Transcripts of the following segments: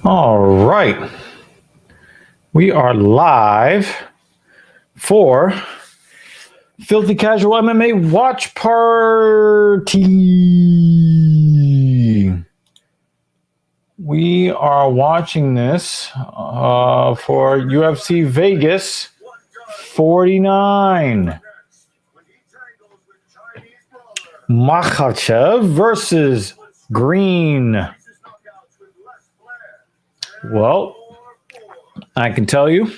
All right. We are live for Filthy Casual MMA Watch Party. We are watching this for UFC Vegas 49. Makhachev versus Green. Well, I can tell you,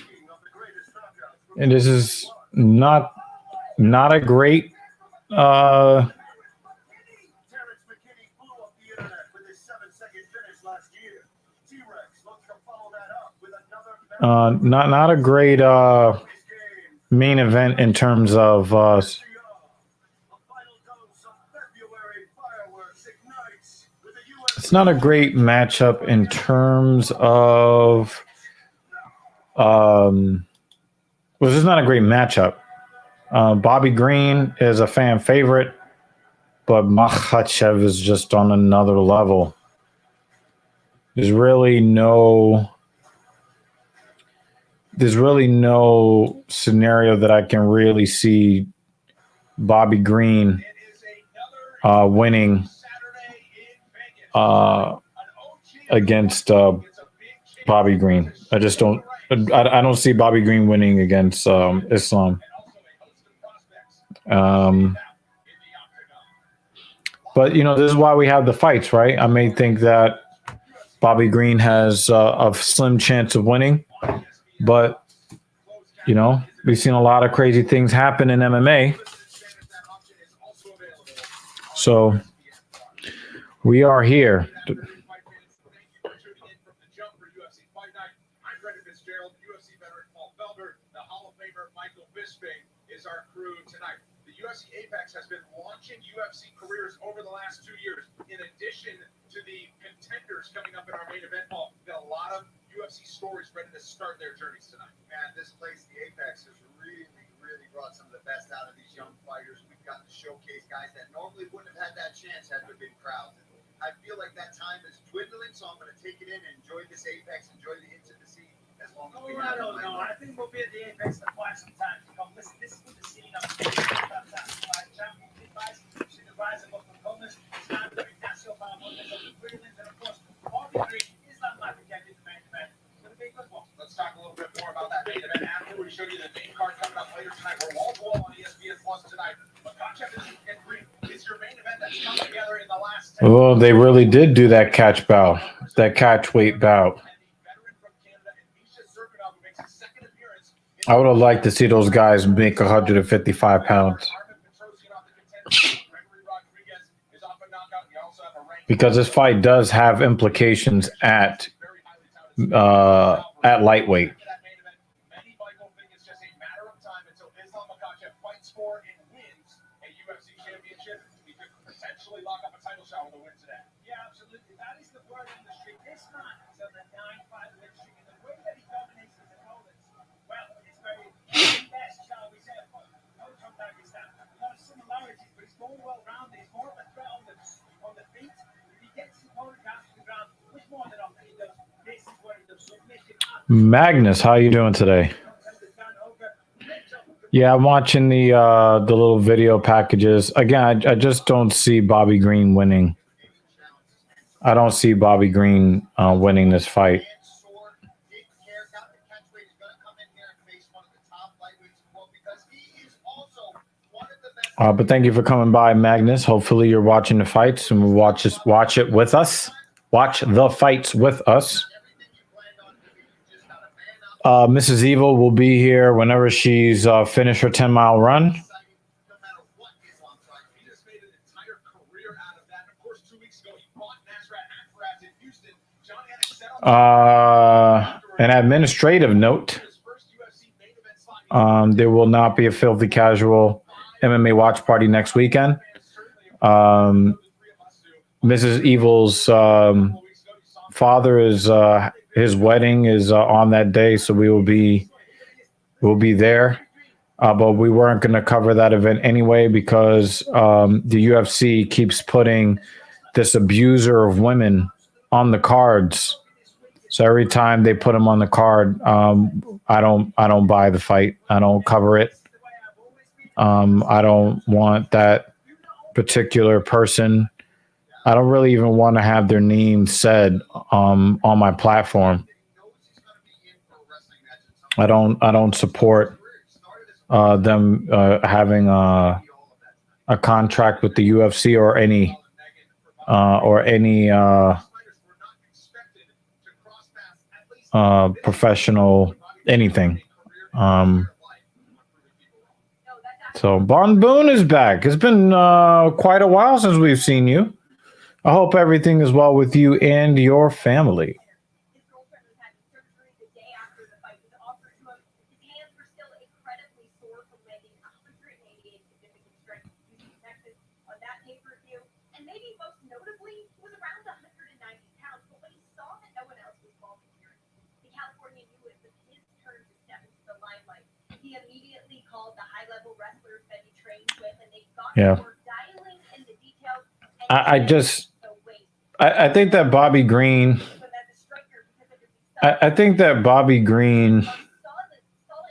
and this is not a great not a great main event in terms of it's not a great matchup in terms of well, this is not a great matchup. Bobby Green is a fan favorite, but Makhachev is just on another level. There's really no scenario that I can really see Bobby Green winning against Bobby Green. I just don't. I don't see Bobby Green winning against Islam. But this is why we have the fights, right? I may think that Bobby Green has a slim chance of winning, but we've seen a lot of crazy things happen in MMA. So we are here. Has been launching UFC careers over the last 2 years. In addition to the contenders coming up in our main event hall, we've got a lot of UFC stories ready to start their journeys tonight. Man, this place, the Apex, has really brought some of the best out of these young fighters. We've gotten to showcase guys that normally wouldn't have had that chance had there been crowds. I feel like that time is dwindling, so I'm going to take it in and enjoy this Apex, enjoy the intimacy as long as we have it. I think we'll be at the Apex for quite some time to come. Listen, this is what the scene of Let's talk a little bit more about that main event after we show you the main card coming up later tonight. We're wall to wall on ESPN Plus tonight. Makhachev and Green is your main event that's come together in the last 10 Oh, they really did do that catch weight bout. I would have liked to see those guys make 155 pounds. Because this fight does have implications at lightweight. Yeah, absolutely. That is the word in the street. This man is on the 9-5 win streak, and the way that he dominates his opponents, well, it's very best, shall we say. No sometimes it's that. A lot of similarities, but he's more well-rounded. He's more of a threat on the feet. If he gets his opponent down to the ground, much more than often he does. This is where he does submission. Magnus, how you doing today? Yeah, I'm watching the little video packages. Again, I just don't see Bobby Green winning. I don't see Bobby Green winning this fight. But thank you for coming by, Magnus. Hopefully you're watching the fights and we'll watch it with us. Watch the fights with us. Mrs. Evil will be here whenever she's finished her 10-mile run. An administrative note. There will not be a Filthy Casual MMA watch party next weekend. Mrs. Evil's father is his wedding is on that day, so we'll be there. But we weren't going to cover that event anyway because the UFC keeps putting this abuser of women on the cards. So every time they put him on the card, I don't buy the fight. I don't cover it. I don't want that particular person. I don't really even want to have their name said on my platform. I don't support them having a contract with the UFC or any professional anything. So Bon Boone is back. It's been quite a while since we've seen you. I hope everything is well with you and your family. His girlfriend was having surgery the day after the fight was offered to him. His hands were still incredibly sore from landing 188 significant strikes using Texas on that pay-per-view. And maybe most notably, he was around 190 pounds. But when he saw that no one else was volunteering, the Californian knew it was his turn to step into the limelight. He immediately called the high-level wrestlers that he trained with, and they got to work dialing in the details. I think that Bobby Green. I think that Bobby Green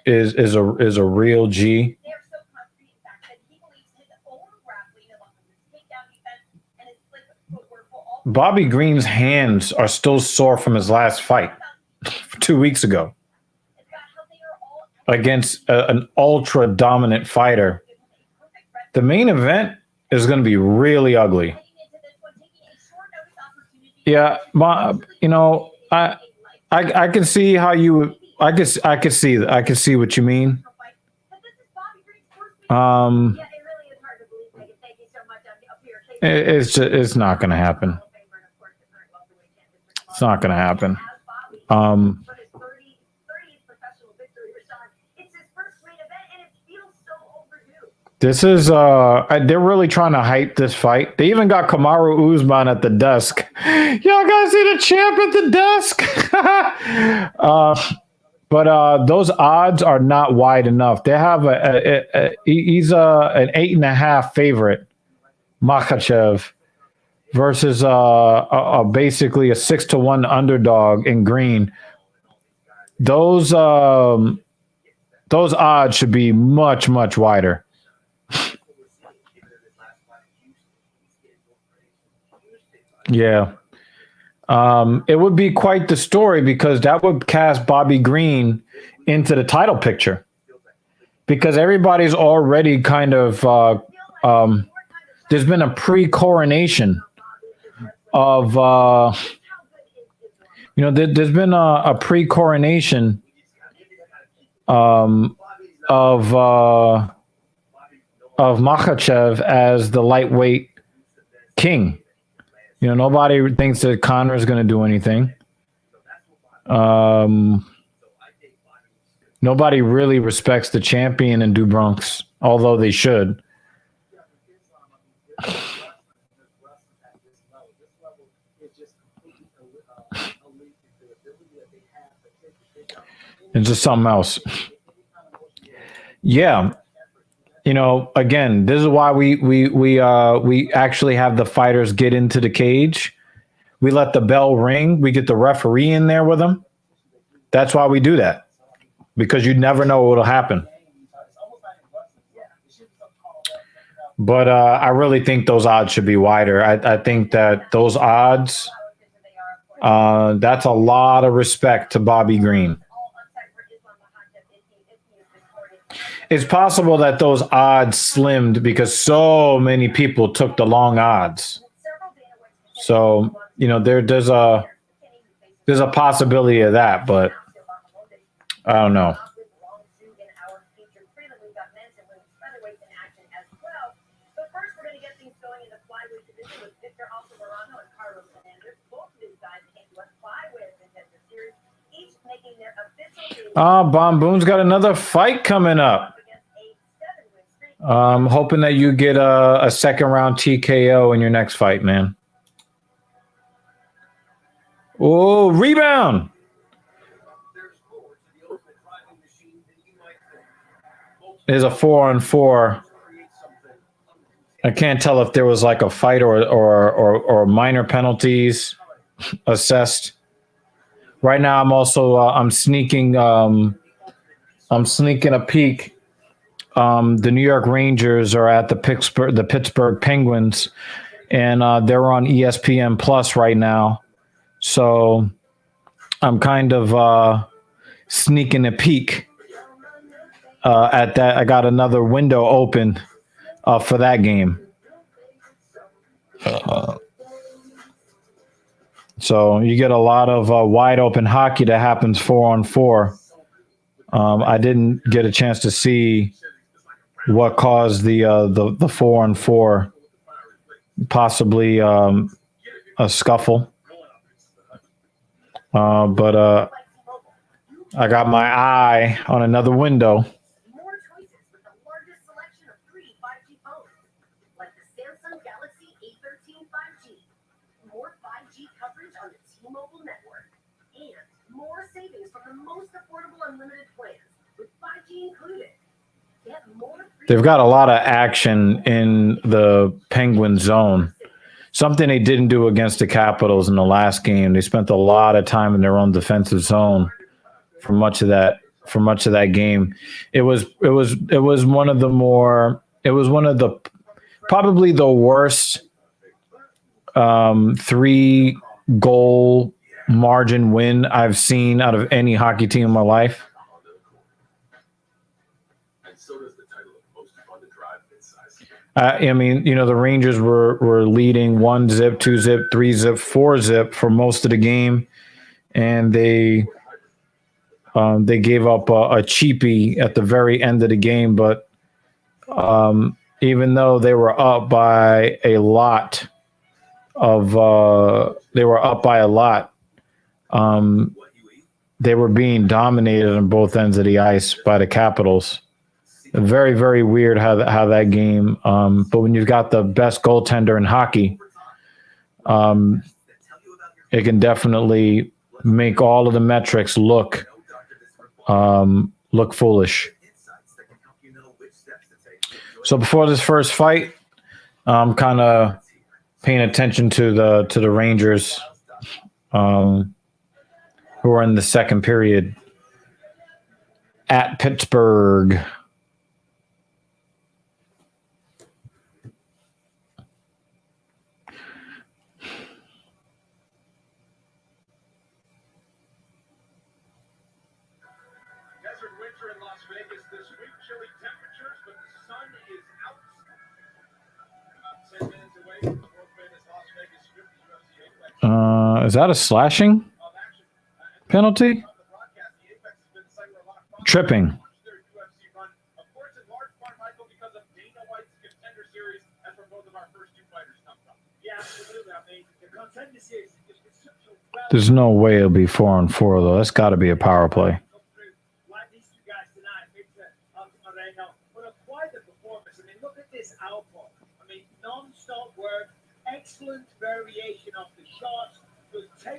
is a real G. Bobby Green's hands are still sore from his last fight 2 weeks ago against an ultra dominant fighter. The main event is going to be really ugly. Yeah, you know, I can see how you. I could see what you mean. It's not going to happen. It's not going to happen. This is they're really trying to hype this fight. They even got Kamaru Usman at the desk. Y'all guys see the champ at the desk? But those odds are not wide enough. They have he's an 8.5 favorite, Makhachev, versus basically a 6-1 underdog in green. Those odds should be much wider. Yeah. It would be quite the story because that would cast Bobby Green into the title picture because everybody's already kind of there's been a pre-coronation of there's been a pre-coronation of Makhachev as the lightweight king. You know, nobody thinks that Conor is going to do anything. Nobody really respects the champion in Do Bronx, although they should. It's just something else. Yeah. You know, again, this is why we actually have the fighters get into the cage. We let the bell ring. We get the referee in there with them. That's why we do that, because you never know what will happen. But I really think those odds should be wider. I think that those odds, that's a lot of respect to Bobby Green. It's possible that those odds slimmed because so many people took the long odds. So, you know, there's a possibility of that, but I don't know. Bon Boone's got another fight coming up. I'm hoping that you get a second round TKO in your next fight, man. Oh, rebound. There's a 4-on-4 I can't tell if there was like a fight or minor penalties assessed. Right now, I'm also I'm sneaking a peek. The New York Rangers are at the Pittsburgh Penguins, and they're on ESPN Plus right now. So I'm kind of sneaking a peek at that. I got another window open for that game. So you get a lot of wide open hockey that happens 4-on-4. I didn't get a chance to see what caused the 4-on-4, possibly a scuffle. But I got my eye on another window. More choices with the largest selection of free 5G phones, like the Samsung Galaxy A13 5G. More 5G coverage on the T-Mobile network, and more savings from the most affordable unlimited plans with 5G included. Get more free. They've got a lot of action in the Penguin zone. Something they didn't do against the Capitals in the last game. They spent a lot of time in their own defensive zone for much of that game. It was one of the probably the worst 3-goal margin win I've seen out of any hockey team in my life. I mean, the Rangers were leading 1-0, 2-0, 3-0, 4-0 for most of the game, and they gave up a cheapie at the very end of the game. But even though they were up by a lot, they were being dominated on both ends of the ice by the Capitals. Very, very weird how that game. But when you've got the best goaltender in hockey, it can definitely make all of the metrics look foolish. So before this first fight, I'm kind of paying attention to the Rangers, who are in the second period at Pittsburgh. Desert winter in Las Vegas this week. Chilly temperatures, but the sun is out. About 10 minutes away from the world famous Las Vegas Strip, the UFC Apex Is that a slashing of action. penalty? On the broadcast, the Apex has been the site where a lot of fun Tripping. launched their UFC run. Of course, in large part, Michael, because of Dana White's Contender Series. That's where both of our first two fighters come from. Yeah, absolutely. I mean, the Contender Series is just exceptional. There's no way it'll be 4-on-4 though. That's got to be a power play. Like these two guys tonight, Victor Moreno, what a quite a performance. I mean, look at this output. I mean, non-stop work, excellent variation of the shots.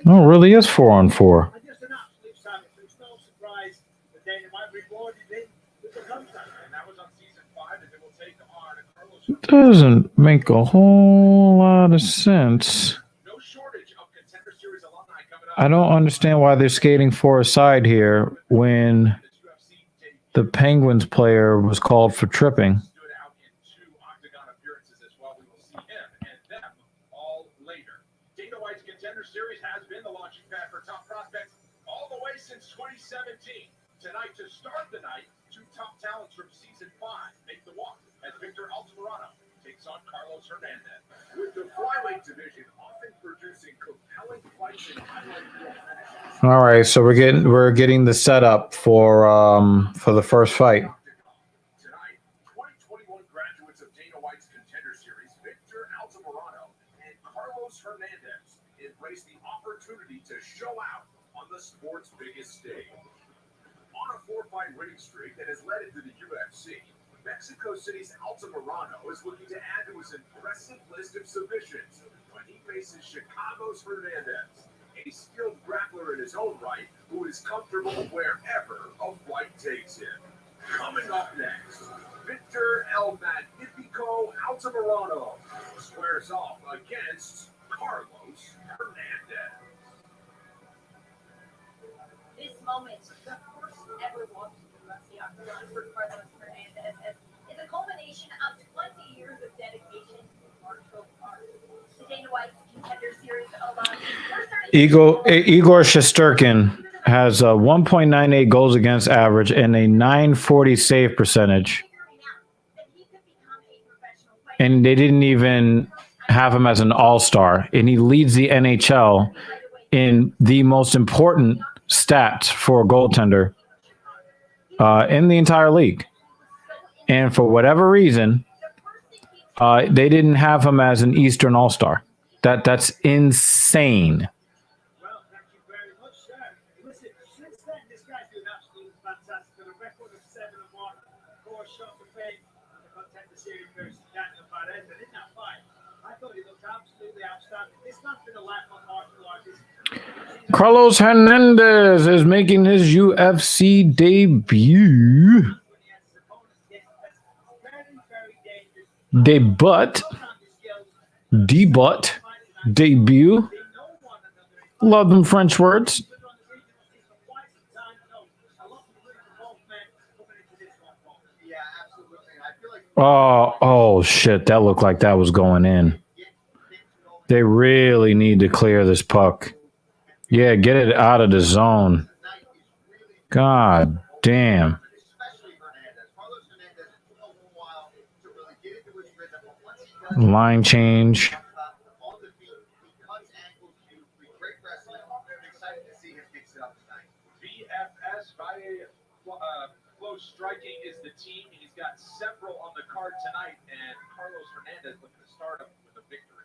No, it really is 4-on-4. And just an absolute savage. So it's no surprise that Dana might reward him with the contract. And that was on season 5, and it will take on Carlos. Doesn't make a whole lot of sense. No shortage of Contender Series alumni coming up. I don't understand why they're skating for a side here when This UFC debut the Penguins player was called for tripping. stood out in 2 octagon appearances as well. We will see him and them all later. Dana White's Contender Series has been the launching pad for top prospects all the way since 2017. Tonight, to start the night, 2 top talents from season 5 make the walk as Victor Altamirano takes on Carlos Hernandez. With the flyweight division often producing compelling fights and highlight reel finishes. All right, so we're getting the setup for the first fight. Tonight, 2021 graduates of Dana White's Contender Series, Victor Altamirano and Carlos Hernandez, embrace the opportunity to show out on the sport's biggest stage. On a 4-fight winning streak that has led into the UFC, Mexico City's Altamirano is looking to add to his impressive list of submissions when he faces Chicago's Hernandez, a skilled grappler in his own right who is comfortable wherever a fight takes him. Coming up next, Victor El Magnifico Franco Altamirano squares off against Carlos Hernandez. This moment, the first ever walk to the UFC octagon for Carlos Hernandez, is a culmination of 20 years of dedication to martial arts. The Dana White Contender Series alone. Igor Shesterkin has a 1.98 goals against average and a 940 save percentage. And they didn't even have him as an all-star. And he leads the NHL in the most important stats for a goaltender in the entire league. And for whatever reason, they didn't have him as an Eastern all-star. That's insane. Well, thank you very much, sir. Listen, since then, this guy's doing absolutely fantastic. Got a record of 7-1, 4 shots of fame in the Contender Series versus Daniel Perez. And in that fight, I thought he looked absolutely outstanding. This man's been a lifelong martial artist. Carlos Hernandez is making his UFC debut. When he has his opponents, yes, that's very, very dangerous. Debut. Love them French words. Yeah, absolutely. I feel like Oh shit, that looked like that was going in. They really need to clear this puck. Yeah, get it out of the zone. tonight is really God damn. especially Hernandez. Carlos Hernandez, it took a little while to really get into his rhythm, but once he does, Line change. on the feet, he cuts ankles beautifully. Great wrestling. I'm excited to see him mix it up tonight. BFS Valle Close Striking is the team. He's got several on the card tonight, and Carlos Hernandez looking to start him with a victory.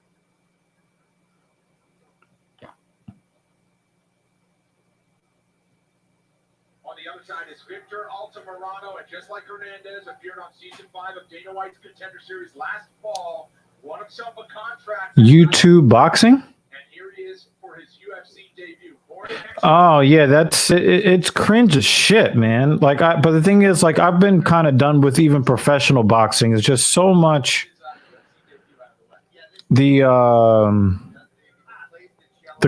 On the other side is Victor Altamirano, and just like Hernandez, appeared on Season 5 of Dana White's Contender Series last fall, won himself a contract. YouTube boxing? And here he is for his UFC debut. Oh yeah, it's cringe as shit, man. But the thing is, I've been kind of done with even professional boxing. It's just so much the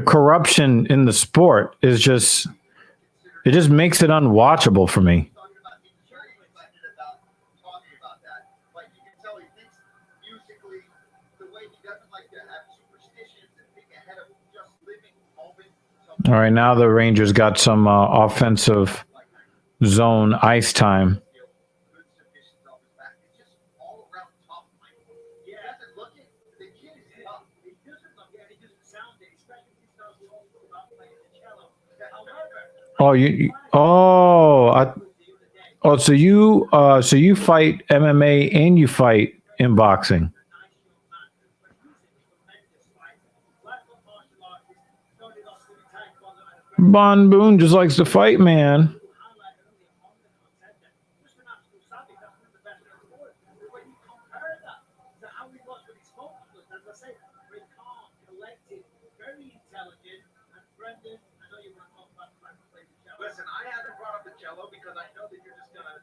corruption in the sport is just it just makes it unwatchable for me. Talking about he's very excited about talking about that. Like you can tell he thinks musically the way he doesn't like to have superstitions and think ahead of just living moment. So All right, now the Rangers got some offensive zone ice time. good submissions off his back. It's just all around tough. Like, he doesn't look it. The kid is tough. He doesn't look it, he doesn't sound it, especially if he starts talking about playing the cello. However, So you fight MMA and you fight in boxing. Bon Boone just likes to fight, man. Listen, I haven't brought up the cello because I know that you're just gonna,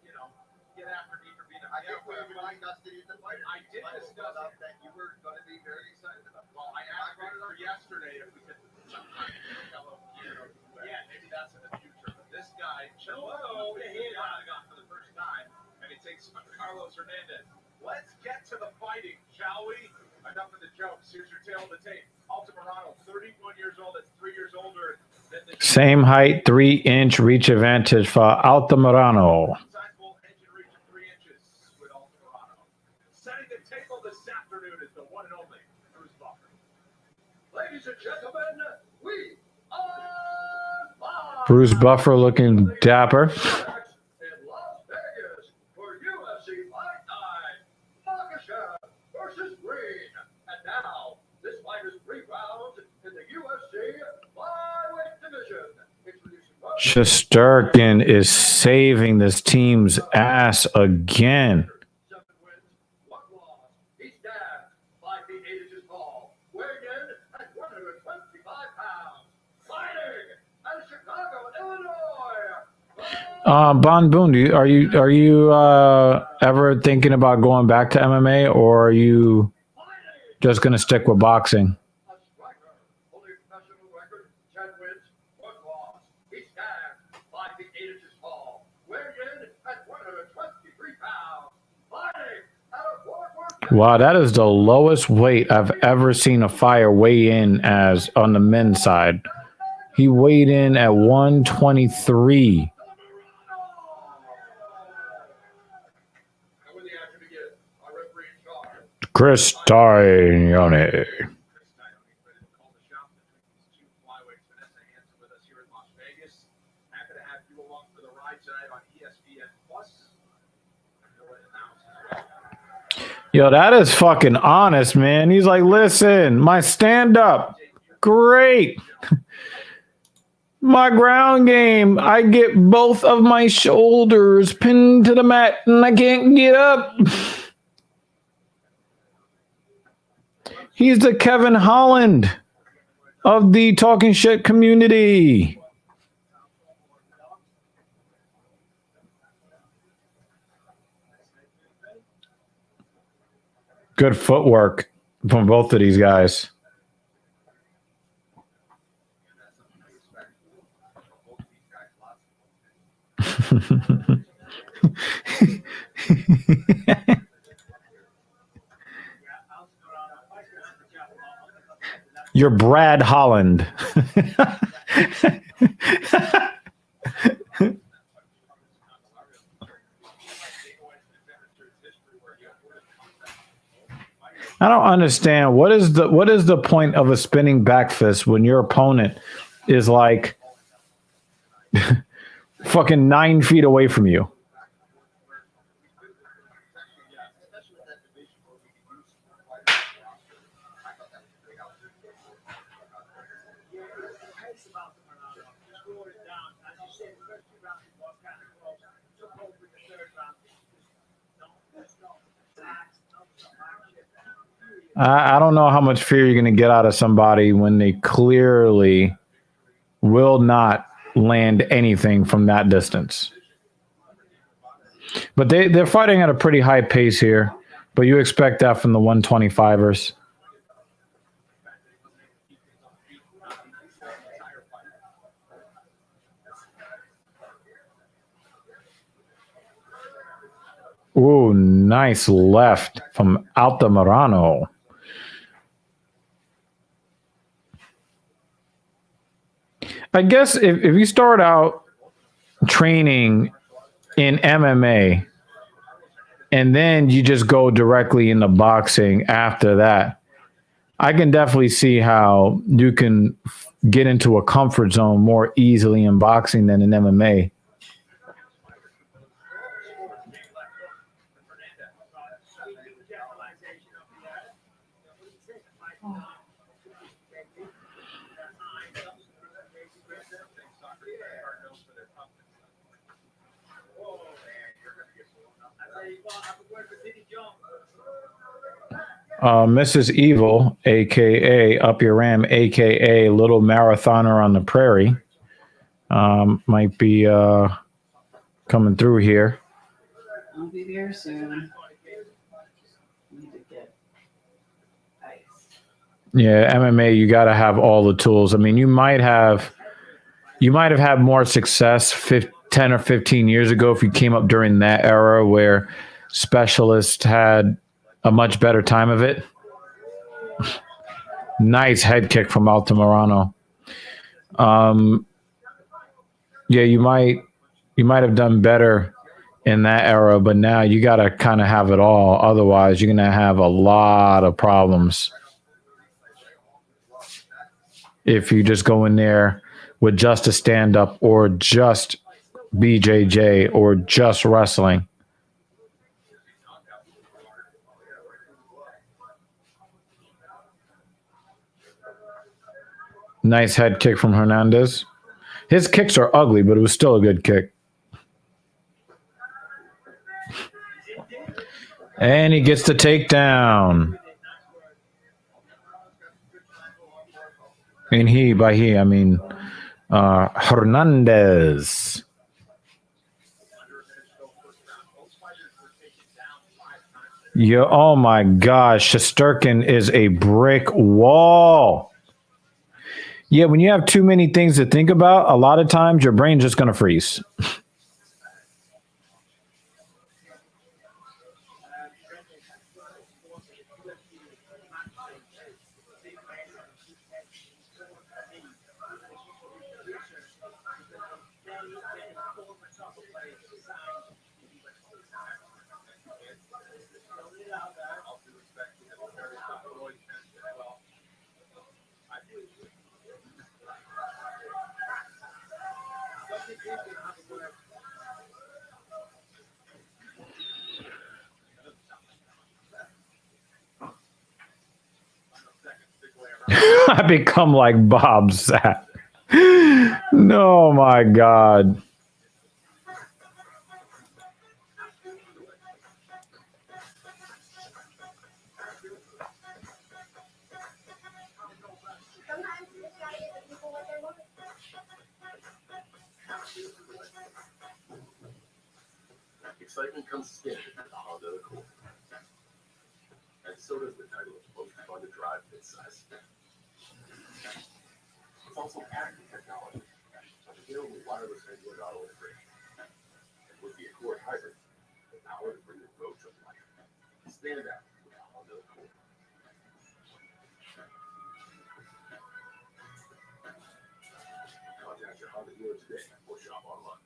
get after me for being a I think we discussed it in the fight. I did discuss it. that you were going to be very excited about. Well, I asked Victor yesterday if we could sometime do the cello, yeah, maybe that's in the future. But this guy, cello, is in the octagon for the first time, and he takes Carlos Hernandez. Let's get to the fighting, shall we? Enough of the jokes. Here's your tail of the tape. Altamirano, 31 years old. That's 3 years older than the Same height, 3-inch reach advantage for Altamirano. sizable engine reach of 3 inches with Altamirano. Setting the table this afternoon is the one and only Bruce Buffer. Ladies and gentlemen, we are live Bruce Buffer looking dapper. in Las Vegas for UFC Fight Night. Makhachev versus Green. And now, this fight is 3 rounds in the UFC flyweight division. Introducing Shesterkin is saving this team's ass again. 7 wins, 1 loss. He's down 5 feet 8 inches tall. Weighing in at 125 pounds. Fighting out of Chicago, Illinois. Bon Boone, are you ever thinking about going back to MMA, or are you just gonna stick with boxing? A striker, holding professional record, 10 wins, 1 loss. He stands 5 feet 8 inches tall, weighing in at 123 pounds. Fighting out of Fort Worth. Wow, that is the lowest weight I've ever seen a fighter weigh in as on the men's side. He weighed in at 123. And when the action begins, our referee in charge. Chris Taglione. Chris Dione, ready to call the shot between these two flyweights. Vanessa Hansen with us here in Las Vegas. Happy to have you along for the ride tonight on ESPN Plus. And you'll announce as well. Yo, that is fucking honest, man. He's like, listen, my stand up, great. My ground game, I get both of my shoulders pinned to the mat and I can't get up. He's the Kevin Holland of the talking shit community. Good footwork from both of these guys. You're Brad Holland. I don't understand what is the point of a spinning back fist when your opponent is like fucking 9 feet away from you. Especially with that division where we can use some fighters on the roster. I thought that was a big opportunity. Nice about the Ronaldo. Just wrote it down. As you said, the first 2 rounds was kind of close. Took over the 3rd round. I don't know how much fear you're going to get out of somebody when they clearly will not land anything from that distance. But they're fighting at a pretty high pace here, but you expect that from the 125ers. Ooh, nice left from Altamirano. I guess if you start out training in MMA and then you just go directly into boxing after that, I can definitely see how you can get into a comfort zone more easily in boxing than in MMA. Mrs. Evil, a.k.a. Up Your Ram, a.k.a. Little Marathoner on the Prairie, might be coming through here. I'll be there soon. Need to get ice. Yeah, MMA, you got to have all the tools. I mean, you might have had more success 10 or 15 years ago if you came up during that era where specialists had a much better time of it. Nice head kick from Altamirano. Yeah, you might have done better in that era, but now you got to kind of have it all. Otherwise, you're going to have a lot of problems if you just go in there with just a stand-up or just BJJ or just wrestling. Nice head kick from Hernandez. His kicks are ugly, but it was still a good kick. And he gets the takedown. And by he, I mean Hernandez. Yeah, oh my gosh, Shesterkin is a brick wall. Yeah, when you have too many things to think about, a lot of times your brain's just gonna freeze. I become like Bob Sapp. No, my God. Sometimes you just gotta give people what they want. Excitement comes standard at the Honda Accord. And so does the title of most fun to drive midsize. It's also packed with technology, available wireless Android Auto integration. And with the Accord Hybrid, the power to bring the road to life. Stand out with the Honda Accord. Contact your Honda dealer today or shop online.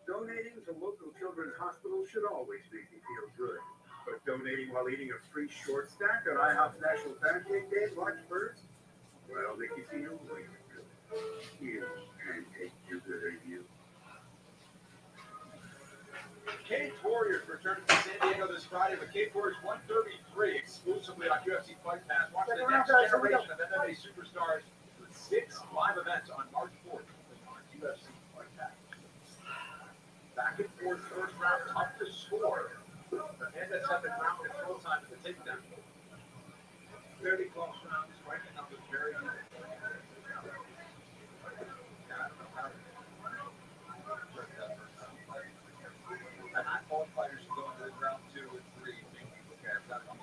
Donating to local children's hospitals should always make me feel good. But donating while eating a free short stack on IHOP's National Pancake Day March 1st? Well, the casino will you good. You pancake do good at you. Cage Warriors returning to San Diego this Friday with Cage Warriors 133 exclusively on UFC Fight Pass. Watch the next generation of MMA superstars with 6 live events on March 4th on UFC Fight Pass. Back and forth first round, tough to score. The Bandits have the ground control time at the takedown. Fairly close round, striking numbers very good. And I all fighters should go into round 2 and 3 thinking, okay, I've got to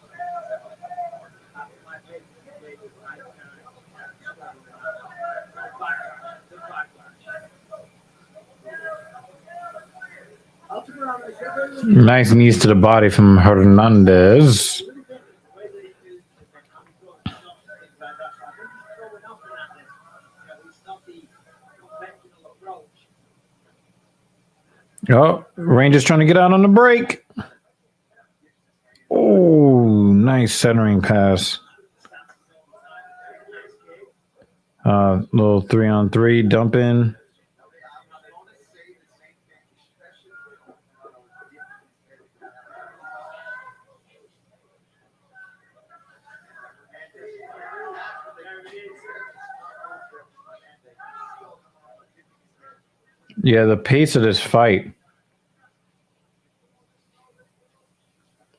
Nice knees to the body from Hernandez. Oh, Rangers trying to get out on the break. Oh, nice centering pass. Little 3-on-3 dump in. Yeah, the pace of this fight.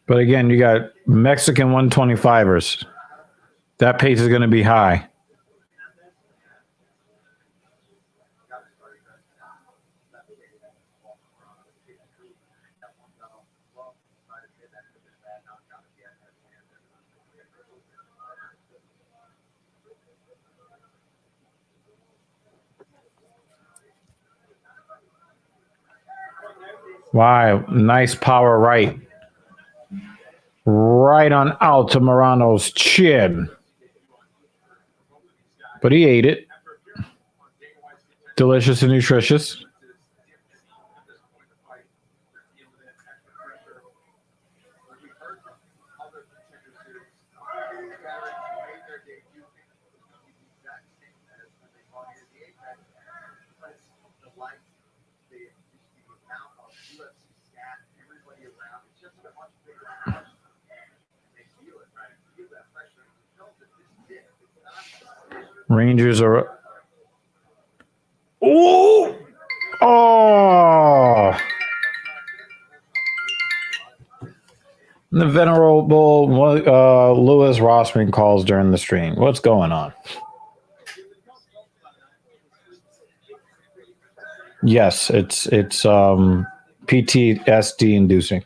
But again, you got Mexican 125ers. That pace is going to be high. Wow, nice power right. Right on Altamirano's chin. But he ate it. Delicious and nutritious. Rangers are. Ooh! Oh! The venerable Louis Rossman calls during the stream. What's going on? Yes, it's PTSD inducing.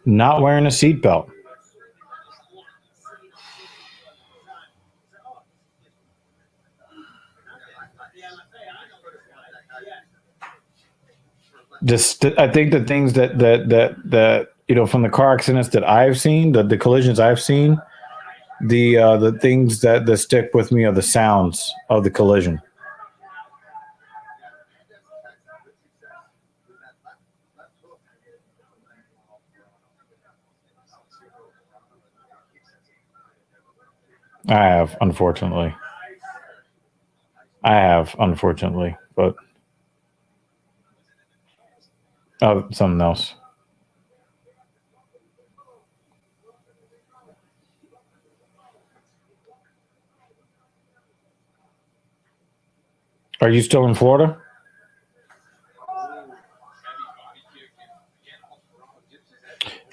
Not wearing a seatbelt. Just, I think the things that from the car accidents that I've seen, the collisions I've seen, the things that stick with me are the sounds of the collision. I have, unfortunately, but something else. Are you still in Florida?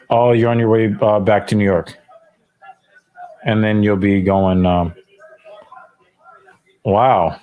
Oh, you're on your way back to New York, and then you'll be going. Wow.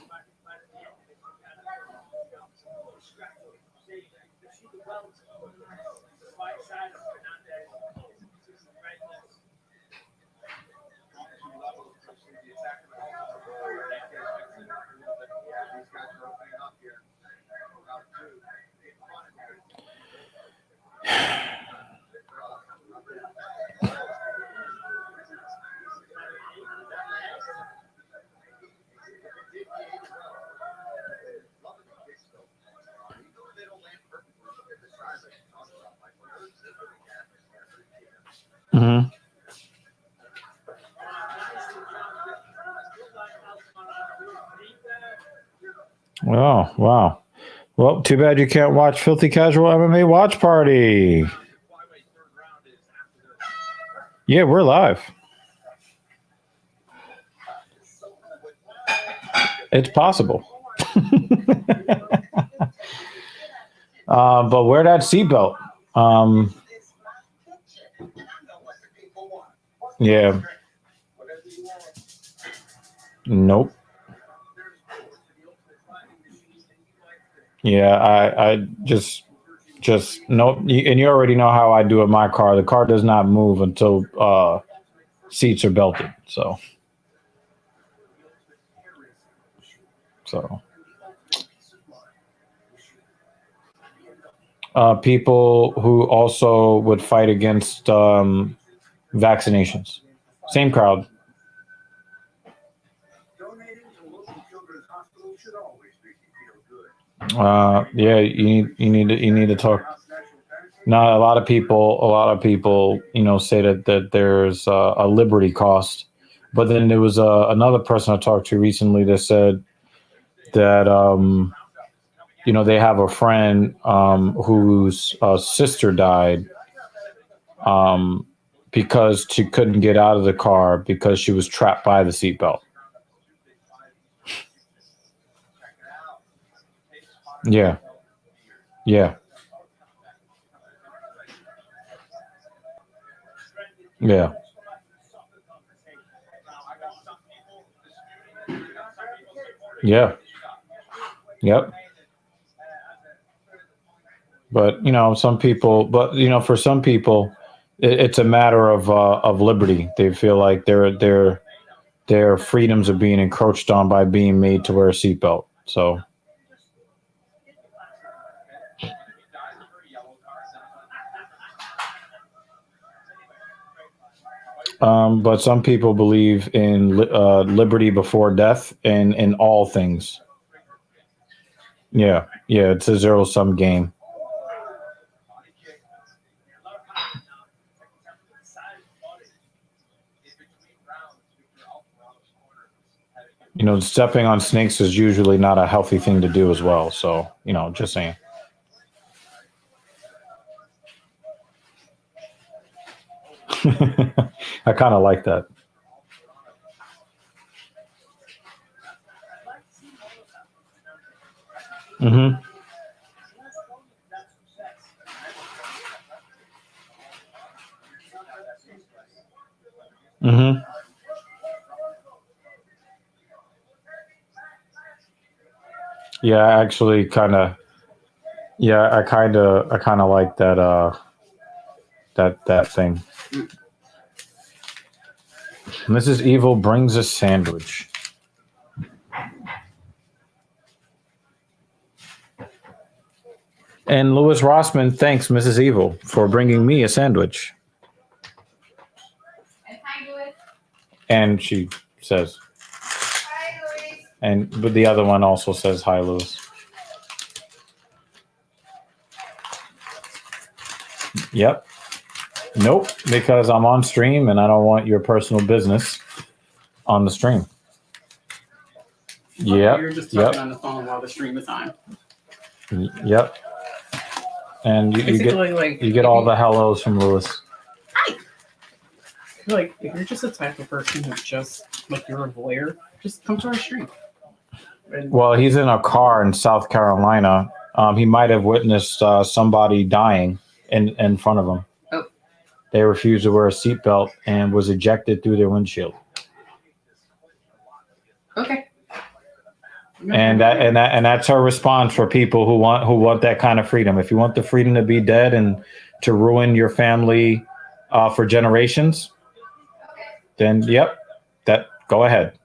Mm-hmm. Oh, wow. Well, too bad you can't watch Filthy Casual MMA Watch Party. Yeah, we're live. It's possible. But wear that seatbelt. Yeah. Nope. Yeah, I just nope. And you already know how I do in my car. The car does not move until seats are belted. So. People who also would fight against vaccinations. Same crowd. Donating to a local children's hospital should always make you feel good. Yeah, you need to talk. No, a lot of people, say that there's a liberty cost, but then there was another person I talked to recently that said that they have a friend whose sister died because she couldn't get out of the car because she was trapped by the seatbelt. Yeah. Yeah. Yeah. Yeah. Yep. But some people. But for some people, it's a matter of liberty. They feel like their freedoms are being encroached on by being made to wear a seatbelt. So. But some people believe in liberty before death and in all things. Yeah, it's a zero-sum game. Stepping on snakes is usually not a healthy thing to do as well. So, just saying. I kind of like that. Mm-hmm. Mm-hmm. Yeah, actually, kind of. Yeah, I kind of like that. that thing. Mrs. Evil brings a sandwich. And Louis Rossman thanks Mrs. Evil for bringing me a sandwich. And hi, Louis. And she says, Hi, Louis. but the other one also says hi, Louis. Yep. Nope, because I'm on stream and I don't want your personal business on the stream. Yep. You're just talking on the phone while the stream is on. Yep. And you get all the hellos from Louis. Like, if you're just the type of person who's just like you're a voyeur, just come to our stream. And Well, he's in a car in South Carolina. He might have witnessed somebody dying in front of him. Oh. They refused to wear a seatbelt and was ejected through their windshield. okay. And that's her response for people who want that kind of freedom. If you want the freedom to be dead and to ruin your family for generations, then yep, that go ahead.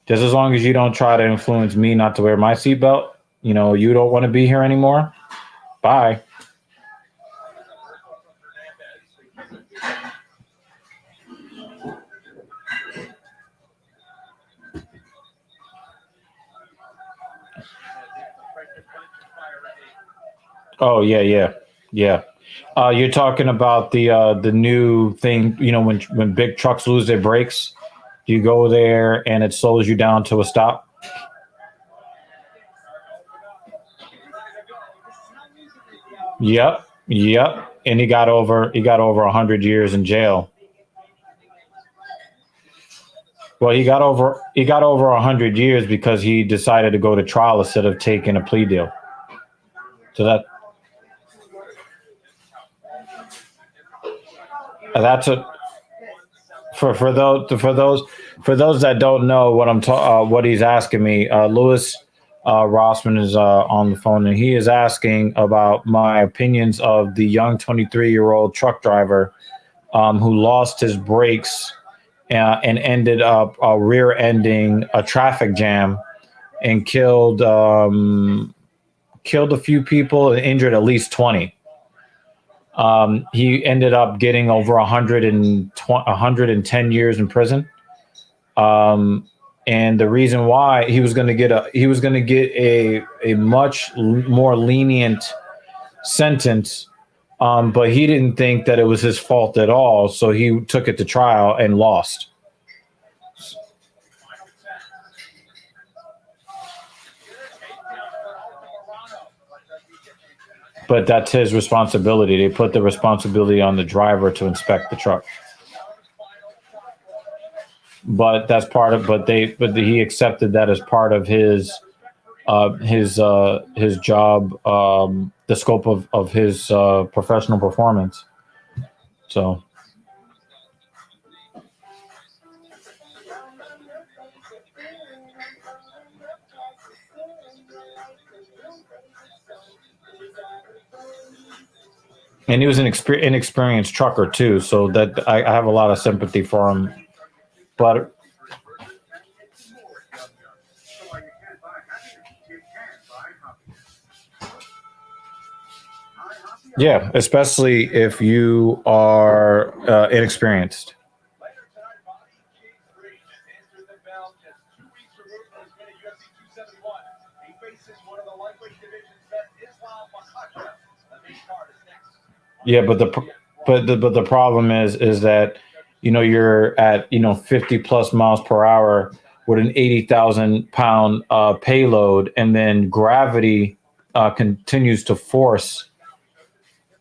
Just as long as you don't try to influence me not to wear my seatbelt, you don't want to be here anymore. Bye. Oh yeah. You're talking about the new thing. When big trucks lose their brakes, you go there and it slows you down to a stop. Yep. And he got over 100 years in jail. Well, he got over 100 years because he decided to go to trial instead of taking a plea deal. So that's for those that don't know what he's asking me. Louis Rossman is on the phone and he is asking about my opinions of the young 23-year-old truck driver who lost his brakes and ended up rear-ending a traffic jam and killed a few people and injured at least 20. He ended up getting over 110 years in prison. And the reason why he was going to get a much more lenient sentence, but he didn't think that it was his fault at all, so he took it to trial and lost. But that's his responsibility. They put the responsibility on the driver to inspect the truck. But that's part of. But he accepted that as part of his job, the scope of his professional performance. So. And he was an inexperienced trucker too, so that I have a lot of sympathy for him. But yeah, especially if you are inexperienced. Later tonight, Bobby J. answered the bell just 2 weeks removed from his win at UFC 271. He faces one of the lightweight division's best, Islam Makhachev. The main card is next. Yeah, but the problem is that you're at 50 plus miles per hour with an 80,000 pound payload, and then gravity continues to force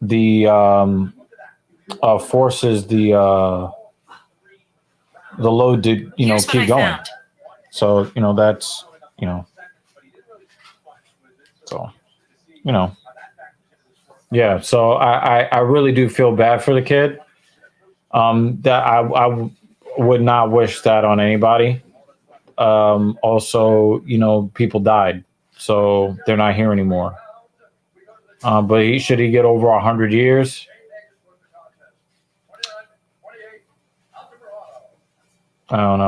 the load to keep going. So that's so yeah. So I really do feel bad for the kid. That I would not wish that on anybody. Also, people died, so they're not here anymore. But should he get over 100 years? I don't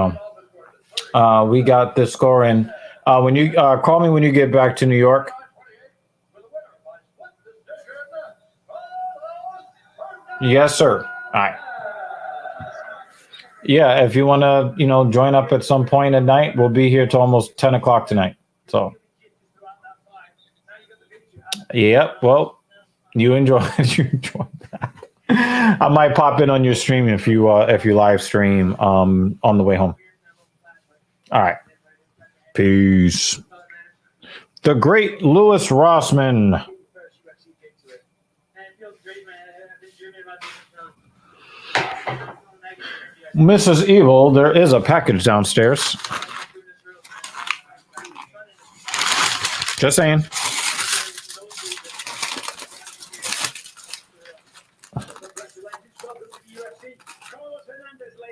know. We got the score in. When you call me when you get back to New York. Yes, sir. All right. Yeah, if you want to, join up at some point at night, we'll be here till almost 10 o'clock tonight. So, yep. Well, you enjoy. You enjoy that. I might pop in on your stream if you live stream on the way home. All right. Peace. The great Louis Rossman. Mrs. Evil, there is a package downstairs. Just saying.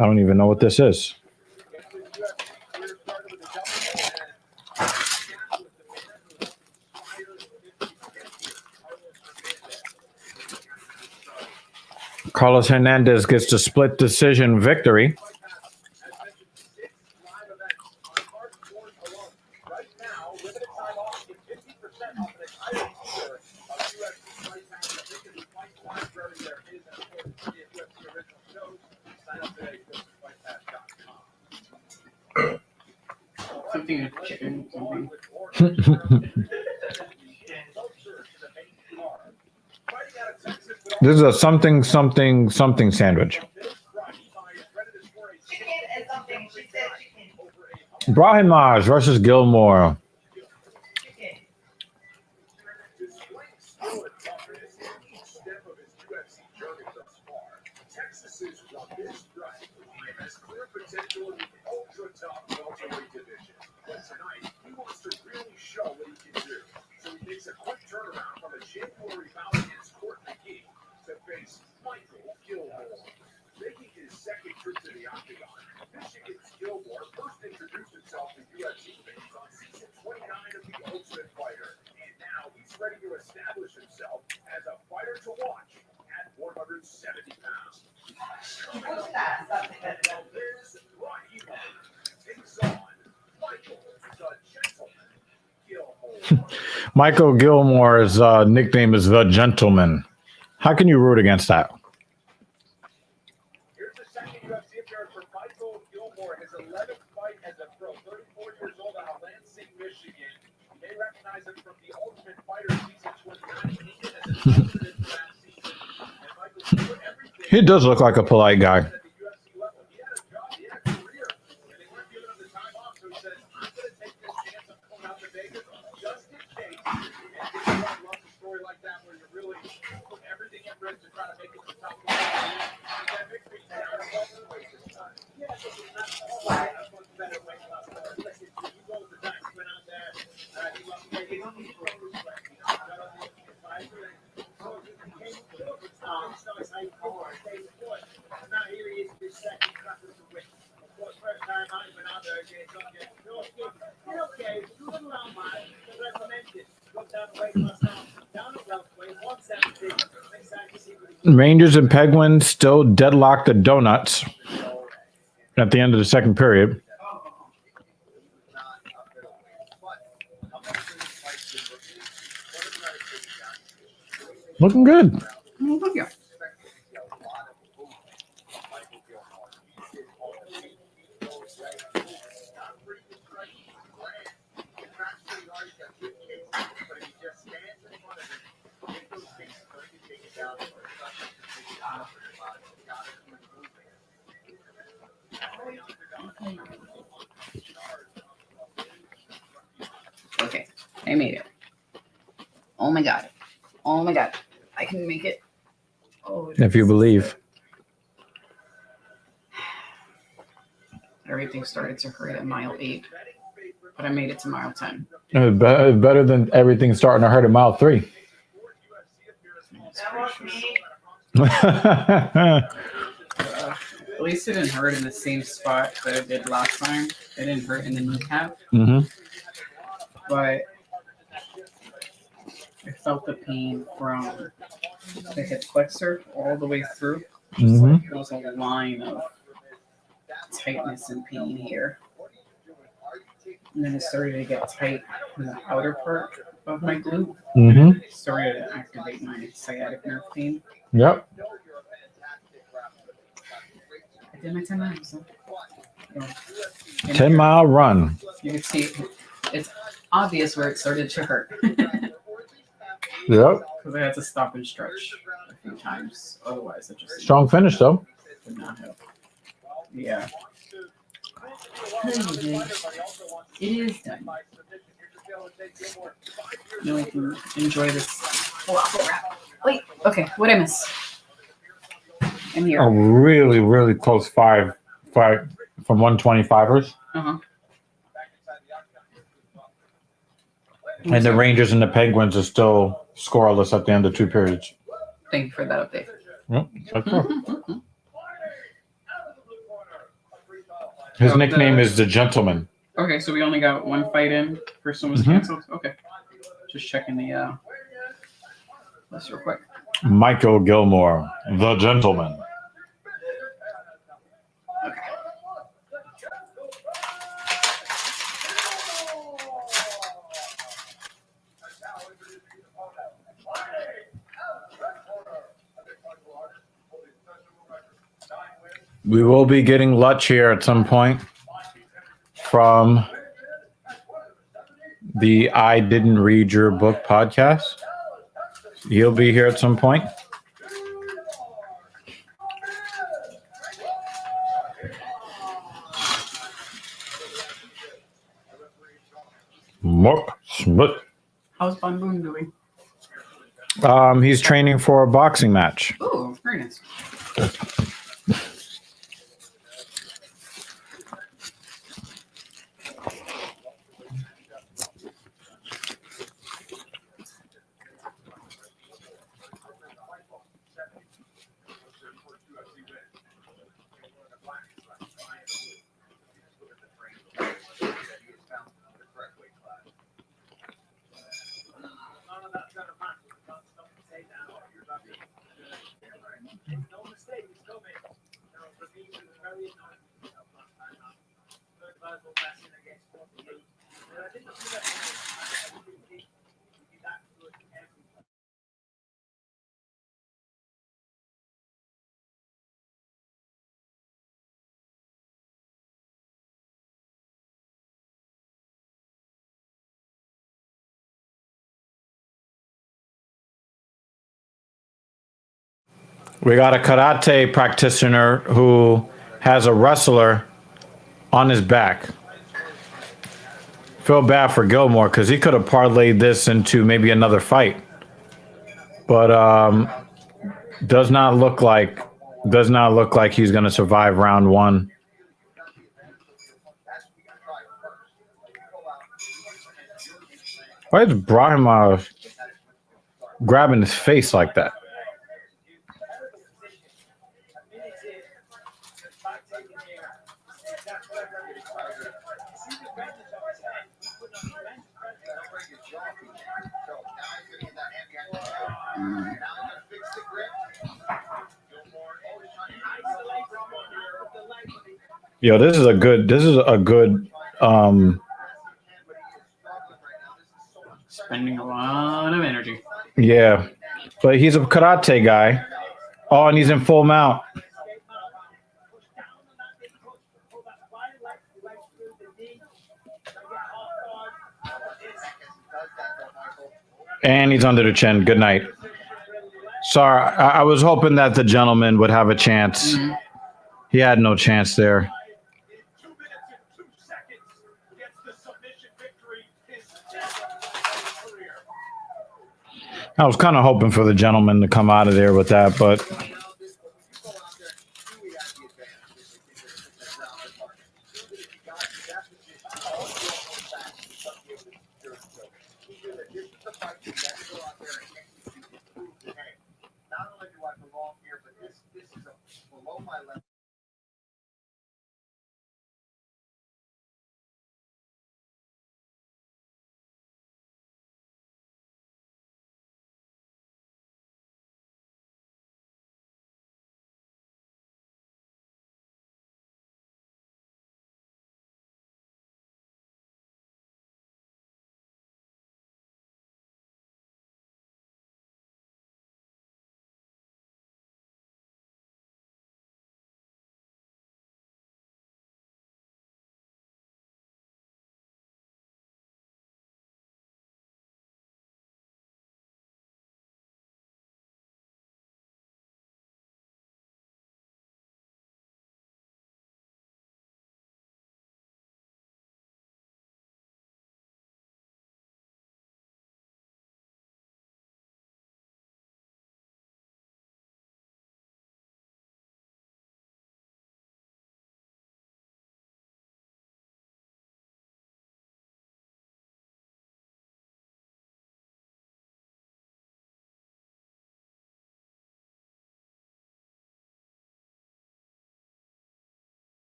I don't even know what this is. Carlos Hernandez gets the split decision victory. Something chicken. This is a something sandwich. Brahim Mars versus Gilmore. Michael Gilmore's nickname is The Gentleman. How can you root against that? Here's the second UFC appearance for Michael Gilmore, his 11th fight as a pro, 34 years old out of Lansing, Michigan. You may recognize him from the Ultimate Fighter season 29. He did as a president last season. And Michael put everything He does look like a polite guy. at the UFC level. He had a job, he had a career, and they weren't giving him the time off. So he says, I'm going to take this chance of going out to Vegas just in case. And I love a story like that where you really put everything at risk to try to make it to the top of the league. That victory came out of welterweight this time. Yeah, so it's not all right. That's much better weight class. Listen, you roll the dice, went out there. He lost the game. He got on the advisor. So he became a little bit strong. So it's how you go on day four. And now here he is, his second cracker to win. Of course, first time out, he went out there against okay. Okay, do it around mine. As I mentioned, go down the weight class down the welterweight, 170. Next time you see what he Rangers and Penguins still deadlocked the donuts at the end of the second period. Looking good. Oh, look at Okay, I made it. Oh my god. Oh my god. I can make it. Oh, If you believe. everything started to hurt at mile 8, but I made it to mile 10. Better than everything starting to hurt at mile 3. At least it didn't hurt in the same spot that it did last time. It didn't hurt in the kneecap, but I felt the pain from the hip flexor all the way through. It was a line of tightness and pain here. And then it started to get tight in the outer part of my glute. Mm-hmm. Started to activate my sciatic nerve pain. Yep. I did my 10 miles. So. 10-mile run. You can see it's obvious where it started to hurt. Yep. Because I had to stop and stretch a few times. Otherwise, it just Strong finish, though. would not have. Yeah. It is done. Now we can enjoy this falafel wrap. Wait, okay, what'd I miss? I'm here. A really, really close five from 125ers. Uh-huh. And the Rangers and the Penguins are still scoreless at the end of 2 periods. Thank you for that update. Yep. That's right. His nickname is the Gentleman. Okay, so we only got one fight in. First one was canceled. Okay. Just checking the list real quick. Michael Gilmore, the Gentleman. Okay. We will be getting Lutch here at some point from the I Didn't Read Your Book podcast. He'll be here at some point. Mark Smith. How's Von Boone doing? He's training for a boxing match. Oh, very nice. We got a karate practitioner who has a wrestler on his back. Feel bad for Gilmore because he could have parlayed this into maybe another fight, but does not look like he's going to survive round 1. Why is Brahima grabbing his face like that? Yo, this is a good Spending a lot of energy. yeah. But he's a karate guy. Oh, and he's in full mount. And he's under the chin. Good night. Sorry, I was hoping that the gentleman would have a chance. He had no chance there. 2 minutes and 2 seconds gets the submission victory. His 10th career. I was kind of hoping for the gentleman to come out of there with that, but Not only do I belong here, but this is below my level.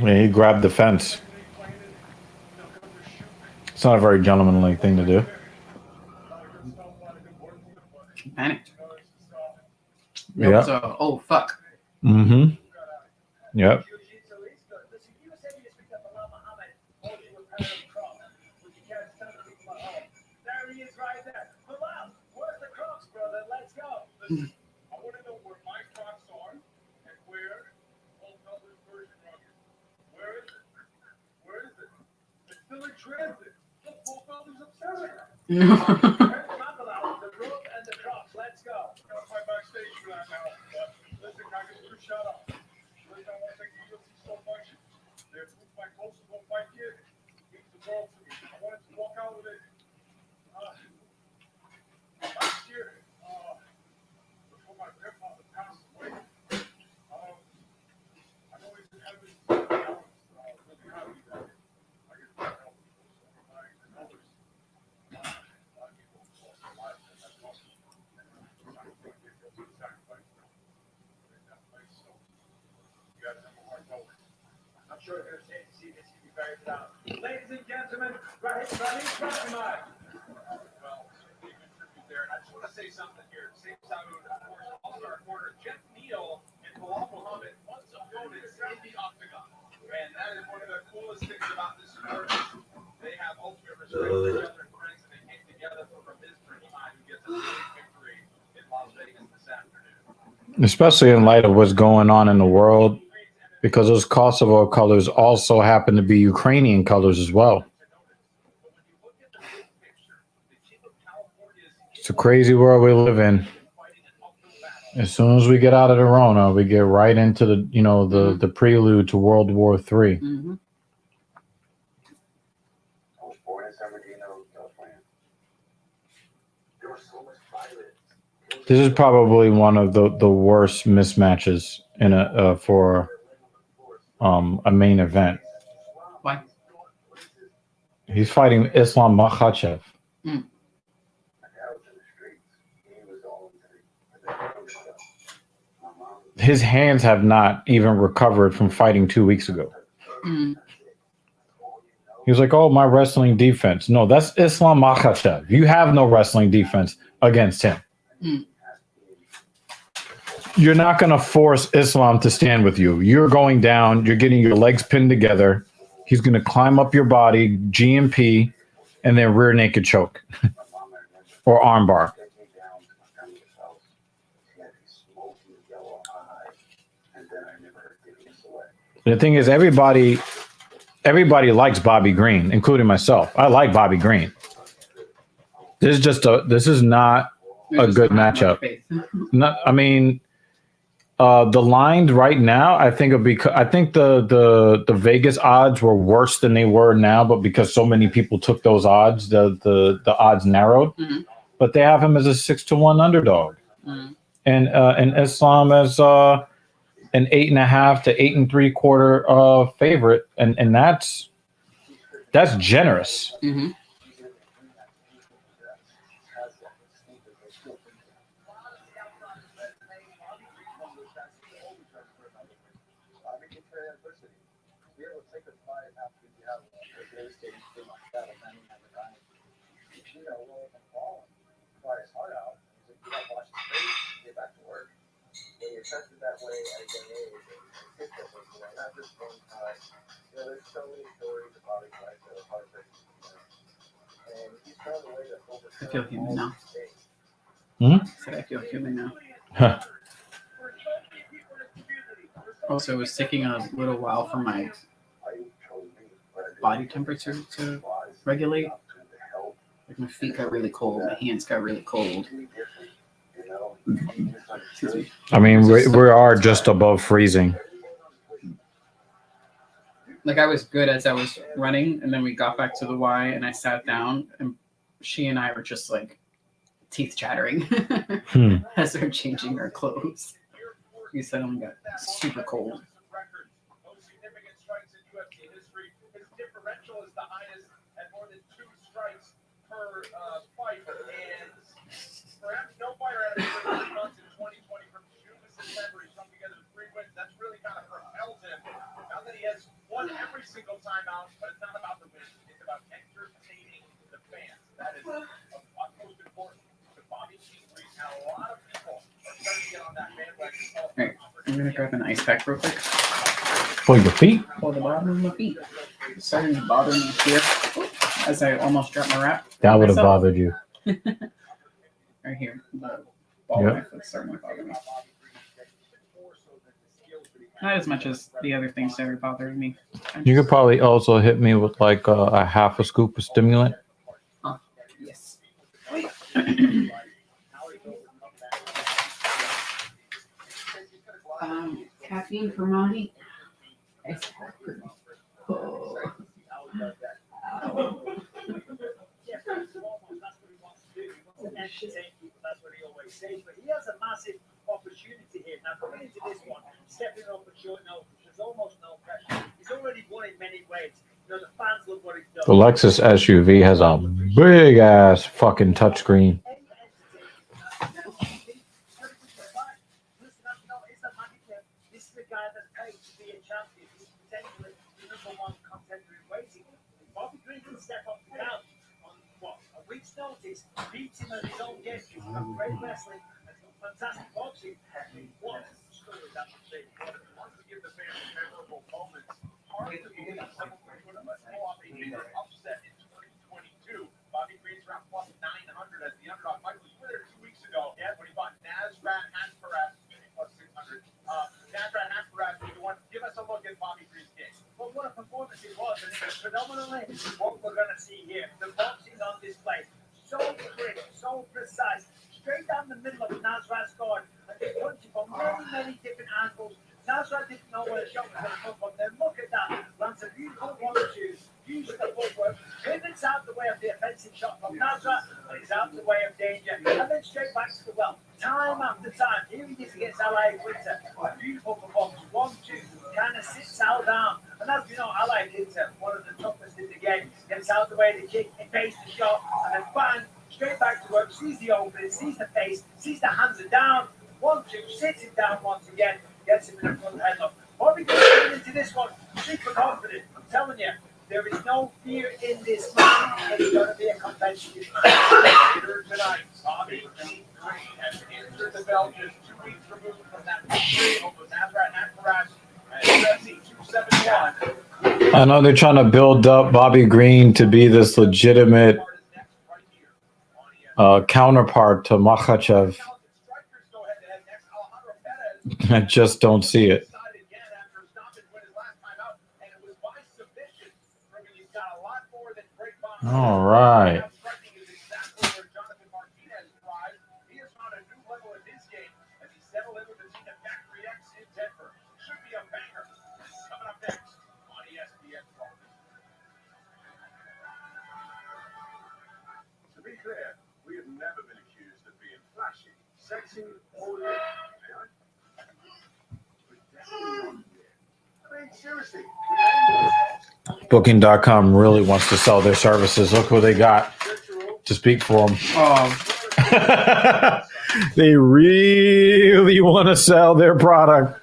Yeah, he grabbed the fence. It's not a very gentlemanly thing to do. He panicked. Yeah. Oh, fuck. Mm-hmm. Yep. Listen, you said you just picked up Bilal Muhammad, hold you a pair of Crocs. Would you care to tell the people at home? There he is right there. Bilal, where's the Crocs, brother? Let's go. Listen, I want to know where my Crocs are and where Old Felder's version rugged. Where is it? Where is it? It's still in transit. Look, Old Felder's upset. Not Bilal, the rope and the Crocs. Let's go. Got my backstage for that now. But listen, I get through shut up. Listen, I want to thank the UFC so much. They approved my close to fight kid. Means the world to me. I wanted to walk out with it. Last year, before my grandfather passed away, I know he's in heaven. I was really happy that I get to help and others. A lot of people lost their lives in that muscle. I don't think they feel too sacrificed in that place. So you guys have a hard vote. I'm sure they're going to see this. You'll be very proud. Ladies and gentlemen, Rahim Rahimov. Well, certainly a good tribute there. And I just want to say something here. Same salute, of course, All-Star Corner, Jeff Neal and Bilal Muhammad, once opponents in the octagon. And that is one of the coolest things about this sport. They have ultimate respect for each other and friends, and they came together for Mr. Time, who gets a big victory in Las Vegas this afternoon. Especially in light of what's going on in the world, because those Kosovo colors also happen to be Ukrainian colors as well. It's a crazy world we live in. As soon as we get out of the Rona, we get right into the prelude to World War III. Mm-hmm. I was born in San Bernardino, California. There was so much violence. This is probably one of the worst mismatches in for a main event. Why? He's fighting Islam Makhachev. His hands have not even recovered from fighting 2 weeks ago. He was like, oh, my wrestling defense. No, that's Islam Makhachev. You have no wrestling defense against him. You're not going to force Islam to stand with you. You're going down. You're getting your legs pinned together. He's going to climb up your body, GMP, and then rear naked choke or armbar. The thing is, everybody likes Bobby Green, including myself. I like Bobby Green. This is not a good matchup. The lines right now, I think the Vegas odds were worse than they were now, but because so many people took those odds, the odds narrowed. Mm-hmm. But they have him as a 6-1 underdog, and Islam as an 8.5 to 8 3/4 favorite, and that's generous. Mm-hmm. Affected that way at a young age, and kids that way, not just one time. There's so many stories about his life that are heartbreaking. And he's found a way to overcome. I feel human now. I feel human now. Huh. Also, it was taking a little while for my body temperature to regulate. Like my feet got really cold, my hands got really cold. I mean, we are just above freezing. Like I was good as I was running, and then we got back to the Y, and I sat down, and she and I were just like teeth chattering as they're changing our clothes. We suddenly got super cold. His differential is the highest at more than 2 strikes per fight, and perhaps no fighter had a 3 months in 2020 from June to September. He's come together with 3 wins. That's really kind of propelled him. Now that he has won every single time out, but it's not about the wins. It's about entertaining the fans. That is of utmost importance to Bobby Green. And a lot of people are starting to get on that bandwagon. Alright, I'm gonna grab an ice pack real quick. For your feet. For the bottom of my feet. It's starting to bother me here as I almost dropped my wrap. That would have myself. bothered you. Right here. The ball Yep. of my foot's starting to bother me. Not as much as the other things that are bothering me. You could probably also hit me with like a half a scoop of stimulant. Yes. Caffeine for Monty. Ice pack for me. Oh. Yeah, first and foremost, that's what he wants to do. He wants to entertain people. That's what he always says. But he has a massive opportunity here. Now, coming into this one, stepping up at short notice, there's almost no pressure. He's already won in many ways. You know, the fans love what he's done. The Lexus SUV has a big ass fucking touchscreen. This is a guy that's paid to be a champion. He's potentially the number one contender in waiting. Bobby Green can step up and down on what, a week's notice, beats him at his own game. He's got great wrestling and fantastic boxing. What a story that would be. Wants to give the fans memorable moments. Hard to believe someone would put him off a bigger upset in 2022. Bobby Green's around plus 900 as the underdog. Michael, you were there 2 weeks ago. Yeah, when he fought Nasrat Haqparast plus 600. Nasrat Haqparast was the one. Give us a look at Bobby Green's game. But what a performance it was, and it was phenomenally what we're going to see here. The boxing on display, so quick, so precise, straight down the middle of Nasrat's guard, and they punching from many different angles. Nasrat didn't know where the shot was going to come from. Then look at that, lands a beautiful 1-2, uses the footwork, pivots out the way of the offensive shot from Nasrat, and he's out the way of danger, and then straight back to the well. Time after time, here he is against Ally Winter. A beautiful performance, 1-2, kind of sits Sal down. And as you know, Ally Winter, one of the toughest in the game, gets out the way of the kick, evades the shot, and then bang, straight back to work, sees the opening, sees the face, sees the hands are down, 1-2, sits him down once again, gets him in the front headlock. Bobby going into this one, super confident. I'm telling you, there is no fear in this man, and he's going to be a competitive man. Later tonight, Bobby Green has entered the belt just 2 weeks removed from that victory over Nasrat Haqparast at UFC 271. I know they're trying to build up Bobby Green to be this legitimate counterpart to Makhachev. I just don't see it. All right. To be clear, we have never been accused of being flashy, sexy, or may I? But definitely not here. I mean, seriously, Booking.com really wants to sell their services. Look what they got to speak for them. Oh, They really want to sell their product.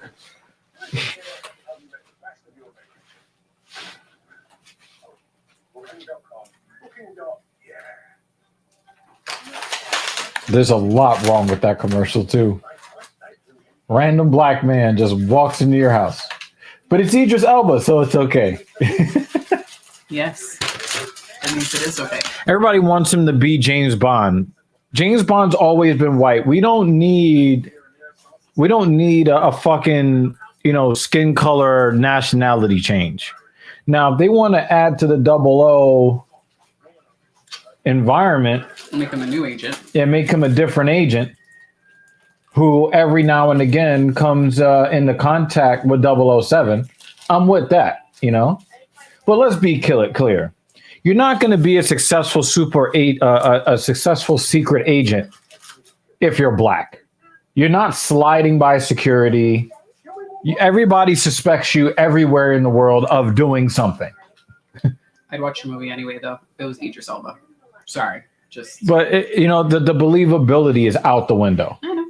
There's a lot wrong with that commercial too. Random black man just walks into your house. But it's Idris Elba, so it's okay. yes. That means it is okay. Everybody wants him to be James Bond. James Bond's always been white. We don't need a fucking, skin color nationality change. Now, if they want to add to the 00 environment, Make him a new agent. yeah, make him a different agent who every now and again comes into contact with 007. I'm with that, But let's be clear. You're not going to be a successful a successful secret agent if you're black. You're not sliding by security. Everybody suspects you everywhere in the world of doing something. I'd watch the movie anyway, though. It was Idris Elba. Sorry. just. But the believability is out the window. I know.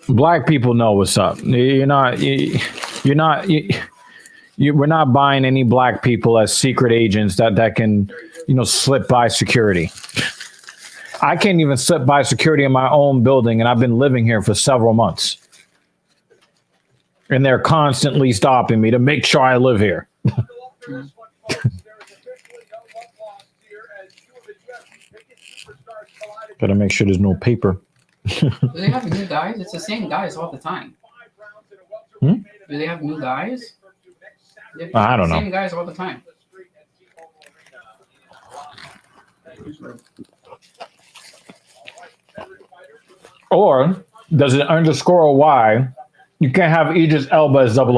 Black people know what's up. We're not buying any black people as secret agents that can, slip by security. I can't even slip by security in my own building, and I've been living here for several months. And they're constantly stopping me to make sure I live here. Gotta make sure there's no paper. Do they have new guys? It's the same guys all the time. Hmm? Do they have new guys? I don't know. Same guys all the time. Or does it underscore a Y? You can't have Idris Elba as 007. On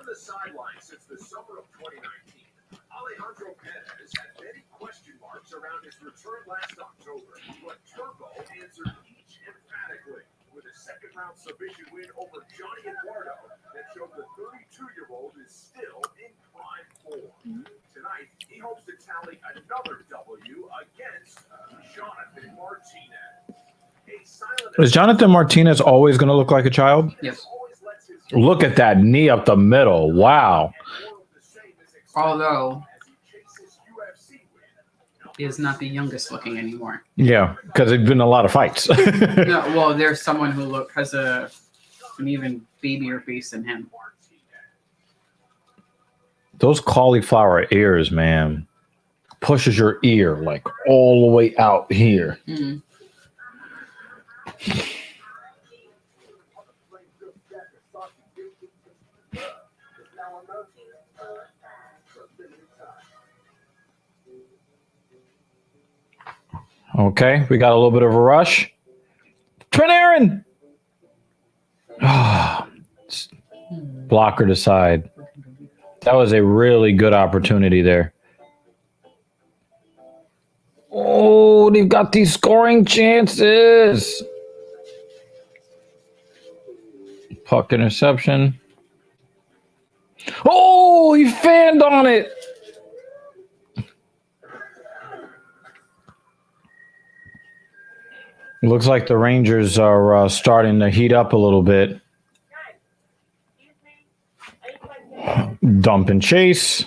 the sidelines since the summer of 2019, Alejandro Perez had many question marks around his return last October, but Turbo answered each emphatically with a second-round submission win over Johnny Eduardo that showed the 32-year-old is still in prime form. Tonight, he hopes to tally another W against Jonathan Martinez. Is Jonathan Martinez always going to look like a child? Yes. Look at that knee up the middle. Wow. Although he is not the youngest looking anymore. Yeah, because there's been a lot of fights. No, well, there's someone who has an even babier face than him. Those cauliflower ears, man, pushes your ear like all the way out here. Mm-hmm. Okay, we got a little bit of a rush. Trent Aaron! Blocker to side. That was a really good opportunity there. Oh, they've got these scoring chances. Puck interception. Oh, he fanned on it. Looks like the Rangers are starting to heat up a little bit. Dump and chase.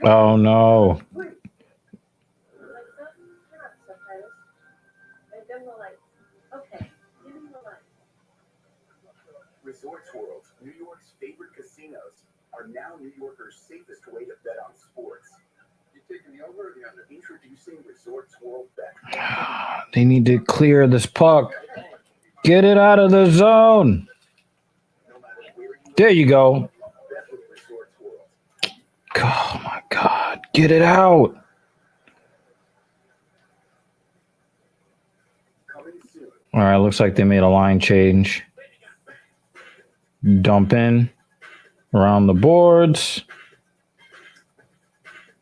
Oh, no. Resorts World, New York's favorite casinos, are now New Yorkers' safest way to bet on sports. You taking the over or the under? Introducing Resorts World Bet. They need to clear this puck. Get it out of the zone. There you go. Bet with Resorts World. Oh, my God. Get it out. Coming soon. All right, looks like they made a line change. Dump in around the boards.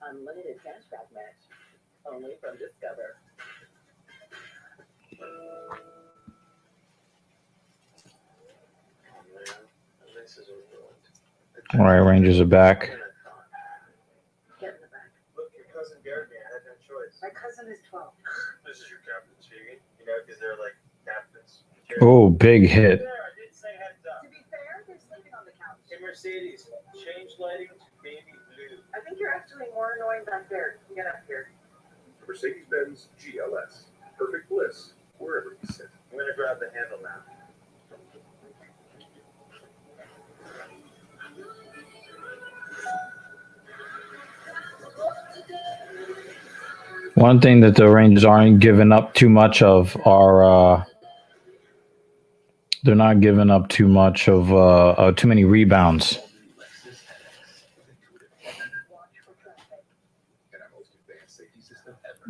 Unlimited cashback match. Only from Discover. All right, Rangers are back. Get in the back. Look, your cousin dared me. I had no choice. My cousin is 12. This is your captain speaking. You know, because they're like captains. Oh, big hit. There, I didn't say heads up. To be fair, they're sleeping on the couch. Hey, Mercedes, change lighting to baby blue. I think you're actually more annoying back there. Get up here. Mercedes-Benz GLS. Perfect bliss wherever you sit. I'm going to grab the handle now. One thing that the Rangers aren't giving up too much of are they're not giving up too much of too many rebounds.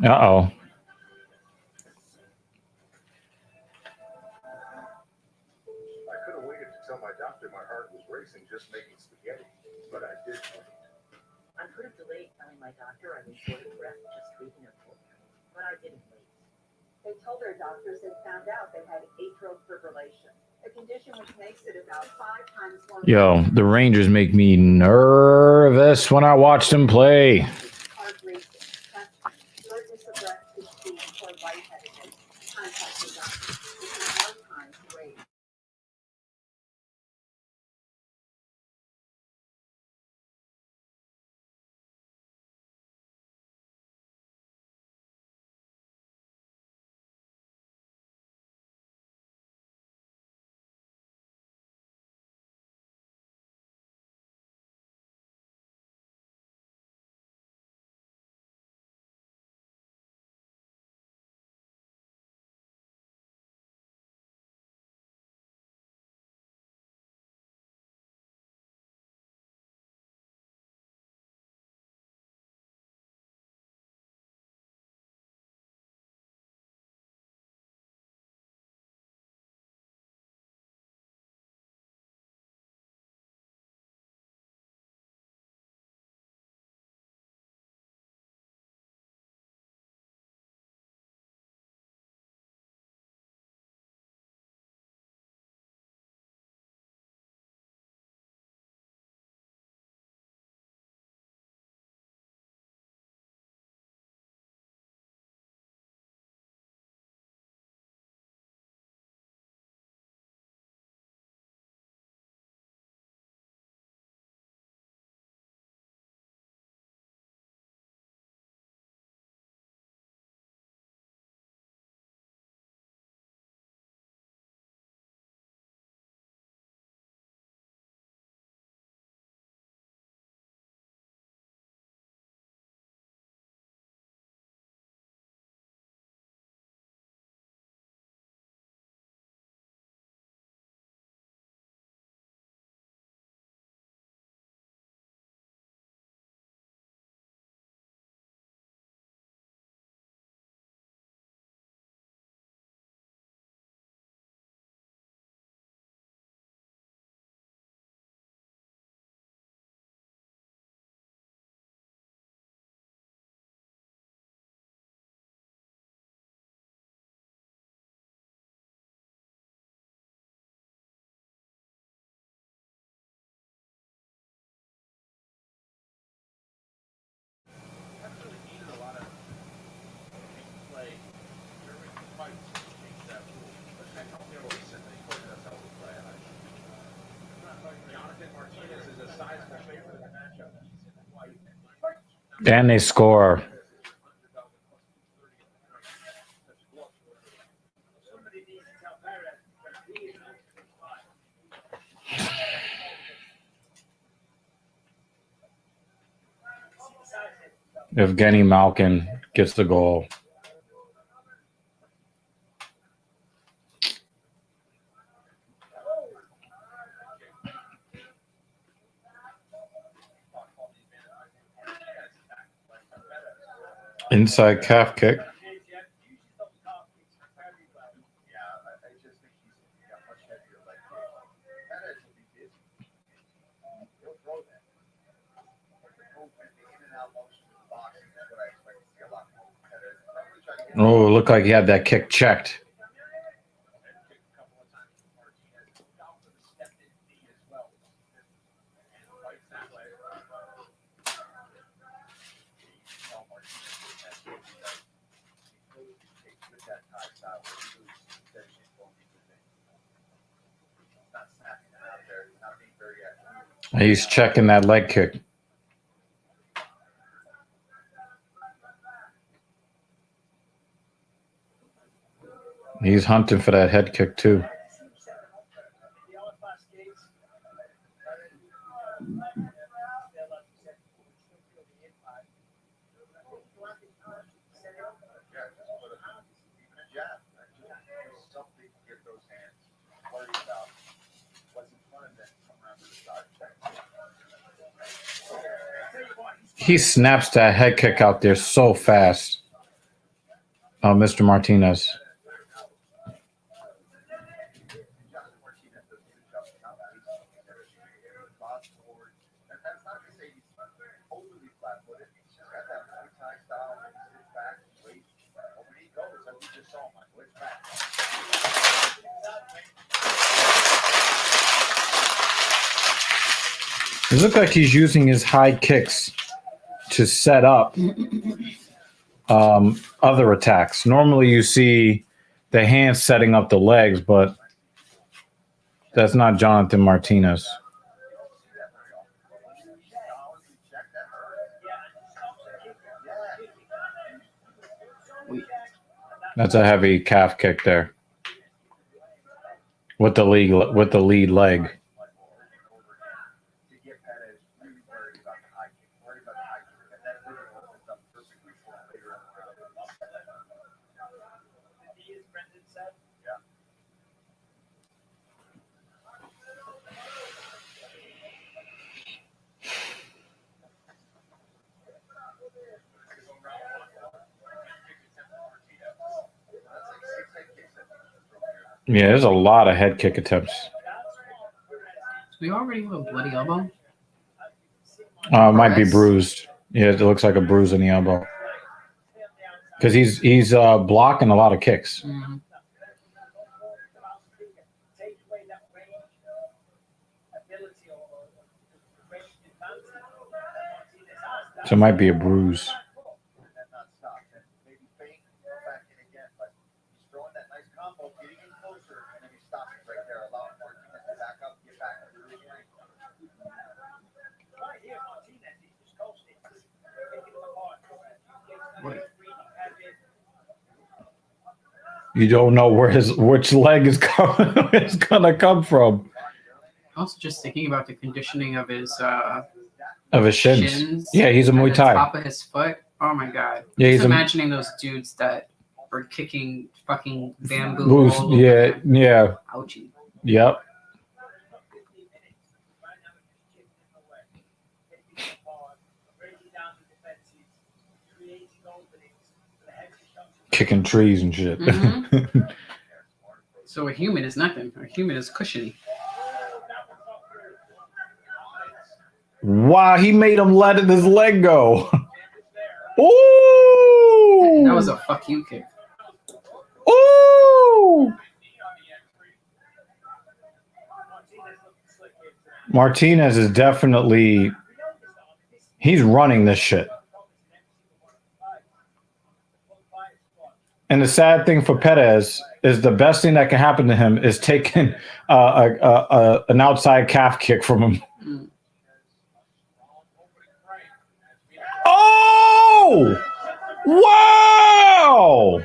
Uh-oh. just making spaghetti, but I did. I could have delayed telling my doctor I was short of breath just reading a book, but I didn't wait. They told their doctors they found out they had atrial fibrillation, a condition which makes it about 5 times more. Yo, the Rangers make me nervous when I watch them play. Heart racing, chest pain, shortness of breath, fatigue, or lightheadedness. Contact your doctor. This is no time to wait. And they score. Evgeny Malkin gets the goal. Inside calf kick. Yeah, I just think he's got much heavier leg kick. That is will be busy. He'll throw that. In and out motion with the boxing, that's what I expect to see a lot more. Oh, it looked like he had that kick checked. He's checking that leg kick. He's hunting for that head kick too. He snaps that head kick out there so fast. Mr. Martinez. It looks like he's using his high kicks to set up other attacks. Normally you see the hands setting up the legs, but that's not Jonathan Martinez. That's a heavy calf kick there. With the lead leg. Yeah, there's a lot of head kick attempts. We already have a bloody elbow. Might be bruised. Yeah, it looks like a bruise in the elbow. Because he's blocking a lot of kicks. Mm-hmm. So it might be a bruise. You don't know where which leg is gonna come from. Also, just thinking about the conditioning of his shins. Yeah, he's a Muay Thai. Top of his foot. Oh my god. Yeah, just imagining those dudes that were kicking fucking bamboo. All yeah, yeah. Ouchie. Yep. Kicking trees and shit. Mm-hmm. So a human is nothing. A human is cushiony. Wow, he made him let his leg go. Ooh! That was a fuck you kick. Ooh! Martinez is definitely, he's running this shit. And the sad thing for Perez is the best thing that can happen to him is taking an outside calf kick from him. Mm. Oh! Wow!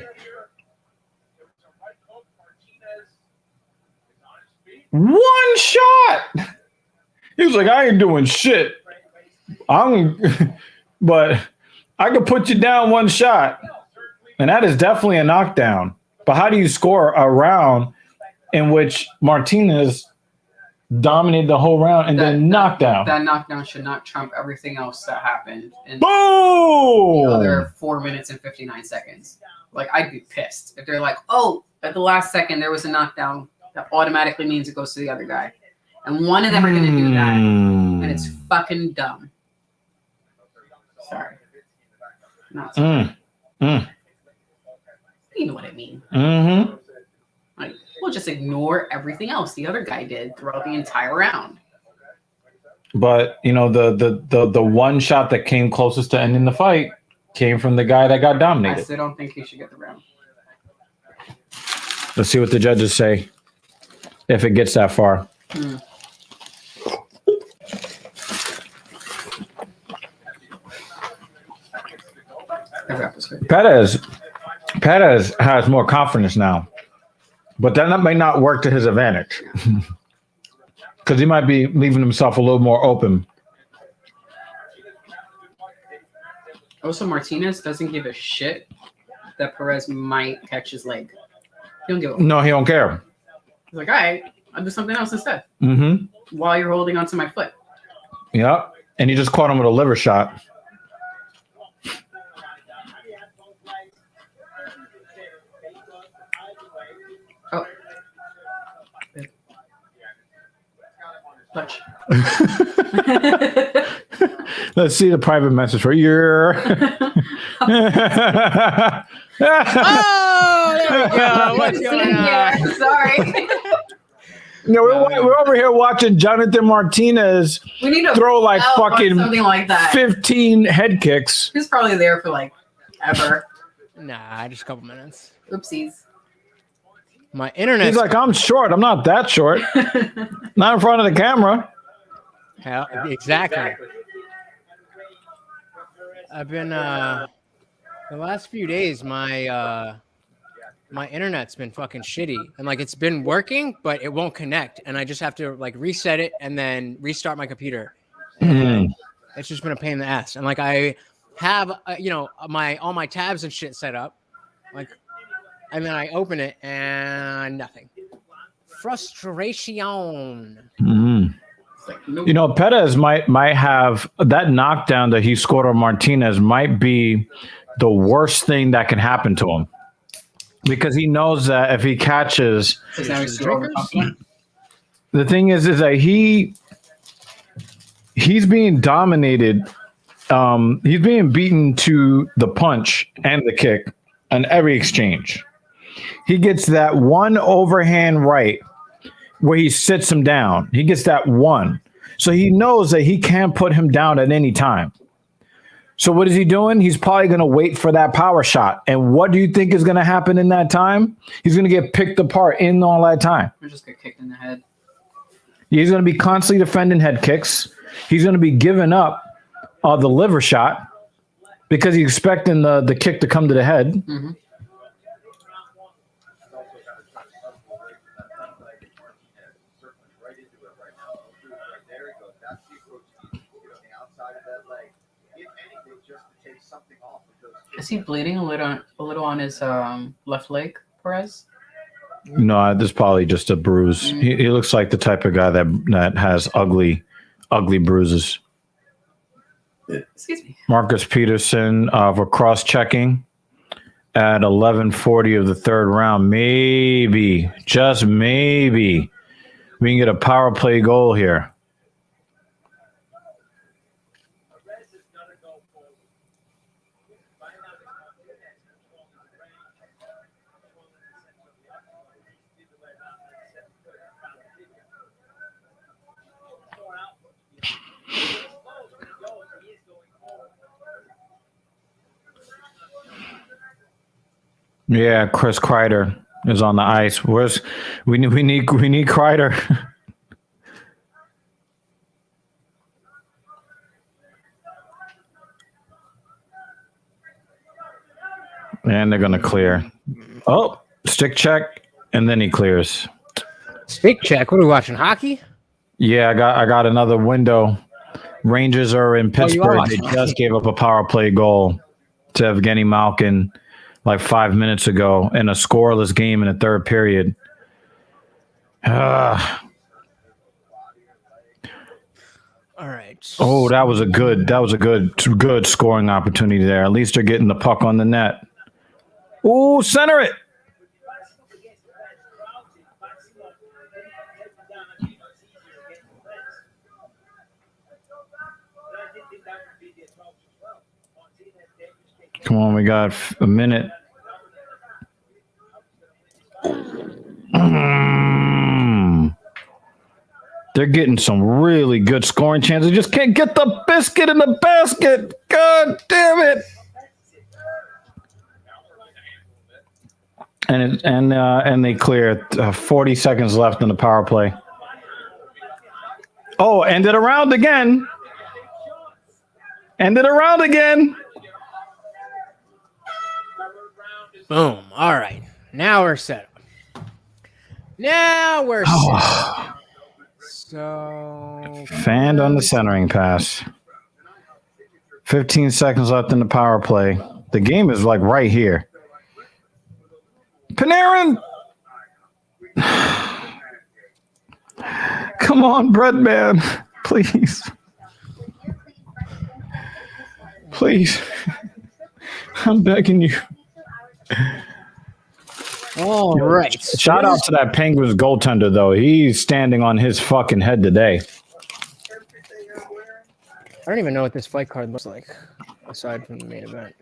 One shot! He was like, I ain't doing shit. But I could put you down one shot. And that is definitely a knockdown. But how do you score a round in which Martinez dominated the whole round and then knockdown? That knockdown should not trump everything else that happened in Boom! the other 4 minutes and 59 seconds. Like, I'd be pissed if they're like, oh, at the last second there was a knockdown. That automatically means it goes to the other guy. And one of them are going to do that. And it's fucking dumb. Sorry. Not sorry. You know what I mean. Mm-hmm. Like, we'll just ignore everything else the other guy did throughout the entire round. But you know, the one shot that came closest to ending the fight came from the guy that got I dominated. still don't think he should get the round. Let's see what the judges say if it gets that far. Perez has more confidence now, but that may not work to his advantage because he might be leaving himself a little more open. Also, Martinez doesn't give a shit that Perez might catch his leg. He don't give a No, he don't care. He's like, all right, I'll do something else instead. Mm-hmm. While you're holding onto my foot. Yep. And he just caught him with a liver shot. Oh. Touch. Let's see the private message for you. Oh, there we go. What's going on? Sorry. we're over here watching Jonathan Martinez We need to throw like out on fucking something like that. 15 head kicks. He's probably there for like ever. Nah, just a couple minutes. Oopsies. My internet. He's like, I'm short. I'm not that short. Not in front of the camera. Exactly. I've been the last few days. My internet's been fucking shitty, and like it's been working, but it won't connect, and I just have to like reset it and then restart my computer. And it's just been a pain in the ass. And like I have, all my tabs and shit set up, like, and then I open it and nothing. Frustration. You know, Perez might have that knockdown that he scored on Martinez might be the worst thing that can happen to him, because he knows that if he catches, the thing is that he's being dominated. He's being beaten to the punch and the kick on every exchange. He gets that one overhand right where he sits him down. He gets that one. So he knows that he can't put him down at any time. So what is he doing? He's probably going to wait for that power shot. And what do you think is going to happen in that time? He's going to get picked apart in all that time. Or just get kicked in the head. He's going to be constantly defending head kicks. He's going to be giving up the liver shot because he's expecting the kick to come to the head. Mm-hmm. Is he bleeding a little on his left leg, Perez? No, this is probably just a bruise. He looks like the type of guy that has ugly bruises. Excuse me. Marcus Peterson for cross-checking at 11:40 of the third round. Maybe, just maybe, we can get a power play goal here. Yeah, Chris Kreider is on the ice. We need Kreider. And they're gonna clear. Oh, stick check, and then he clears. Stick check. What are we watching? Hockey? Yeah, I got another window. Rangers are in Pittsburgh. They just gave up a power play goal to Evgeny Malkin like 5 minutes ago in a scoreless game in the third period. All right. Oh, that was a good scoring opportunity there. At least they're getting the puck on the net. Ooh, center it. Come on, we got a minute. They're getting some really good scoring chances. Just can't get the biscuit in the basket. God damn it. And they clear. 40 seconds left in the power play. Oh, ended around again. Boom. All right. Now we're set up. So Fanned on the centering pass. 15 seconds left in the power play. The game is like right here. Panarin. Come on, Breadman. Please. Please. I'm begging you. all right. Shout out to that Penguins goaltender, though. He's standing on his fucking head today. I don't even know what this fight card looks like, aside from the main event.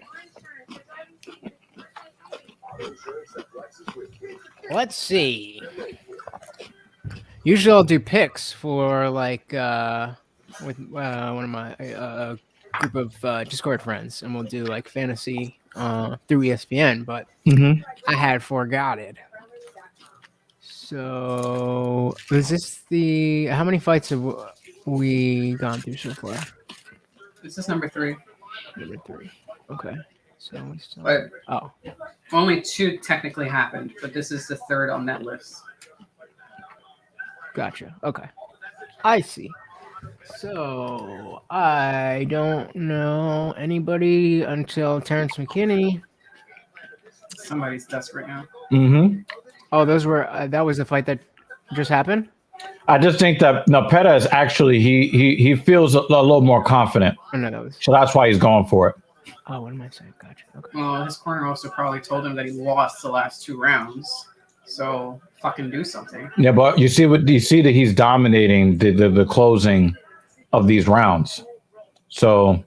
Let's see. Usually I'll do picks for like with one of my group of Discord friends, and we'll do like fantasy through ESPN. But Mm-hmm. I had forgot it. So is this the how many fights have we gone through so far? This is number 3. Number 3. Okay. So we still. But Oh, only 2 technically happened, but this is the 3rd on that list. gotcha. Okay. I see. So I don't know anybody until Terrence McKinney. Somebody's desperate now. Mm-hmm. Oh, those were that was the fight that just happened. I just think that Perez actually he feels a little more confident, Oh no, that was. so that's why he's going for it. Oh, what am I saying? Gotcha. Okay. Well, his corner also probably told him that he lost the last 2 rounds. So fucking do something. Yeah, but you see that he's dominating the closing of these rounds. So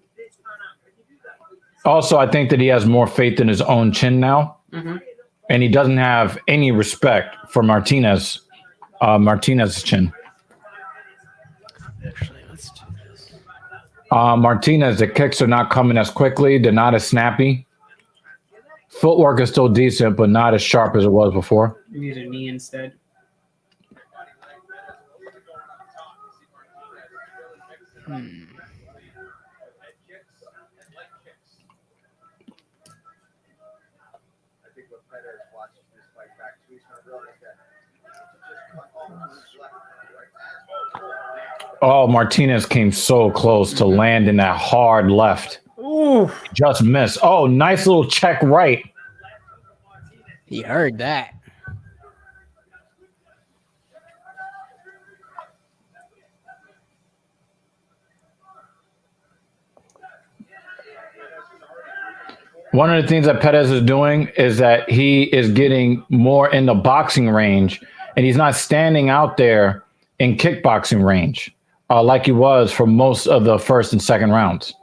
also, I think that he has more faith in his own chin now, and he doesn't have any respect for Martinez's chin. Actually, let's do this. Martinez, the kicks are not coming as quickly. They're not as snappy. Footwork is still decent, but not as sharp as it was before. You need a knee instead. I think when Pettis watches this fight back, too, he's going to realize that just cut off his left, right? Oh, Martinez came so close to landing that hard left. Ooh, Just missed. Oh, nice little check right. he heard that. One of the things that Perez is doing is that he is getting more in the boxing range, and he's not standing out there in kickboxing range like he was for most of the first and second rounds.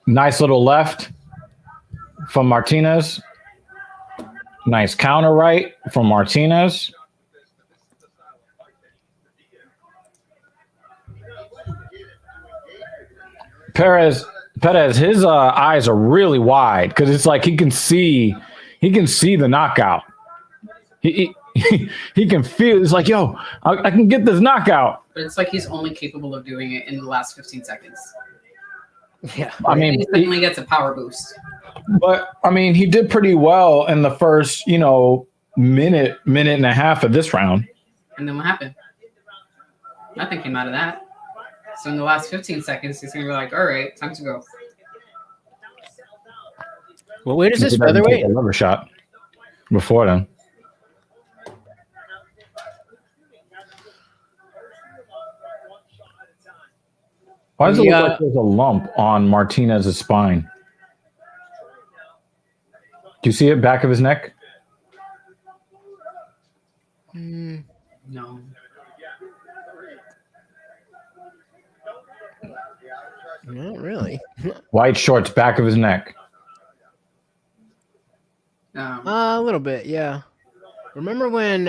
Nice little left from Martinez. Nice counter right from Martinez. Perez, his eyes are really wide because it's like he can see the knockout. He can feel. It's like, yo, I can get this knockout. But it's like he's only capable of doing it in the last 15 seconds. Yeah. I mean, He suddenly gets a power boost. but I mean, he did pretty well in the first, minute and a half of this round. And then what happened? Nothing came out of that. So in the last 15 seconds, he's going to be like, all right, time to go. Well, where does this He doesn't featherweight? take a rubber shot before then. Why does it look like there's a lump on Martinez's spine? Do you see it back of his neck? No. Not really. White shorts, back of his neck. A little bit, yeah. Remember when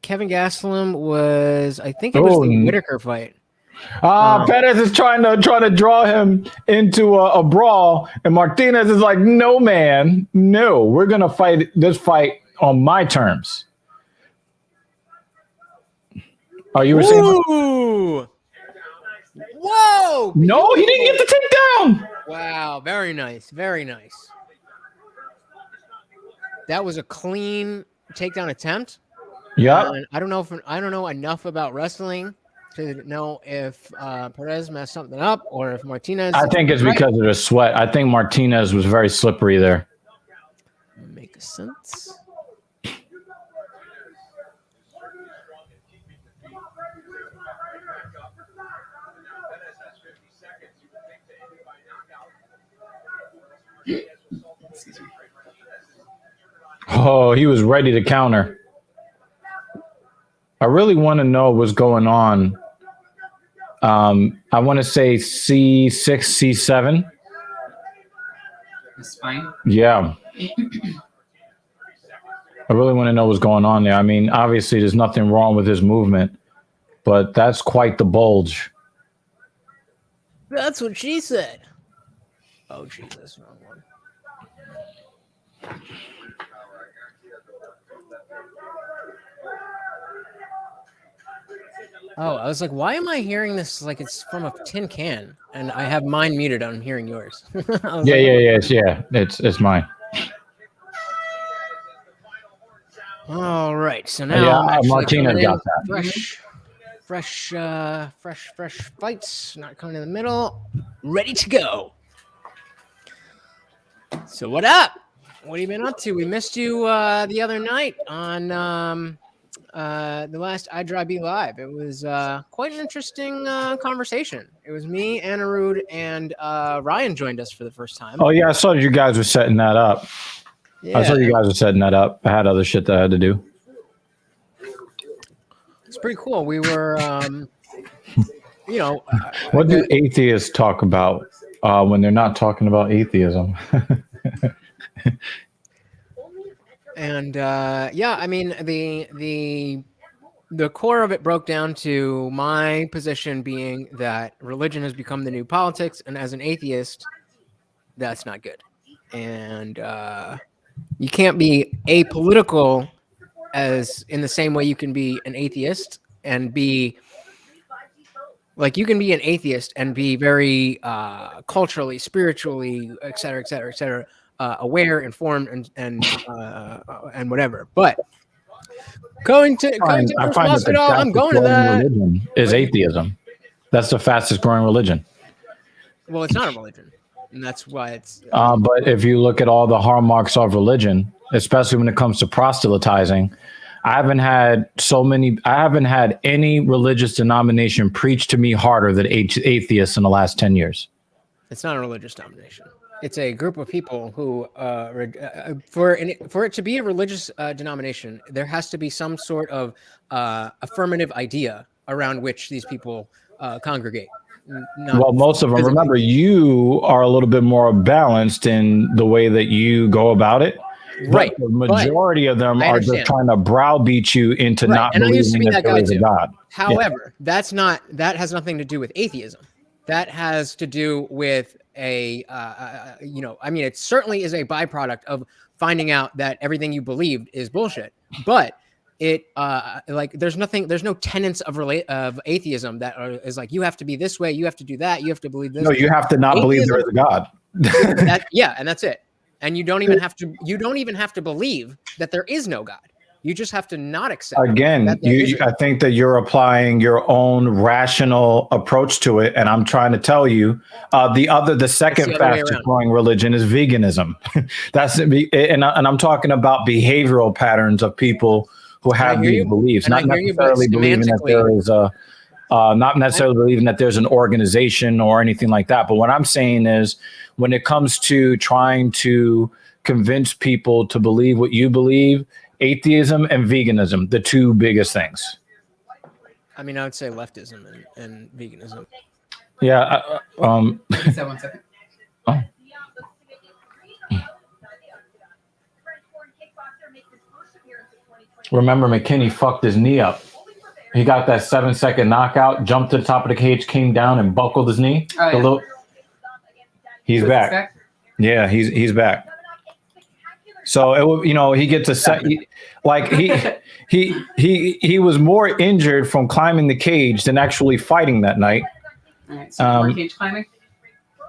Kevin Gastelum was? I think it was the Whitaker fight. Perez is trying to draw him into a brawl, and Martinez is like, "No, man, no. We're gonna fight this fight on my terms." Oh, you were saying? Ooh! Whoa! No, he didn't get the takedown. Wow, very nice, very nice. That was a clean takedown attempt. Yeah. I don't know enough about wrestling to know if Perez messed something up or if Martinez. I think it's because of the sweat. I think Martinez was very slippery there. Makes sense. Oh, he was ready to counter. I really want to know what's going on. I want to say C6, C7. The spine. Yeah. I really want to know what's going on there. I mean, obviously, there's nothing wrong with his movement, but that's quite the bulge. That's what she said. Oh, Jesus. Wrong one. Oh, I was like, why am I hearing this like it's from a tin can? And I have mine muted. I'm hearing yours. It's mine. All right. So now I'm actually Martina coming got in that. fresh fights. Not coming in the middle. Ready to go. So what up? What have you been up to? We missed you the other night on the last iDrive Live. It was quite an interesting conversation. It was me, Anirudh, and Ryan joined us for the first time. Oh yeah, I saw you guys were setting that up. Yeah. I saw you guys were setting that up. I had other shit that I had to do. It's pretty cool. We were, what do atheists talk about when they're not talking about atheism? And I mean the core of it broke down to my position being that religion has become the new politics, and as an atheist, that's not good. And you can't be apolitical as in the same way you can be an atheist and be like you can be an atheist and be very culturally, spiritually, et cetera, aware, informed, and whatever. But going to I find that the I'm going to that. Religion is atheism. That's the fastest growing religion. Well, it's not a religion, and that's why it's. But if you look at all the hallmarks of religion, especially when it comes to proselytizing, I haven't had any religious denomination preach to me harder than atheists in the last 10 years. It's not a religious denomination. It's a group of people who, for it to be a religious denomination, there has to be some sort of affirmative idea around which these people congregate. Well, most of them. physically. Remember, you are a little bit more balanced in the way that you go about it. Right. But the majority of them I are just understand. trying to browbeat you into not And I used to believing be that that there guy is a too. God. However, that has nothing to do with atheism. That has to do with it certainly is a byproduct of finding out that everything you believed is bullshit. But it there's no tenets of atheism that is like you have to be this way, you have to do that, you have to believe this. No, you have to not believe there is a God. And that's it. And you don't even have to believe that there is no God. You just have to not accept. Again, I think that you're applying your own rational approach to it, and I'm trying to tell you, the second fastest growing religion is veganism. And I'm talking about behavioral patterns of people who have these beliefs, not necessarily believing that there is not necessarily believing that there's an organization or anything like that. But what I'm saying is, when it comes to trying to convince people to believe what you believe, atheism and veganism, the two biggest things. I mean, I would say leftism and veganism. Yeah. One second. Oh. Remember, McKinney fucked his knee up. He got that 7-second knockout, jumped to the top of the cage, came down and buckled his knee. Oh, yeah. He's back. Yeah, he's back. So he gets a set. He was more injured from climbing the cage than actually fighting that night. All right, so more cage climbing.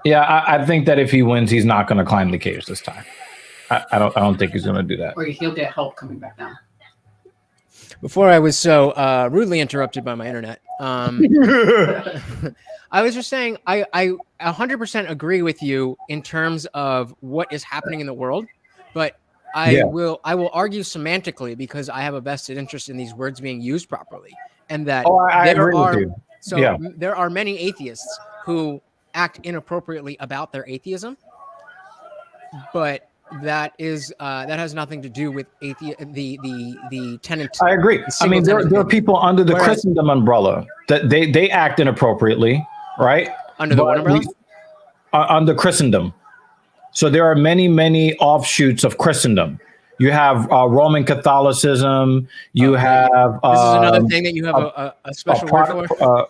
Yeah, I think that if he wins, he's not going to climb the cage this time. I don't think he's going to do that. Or he'll get help coming back down. Before I was so rudely interrupted by my internet, I was just saying I 100% agree with you in terms of what is happening in the world, but I will argue semantically because I have a vested interest in these words being used properly, and that I agree with you. So there are many atheists who act inappropriately about their atheism, but that has nothing to do with the tenet. I agree. I mean, there are people under the Christendom umbrella that they act inappropriately, right? Under the what umbrella? Under Christendom. So there are many offshoots of Christendom, You have Roman Catholicism. You have This is another thing that you have a special word for.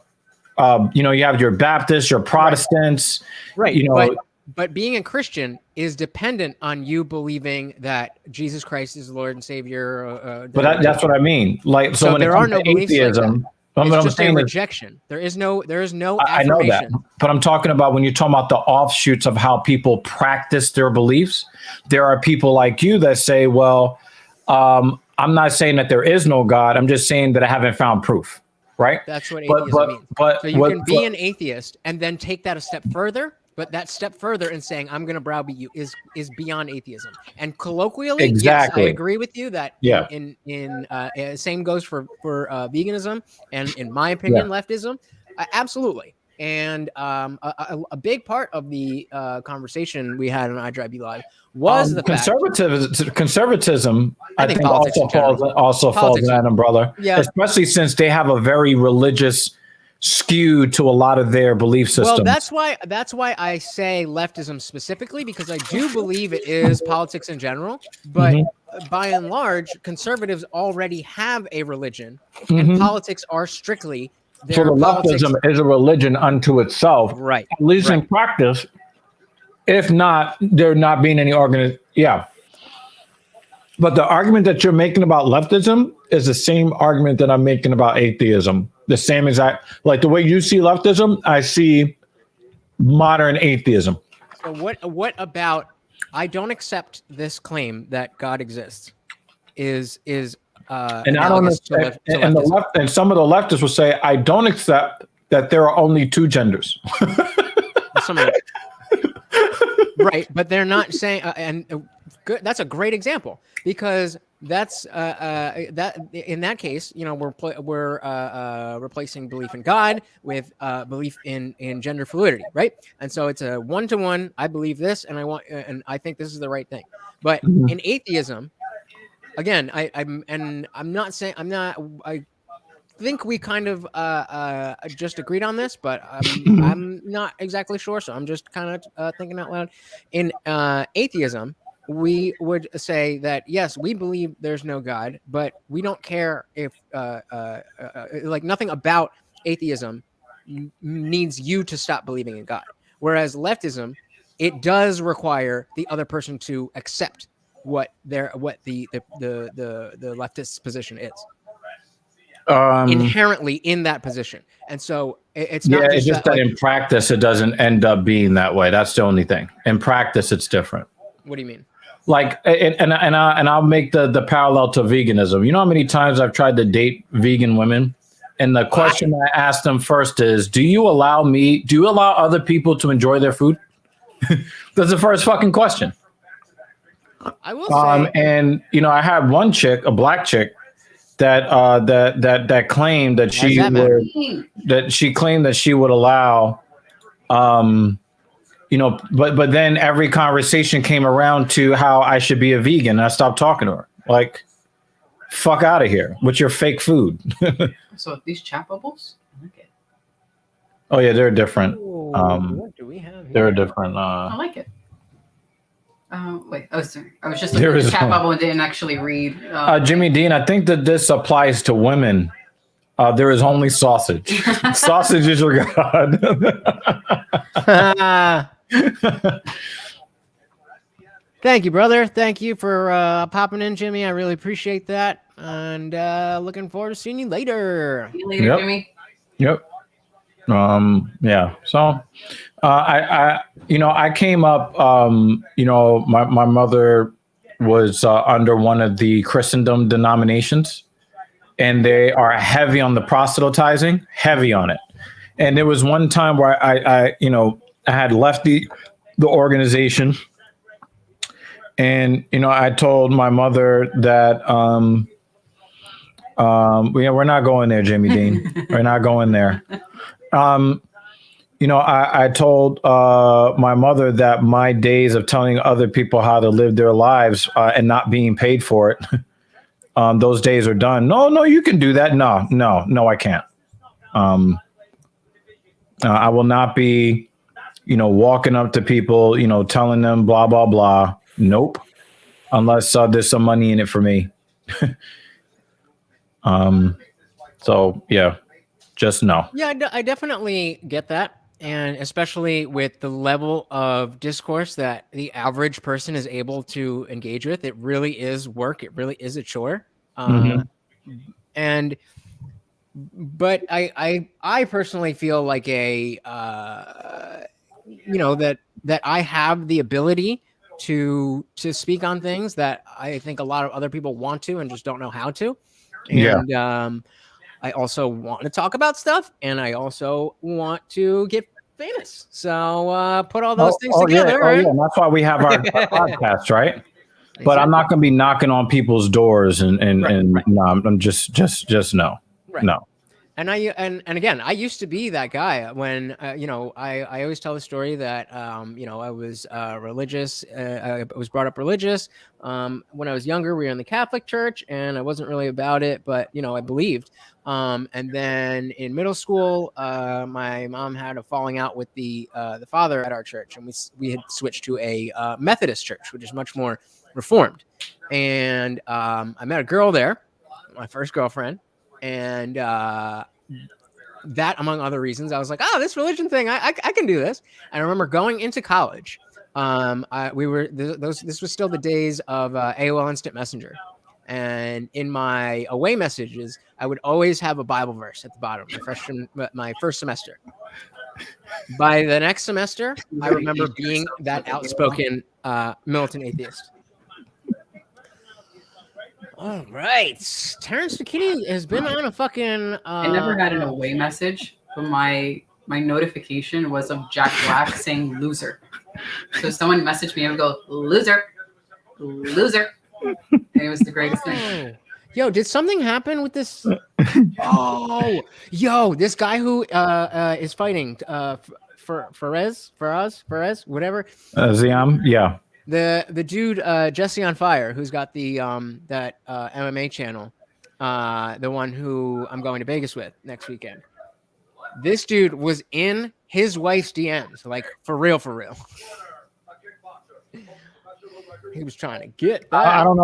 You have your Baptists, your Protestants. Right. You know, but being a Christian is dependent on you believing that Jesus Christ is the Lord and Savior. But that's what I mean. Like, so when there it are comes no to beliefs like atheism, that. what It's I'm just a saying is, rejection. There is no I know that, affirmation. but I'm talking about when you're talking about the offshoots of how people practice their beliefs. There are people like you that say, well, I'm not saying that there is no God. I'm just saying that I haven't found proof. Right. That's what atheism means. So you can be an atheist and then take that a step further. But that step further in saying I'm going to browbeat you is beyond atheism. And colloquially, exactly. yes, I agree with you that yeah. Same goes for veganism and, in my opinion, leftism. Absolutely. And a big part of the conversation we had on iDrive Live was the conservatism. I think also falls in that umbrella. Yeah. Especially since they have a very religious skew to a lot of their belief systems. Well, that's why I say leftism specifically, because I do believe it is politics in general, but by and large, conservatives already have a religion, and politics are strictly so the leftism is a religion unto itself, right? At least in practice. If not, there not being any But the argument that you're making about leftism is the same argument that I'm making about atheism. The same exact, like the way you see leftism, I see modern atheism. So what about, I don't accept this claim that God exists is and I don't understand, and the left and some of the leftists will say, I don't accept that there are only two genders. Right, but they're not saying good. That's a great example, because that's that in that case, we're replacing belief in God with belief in gender fluidity, right? And so it's a 1-to-1. I believe this, and I think this is the right thing. But in atheism, again, I think we kind of just agreed on this, but I'm not exactly sure, so I'm just kind of thinking out loud. In atheism, we would say that yes, we believe there's no God, but we don't care if like nothing about atheism needs you to stop believing in God. Whereas leftism, it does require the other person to accept what the leftist position is. Inherently in that position, and so it's not just that in practice it doesn't end up being that way. That's the only thing. In practice, it's different. What do you mean? Like, and I'll make the parallel to veganism. You know how many times I've tried to date vegan women, and the question I ask them first is, do you allow other people to enjoy their food? That's the first fucking question. I will say, and I had one chick, a black chick, that claimed that she claimed that she would allow, but then every conversation came around to how I should be a vegan, and I stopped talking to her. Like, fuck out of here with your fake food. So these chat bubbles, okay. Oh yeah, they're different. What do we have here? They're different. I like it. Wait. Oh, sorry. I was just looking at the chat bubble and didn't actually read. Jimmy Dean, I think that this applies to women. There is only sausage. Sausage is your god. Thank you, brother. Thank you for popping in, Jimmy. I really appreciate that. And looking forward to seeing you later. See you later, Jimmy. Yep. Yeah. So I came up, my mother was under one of the Christendom denominations, and they are heavy on the proselytizing, heavy on it. And there was one time where I had left the organization, and, I told my mother that, we're not going there, Jimmy Dean. We're not going there. I told my mother that my days of telling other people how to live their lives and not being paid for it, those days are done. No, you can do that. No, I can't. I will not be, walking up to people, telling them blah, blah, blah. Nope. unless there's some money in it for me. So yeah, just no. Yeah, I definitely get that. And especially with the level of discourse that the average person is able to engage with, it really is work. It really is a chore. Mhm. And but I personally feel like that I have the ability to speak on things that I think a lot of other people want to and just don't know how to. Yeah. And I also want to talk about stuff, and I also want to get famous. So put all those things together. Yeah. And that's why we have our podcast, right? But I'm not going to be knocking on people's doors and Right. no, I'm just no. Right. No. And and again, I used to be that guy when I always tell the story that I was religious. I was brought up religious. When I was younger, we were in the Catholic Church, and I wasn't really about it, but I believed. And then in middle school, my mom had a falling out with the father at our church, and we had switched to a Methodist church, which is much more reformed. And I met a girl there, my first girlfriend. And that, among other reasons, I was like, oh, this religion thing, I can do this. And I remember going into college. This was still the days of AOL Instant Messenger. And in my away messages, I would always have a Bible verse at the bottom, my first semester. By the next semester, I remember being that outspoken militant atheist. All right, Terrence McKinney has been on a fucking. I never had an away message, but my notification was of Jack Black saying "loser." So someone messaged me and would go "loser, loser," and it was the greatest thing. Yo, did something happen with this? Oh, yo, this guy who is fighting for Perez, whatever. Ziam, yeah. The dude Jesse on Fire, who's got the that MMA channel, the one who I'm going to Vegas with next weekend. This dude was in his wife's DMs, like for real. He was trying to get that. I don't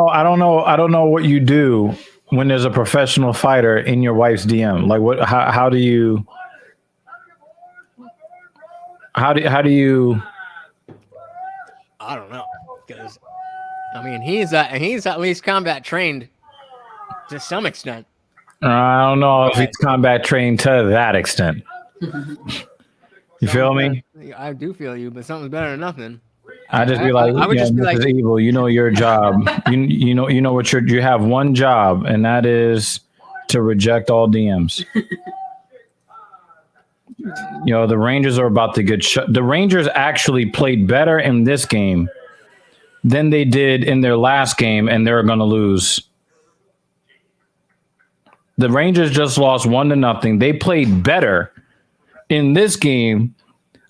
know what you do when there's a professional fighter in your wife's DM. Like what? How do you? How do you? I don't know, because I mean he's at least combat trained to some extent. I don't know if he's combat trained to that extent. You feel me? I do feel you, but something's better than nothing. I just be like, I would just be like, evil. You know your job. you know what you have one job, and that is to reject all DMs. The Rangers are about to get shut. The Rangers actually played better in this game than they did in their last game, and they're going to lose. The Rangers just lost 1-0. They played better in this game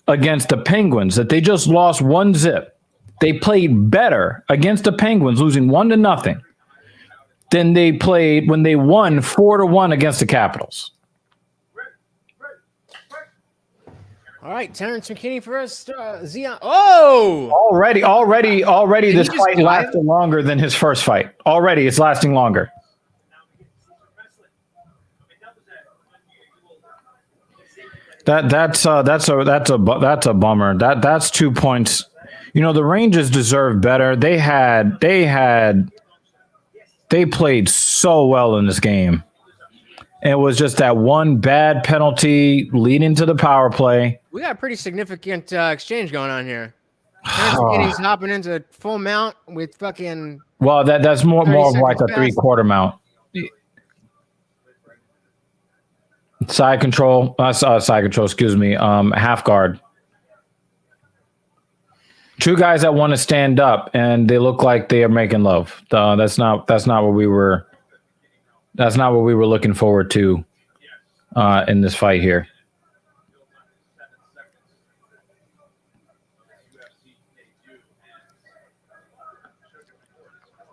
against the Penguins that they just lost 1-0. They played better against the Penguins, losing 1-0, than they played when they won 4-1 against the Capitals. All right, Terrence McKinney first. Zion. Oh! Already this fight lasted longer than his first fight. Already it's lasting longer. That's a bummer. That's 2 points. The Rangers deserve better. They played so well in this game. It was just that one bad penalty leading to the power play. We got a pretty significant exchange going on here. Terrence McKinney's hopping into full mount with fucking. Well, that's more of like a 3/4 mount. Side control. Excuse me. Half guard. Two guys that want to stand up, and they look like they are making love. That's not what we were. That's not what we were looking forward to in this fight here.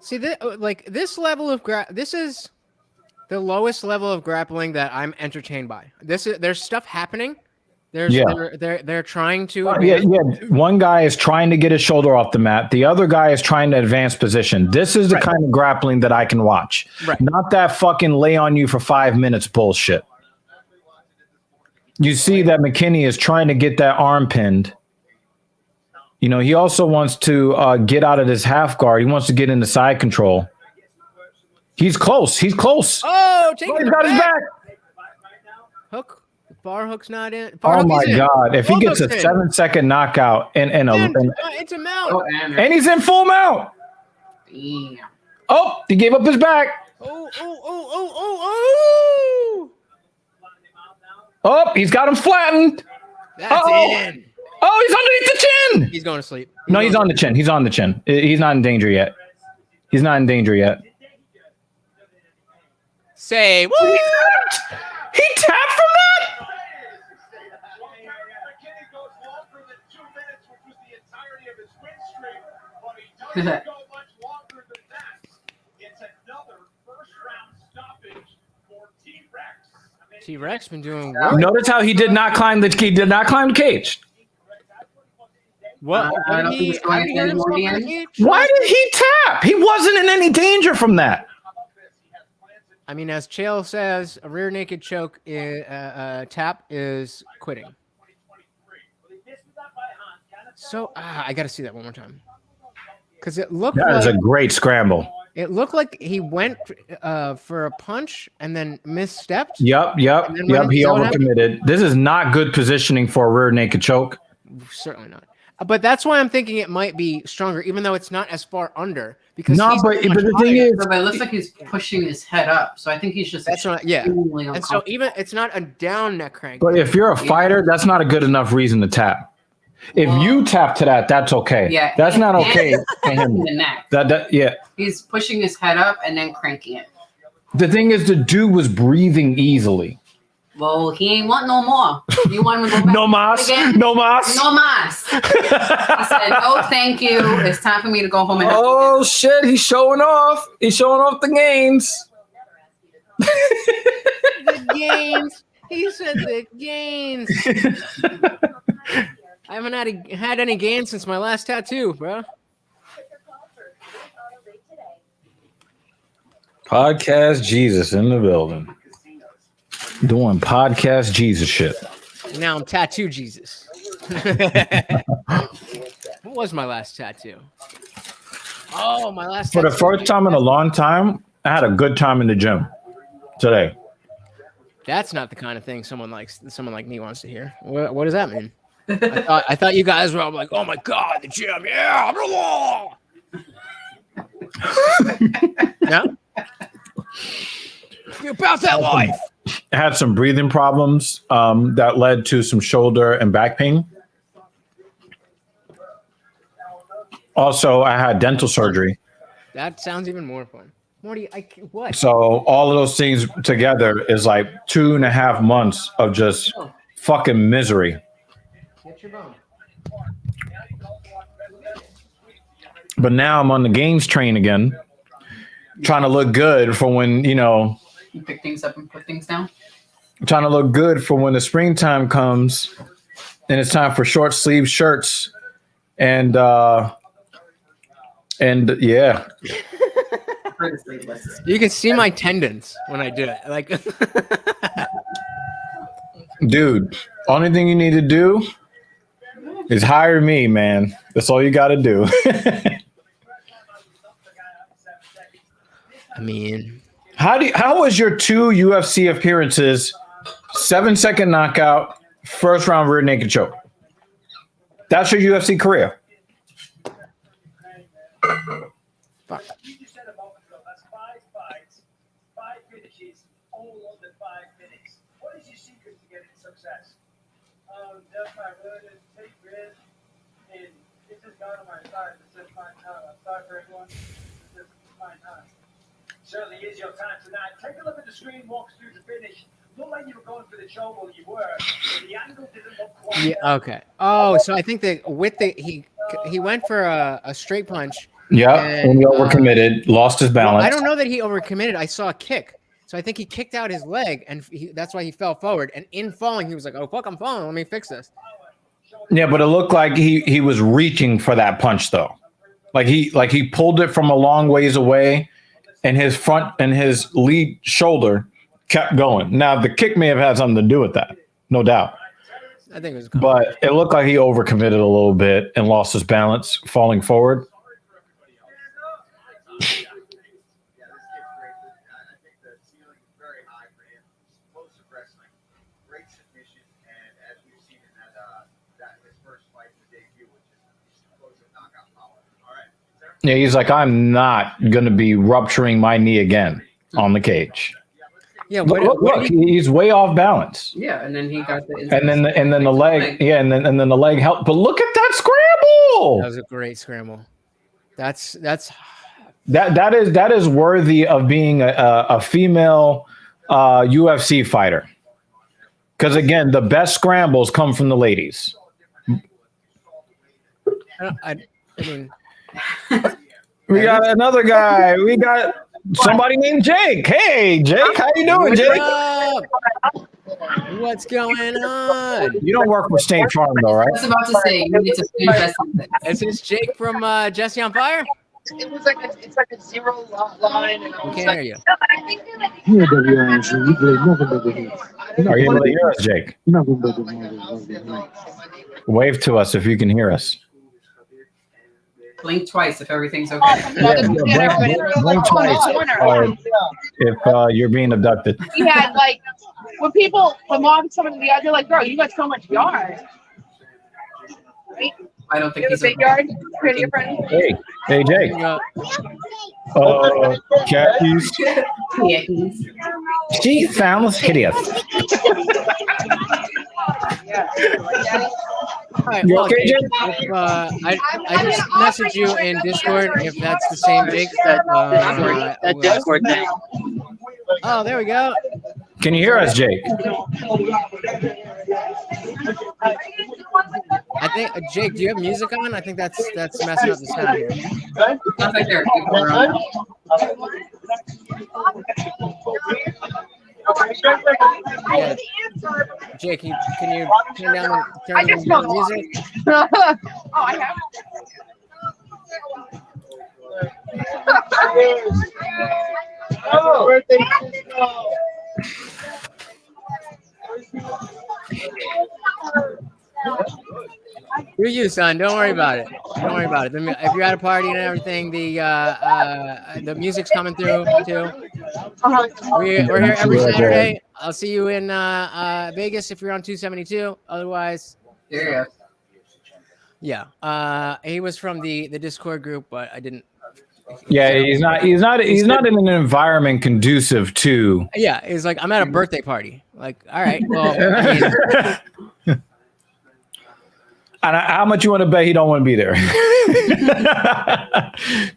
See, this level of this is the lowest level of grappling that I'm entertained by. There's stuff happening Yeah. They're trying to. Yeah. One guy is trying to get his shoulder off the mat. The other guy is trying to advance position. This is the kind of grappling that I can watch. Right. Not that fucking lay on you for 5 minutes bullshit. You see that McKinney is trying to get that arm pinned. You know, he also wants to get out of this half guard. He wants to get into side control. He's close. He's close. Oh, take He's got his back. Hook. Bar hook's not in. Oh my God! If he Both gets a hooks in. 7-second knockout and It's a mount. and he's in full mount. Damn. Oh, he gave up his back. Oh. Oh, he's got him flattened. That's Uh-oh. in. Oh, he's underneath the chin. He's going to sleep. No, he's on the chin. He's on the chin. He's not in danger yet. He's not in danger yet. Say what? He tapped from that? McKinney goes longer than 2 minutes, which was the entirety of his win streak, but he doesn't go much longer than that. It's another first-round stoppage for T-Rex. T-Rex been doing work. Notice how he did not climb the cage. What? I don't think he's going to any more Why games. Why did he tap? He wasn't in any danger from that. I mean, as Chael says, a rear naked choke tap is quitting. So I got to see that one more time because it looked That is like a great scramble. it looked like he went for a punch and then misstepped. Yep. He overcommitted. This is not good positioning for a rear naked choke. Certainly not. But that's why I'm thinking it might be stronger, even though it's not as far under. Because No, he's but so much the thing higher. is, But it looks like he's pushing his head up, so I think he's just That's not, yeah. extremely And so uncomfortable. even it's not a down neck crank. but if you're a fighter, that's not a good enough reason to tap. If you tap to that, that's okay. Yeah, That's not and- okay for him. in the neck. Yeah. He's pushing his head up and then cranking it. The thing is, the dude was breathing easily. Well, he ain't want no more. You want him to go back? No mas. again? No mas. No mas. He said, no, thank you. It's time for me to go home and Oh shit, he's showing off. He's showing off the gains. The gains. He said the gains. I haven't had any gains since my last tattoo, bro. Podcast Jesus in the building. Doing podcast Jesus shit. Now I'm tattoo Jesus. What was my last tattoo? Oh, my last For the tattoo. first time in a long time, I had a good time in the gym today. That's not the kind of thing someone like me wants to hear. What does that mean? I thought you guys were all like, "Oh my god, the gym, yeah, blah, blah." Yeah. You're about that life. I had some breathing problems that led to some shoulder and back pain. Also, I had dental surgery. That sounds even more fun. Morty, what? So all of those things together is like 2.5 months of just fucking misery. Get your bone. But now I'm on the games train again, trying to look good for when, You pick things up and put things down. trying to look good for when the springtime comes and it's time for short sleeve shirts and yeah. You can see my tendons when I do it. Like, Dude, only thing you need to do is hire me, man. That's all you got to do. I mean, How was your 2 UFC appearances? 7-second knockout, first round rear naked choke. That's your UFC career. fuck. You just said a moment ago, that's 5 fights, 5 finishes, all under 5 minutes. What is your secret to getting success? Just my word is take risks, and this has gone on my side. It's just my time. I'm sorry for everyone. It's just my time. Certainly is your time tonight. Take a look at the screen, walks through the finish. Looked like you were going for the choke, well, you were. But the angle didn't look quite Yeah. Okay. Oh, so I think that with he went for a straight punch. Yeah, And, when he overcommitted, lost his balance. I don't know that he overcommitted. I saw a kick. So I think he kicked out his leg, and that's why he fell forward. And in falling, he was like, "Oh fuck, I'm falling. Let me fix this." Yeah, but it looked like he was reaching for that punch though. Like he pulled it from a long ways away, and his front and his lead shoulder kept going. Now the kick may have had something to do with that, no doubt. I think it was. But it looked like he overcommitted a little bit and lost his balance falling forward. Yeah, this kid's great. I think the ceiling is very high for him. Explosive wrestling, great submission, and as we've seen in that his first fight, the debut, which is explosive knockout power. All right, Sarah? Yeah, he's like, I'm not going to be rupturing my knee again on the cage. Yeah, Look, he's way off balance. Yeah, and then he got the And then the leg, yeah, and then the leg helped. But look at that scramble. That was a great scramble. That is worthy of being a female UFC fighter. Because again, the best scrambles come from the ladies. I mean, we got another guy. We got somebody named Jake. Hey, Jake, how you doing, Jake? What's going on? You don't work for State Farm, though, right? I was about to say you need to invest in this. Is this Jake from Jesse on Fire? It's like a zero line. And We can't hear you. Are you able to hear us, Jake? Wave to us if you can hear us. Blink twice if everything's okay. Blink twice if you're being abducted. We had like when mom coming to the yard, they're like, "Girl, you got so much yard." Right? I don't think You have he's a big yard. Pretty your friend. Hey, Jake. Khakis. She sounds hideous. All right, You well, okay, Jake? if, I just messaged you in Discord if that's the same Jake that Discord thing. Oh, there we go. Can you hear us, Jake? I think Jake, do you have music on? I think that's messing up the sound here. Sounds like there are people around. Yeah. Jake, can you turn down the music? Oh, I have. Oh, birthday. Do you, son? Don't worry about it. Don't worry about it. If you're at a party and everything, the music's coming through too. We're here every Saturday. I'll see you in Vegas if you're on 272. Otherwise, There you go. yeah. He was from the Discord group, but I didn't. Yeah, he's not in an environment conducive to. Yeah, he's like, I'm at a birthday party. Like, all right, well, I mean, And how much you want to bet he don't want to be there?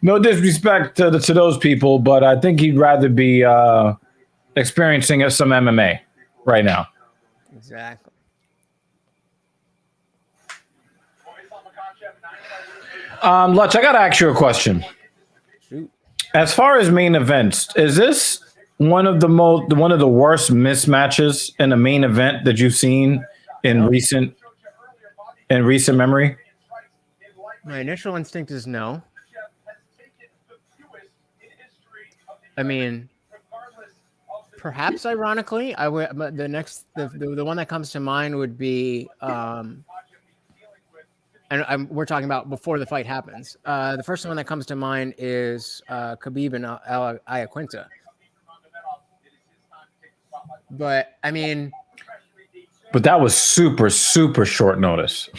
No disrespect to those people, but I think he'd rather be experiencing some MMA right now. exactly. Lutz, I got to ask you a question. Shoot. As far as main events, is this one of the worst mismatches in a main event that you've seen in recent memory? My initial instinct is no. I mean, perhaps ironically, I would. The one that comes to mind would be, we're talking about before the fight happens. The first one that comes to mind is Khabib and Iaquinta. But I mean, But that was super, super short notice.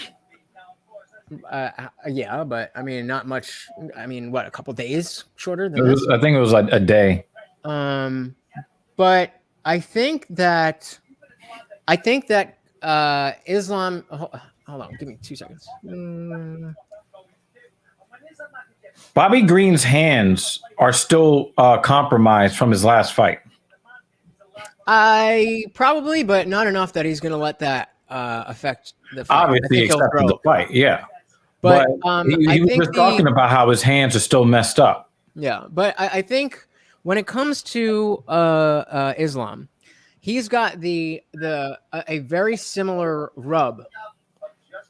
yeah, but I mean, not much. I mean, what, a couple days shorter than this? I think it was like a day. But I think that Islam. Hold on, give me 2 seconds. Bobby Green's hands are still compromised from his last fight. I probably, but not enough that he's going to let that affect the fight. Obviously, except for the fight, yeah. But he was just talking about how his hands are still messed up. Yeah, but I think when it comes to Islam, he's got a very similar rub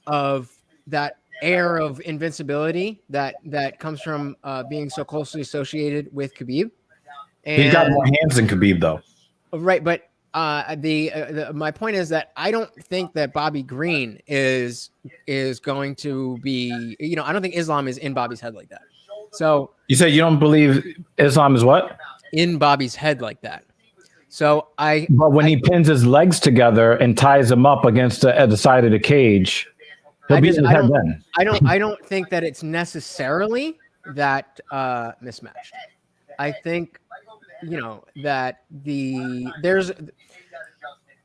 of that air of invincibility that comes from being so closely associated with Khabib. He's got And more hands than Khabib, though. right, but my point is that I don't think that Bobby Green is going to be. I don't think Islam is in Bobby's head like that. So You say you don't believe Islam is what? in Bobby's head like that. So But when he pins his legs together and ties them up against the side of the cage, he'll be in his head then. I don't think that it's necessarily that mismatched. I think that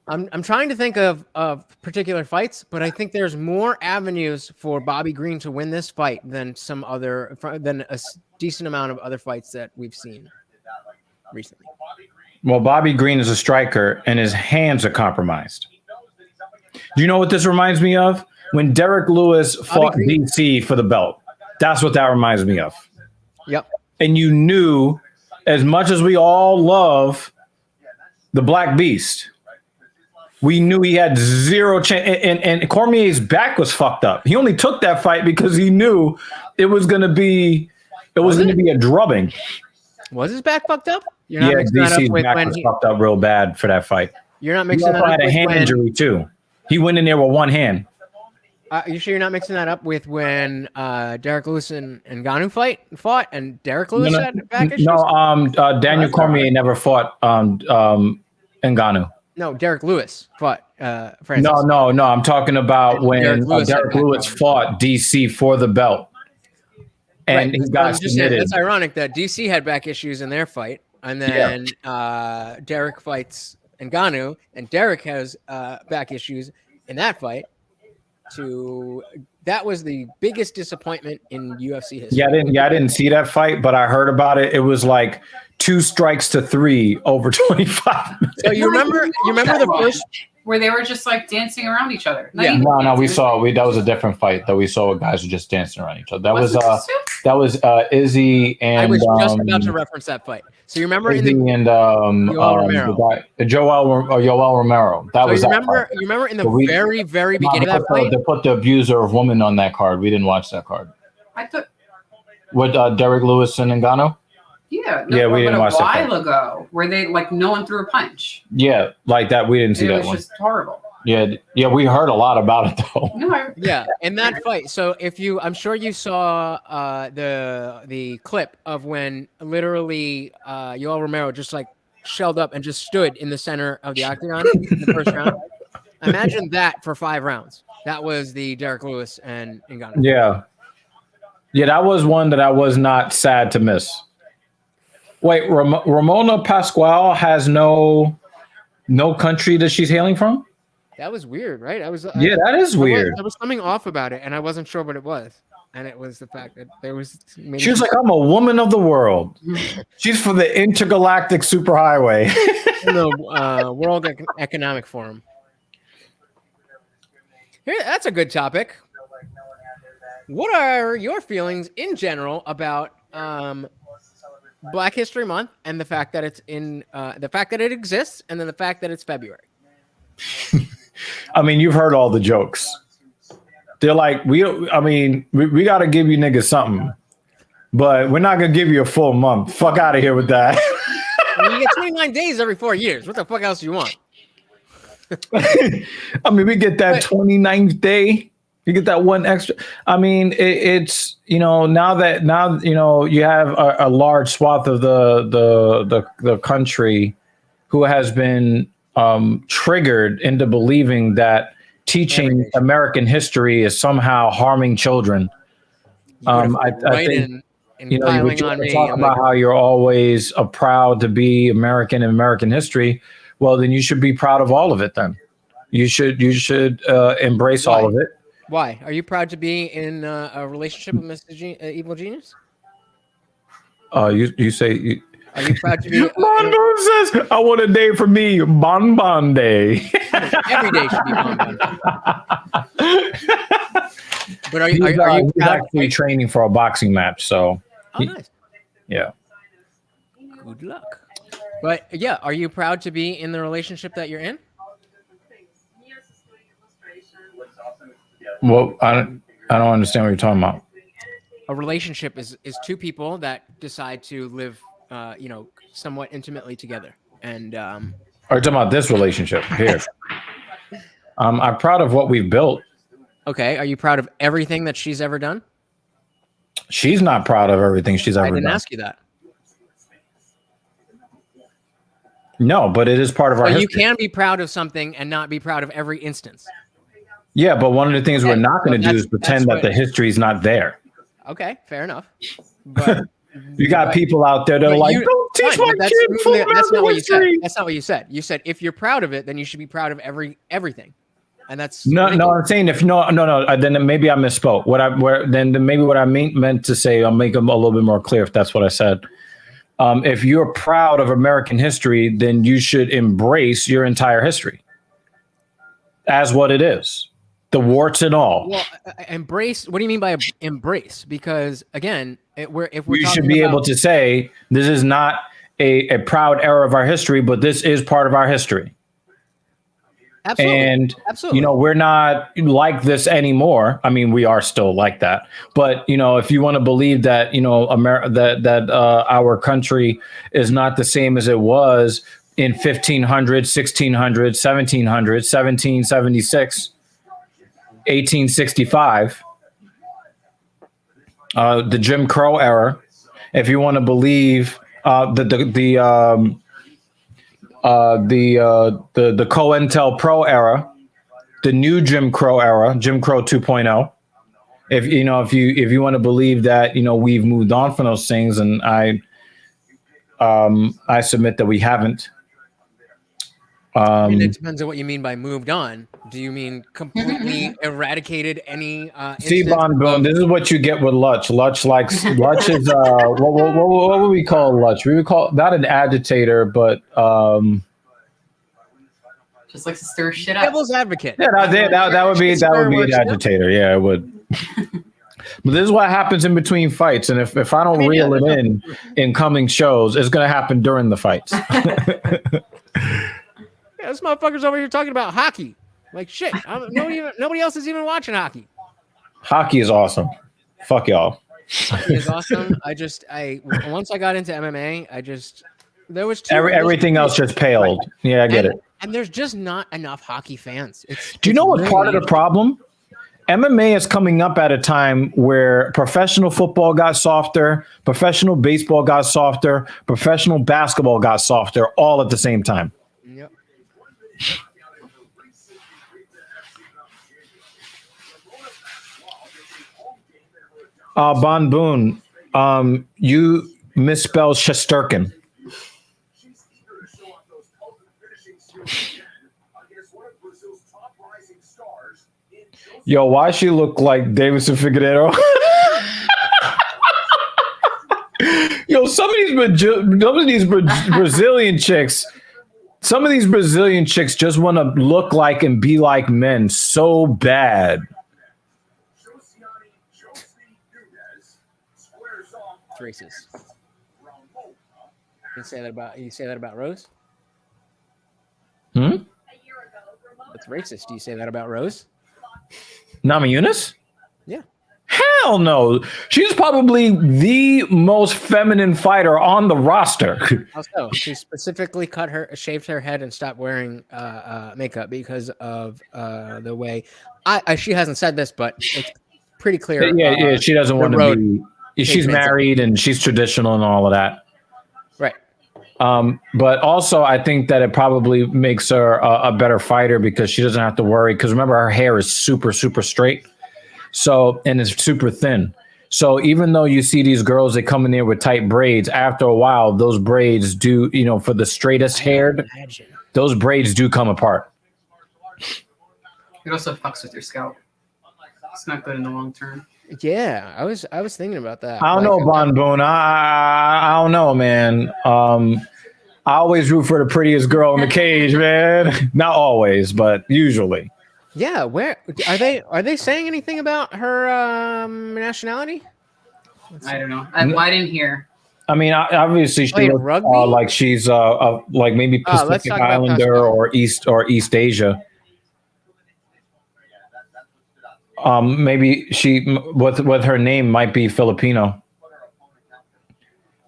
I'm trying to think of particular fights, but I think there's more avenues for Bobby Green to win this fight than a decent amount of other fights that we've seen recently. Well, Bobby Green is a striker, and his hands are compromised. Do you know what this reminds me of? When Derek Lewis fought DC for the belt. That's what that reminds me of. Yep. And you knew, as much as we all love the Black Beast, we knew he had zero chance. And Cormier's back was fucked up. He only took that fight because he knew it was going to be a drubbing. Was his back fucked up? Yeah, DC's back was fucked up real bad for that fight. You're not mixing that up. He had a hand injury too. He went in there with one hand. You sure you're not mixing that up with when Derek Lewis and Ngannou fought and Derek Lewis had back issues? No, Daniel Cormier never fought Ngannou. No, Derek Lewis fought Francis. No. I'm talking about when Derek Lewis fought DC for the belt. And he got submitted. It's ironic that DC had back issues in their fight, and then Derek fights Ngannou, and Derek has back issues in that fight. That was the biggest disappointment in UFC history. I didn't see that fight, but I heard about it. It was like 2 strikes to 3 over 25 minutes. So you remember the first where they were just like dancing around each other. No, we saw that was a different fight that we saw where guys were just dancing around each other. That was Izzy and I was just about to reference that fight. So you remember Izzy and Yoel Romero. That was that fight. You remember in the very, very beginning of that fight? They put the abuser of women on that card. We didn't watch that card. I thought with Derek Lewis and Ngannou? Yeah, we didn't watch that. A while ago, where they no one threw a punch. Yeah, like that. We didn't see that one. It was just horrible. Yeah, we heard a lot about it though. No, in that fight. So I'm sure you saw the clip of when literally Yoel Romero just like shelled up and just stood in the center of the octagon in the first round. Imagine that for 5 rounds. That was the Derek Lewis and Ngannou. Yeah, that was one that I was not sad to miss. Wait, Ramona Pasquale has no country that she's hailing from? That was weird, right? That is weird. There was something off about it, and I wasn't sure what it was. And it was the fact that there was. She was like, "I'm a woman of the world." She's for the intergalactic superhighway. The World Economic Forum. Here, that's a good topic. What are your feelings in general about Black History Month and the fact that it's the fact that it exists, and then the fact that it's February? I mean, you've heard all the jokes. They're like, we got to give you niggas something, but we're not gonna give you a full month. Fuck out of here with that. You get 29 days every 4 years. What the fuck else do you want? I mean, we get that 29th day. You get that one extra. I mean, it's now you have a large swath of the country who has been triggered into believing that teaching American history is somehow harming children. I think you talk about how you're always proud to be American in American history. Well, then you should be proud of all of it. Then you should embrace all of it. Why? Are you proud to be in a relationship with Mr. Evil Genius? You say. Are you proud to be? Mondo says, "I want a day for me, Bon Bon Day." Every day should be Bon Bon Day. But are you he's actually training for a boxing match? So, nice. Yeah. Good luck. But yeah, are you proud to be in the relationship that you're in? Well, I don't understand what you're talking about. A relationship is two people that decide to live, somewhat intimately together. And Are you talking about this relationship here? I'm proud of what we've built. okay, are you proud of everything that she's ever done? She's not proud of everything she's ever I didn't done. ask you that. No, but it is part of our But you history. can be proud of something and not be proud of every instance. Yeah, but one of the things we're not going to do is that's pretend that what- the history is not there. Okay, fair enough. But You got but- people out there that are but like, you- don't teach fine, my but kid full that's not what you said. history. That's not what you said. You said if you're proud of it, then you should be proud of everything. And that's No, ridiculous. I'm saying if no. Then maybe I misspoke. Maybe what I meant to say, I'll make them a little bit more clear if that's what I said. If you're proud of American history, then you should embrace your entire history as what it is, the warts and all. Well, embrace. What do you mean by embrace? Because again, if we're You should talking be about, able to say this is not a proud era of our history, but this is part of our history. absolutely, And absolutely. we're not like this anymore. I mean, we are still like that. But if you want to believe that that our country is not the same as it was in 1500, 1600, 1700, 1776, 1865, the Jim Crow era. If you want to believe the COINTELPRO era, the new Jim Crow era, Jim Crow 2.0. If you want to believe that we've moved on from those things, and I submit that we haven't. I mean, it depends on what you mean by moved on. Do you mean completely eradicated any? See, instance Bon Boom, of- this is what you get with Lutch. Lutch is what would we call Lutch? We would call not an agitator, but Just likes to stir shit up. devil's advocate. yeah, that would be an agitator. Yeah, it would. But this is what happens in between fights, and if I don't reel it in coming shows, it's going to happen during the fights. Yeah, this motherfucker's over here talking about hockey. Like shit. Nobody else is even watching hockey. Hockey is awesome. Fuck y'all. Hockey is awesome. Once I got into MMA, there was Everything else just paled. Right. Yeah, I get it. And there's just not enough hockey fans. Do you know what's part of the problem? MMA is coming up at a time where professional football got softer, professional baseball got softer, professional basketball got softer, all at the same time. Yep. Bon Boon, you misspelled Shesterkin. She's eager to show off those ultimate finishing skills against one of Brazil's top rising stars in Yo, why she look like Davidson Figueiredo? Yo, some of these Brazilian chicks, just want to look like and be like men so bad. It's racist. You say that about Rose? Hmm? It's racist. Do you say that about Rose? Nama Yunus? Yeah. Hell no. She's probably the most feminine fighter on the roster. Also, she specifically shaved her head and stopped wearing makeup because of the way. She hasn't said this, but it's pretty clear. Yeah, she doesn't want to be. She's Pavement. married and she's traditional and all of that. Right. But also, I think that it probably makes her a better fighter because she doesn't have to worry. Because remember, her hair is super, super straight. So, and it's super thin. So even though you see these girls that come in there with tight braids, after a while, those braids do, for the straightest haired, those braids do come apart. It also fucks with your scalp. It's not good in the long term. Yeah, I was thinking about that. I don't know, Bon Boon. I don't know, man. I always root for the prettiest girl in the cage, man. Not always, but usually. Yeah, where are they saying anything about her nationality? I don't know. I didn't hear. I mean, obviously she Played looks rugby? like she's like maybe Let's Pacific talk about Islander Pascal. or East Asia. Maybe she with her name might be Filipino,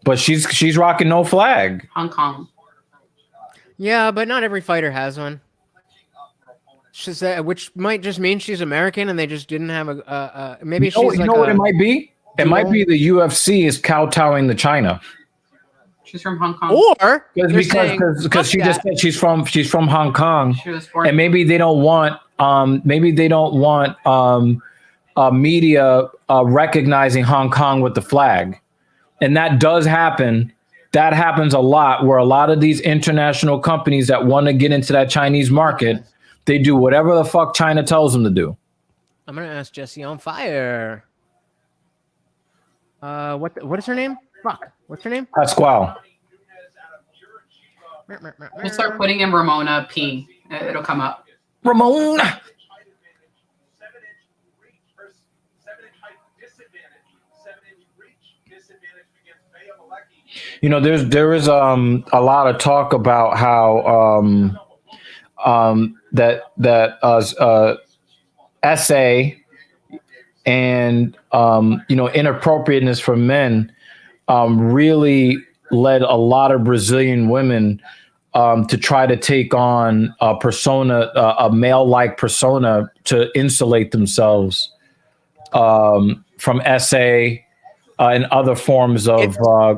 but she's rocking no flag. Hong Kong. Yeah, but not every fighter has one. She's which might just mean she's American, and they just didn't have a maybe she's You like know what it might be? It might be the UFC is kowtowing to China. She's from Hong Kong. Or because she just said she's from Hong Kong, She was born. and maybe they don't want media recognizing Hong Kong with the flag, and that does happen. That happens a lot, where a lot of these international companies that want to get into that Chinese market, they do whatever the fuck China tells them to do. I'm gonna ask Jesse on fire. What is her name? Fuck. What's her name? Pasquale. We'll start putting in Ramona P. It'll come up. Ramona. 7-inch reach versus 7-inch height disadvantage. 7-inch reach disadvantage against Bea Malecki. You know, there is a lot of talk about how that essay and inappropriateness for men really led a lot of Brazilian women to try to take on a persona, a male-like persona, to insulate themselves from SA and other forms of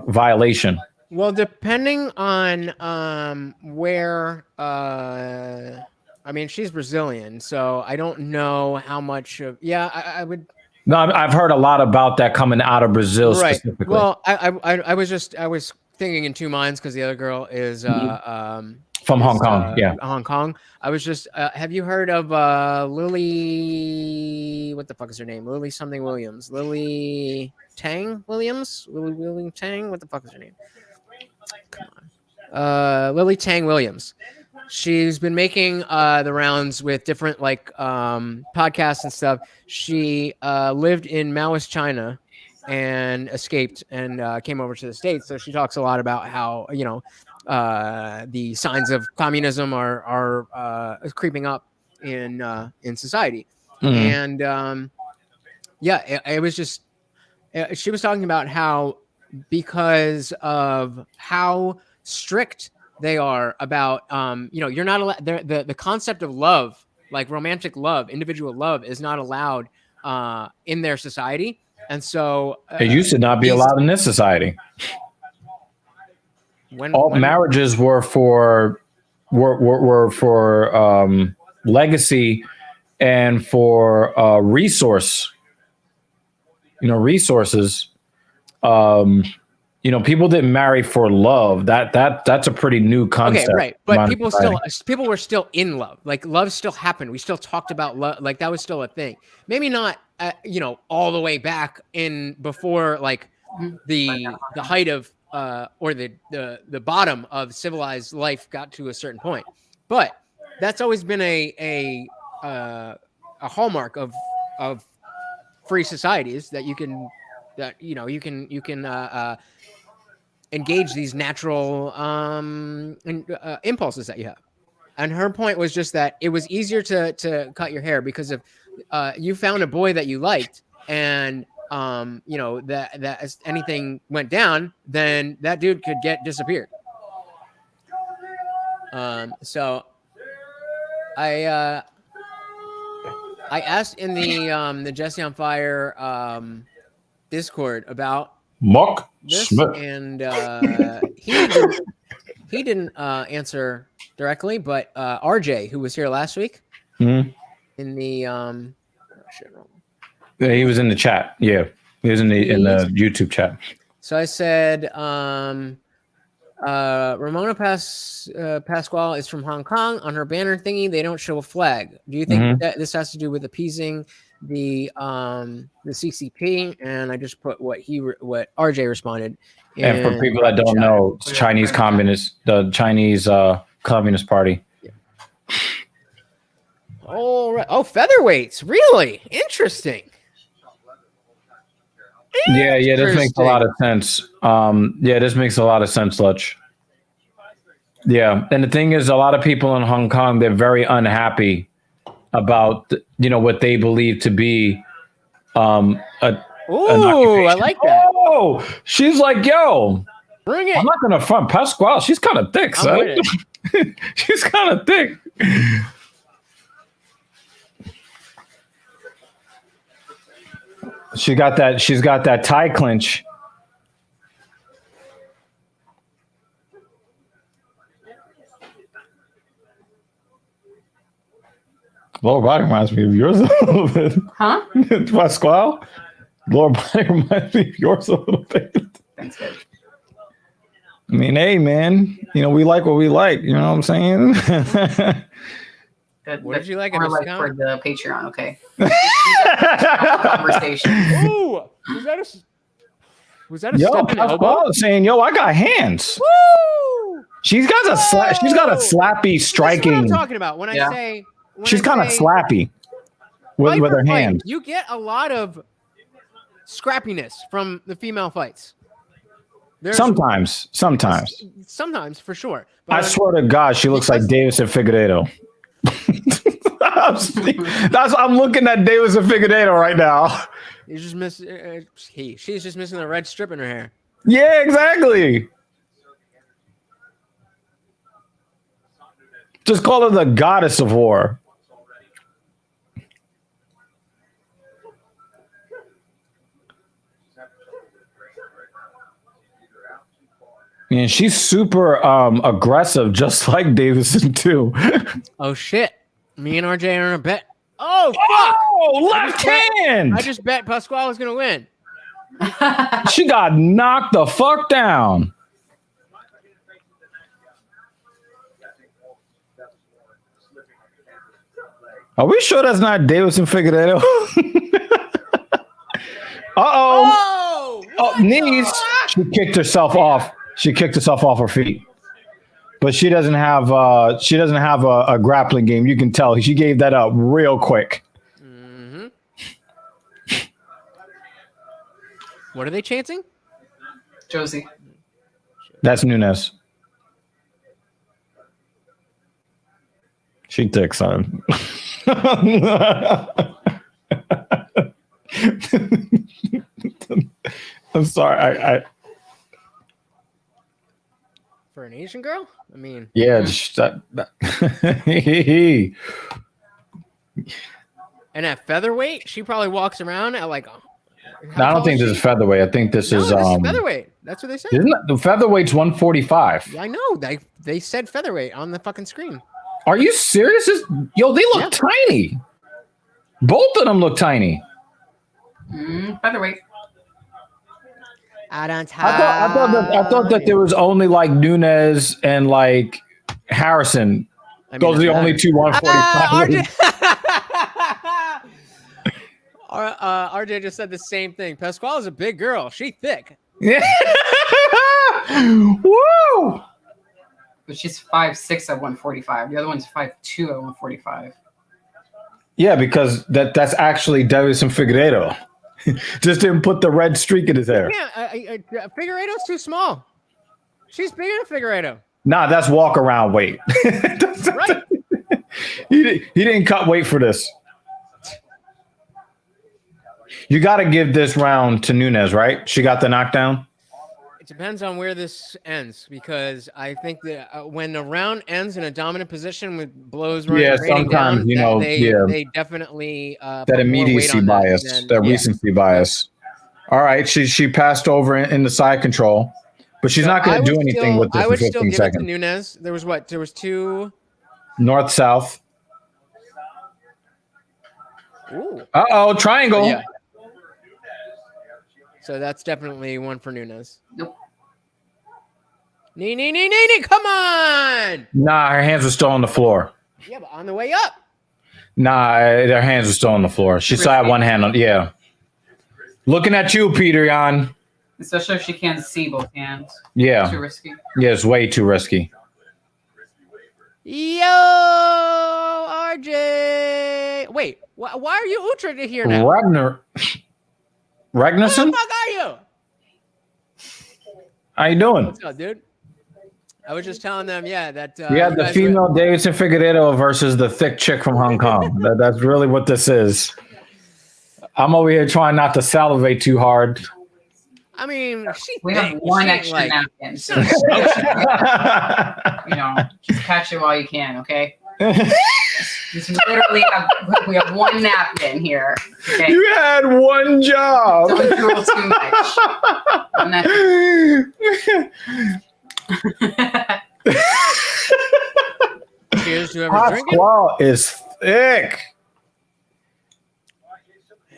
violation. Well, depending on where, I mean, she's Brazilian, so I don't know how much of. Yeah, I would. No, I've heard a lot about that coming out of Brazil specifically. Well, I was thinking in two minds because the other girl is from Hong Kong. Yeah, Hong Kong. I was just. Have you heard of Lily? What the fuck is her name? Lily something Williams. Lily Tang Williams. Lily Tang. What the fuck is her name? Come on. Lily Tang Williams. She's been making the rounds with different podcasts and stuff. She lived in Maoist China and escaped and came over to the States. So she talks a lot about how the signs of communism are creeping up in society. Mm-hmm. And it was just she was talking about how, because of how strict they are about you're not allowed, the concept of love, like romantic love, individual love, is not allowed in their society. And so it used to not be allowed in this society. When marriages were for legacy and for resources. People didn't marry for love. That's a pretty new concept. Okay, right. But people were still in love. Like, love still happened. We still talked about love. Like, that was still a thing. Maybe not all the way back in before the height of or the bottom of civilized life got to a certain point. But that's always been a hallmark of free societies, that you can engage these natural impulses that you have. And her point was just that it was easier to cut your hair because if you found a boy that you liked, and that as anything went down, then that dude could get disappeared. So I asked in the Jesse on Fire Discord about Mark this, Smith. and he didn't answer directly, but RJ, who was here last week, in the he was in the chat. Yeah, he was in the YouTube chat. So I said, Ramona Pasquale is from Hong Kong. On her banner thingy, they don't show a flag. Do you think that this has to do with appeasing the CCP? And I just put what RJ responded. And for people that don't know, it's Chinese Communist, the Chinese Communist Party. Yeah. All right. Oh, featherweights. Really interesting. Yeah, this makes a lot of sense. Yeah, this makes a lot of sense, Lutch. Yeah, and the thing is, a lot of people in Hong Kong, they're very unhappy about what they believe to be an Ooh, I like that. Oh, she's like, yo, Bring it. I'm not gonna front Pasquale. She's kind of thick, I'm son. with it. She's kind of thick. She's got that tie clinch. Lower body reminds me of yours a little bit. Huh? Pasquale? Lower body reminds me of yours a little bit. Thanks, babe. I mean, hey, man, we like what we like. You know what I'm saying? Good. What did you like Or in like this for count? the Patreon, okay. Conversation. Ooh, was that a Yo, step in the elbow? Pasquale is saying, yo, I got hands. Woo! She's got a slappy This is striking. what I'm talking about when Yeah. I say. When She's I kind of say slappy with fight her for fight, hands. You get a lot of scrappiness from the female fights. There's Sometimes, sometimes for sure. I swear to God, she looks like Davis and Figueiredo. I'm looking at Davis and Figueiredo right now. He's just missing. She's just missing the red strip in her hair. Yeah, exactly. Just call her the goddess of war. And she's super aggressive, just like Davison too. Oh shit! Me and RJ are in a bet. Oh fuck! Oh, left hand! I just bet Pasquale was gonna win. She got knocked the fuck down. Are we sure that's not Davison Figueiredo? Uh-oh. Oh, knees. She kicked herself off. She kicked herself off her feet. But she doesn't have a grappling game. You can tell. She gave that up real quick. Mm-hmm. What are they chanting? Josie. That's Nunes. She thick, son. I'm sorry. I For an Asian girl? I mean, yeah. and at featherweight, she probably walks around at like. No, I don't think this is featherweight. I think this is this is featherweight. That's what they said. Isn't it? The featherweight's 145. Yeah, I know. They said featherweight on the fucking screen. Are you serious? Yo, they look tiny. Both of them look tiny. Featherweight. I don't. I thought that there was only like Nunes and like Harrison. Those are the only two 145. RJ just said the same thing. Pasquale is a big girl. She thick. Yeah. Woo! But she's 5'6" at 145. The other one's 5'2" at 145. Yeah, because that's actually Davison Figueiredo. Just didn't put the red streak in his hair. Yeah, Figueiredo's too small. She's bigger than Figueiredo. Nah, that's walk around weight. Right. He didn't cut weight for this. You got to give this round to Nunes, right? She got the knockdown. It depends on where this ends, because I think that when the round ends in a dominant position with blows raining sometimes down, they definitely that immediacy bias, that recency bias. All right, she passed over in the side control, but she's not going to do anything with this. I would in still 15 give seconds. it to Nunes. There was two North south. Ooh. Triangle. Yeah. So that's definitely one for Nunes. Nope. Nee, come on! Nah, her hands were still on the floor. Yeah, but on the way up. Nah, her hands were still on the floor. She still had one hand on. Yeah. Looking at you, Peter Jan. Especially if she can't see both hands. Yeah. Too risky. Yeah, it's way too risky. Yo, RJ. Wait, why are you ultra here now? Where the Ragnarsson? fuck are you? How you doing? What's up, dude? I was just telling them, yeah, that We had you the guys female Davidson Figueiredo versus the thick chick from Hong Kong. That's really what this is. I'm over here trying not to salivate too hard. I mean, she We have thick, one she ain't extra like, napkin. she's So, not you know, just catch it while you can, okay? Just literally we have one napkin here. Okay? You had one job. Don't drool too much. One napkin. Cheers to whoever's drinking. Pasquale is thick.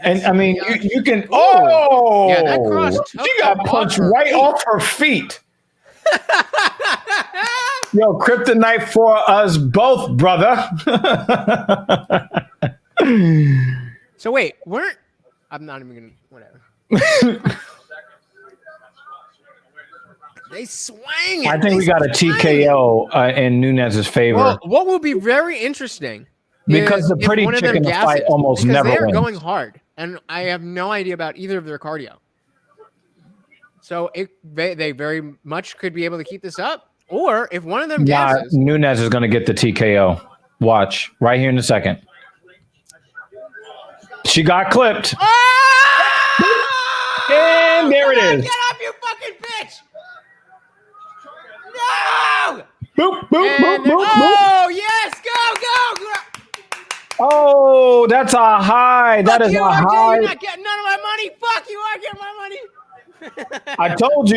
And I mean, you can. Oh, Yeah, that cross took she got off punched her right feet. off her feet. Yo, kryptonite for us both, brother. So wait, I'm not even gonna whatever. They swang it. I think we got a TKO in Nunez's favor. Well, what will be very interesting Because is the if pretty one of chick them in the gasses, fight almost because never they are wins. going hard, and I have no idea about either of their cardio. So they very much could be able to keep this up, or if one of them Nah, gasses, Nunez is going to get the TKO. Watch right here in a second. She got clipped. And there it is. Get up, you fucking bitch! No! Boop, boop, boop, And then- boop, boop. oh yes, go! Oh, that's a high. That Fuck is you, a RJ, high. you're not getting none of my money. Fuck you, I get my money. I told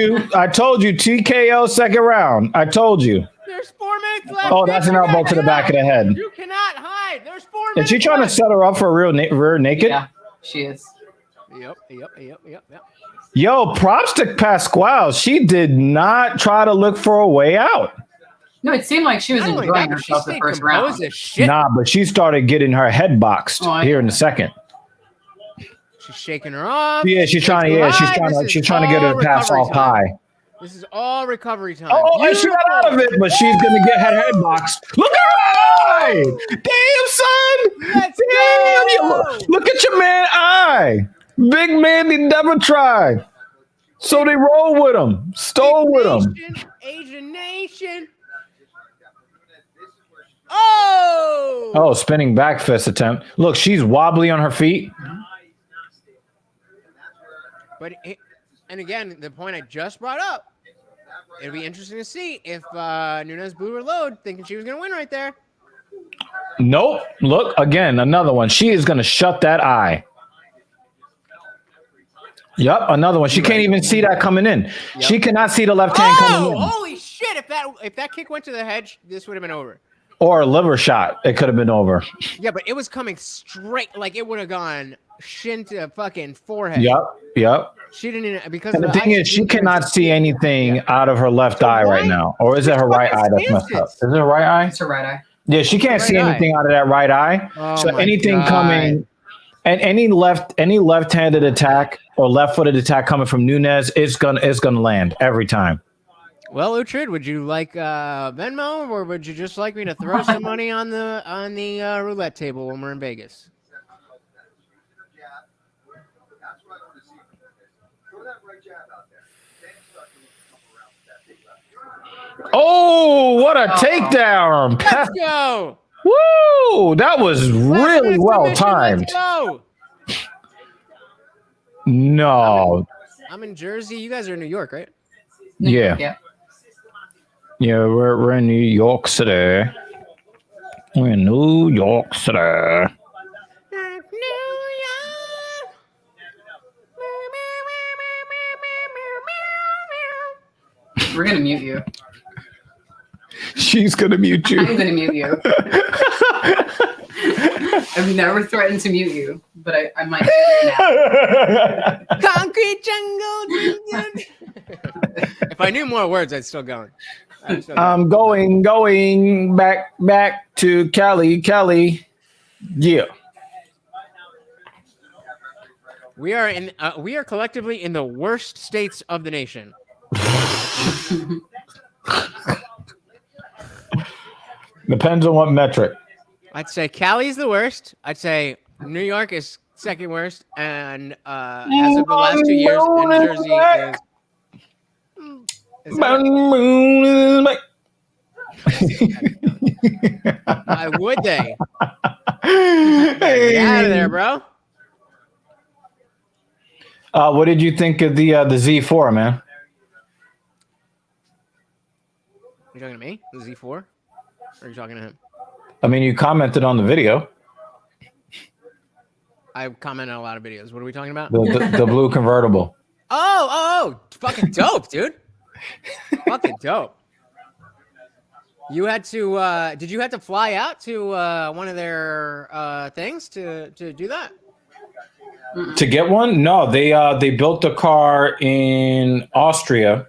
you. TKO second round. I told you. There's 4 minutes left. Oh, that's an bitch. You elbow gotta to the get back up. of the head. You cannot hide. There's 4 Is minutes. she trying to left. set her up for a rear naked? Yeah, she is. Yep. Yo, props to Pasquale. She did not try to look for a way out. No, it seemed like she was Not only enjoying that, but she herself the stayed first composed round. as shit. Nah, but she started getting her head boxed Oh, here in a second. She's shaking her off. Yeah, she's trying to. Yeah, she's trying to get her pass recovery off time. high. This is all recovery time. Oh, and she got out of it, but she's gonna get her head boxed. Look at her eye! Damn, son! Let's Damn, go! look at your man eye. Big man, he never tried. So they roll with him, stole with him. Asian nation. Oh! Oh, spinning back fist attempt. Look, she's wobbly on her feet. But and again, the point I just brought up, it'll be interesting to see if Nunez blew her load, thinking she was going to win right there. Nope. Look, again, another one. She is going to shut that eye. Yep, another one. She can't even see that coming in. Yep. She cannot see the left hand coming Oh, in. holy shit! If that kick went to the head, this would have been over. Or a liver shot. It could have been over. Yeah, but it was coming straight, like it would have gone shin to fucking forehead. Yep. She didn't even, because And of the thing is, she cannot see anything out of her left So eye right why- now. Or is it her right eye that's messed up? Is it her right eye? It's her right eye. Yeah, she can't Right see eye. anything out of that right eye. Oh So my anything God. coming, and any left-handed attack or left-footed attack coming from Nunez, it's gonna land every time. Well, Uhtred, would you like Venmo, or would you just like me to throw some money on the roulette table when we're in Vegas? Yeah, that's what I want to see. Throw that right jab out there. Then start to come around with that big left. Oh, what a takedown! Let's go! Woo! That was really Last well minute submission, timed. Let's go! No, I'm in Jersey. You guys are in New York, right? yeah. Yeah. We're in New York City. We're in New York City. We're gonna mute you. She's gonna mute I'm you. gonna mute you. I've never threatened to mute you, but I might now. Concrete jungle. If I knew more words, I'd still go. I'm going back to Cali. Yeah. We are collectively in the worst states of the nation. Depends on what metric. I'd say Cali's the worst. I'd say New York is second worst, and as of the last 2 years in New Jersey is why would they? Get out of there, bro. What did you think of the Z4, man? You talking to me? The Z4? Or are you talking to him? I mean, you commented on the video. I comment on a lot of videos. What are we talking about? The blue convertible. Oh, fucking dope, dude. Fucking dope. You had to, did you have to fly out to one of their things to do that? To get one? No, they built the car in Austria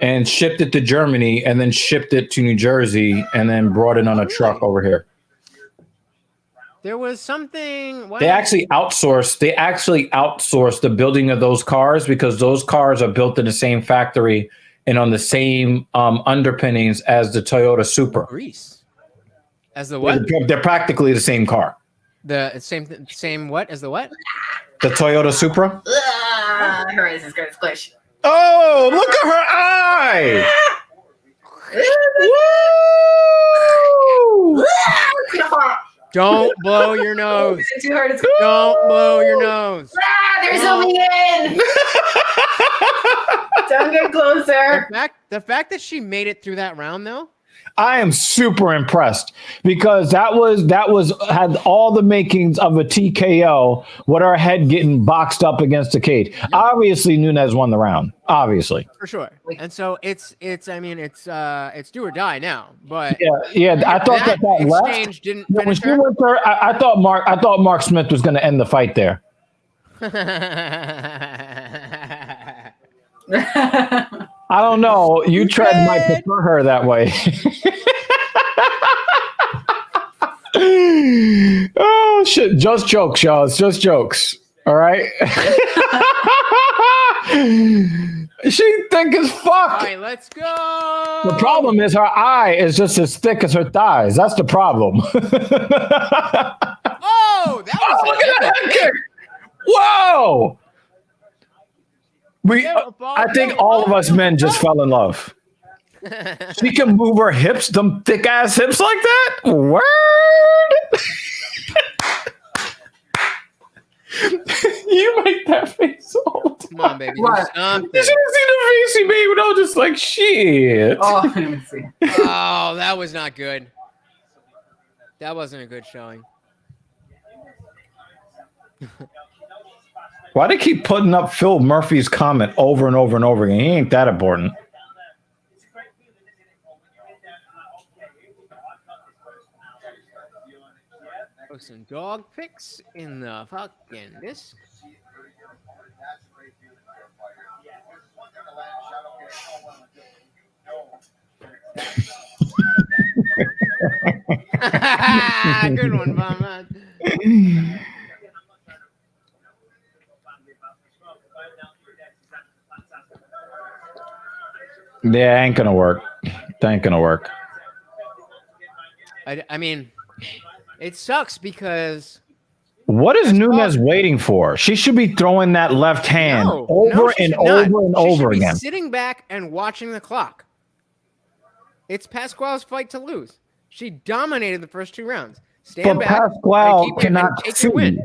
and shipped it to Germany and then shipped it to New Jersey and then brought it on a truck over here. There was something. They actually outsourced the building of those cars because those cars are built in the same factory and on the same underpinnings as the Toyota Supra. Greece. As the what? They're practically the same car. The same what as the what? The Toyota Supra. Her eyes is good. Squish. Oh, look at her eye! Woo! Don't blow your nose. Too hard. It's Don't blow your nose. There's something in. Don't get closer. The fact that she made it through that round, though. I am super impressed because that had all the makings of a TKO with her head getting boxed up against the cage. Yep. Obviously, Nunes won the round. Obviously, for sure. And so it's do or die now. But yeah. I thought that exchange left didn't when finish she her. went there. I thought Mark Smith was going to end the fight there. I don't know. You might prefer her that way. Oh shit! Just jokes, y'all. It's just jokes. All right. She thick as fuck. All right, let's go. The problem is her eye is just as thick as her thighs. That's the problem. Oh, that was look at that kick! Whoa! I think all of us men just fell in love. She can move her hips, them thick ass hips like that. Word. You make that face old. Come on, baby. What? You should have seen the face he made when I was just like, shit. Oh, let me see. Oh, that was not good. That wasn't a good showing. Why they keep putting up Phil Murphy's comment over and over and over again? He ain't that important. Some dog pics in the fucking disc. Good one, Mama. Yeah, ain't gonna work. That ain't gonna work. I mean, it sucks because what is Nunes waiting for? She should be throwing that left hand over and over again. Sitting back and watching the clock. It's Pasquale's fight to lose. She dominated the first 2 rounds. Stand back. Pasquale cannot take your win.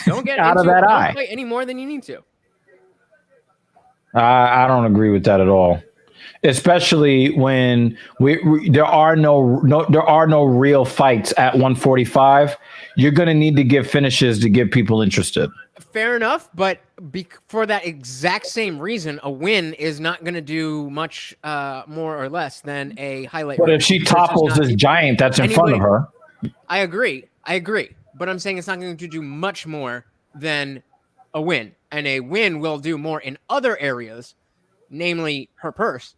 Don't get out of that eye. Don't fight any more than you need to. I don't agree with that at all. Especially when there are no real fights at 145. You're going to need to give finishes to get people interested. Fair enough, but for that exact same reason, a win is not going to do much more or less than a highlight. But if she topples this giant that's in front of her. I agree. But I'm saying it's not going to do much more than a win. And a win will do more in other areas, namely her purse.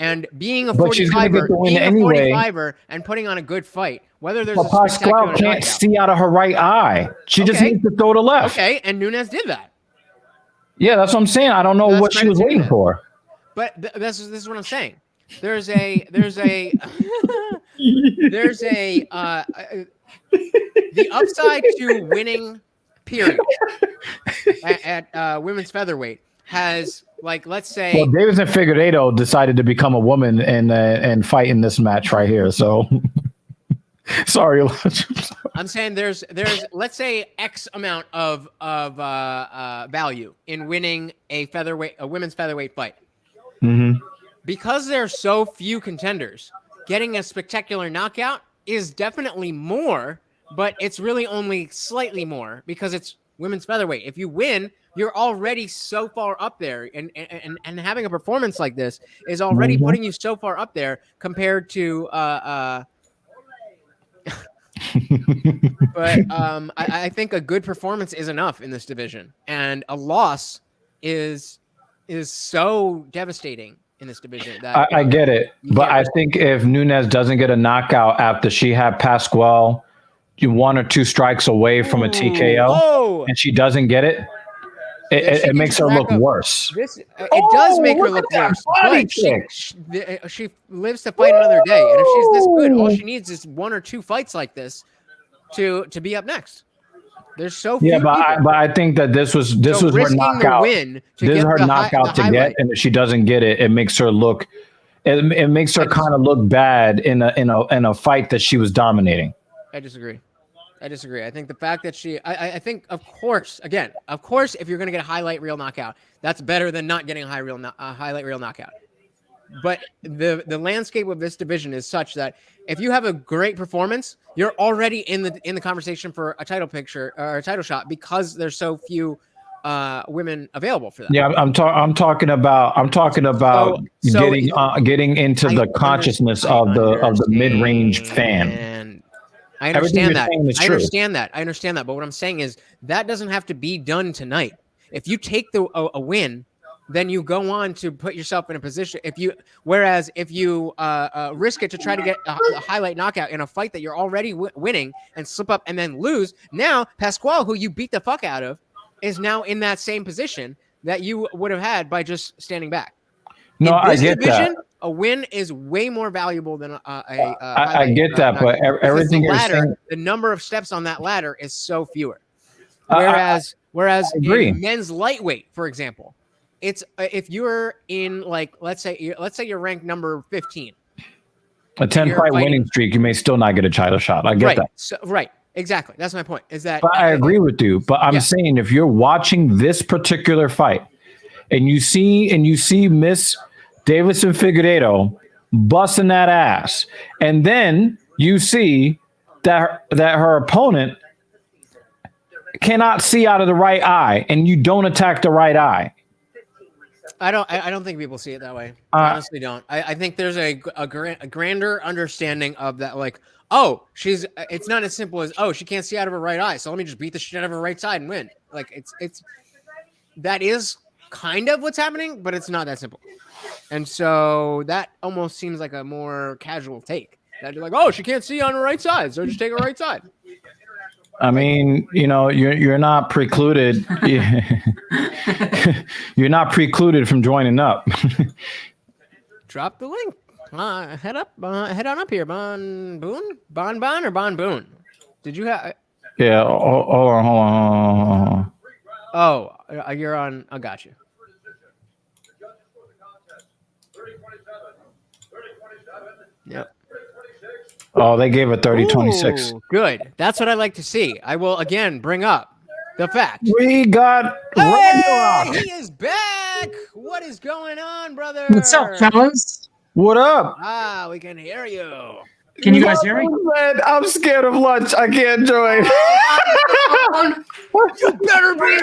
And being a 45er and putting on a good fight, whether there's a Pasquale can't see out of her right eye. She just needs to throw to left. Okay, and Nunes did that. Yeah, that's what I'm saying. I don't know what she was waiting for. But this is what I'm saying. The upside to winning, period, at women's featherweight has, like, let's say. Well, Davidson Figueiredo decided to become a woman and fight in this match right here. So, sorry. I'm saying there's let's say X amount of value in winning a women's featherweight fight. Mm-hmm. Because there's so few contenders, getting a spectacular knockout is definitely more, but it's really only slightly more because it's women's featherweight. If you win, you're already so far up there, and having a performance like this is already Mm-hmm. putting you so far up there compared to but I think a good performance is enough in this division, and a loss is so devastating in this division. That I get it, but I think if Nunes doesn't get a knockout after she had Pascual 1 or 2 strikes away from a TKO, and she doesn't get it, it makes her look worse. It does make her look worse, but she lives to fight another day, and if she's this good, all she needs is 1 or 2 fights like this to be up next. There's so few but I think that this was her knockout. Win this is her knockout to get, and if she doesn't get it, it makes her look. It makes her kind of look bad in a fight that she was dominating. I disagree. I think the fact that I think, of course, if you're going to get a highlight reel knockout, that's better than not getting a highlight reel knockout. But the landscape of this division is such that if you have a great performance, you're already in the conversation for a title picture or a title shot because there's so few women available for that. Yeah, I'm talking about getting into the consciousness of the mid-range fan. And I understand that. I understand that. But what I'm saying is that doesn't have to be done tonight. If you take a win, then you go on to put yourself in a position. If you risk it to try to get a highlight knockout in a fight that you're already winning and slip up and then lose, now Pascual, who you beat the fuck out of, is now in that same position that you would have had by just standing back. No, in this I get division, that. A win is way more valuable than I get that, but everything you're saying, the number of steps on that ladder is so fewer. Whereas in men's lightweight, for example, it's if you're in, like, let's say you're ranked number 15, a 10-fight winning streak, you may still not get a title shot. I get that. So, exactly. That's my point. Is that? But I agree with you. But I'm saying if you're watching this particular fight, and you see Miss Davidson Figueiredo busting that ass, and then you see that her opponent cannot see out of the right eye, and you don't attack the right eye. I don't think people see it that way. I honestly don't. I think there's a grander understanding of that. Like, it's not as simple as, she can't see out of her right eye, so let me just beat the shit out of her right side and win. Like, that is kind of what's happening, but it's not that simple. And so that almost seems like a more casual take. That you're like, she can't see on her right side, so just take her right side. I mean, you're not precluded. You're not precluded from joining up. Drop the link. Head on up here, Bon or Bon Boone. Did you have? Yeah. Hold on. Oh, you're on. I got you. Yep. Oh, they gave a 30-26. Good. That's what I like to see. I will again bring up the fact. We got Ragnarok. He is back. What is going on, brother? What's up, fellas? What up? We can hear you. Can you guys hear me? Man, I'm scared of lunch. I can't join. You better be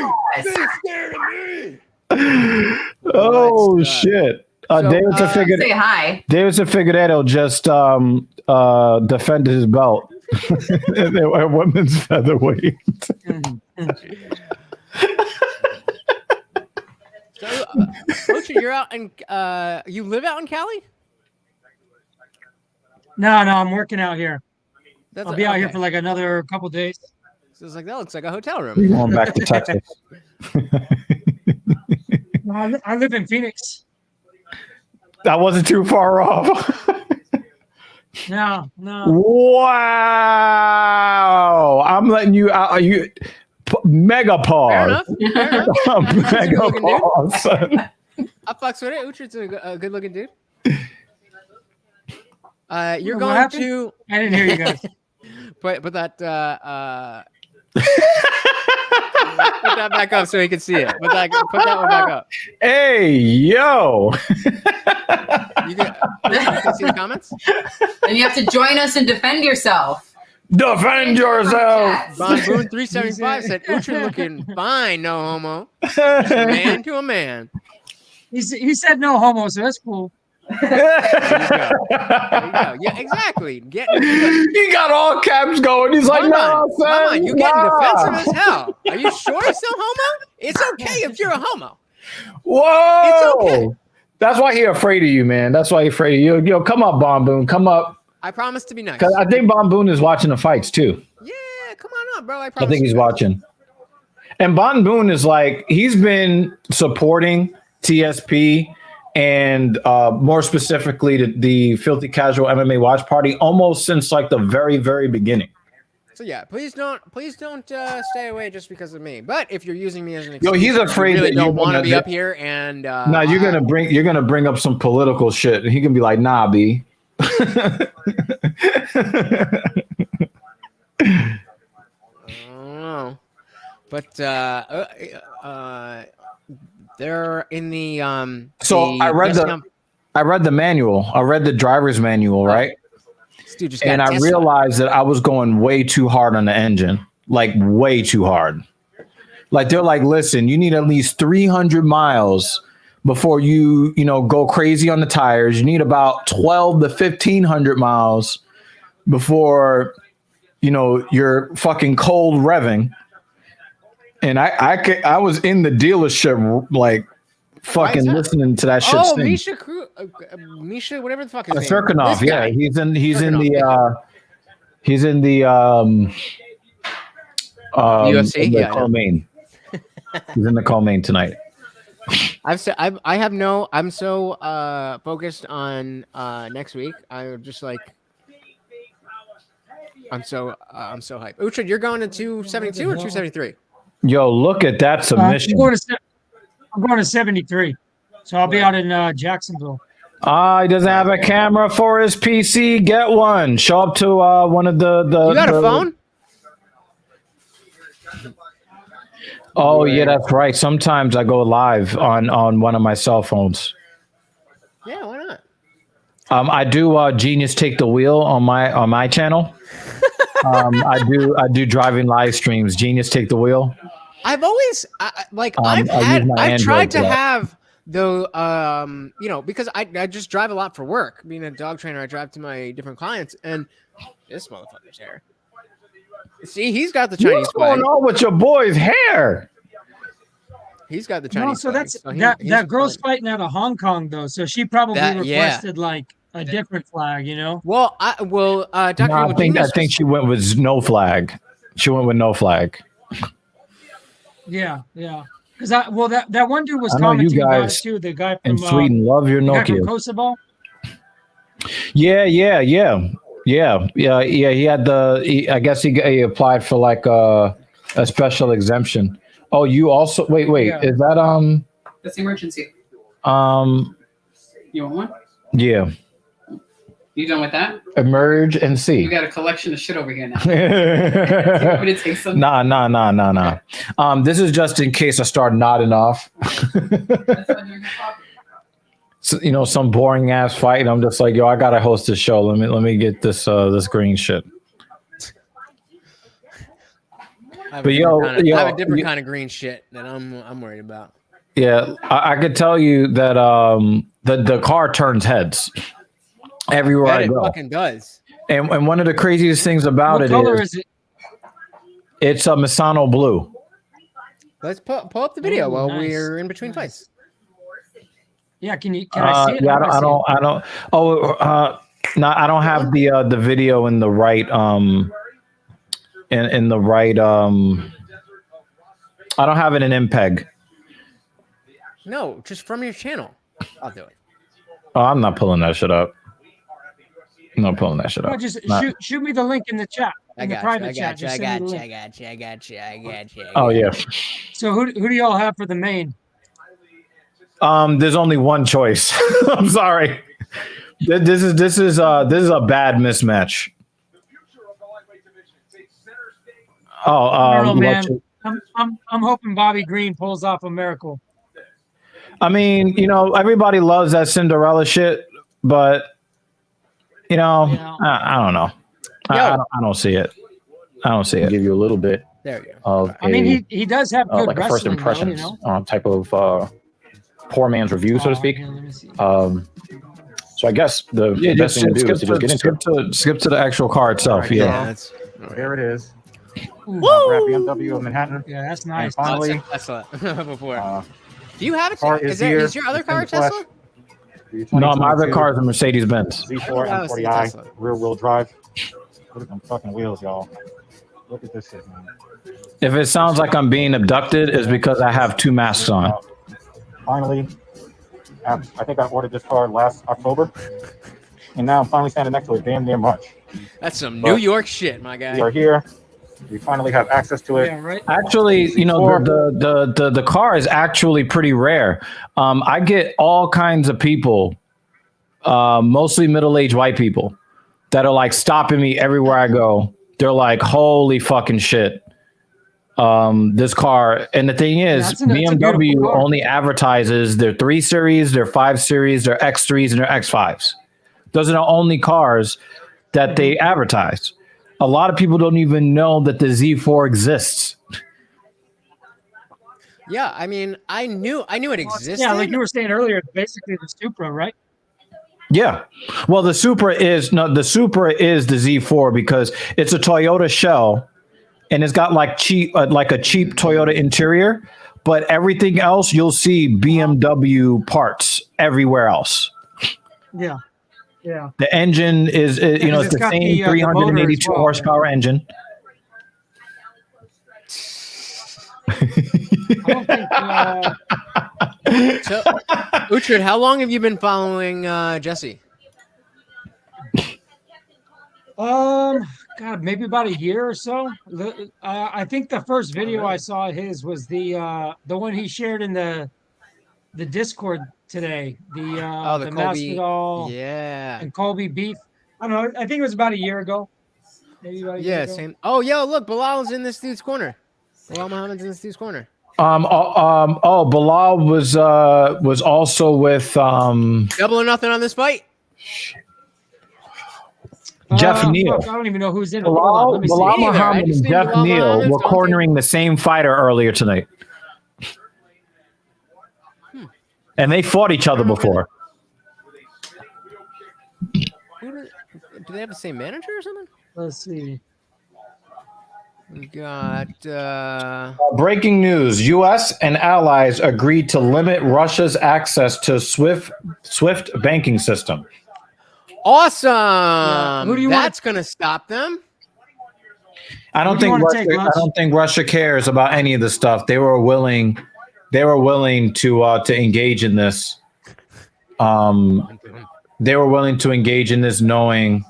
scared of me. Oh, shit. Davidson say hi. Davidson Figueiredo just defended his belt at women's featherweight. So, Coach, you're out in you live out in Cali? No, I'm working out here. I'll be out here for like another couple days. So it's like, that looks like a hotel room. We're going back to Texas. I live in Phoenix. That wasn't too far off. No. Wow. I'm letting you out. Mega Fair pause. enough. Fair enough. Mega good-looking dude. pause. son. I fucks with it. Uhtred's a good looking dude. You're What going happened? to I didn't hear you guys. put that put that back up so he can see it. Put that one back up. Hey, yo. You can see the comments. And you have to join us and defend yourself. Defend yourself. Von Boone 375 said Uhtred looking fine, no homo. Just a man to a man. He said no homo, so that's cool. There you go. Yeah, exactly. He got all caps going. He's like, no, son. Come on, you getting nah." defensive as hell. Are you sure it's still homo? It's okay if you're a homo. Whoa. It's okay. That's why he afraid of you, man. That's why he afraid of you. Yo, come up, Von Boone. Come up. I promise to be nice. Because I think Von Boone is watching the fights, too. Yeah, come on up, bro. I I think he's watching. And Von Boone is like, he's been supporting TSP and more specifically the Filthy Casual MMA Watch Party almost since like the very, very beginning. So yeah, please don't stay away just because of me. But if you're using me as an Yo, excuse, he's afraid you really that don't you're want to gonna be up here and no, you're gonna bring up some political shit, and he can be like, nah, B. I don't know. But they're in the So I read the manual. I read the driver's manual, right? This dude just got And I Tesla. realized that I was going way too hard on the engine, like way too hard. Like they're like, listen, you need at least 300 miles before you go crazy on the tires. You need about 12 to 1500 miles before you're fucking cold revving. And I was in the dealership like fucking listening to that shit. Oh, sing. Misha, whatever the fuck his name. Serkinov, This yeah, guy. he's in the UFC, in the yeah, I know. co-main. He's in the co-main tonight. I'm so focused on next week. I'm just like I'm so hyped. Uhtred, you're going to 272 or 273? Yo, look at that submission. I'm going to 73, so I'll be out in Jacksonville. He doesn't have a camera for his PC. Get one. Show up to one of the. You got a phone? Oh yeah, that's right. Sometimes I go live on one of my cell phones. Yeah, why not? I do Genius Take the Wheel on my channel. I do driving live streams. Genius Take the Wheel. I've always I've tried to have the because I just drive a lot for work. Being a dog trainer, I drive to my different clients, and this motherfucker's hair. See, he's got the Chinese What's going on with your boy's hair? He's got the Chinese. No, so that's flag, so that girl's fighting out of Hong Kong though, so she probably yeah. requested like a different flag, Well, Dr. No, I think she went with no flag. She went with no flag. Yeah. Because that one dude was I know you commenting about it guys too. The guy in from Sweden love your the guy from Nokia. Kosovo. Yeah. He had I guess he applied for like a special exemption. Oh, you also wait. Yeah. Is that That's the emergency. You want one? Yeah. You done with that? Emerge and see. You got a collection of shit over here now. You want me to take some? Nah. This is just in case I start nodding off. So, some boring ass fight, and I'm just like, yo, I gotta host this show. Let me get this green shit. I have But I have a different kind of green shit that I'm worried about. Yeah, I could tell you that the car turns heads everywhere I It go. fucking does. And one of the craziest things about What it color is is it? it's a Misano blue. Let's pull up the video while nice. we're in between fights. Yeah, can I see it? Yeah, How do I don't. Oh, no, I don't have the video in the right in the right I don't have it in MPEG. No, just from your channel. I'll do it. Oh, I'm not pulling that shit up. I'm not pulling that shit No, up. just Not- shoot me the link in the chat. I In the got you. private I chat. got you. Just I send me got the you. I link. got you. I got you. I got you. Oh yeah. So who do y'all have for the main? There's only one choice. I'm sorry. This is a bad mismatch. Oh, I don't know, man. watch it. I'm hoping Bobby Green pulls off a miracle. I mean, everybody loves that Cinderella shit, but Yeah. I don't know. I don't see it. I don't see it. Give you a little bit There you go. of I mean, he does have good like a first wrestling, impressions though, you know? type of poor man's review, so to speak. Yeah, let me see. So I guess the best thing to do is to just get into it. skip to the actual car itself. Alright, Yeah. That's There it is. Ooh. We're at BMW of Manhattan. Yeah, that's And nice. finally, Tesla before. uh, Do you have a car Tesla? is here. Is your other It's in car a the flesh. Tesla? the No, my other 2022 car is a Mercedes Benz. Z4 That was the M40i Tesla. rear wheel drive. Look at them fucking wheels, y'all. Look at this shit, man. If it sounds like I'm being abducted, it's because I have two masks on. Finally, I think I ordered this car last October, and now I'm finally standing next to it damn near March. That's some But New York shit, my guy. We are here. We finally have access to it. Yeah, right. Actually, the car is actually pretty rare. I get all kinds of people, mostly middle-aged white people, that are like stopping me everywhere I go. They're like, "Holy fucking shit!" This car, and the thing is, That's a beautiful BMW car. only advertises their 3 Series, their 5 Series, their X3s, and their X5s. Those are the only cars that they advertise. A lot of people don't even know that the Z4 exists. Yeah, I mean, I knew it existed. Yeah, like you were saying earlier, it's basically the Supra, right? Yeah. Well, the Supra is the Z4 because it's a Toyota shell and it's got like a cheap Toyota interior, but everything else you'll see BMW parts everywhere else. Yeah. Yeah. The engine is it's it's the got same the motor as 382 well. horsepower engine. I don't think. So, Uhtred, how long have you been following Jesse? God, maybe about a year or so. I think the first video I saw of his was the one he shared in the Discord today. The Colby, Masvidal yeah, and Colby beef. I don't know. I think it was about a year ago. Maybe about a year ago. same. Oh, yo, look, Bilal's in this dude's corner. Bilal Muhammad's in this dude's corner. Bilal was also with Double or nothing on this fight. Jeff Neal. Fuck, I don't even know who's in it. Hold on, let me see. Bilal Me neither. I Muhammad just and think Jeff Bilal Neal Muhammad's were don't cornering the same fighter earlier tonight. And they fought each other before. Do they have the same manager or something? Let's see. We got Breaking news: U.S. and allies agreed to limit Russia's access to SWIFT banking system. awesome. Who do you That's gonna stop them. I don't Who do you think wanna take, Russia. I Lutz? don't think Russia cares about any of this stuff. They were willing to engage in this. They were willing to engage in this, knowing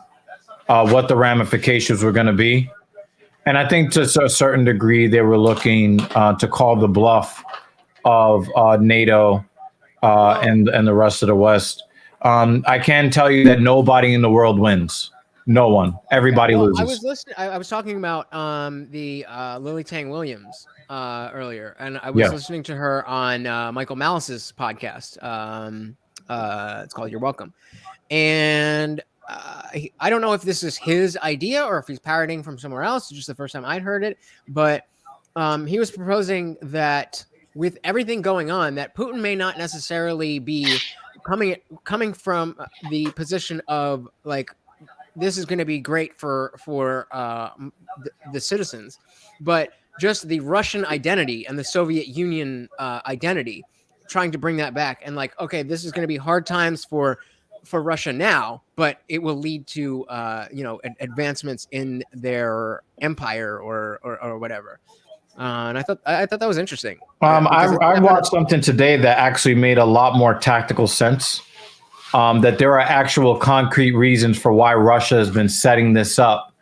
what the ramifications were going to be. And I think to a certain degree, they were looking to call the bluff of NATO and the rest of the West. I can tell you that nobody in the world wins. No one. Everybody loses. I was listening. I was talking about the Lily Tang Williams earlier, and I was listening to her on Michael Malice's podcast. It's called "You're Welcome," and I don't know if this is his idea or if he's parroting from somewhere else. It's just the first time I'd heard it, but he was proposing that with everything going on, that Putin may not necessarily be coming from the position of like, this is going to be great for the citizens, but just the Russian identity and the Soviet Union identity, trying to bring that back, and like, okay, this is going to be hard times for Russia now, but it will lead to advancements in their empire or whatever. And I thought that was interesting. I watched something today that actually made a lot more tactical sense. that there are actual concrete reasons for why Russia has been setting this up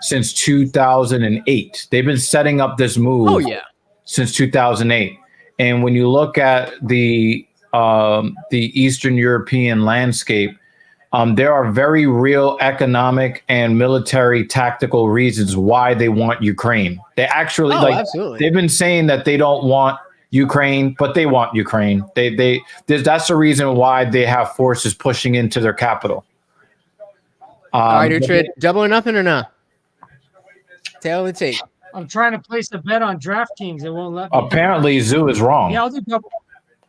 since 2008. They've been setting up this move. Oh yeah. Since 2008. And when you look at the Eastern European landscape, there are very real economic and military tactical reasons why they want Ukraine. They actually absolutely. They've been saying that they don't want Ukraine, but they want Ukraine. That's the reason why they have forces pushing into their capital. All right, Uhtred, double or nothing or not? Tail of the tape. I'm trying to place a bet on DraftKings. It won't let me. Apparently, Zoo is wrong. Yeah, I'll do double.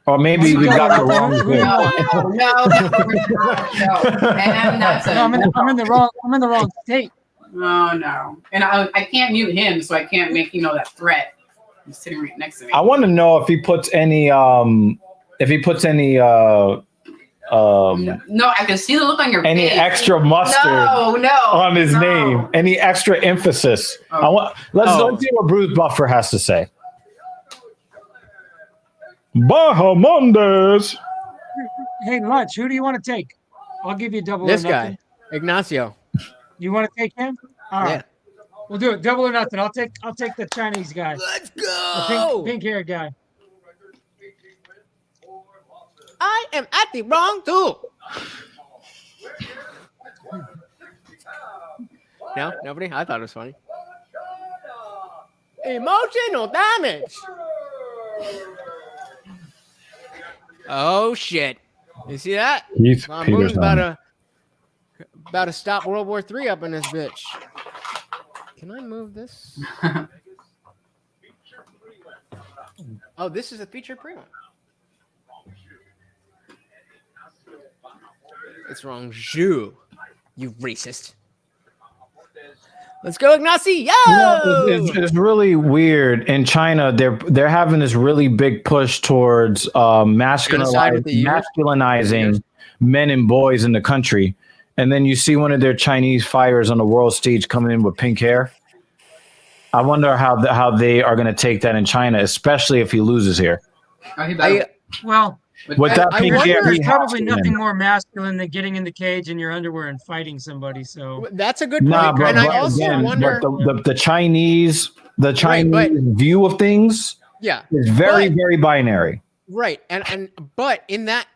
Or maybe we got the wrong Zoo. No, I'm in the wrong state. No. And I can't mute him, so I can't make that threat. He's sitting right next to me. I want to know if he puts any no, I can see the look on your any face. extra mustard on his name, any extra emphasis. Let's see what Bruce Buffer has to say. Bahamondes. Hey, Lunch, who do you want to take? I'll give you double This or nothing. guy, Ignacio. You want to take him? All right. We'll do it. Double or nothing. I'll take the Chinese guy. Let's go. The pink hair guy. I am at the wrong tool. No, nobody? I thought it was funny. Emotional damage. Oh shit! You see that? Von Moon's about to stop World War III up in this bitch. Can I move this? Oh, this is a feature preview. It's wrong, Zhu. You racist. Let's go, Ignacio. It's really weird. In China, they're having this really big push towards masculinizing men and boys in the country. And then you see one of their Chinese fighters on the world stage coming in with pink hair. I wonder how they are going to take that in China, especially if he loses here. Well, with that pink hair, there's probably nothing more masculine than getting in the cage in your underwear and fighting somebody. So that's a good point. And I also wonder the Chinese view of things. Yeah, is very binary. Right, but in that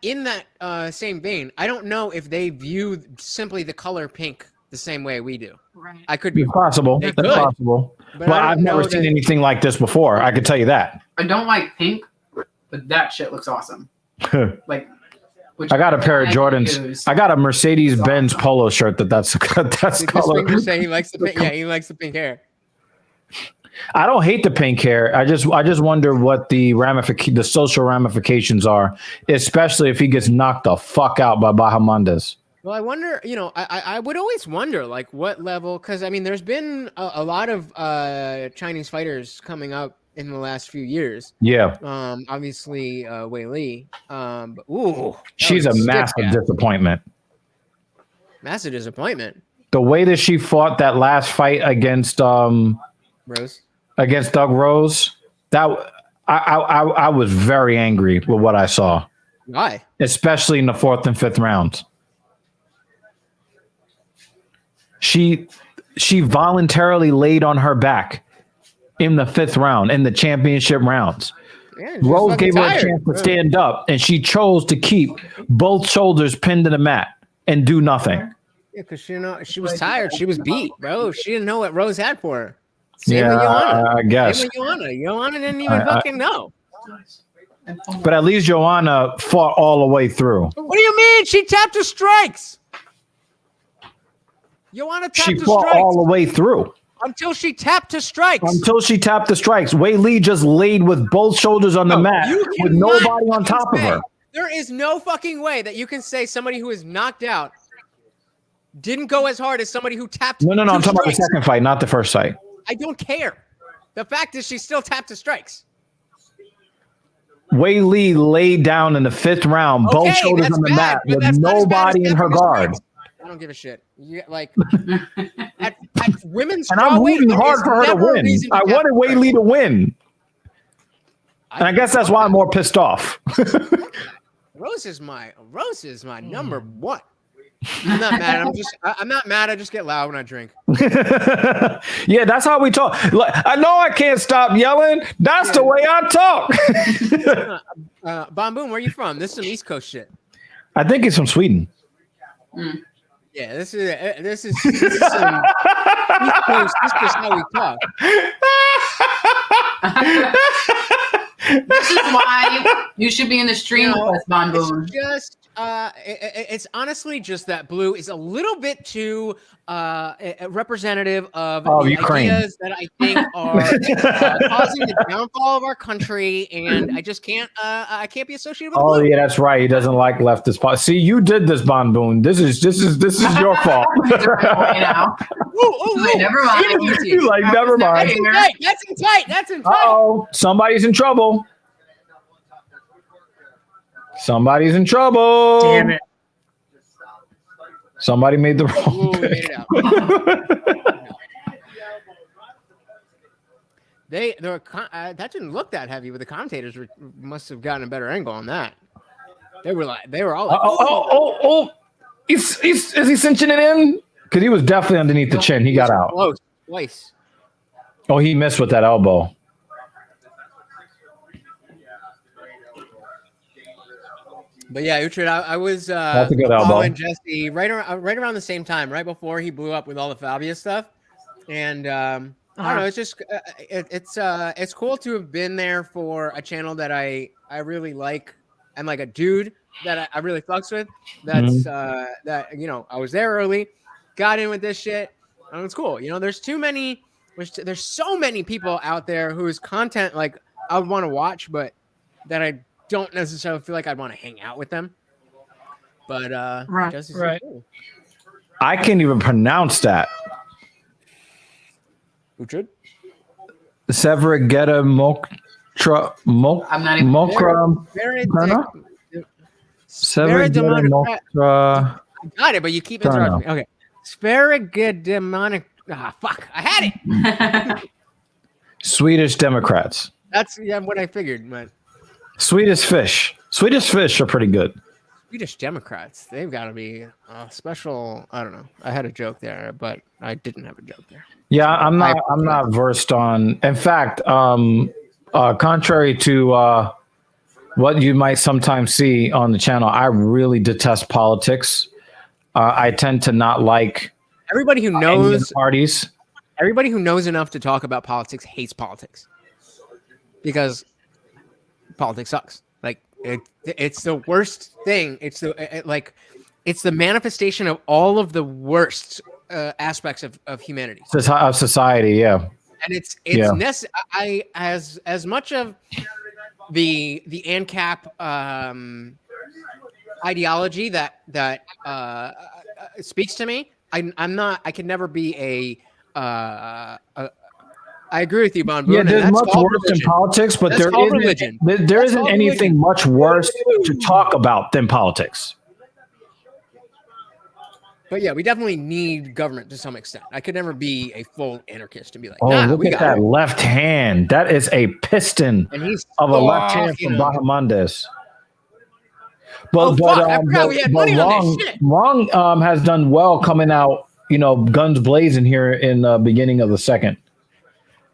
same vein, I don't know if they view simply the color pink the same way we do. Right. I could be possible. That's possible. But I've never seen anything like this before. I could tell you that. I don't like pink, but that shit looks awesome. Like, I got a pair of Jordans. I got a Mercedes-Benz polo shirt that's color. Say he likes the pink. Yeah, he likes the pink hair. I don't hate the pink hair. I just wonder what the social ramifications are, especially if he gets knocked the fuck out by Bahamondes. Well, I wonder, I would always wonder, like, what level, because, I mean, there's been a lot of Chinese fighters coming up in the last few years. Yeah. Obviously, Wei Li. She's a massive disappointment. Massive disappointment. The way that she fought that last fight against Rose. Against Doug Rose, that I was very angry with what I saw. Why? Especially in the 4th and 5th rounds. She voluntarily laid on her back in the 5th round, in the championship rounds. Yeah, Rose gave her a chance to stand up, and she chose to keep both shoulders pinned to the mat and do nothing. Yeah, because she was tired. She was beat, bro. She didn't know what Rose had for her. Same yeah, with Joanna. I guess. Same with Joanna. Joanna didn't even fucking know. But at least Joanna fought all the way through. What do you mean? She tapped her strikes. Joanna tapped She her fought strikes. all the way through. Until she tapped her strikes. Until she tapped the strikes. Wei Li just laid with both shoulders on the mat with nobody on top of her. There is no fucking way that you can say somebody who is knocked out didn't go as hard as somebody who tapped. No. I'm talking strikes. about the second fight, not the first fight. I don't care. The fact is she still tapped the strikes. Wei Li laid down in the 5th round, both shoulders on the mat with nobody in her guard. I don't give a shit. Like at women's and I'm rooting hard for her to win. I wanted Wei Li to win. And I guess that's why I'm more pissed off. Rose is my number one. I'm not mad. I'm not mad. I just get loud when I drink. Yeah, that's how we talk. Like, I know I can't stop yelling. That's the way I talk. Bomboom, where are you from? This is some East Coast shit. I think it's from Sweden. Yeah, this is some East Coast. This is how we talk. This is why you should be in the stream with us, Bon Boom. It's just, it's honestly just that Blue is a little bit too representative of the Ukraine. ideas that I think are causing the downfall of our country, and I just can't. I can't be associated with. Oh Blue. yeah, that's right. He doesn't like leftist politics. See, you did this, Bon Boon. This is your fault. Never mind. You're like, never mind. That's in tight. That's in tight. Oh, somebody's in trouble. Somebody's in trouble. Damn it. Somebody made the wrong. Ooh, we made it out. That didn't look that heavy, but the commentators must have gotten a better angle on that. They were all like, oh. Is he cinching it in? Because he was definitely underneath the chin. He got out. Close, twice. Oh, he missed with that elbow. But yeah, Uhtred, I was That's a good elbow. following Jesse right around the same time, right before he blew up with all the Fabia stuff, and I don't know. It's just it's cool to have been there for a channel that I really like, and like a dude that I really fucks with. That's that I was there early, got in with this shit, and it's cool. There's so many people out there whose content like I would want to watch, but that I don't necessarily feel like I'd want to hang out with them. But right. Cool. I can't even pronounce that. Uhtred? Severageta Mokra I'm not even Mokra. Severageta Mokra. I got it, but you keep interrupting me. Okay. Sparagedemonic. Fuck. I had it. Swedish Democrats. That's what I figured, but Swedish fish. Swedish fish are pretty good. Swedish Democrats. They've got to be special. I don't know. I had a joke there, but I didn't have a joke there. Yeah, I'm not versed on. In fact, contrary to what you might sometimes see on the channel, I really detest politics. I tend to not like everybody who knows parties. Everybody who knows enough to talk about politics hates politics because politics sucks. Like it's the worst thing. It's the manifestation of all of the worst aspects of humanity, of society. Yeah, and it's necessary. As much of the ANCAP ideology that speaks to me. I'm not. I can never be a. I agree with you, Bon Boon. Yeah, there's much worse in politics, but there isn't anything much worse to talk about than politics. But yeah, we definitely need government to some extent. I could never be a full anarchist and be like, look at that left hand. That is a piston of a left hand from Bahamondes. But Wong has done well coming out, guns blazing here in the beginning of the second.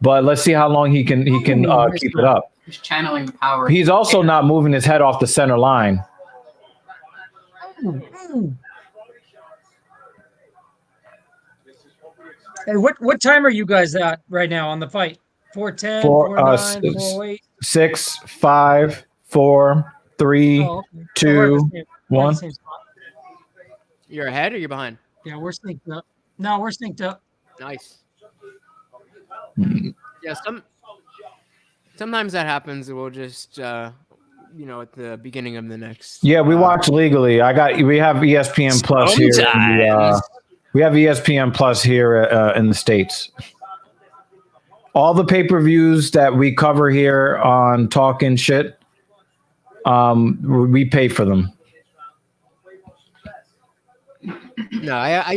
But let's see how long he can keep it up. He's channeling power. He's also not moving his head off the center line. And what time are you guys at right now on the fight? 4:10, 4:09, 4:08? 6, 5, 4, 3, 2, 1. You're ahead or you're behind? Yeah, we're synced up. No, we're synced up. Nice. Yeah, sometimes that happens. We'll just at the beginning of the next. Yeah, we watch legally. We have ESPN Plus here. We have ESPN Plus here in the States. All the pay-per-views that we cover here on Talking Shit, we pay for them. No, I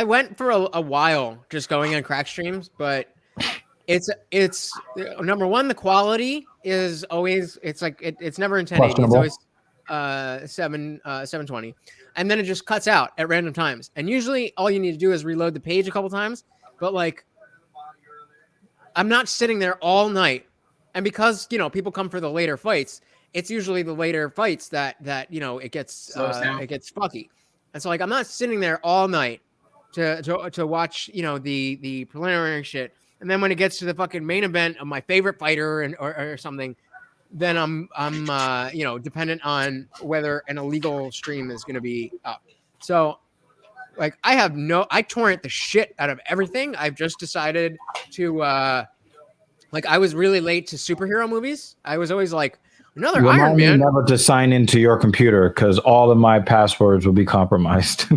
went for a while just going on crack streams, but It's number one. The quality is always it's like it's never in 1080. It's Questionable. always 720, and then it just cuts out at random times. And usually, all you need to do is reload the page a couple times. But like, I'm not sitting there all night, and because people come for the later fights, it's usually the later fights that it gets fucky. And so like I'm not sitting there all night to watch the preliminary shit. And then when it gets to the fucking main event of my favorite fighter or something, then I'm dependent on whether an illegal stream is going to be up. So like I torrent the shit out of everything. I've just decided to like I was really late to superhero movies. I was always like another Iron Remind me Man. never to sign into your computer because all of my passwords will be compromised.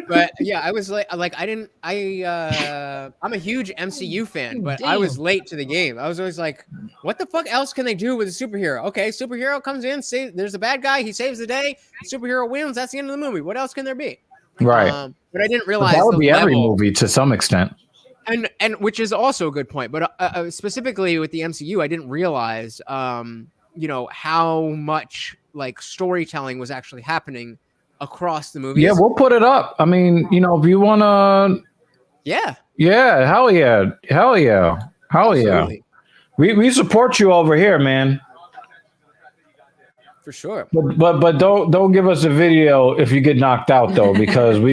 But yeah, I was I'm a huge MCU fan, but I was late to the game. I was always like, what the fuck else can they do with a superhero? Okay, superhero comes in, there's a bad guy, he saves the day, superhero wins, that's the end of the movie. What else can there be? Right. But I didn't realize that would be every level. movie to some extent. And which is also a good point. But specifically with the MCU, I didn't realize how much like storytelling was actually happening across the movies. Yeah, we'll put it up. I mean, if you want to. Yeah. Yeah. Hell yeah. Hell yeah. Hell Absolutely. yeah. We support you over here, man. For sure. But don't give us a video if you get knocked out though, because no.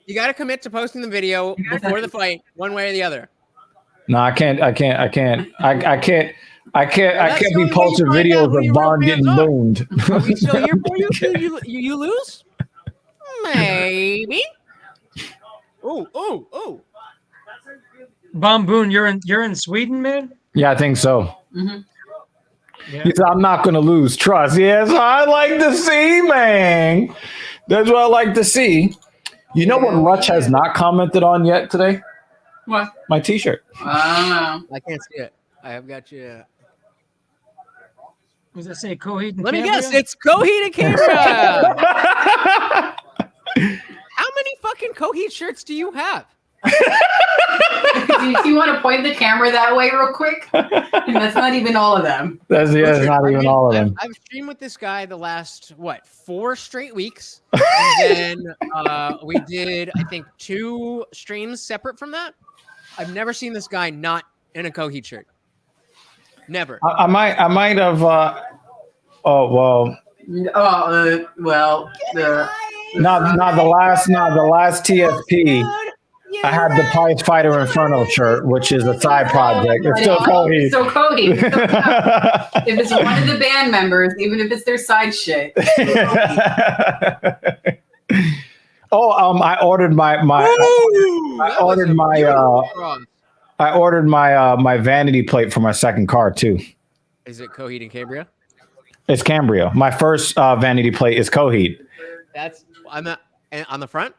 You gotta commit to posting the video before the fight, one way or the other. No, I can't be posting videos of Vaughn getting boomed. Are we still here for you? You lose? Maybe. Oh. Von Boone, you're in Sweden, man? Yeah, I think so. Mm-hmm. Yeah. He said, I'm not going to lose trust. Yes, I like to see, man. That's what I like to see. You know what Rutch has not commented on yet today? What? My T-shirt. I can't see it. I have got you. What does it say? Coheed and Let me Cambria? guess. It's Coheed and Cambria. How many fucking Coheed shirts do you have? Do you want to point the camera that way real quick? And that's not even all of them. That's not even all of them. I've streamed with this guy the last 4 straight weeks, and then we did I think 2 streams separate from that. I've never seen this guy not in a Coheed shirt. Never. I might have. Well. Not the last TSP. I had the Prize Fighter Inferno shirt, which is a side project. It's still Cody. So Cody, if it's one of the band members, even if it's their side shit. I ordered my vanity plate for my second car too. Is it Coheed and Cambria? It's Cambria. My first vanity plate is Coheed. That's on the front,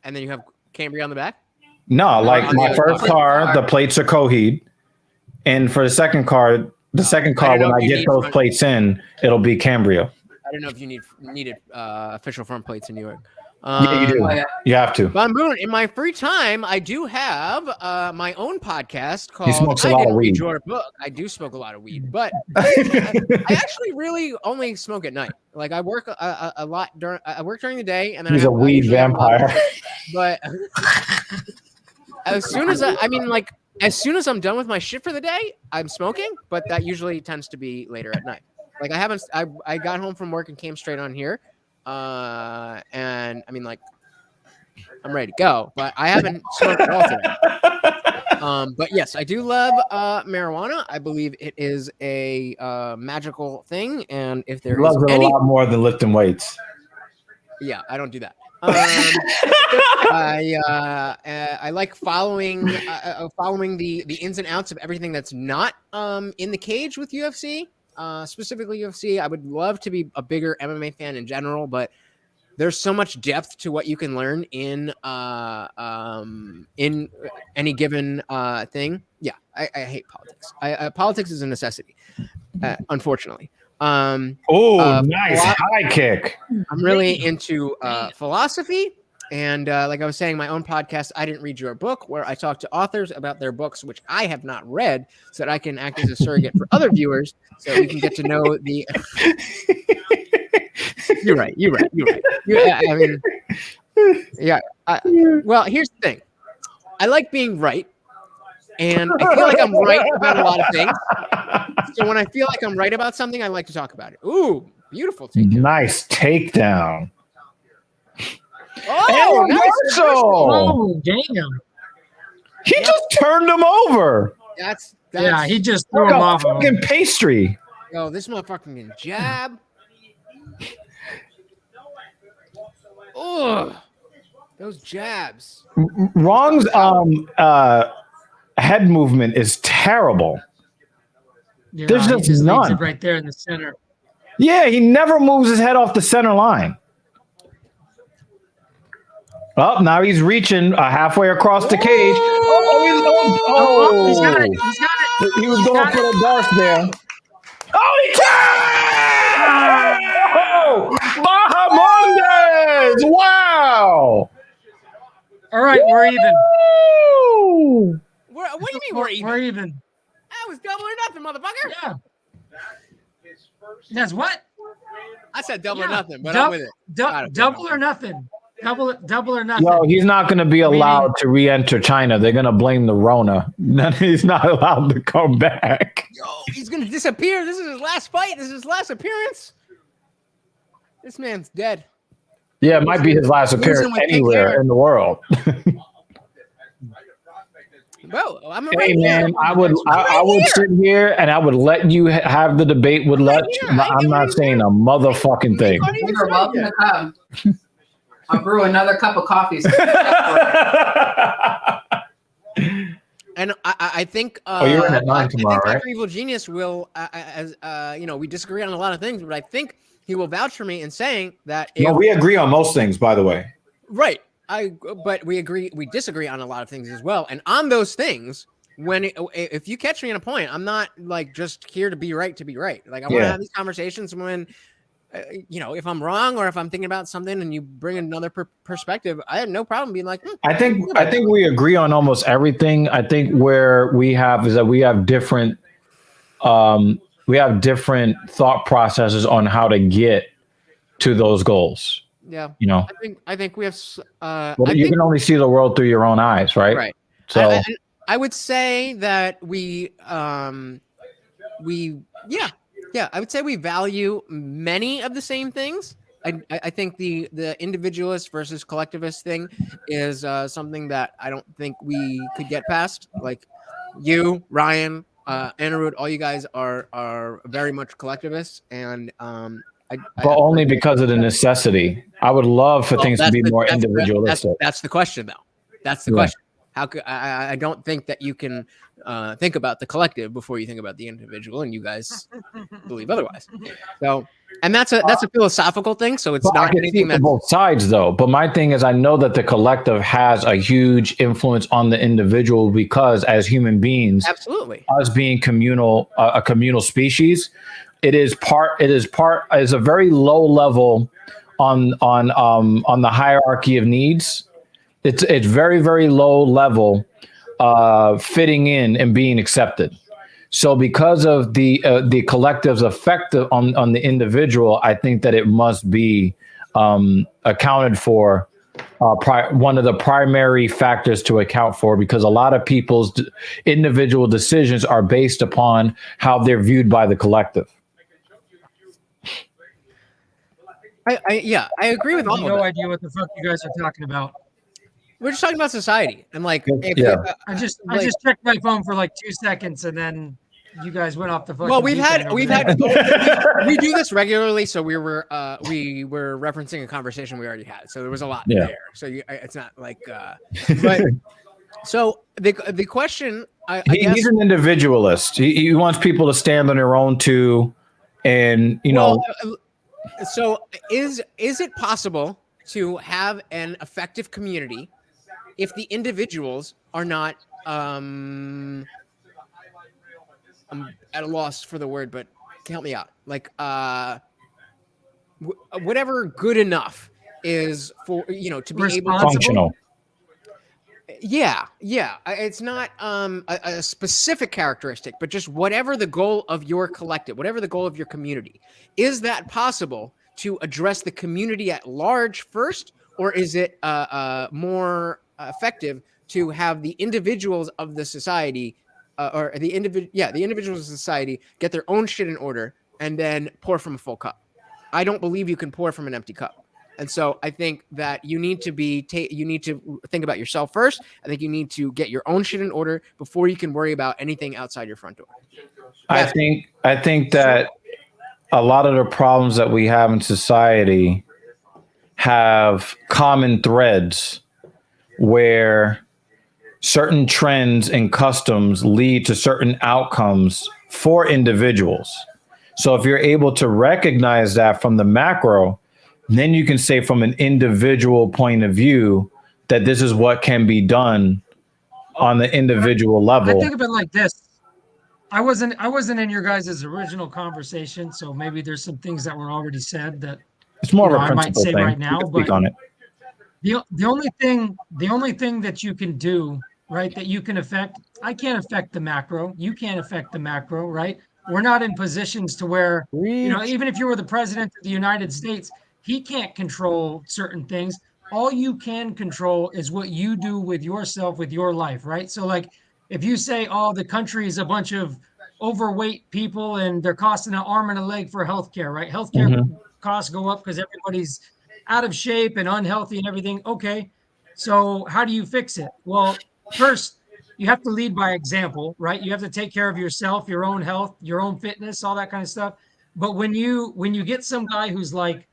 and then you have Cambria on the back? No, like my first car, the plates are Coheed. And for the second car, when I get those plates in, it'll be Cambria. I don't know if you needed official front plates in New York. Yeah, you do. You have to. Von Boone, in my free time, I do have my own podcast called He smokes a lot of weed. Your Book. I do smoke a lot of weed, but I actually really only smoke at night. Like I work a lot I work during the day, and then he's a weed vampire. But as soon as I'm done with my shit for the day, I'm smoking. But that usually tends to be later at night. Like I got home from work and came straight on here. And I mean, like, I'm ready to go, but I haven't smoked at all today. But yes, I do love marijuana. I believe it is a magical thing, and if there loves it a lot more than lifting weights. Yeah, I don't do that. I like following the ins and outs of everything that's not in the cage with UFC. Specifically UFC. I would love to be a bigger MMA fan in general, but there's so much depth to what you can learn in any given thing. Yeah, I hate politics. Politics is a necessity, unfortunately. Oh, nice high kick. I'm really into philosophy. And like I was saying, my own podcast, I Didn't Read Your Book, where I talk to authors about their books, which I have not read, so that I can act as a surrogate for other viewers, so that we can get to know the. You're right. Yeah, I mean, yeah. Well, here's the thing. I like being right, and I feel like I'm right about a lot of things. So when I feel like I'm right about something, I like to talk about it. Ooh, beautiful takedown. Nice takedown. Oh, nice. Oh, damn. He just turned him over. That's Yeah, he just threw Like him a off. fucking pastry. Yo, this motherfucker can jab. Oh, those jabs. Wrong's head movement is terrible. Yeah, There's he just leaves none. it right there in the center. Yeah, he never moves his head off the center line. Oh, now he's reaching halfway across the cage. Oh, He's got it. He's got it. He was going for the Darth there. Oh, he tagged! Oh, Bahamondes! Wow! All right, we're even. Woo! What do you mean we're even? We're even. That was double or nothing, motherfucker. Yeah. That's what? I said double or Yeah. nothing, but I'm with it. Double or nothing. Double or nothing. Yo, he's not going to be allowed to re-enter China. They're going to blame the Rona. He's not allowed to come back. Yo, he's gonna disappear. This is his last fight. This is his last appearance. This man's dead. Yeah, it might be his last Losing appearance with pink anywhere hair. in the world. Bro, I'm Hey right man, here. I would sit here and I would let you have the debate with Lutch, here. but I'm not saying a motherfucking thing. You're welcome to come. I'll brew another cup of coffee. And I think you're in at 9 I tomorrow, think right? Dr. Evil Genius will, as we disagree on a lot of things, but I think he will vouch for me in saying that. No, we agree on most things, by the way. Right. But we disagree on a lot of things as well. And on those things, if you catch me in a point, I'm not like just here to be right. Like I want to have these conversations when, if I'm wrong or if I'm thinking about something and you bring another perspective, I have no problem being like, I think we agree on almost everything. I think where we have is that we have different thought processes on how to get to those goals. yeah. I think we have. You can only see the world through your own eyes, right? Right. So I would say that I would say we value many of the same things. I think the individualist versus collectivist thing is something that I don't think we could get past. Like you, Ryan, Anirudh, all you guys are very much collectivists, and but only because of the necessity. I would love for things to be more individualistic. That's the question, though. That's the question. How could I don't think that you can think about the collective before you think about the individual, and you guys believe otherwise. So, and that's a philosophical thing. So it's not anything that's both sides, though. But my thing is, I know that the collective has a huge influence on the individual because, as human beings, absolutely, us being a communal species, it is a very low level on the hierarchy of needs. It's very, very low level fitting in and being accepted. So because of the collective's effect on the individual, I think that it must be accounted for. One of the primary factors to account for, because a lot of people's individual decisions are based upon how they're viewed by the collective. I agree with all of that. No idea what the fuck you guys are talking about. We're just talking about society and like. I just checked my phone for like 2 seconds and then you guys went off the fucking. Well, we've had we do this regularly, so we were referencing a conversation we already had, so there was a lot there. So it's not like, but so the question, I guess, he's an individualist. He wants people to stand on their own too, and So is it possible to have an effective community if the individuals are not I'm at a loss for the word, but help me out. Like whatever good enough is for, you know, to be able to Responsible. Functional. Yeah. It's not a specific characteristic, but just whatever the goal of your collective, whatever the goal of your community. Is that possible to address the community at large first, or is it more effective to have the individuals of the society the individuals of society get their own shit in order and then pour from a full cup? I don't believe you can pour from an empty cup. And so I think that you need to you need to think about yourself first. I think you need to get your own shit in order before you can worry about anything outside your front door. I think that a lot of the problems that we have in society have common threads where certain trends and customs lead to certain outcomes for individuals. So if you're able to recognize that from the macro, then you can say from an individual point of view that this is what can be done on the individual level. I think of it like this. I wasn't in your guys' original conversation, so maybe there's some things that were already said that It's more of a I might principle say thing. right now, You can speak but on it. the only thing that you can do, right, that you can affect, I can't affect the macro. You can't affect the macro, right? We're not in positions to where, you know, even if you were the president of the United States, he can't control certain things. All you can control is what you do with yourself, with your life, right? So like if you say, oh, the country is a bunch of overweight people and they're costing an arm and a leg for healthcare, right? Healthcare costs go up because everybody's out of shape and unhealthy and everything. Okay. So how do you fix it? Well, first, you have to lead by example, right? You have to take care of yourself, your own health, your own fitness, all that kind of stuff. But when you get some guy who's like,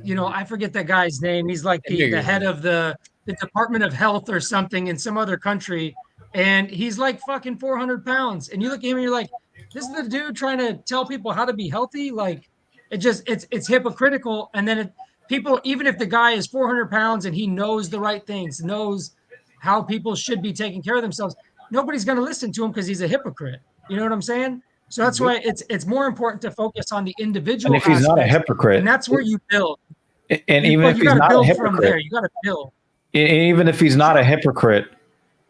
you know, I forget that guy's name. He's like the head of the Department of Health or something in some other country. And he's like fucking 400 pounds. And you look at him and you're like, this is the dude trying to tell people how to be healthy. Like it's hypocritical. And then people, even if the guy is 400 pounds and he knows the right things, knows how people should be taking care of themselves, nobody's going to listen to him because he's a hypocrite. You know what I'm saying? So that's why it's more important to focus on the individual. And if he's not a hypocrite, and that's where you build. And even if he's not a from there, hypocrite, you got to build. even if he's not a hypocrite,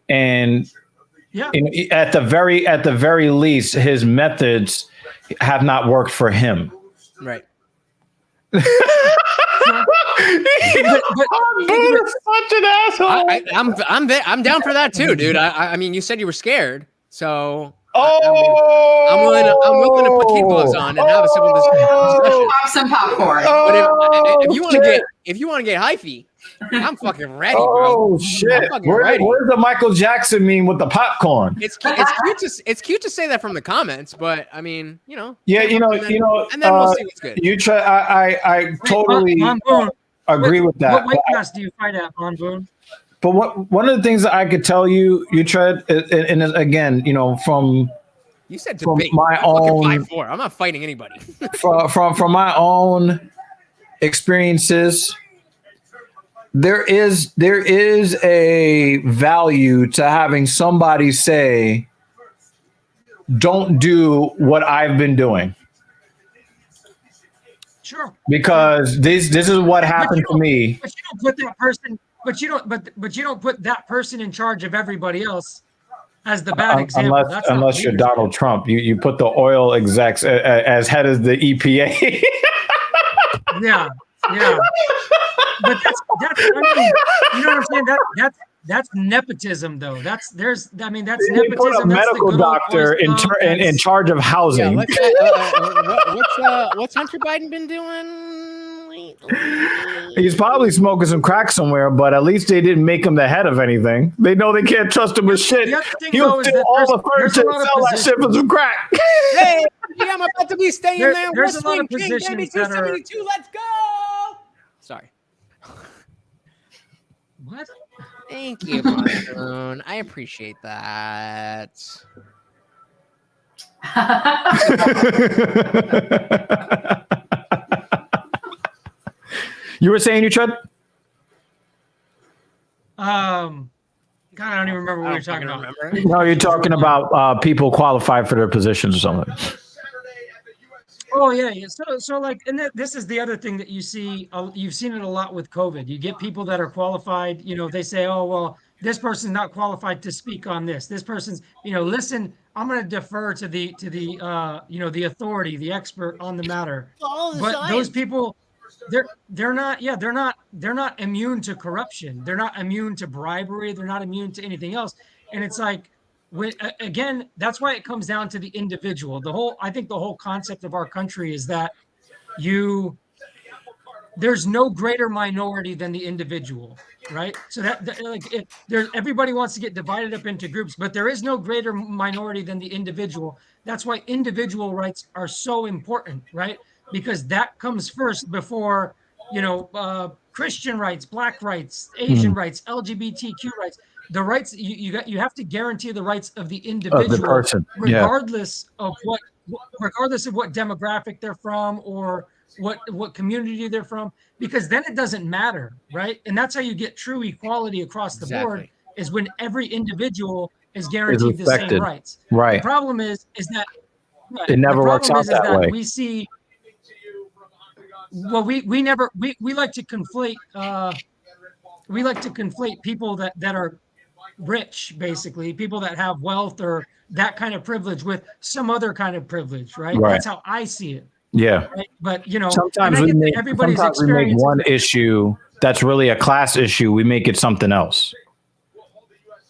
and at the very least, his methods have not worked for him. Right. But such an asshole. I'm down for that too, dude. I mean, you said you were scared, so I'm willing to put kid gloves on and have a civil discussion. Pop some popcorn. But if you want to get hyphy, I'm fucking ready, bro. Oh shit! Where's the Michael Jackson meme with the popcorn? It's cute to say that from the comments, but I mean, you know. Yeah, and then we'll see what's good. You try. I totally agree with that. What weight class do you fight at, Von Boone? But one of the things that I could tell you, Tread, and again, you know, from you said debate. My own 5'4". I'm not fighting anybody. from my own experiences, there is a value to having somebody say, "Don't do what I've been doing." Sure. Because this is what happened to me. But you don't put that person. But you don't put that person in charge of everybody else as the bad example. Unless you're Donald Trump, you put the oil execs as head of the EPA. yeah. But that's I mean, you know what I'm saying? That's nepotism, though. That's nepotism. They put a medical doctor in charge of housing. Yeah, what's Hunter Biden been doing? He's probably smoking some crack somewhere, but at least they didn't make him the head of anything. They know they can't trust him with shit. He'll steal all the furniture and sell that shit for some crack. Hey, I'm about to be staying there. There's a lot of positions that are. Let's go. Sorry. What? Thank you, Boone. I appreciate that. You were saying, you Tread? God, I don't even remember what you're talking about. No, you're talking about people qualified for their positions or something. Oh yeah, yeah. So like, and this is the other thing that you see. You've seen it a lot with COVID. You get people that are qualified. They say, "Oh well, this person's not qualified to speak on this. This person's, listen. I'm going to defer to the authority, the expert on the matter." All the But those science. people, they're not. Yeah, they're not immune to corruption. They're not immune to bribery. They're not immune to anything else. And it's like, again, that's why it comes down to the individual. I think the whole concept of our country is that there's no greater minority than the individual, right? So everybody wants to get divided up into groups, but there is no greater minority than the individual. That's why individual rights are so important, right? Because that comes first before, Christian rights, Black rights, Asian rights, LGBTQ rights. The rights you have to guarantee the rights of the Of the individual, person. Yeah. regardless of what demographic they're from or what community they're from, because then it doesn't matter, right? And that's how you get true equality across the board, is when every individual is guaranteed the same respected. rights. Right. The problem is that It never works out that way. we see. Well, we like to conflate. We like to conflate people that are rich, basically people that have wealth or that kind of privilege with some other kind of privilege, right? Right. That's how I see it. Yeah. Right? But sometimes we make one issue that's really a class issue. We make it something else.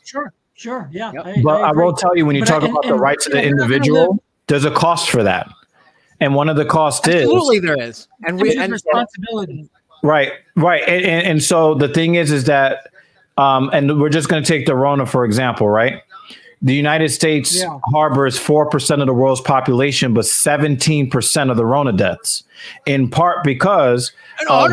Sure. Yeah. But I will tell you, when you talk about the rights of the individual, there's a cost for that. And one of the costs Absolutely there is. And responsibility. Right. And so the thing is that, and we're just going to take the Rona, for example, right? The United States harbors 4% of the world's population, but 17% of the Rona deaths, in part because but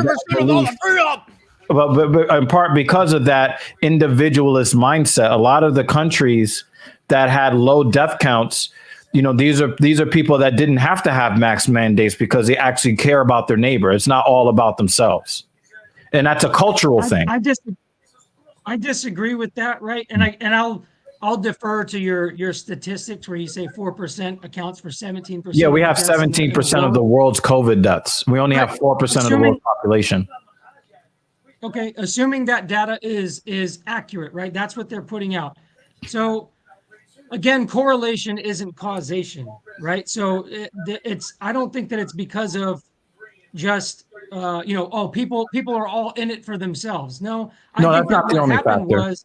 in part because of that individualist mindset. A lot of the countries that had low death counts, these are people that didn't have to have max mandates because they actually care about their neighbor. It's not all about themselves, and that's a cultural thing. I disagree with that, right? And I'll defer to your statistics where you say 4% accounts for 17%. Yeah, we have 17% of the world's COVID deaths. We only have 4% of the world's population. Okay, assuming that data is accurate, right? That's what they're putting out. So again, correlation isn't causation, right? So I don't think that it's because of just people are all in it for themselves. No, that's not the only factor.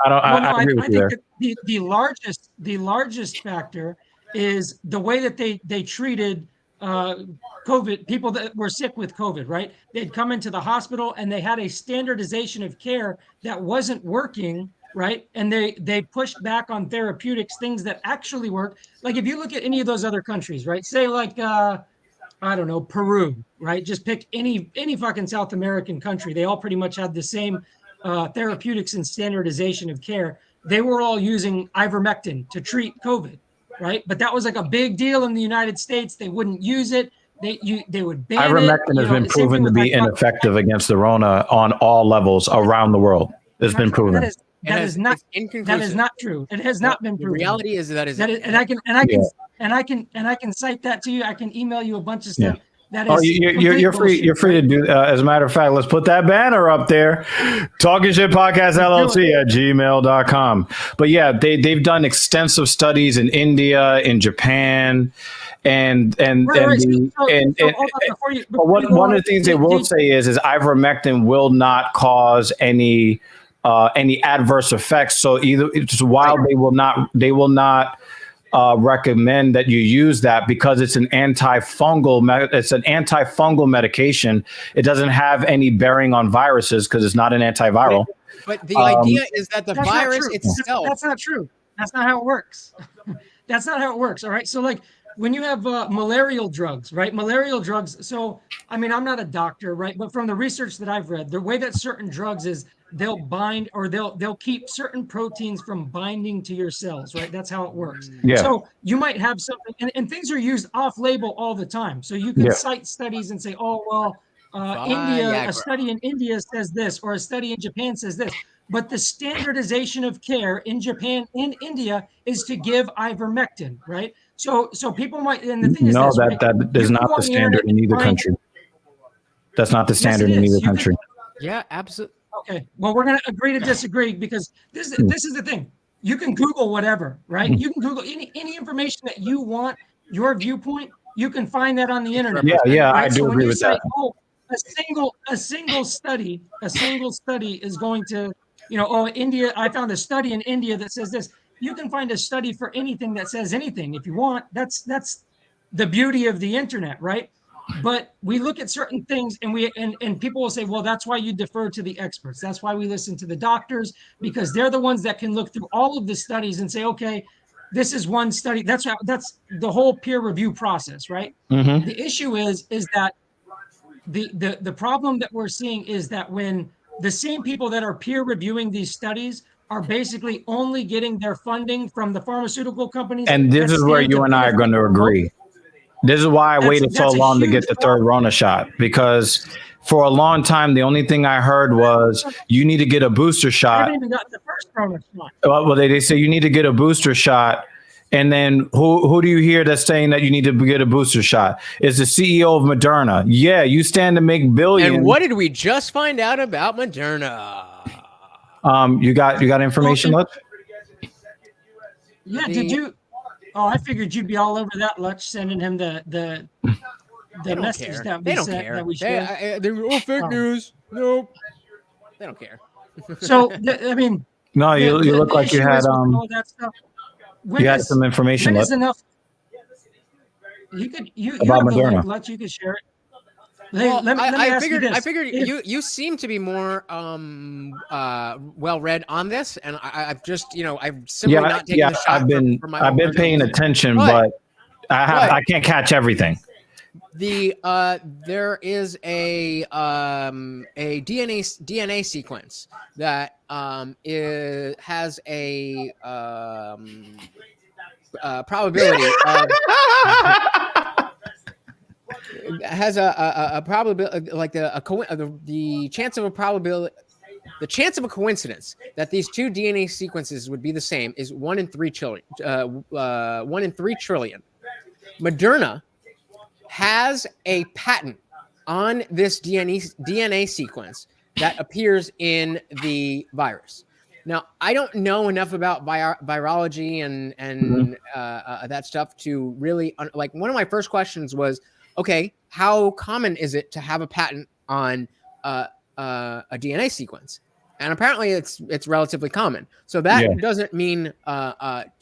I agree with you there. The largest factor is the way that they treated COVID, people that were sick with COVID, right? They'd come into the hospital and they had a standardization of care that wasn't working, right? And they pushed back on therapeutics, things that actually work. Like if you look at any of those other countries, right? Say like I don't know, Peru, right? Just pick any fucking South American country. They all pretty much had the same therapeutics and standardization of care. They were all using ivermectin to treat COVID, right? But that was like a big deal in the United States. They wouldn't use it. They would ban ivermectin has been proven to be ineffective against the Rona on all levels around the world. It's been proven. That is not true. It has not been proven. The reality is that I can cite that to you. I can email you a bunch of stuff. You're free to do. As a matter of fact, let's put that banner up there. Talking Shit Podcast LLC at gmail.com. But yeah, they've done extensive studies in India, in Japan, and one of the things they will say is ivermectin will not cause any adverse effects. So while they will not recommend that you use that because it's an antifungal medication. It doesn't have any bearing on viruses because it's not an antiviral. But the idea is that the virus itself. That's not true. That's not how it works. That's not how it works. All right. So like when you have malarial drugs, right? Malarial drugs. So, I mean, I'm not a doctor, right? But from the research that I've read, the way that certain drugs is they'll bind or they'll keep certain proteins from binding to your cells, right? That's how it works. Yeah. So you might have something, and things are used off label all the time. So you can cite studies and say, oh, well, a study in India says this, or a study in Japan says this. But the standardization of care in Japan and India is to give ivermectin, right? So people might, and the thing is No, this, right? that You is can not go the on the internet standard in and either find- country. That's not the Yes, it standard in is. either You can- country. Yeah, absolutely. Okay. Well, we're going to agree to disagree because this is the thing. You can Google whatever, right? You can Google any information that you want, your viewpoint, you can find that on the internet. Yeah, right? I do So when agree you with say, that. oh, a single study is going to, India, I found a study in India that says this. You can find a study for anything that says anything if you want. That's the beauty of the internet, right? But we look at certain things and people will say, well, that's why you defer to the experts. That's why we listen to the doctors, because they're the ones that can look through all of the studies and say, okay, this is one study. That's the whole peer review process, right? Mhm. The issue is that the problem that we're seeing is that when the same people that are peer reviewing these studies are basically only getting their funding from the pharmaceutical companies. And this that is where stand you and I are benefit going to the most. agree. This is why I waited so That's a long to huge get the third Rona shot, because for a long time, the only thing I heard was you need to get a booster I shot. haven't even gotten the first Rona shot. Well, they say you need to get a booster shot. And then who do you hear that's saying that you need to get a booster shot? Is the CEO of Moderna. Yeah, you stand to make billions. And what did we just find out about Moderna? You got information, Lutz? Yeah, did you? Oh, I figured you'd be all over that, Lutz, sending him the don't message care. that They we don't sent care. that we They, shared. they're all fake Oh. news. Nope. They don't care. So I mean, No, you look the like you issue had is with all that stuff. When you had is- some information, when is Lutz. enough? You could you About have the link, Moderna. Lutz, you could share it. Hey, Well, let me ask figured, you this. I figured If- you seem to be more well read on this, and I've just I've simply not taken the shot. I've been for my I've own been personal paying reasons. attention, But- but I can't catch everything. There is a DNA sequence that has a probability of has a probability like the chance of a probability. The chance of a coincidence that these two DNA sequences would be the same is 1 in 3 trillion. 1 in 3 trillion. Moderna has a patent on this DNA sequence that appears in the virus. Now, I don't know enough about virology and that stuff to really like. One of my first questions was, okay, how common is it to have a patent on a DNA sequence? And apparently, it's relatively common. So that doesn't mean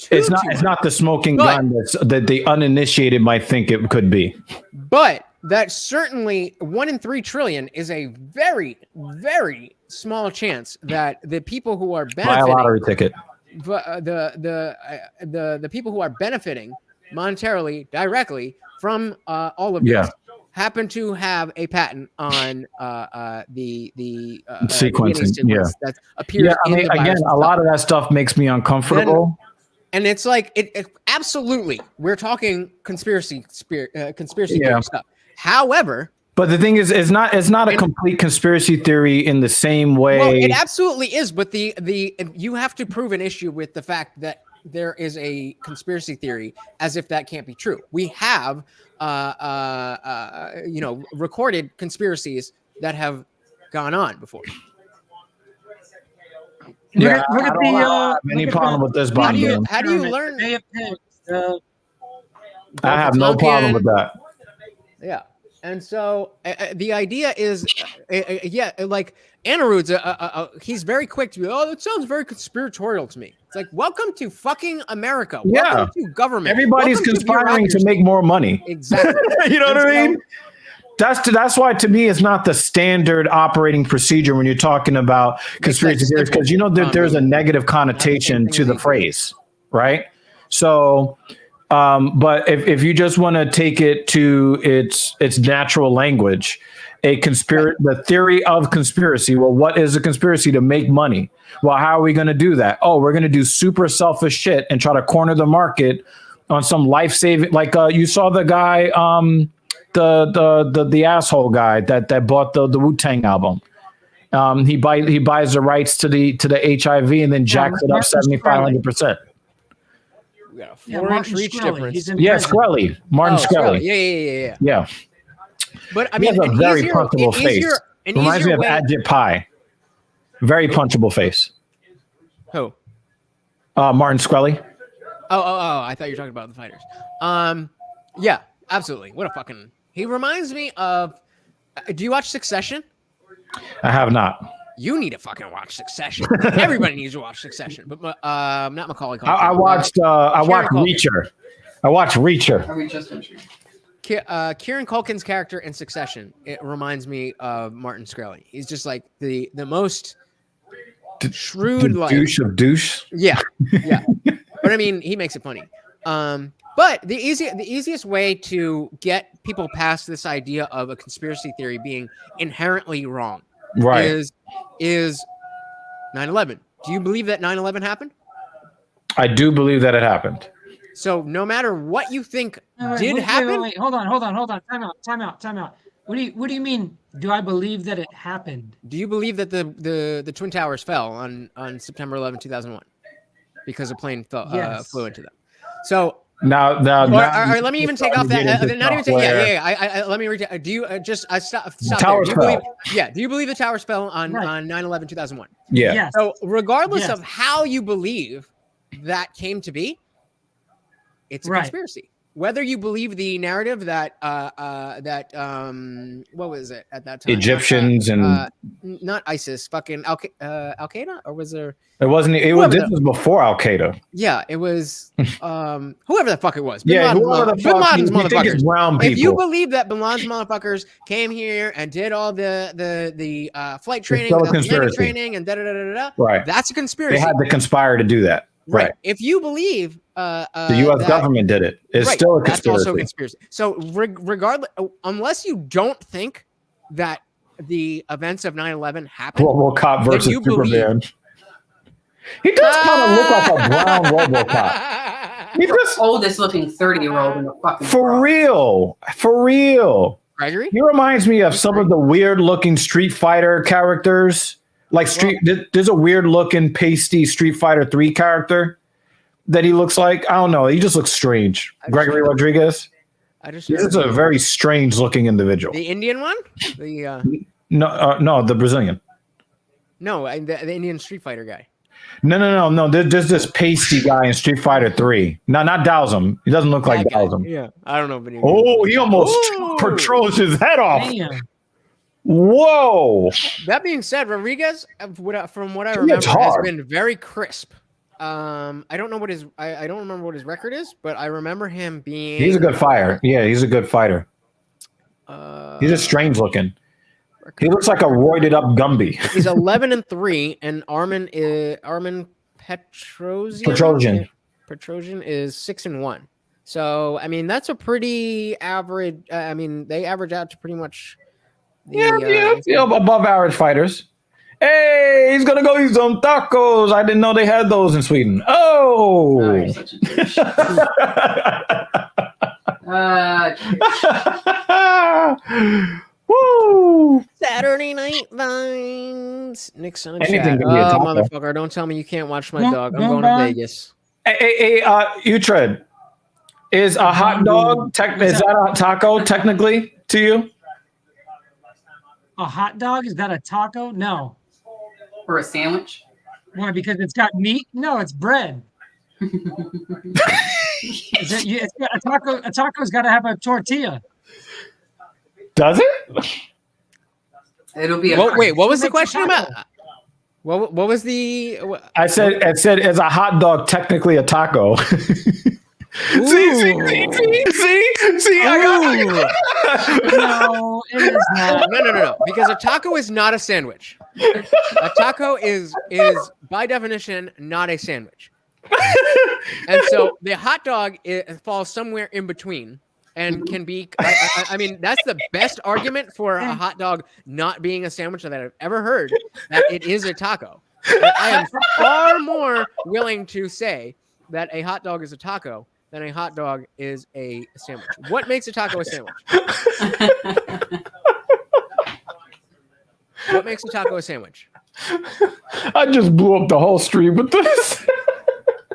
It's not the smoking gun that the uninitiated might think it could be. But that certainly 1 in 3 trillion is a very, very small chance that the people who are Buy benefiting a lottery ticket. the people who are benefiting monetarily directly from all of this happen to have a patent on the Sequencing, DNA sequence that appears in the virus again, a lot of that stuff makes me uncomfortable. And it's like it absolutely we're talking conspiracy theory stuff. However, but the thing is, it's not a complete conspiracy theory in the same way. Well, it absolutely is, but the you have to prove an issue with the fact that there is a conspiracy theory as if that can't be true. We have recorded conspiracies that have gone on before. Yeah, I don't have any problem with this How do you bombing. learn? I have no problem with that. Yeah. And so the idea is, like Anirud's, he's very quick to be, that sounds very conspiratorial to me. It's like, welcome to fucking America. Welcome to government. Everybody's Welcome conspiring to make more money. Exactly. You know what I mean? That's why to me it's not the standard operating procedure when you're talking about conspiracy theories, because that there's a negative connotation to the phrase, right? So, but if you just want to take it to its natural language, the theory of conspiracy. Well, what is a conspiracy? To make money. Well, how are we going to do that? Oh, we're going to do super selfish shit and try to corner the market on some life-saving, like you saw the guy. The asshole guy that bought the Wu-Tang album. He buys the rights to the HIV and then jacks it up Martin 7,500%. We got a Yeah, 4-inch Martin reach Shkreli, difference. he's in Yeah, prison. Shkreli. Martin Shkreli. Yeah. Yeah. But I He mean, has a an very easier, punchable an face. easier, an Reminds me easier of way. Adjit Pie. Very punchable face. Who? Martin Shkreli. Oh! I thought you were talking about the fighters. Yeah, absolutely. What a fucking. He reminds me of. Do you watch Succession? I have not. You need to fucking watch Succession. Everybody needs to watch Succession, but not Macaulay Culkin. I watched Reacher. I watched Reacher. Are we just entering? Kieran Culkin's character in Succession. It reminds me of Martin Shkreli. He's just like the most shrewd, like douche of douche. Yeah. But I mean, he makes it funny. But the easiest way to get people past this idea of a conspiracy theory being inherently wrong, Right, is 9/11. Do you believe that 9/11 happened? I do believe that it happened. So no matter what you think Wait, happen, wait. Hold on. Time out. What do you mean? Do I believe that it happened? do you believe that the Twin Towers fell on September 11, 2001 because a plane Yes. flew into them? So Now, or let me even take off that. Not even take. Yeah. Let me read. Do you stop there. towers Do you believe, fell. do you believe the towers fell on Right. 9/11, 2001? Yeah. Yes. So regardless Yes. of how you believe that came to be, it's a Right. conspiracy. Whether you believe the narrative that what was it at that time? Egyptians and not ISIS, fucking Al Qaeda, or was there? it wasn't. It was. This was before Al Qaeda. Yeah, it was whoever the fuck it was. Yeah, whoever the Bin fuck. Laden's You think motherfuckers. it's brown If you people? believe that Bin Laden's motherfuckers came here and did all the flight training, still a the landing conspiracy. training, and Right. that's a conspiracy. They had to conspire to do that. Right. If you believe The U.S. government did it. It's still a that's conspiracy. also a conspiracy. So regardless, unless you don't think that the events of 9/11 happened, RoboCop then versus you believe- Superman. He does kind of look like a brown RoboCop. He just Oldest looking 30-year-old in the fucking for world. real. Gregory? He reminds me of some of the weird looking Street Fighter characters. Like there's a weird looking pasty Street Fighter 3 character that he looks like. I don't know. He just looks strange. Gregory Rodriguez. This is a very strange looking individual. The Indian one? The No, the Brazilian. no, the Indian Street Fighter guy. No. There's this pasty guy in Street Fighter 3. No, not Dowsum. He doesn't look like That guy. Dowsum. Yeah, I don't know. But He almost protrudes his head off. Damn. Whoa. That being said, Rodriguez, from what I He remember, hits has hard. been very crisp. I don't know what his I don't remember what his record is, but I remember him being. He's a good fighter. Yeah, he's a good fighter. He's just strange looking. He looks like a roided up Gumby. He's 11-3, and Armin Petrosian. Petrosian is 6-1. So I mean, that's a pretty average. I mean, they average out to pretty much. Above average fighters. Hey, he's gonna go eat some tacos. I didn't know they had those in Sweden. Oh, Oh. you're such a douche. Woo! Saturday Night Vines. Nick's on Anything chat. can be a Oh, taco. motherfucker! Don't tell me you can't watch my Boom, dog. I'm boom, going to bang. Vegas. Hey, Utrecht, is a hot dog is that a taco technically to you? A hot dog? Is that a taco? No. For a sandwich? Why? Because it's got meat? No, it's bread. A taco's got to have a tortilla. Does it? It'll be a Wait, what was the Makes a question taco. about? What was the? I said, is a hot dog technically a taco? See, I got No, it is not. No. Because a taco is not a sandwich. A taco is by definition not a sandwich. And so the hot dog falls somewhere in between and can be. I mean, that's the best argument for a hot dog not being a sandwich that I've ever heard. That it is a taco. I am far more willing to say that a hot dog is a taco than a hot dog is a sandwich. What makes a taco a sandwich? What makes a taco a sandwich? I just blew up the whole stream with this.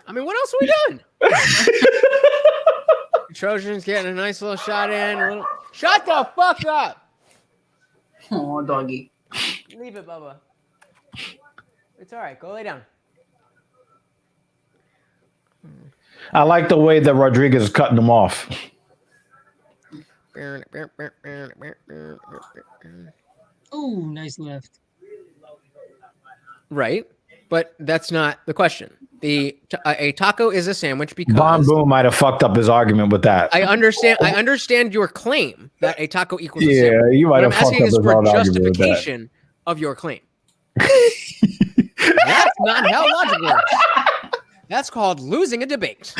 I mean, what else have we done? Trojans getting a nice little shot in. Shut the fuck up. Oh, doggy. Leave it, Bubba. It's all right. Go lay down. I like the way that Rodriguez is cutting them off. Ooh, nice left. Right, but that's not the question. A taco is a sandwich because Von Boom might have fucked up his argument with that. I understand your claim that a taco equals a Yeah, sandwich. you might What have I'm fucked asking up is his for own argument with that. justification of your claim. That's not how logic works. That's called losing a debate.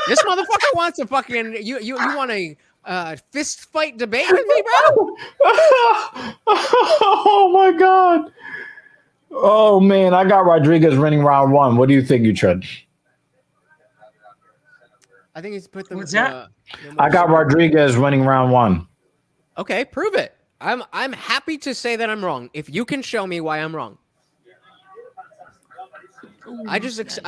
This motherfucker wants a fucking you want a fist fight debate with me, bro? Oh my god. Oh man, I got Rodriguez winning round 1. What do you think, you Trent? I think he's put them. What's that? I got Rodriguez winning round 1. Okay, prove it. I'm happy to say that I'm wrong. If you can show me why I'm wrong. I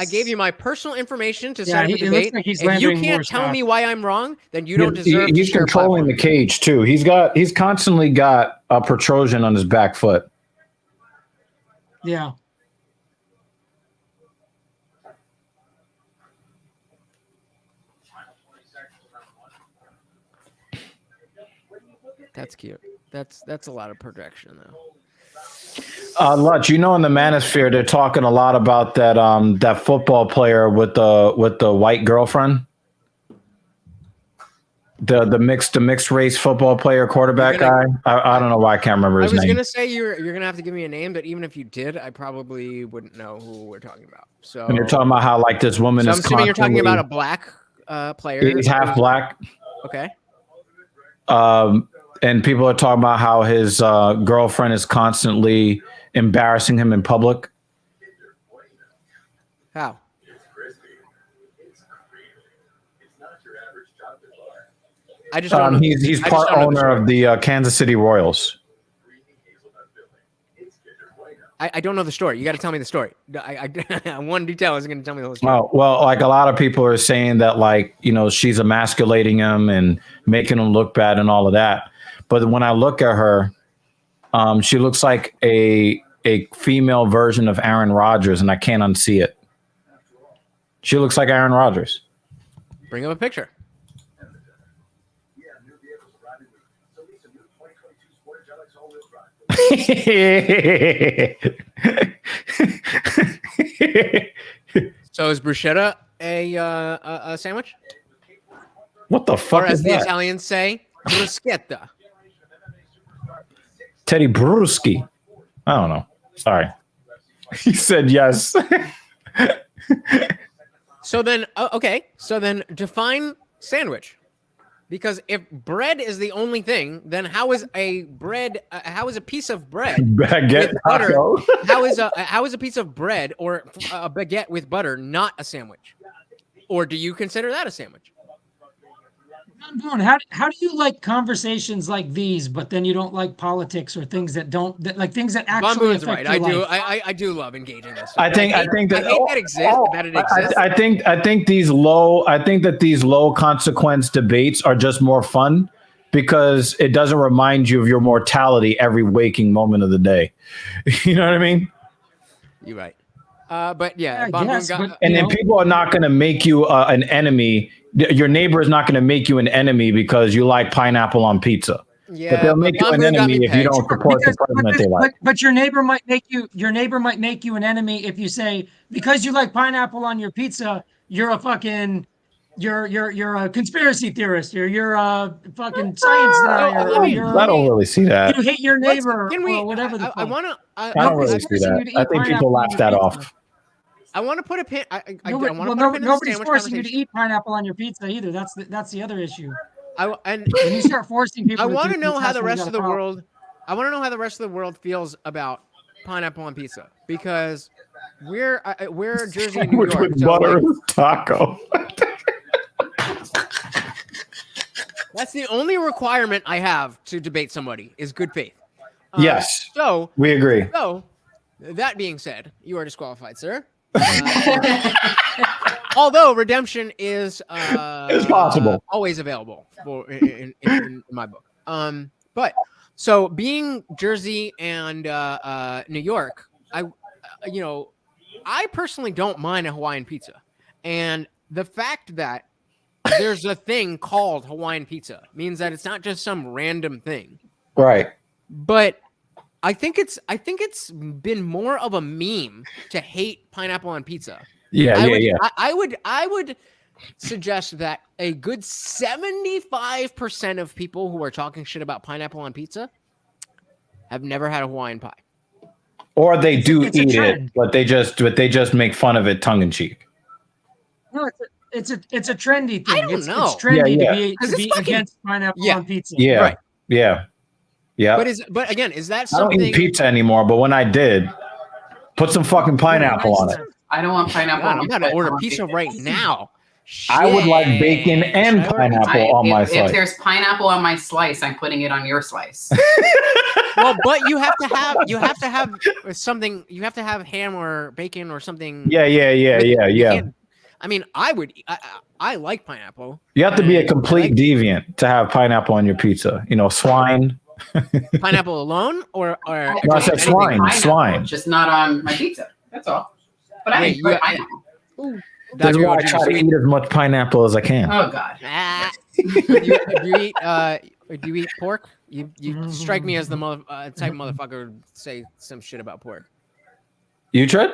gave you my personal information to set up a it looks debate. like he's If you landing more can't tell shots. me why I'm wrong, then you don't deserve to He's share controlling platform. the cage too. He's constantly got a protrusion on his back foot. Yeah. That's cute. That's a lot of projection though. Lutz, you know, in the manosphere, they're talking a lot about that football player with the white girlfriend, the mixed race football player quarterback guy. I don't know why I can't remember his I was name. gonna say you're gonna have to give me a name, but even if you did, I probably wouldn't know who we're talking about. So And you're talking about how like this woman So is I'm assuming you're talking constantly- about a black player. He's half black. Okay. And people are talking about how his girlfriend is constantly embarrassing him in public. How? I just don't know. He's I just part don't know the owner of the Kansas City Royals. I don't know the story. You got to tell me the story. One detail isn't going to tell me the whole story. Oh, well, like a lot of people are saying that, like, you know, she's emasculating him and making him look bad and all of that. But when I look at her, she looks like a female version of Aaron Rodgers, and I can't unsee it. She looks like Aaron Rodgers. Bring up a picture. So is bruschetta a sandwich? What the fuck Or as is the that? Italians say, bruschetta. Teddy Bruschi. I don't know. Sorry. He said yes. So then, okay. So then define sandwich. Because if bread is the only thing, then how is a piece of bread Baguette with butter? taco. how is a piece of bread or a baguette with butter not a sandwich? Or do you consider that a sandwich? How do you like conversations like these, but then you don't like politics or things that things that actually Bamboon's affect right. your life? I do love engaging this. I think that that it exists. I think these low consequence debates are just more fun because it doesn't remind you of your mortality every waking moment of the day. You know what I mean? You're right. But yeah, I Bamboon guess, got, but, And you then know, people are not going to make you an enemy. Your neighbor is not going to make you an enemy because you like pineapple on pizza. yeah, But they'll make you an Bamboon got enemy me if you pegged. don't support the president they like. but your neighbor might make you an enemy if you say, because you like pineapple on your pizza, you're a fucking you're a conspiracy theorist, or you're a fucking science denier, or you're I don't really see that. you hate your neighbor, Can we? or whatever the fuck. I want to. I don't really see that. I think people laugh that off. I want to put a pin. I want to Well, put a pin in the nobody's sandwich forcing you to conversation. eat pineapple on your pizza either. That's the other issue. And When you start forcing people, I to want do to know things, how that's the when you rest got of a the problem. world. I want to know how the rest of the world feels about pineapple on pizza, because we're Jersey and New Sandwich York. with So butter like, is taco. that's the only requirement I have to debate somebody is good faith. Yes. So We agree. So, that being said, you are disqualified, sir. Although redemption is It's possible. always available in my book. But so being Jersey and New York, I personally don't mind a Hawaiian pizza, and the fact that there's a thing called Hawaiian pizza means that it's not just some random thing, Right. but I think it's been more of a meme to hate pineapple on pizza. Yeah, I would suggest that a good 75% of people who are talking shit about pineapple on pizza have never had a Hawaiian pie. Or they do it's a eat it, trend. but they just make fun of it tongue in cheek. No, it's a trendy thing. I don't know. It's trendy Yeah, to be against pineapple on pizza. Yeah. Right. Yeah. Yeah. But again, is that I don't something? eat pizza anymore, but when I did, put some fucking pineapple on it. I don't want pineapple. God, I'm about to order pizza right now. I would like bacon and pineapple on my If slice. there's pineapple on my slice, I'm putting it on your slice. Well, but you have to have something. You have to have ham or bacon or something. Yeah. I mean, I like pineapple. You have to be a complete deviant to have pineapple on your pizza. Swine. Pineapple alone, or No, I said swine. Pineapple, Swine. just not on my pizza. That's all. But I enjoy pineapple. That's why I try to eat as much pineapple as I can. Oh God. Do you eat pork? You strike me as the type of motherfucker who say some shit about pork. You tried?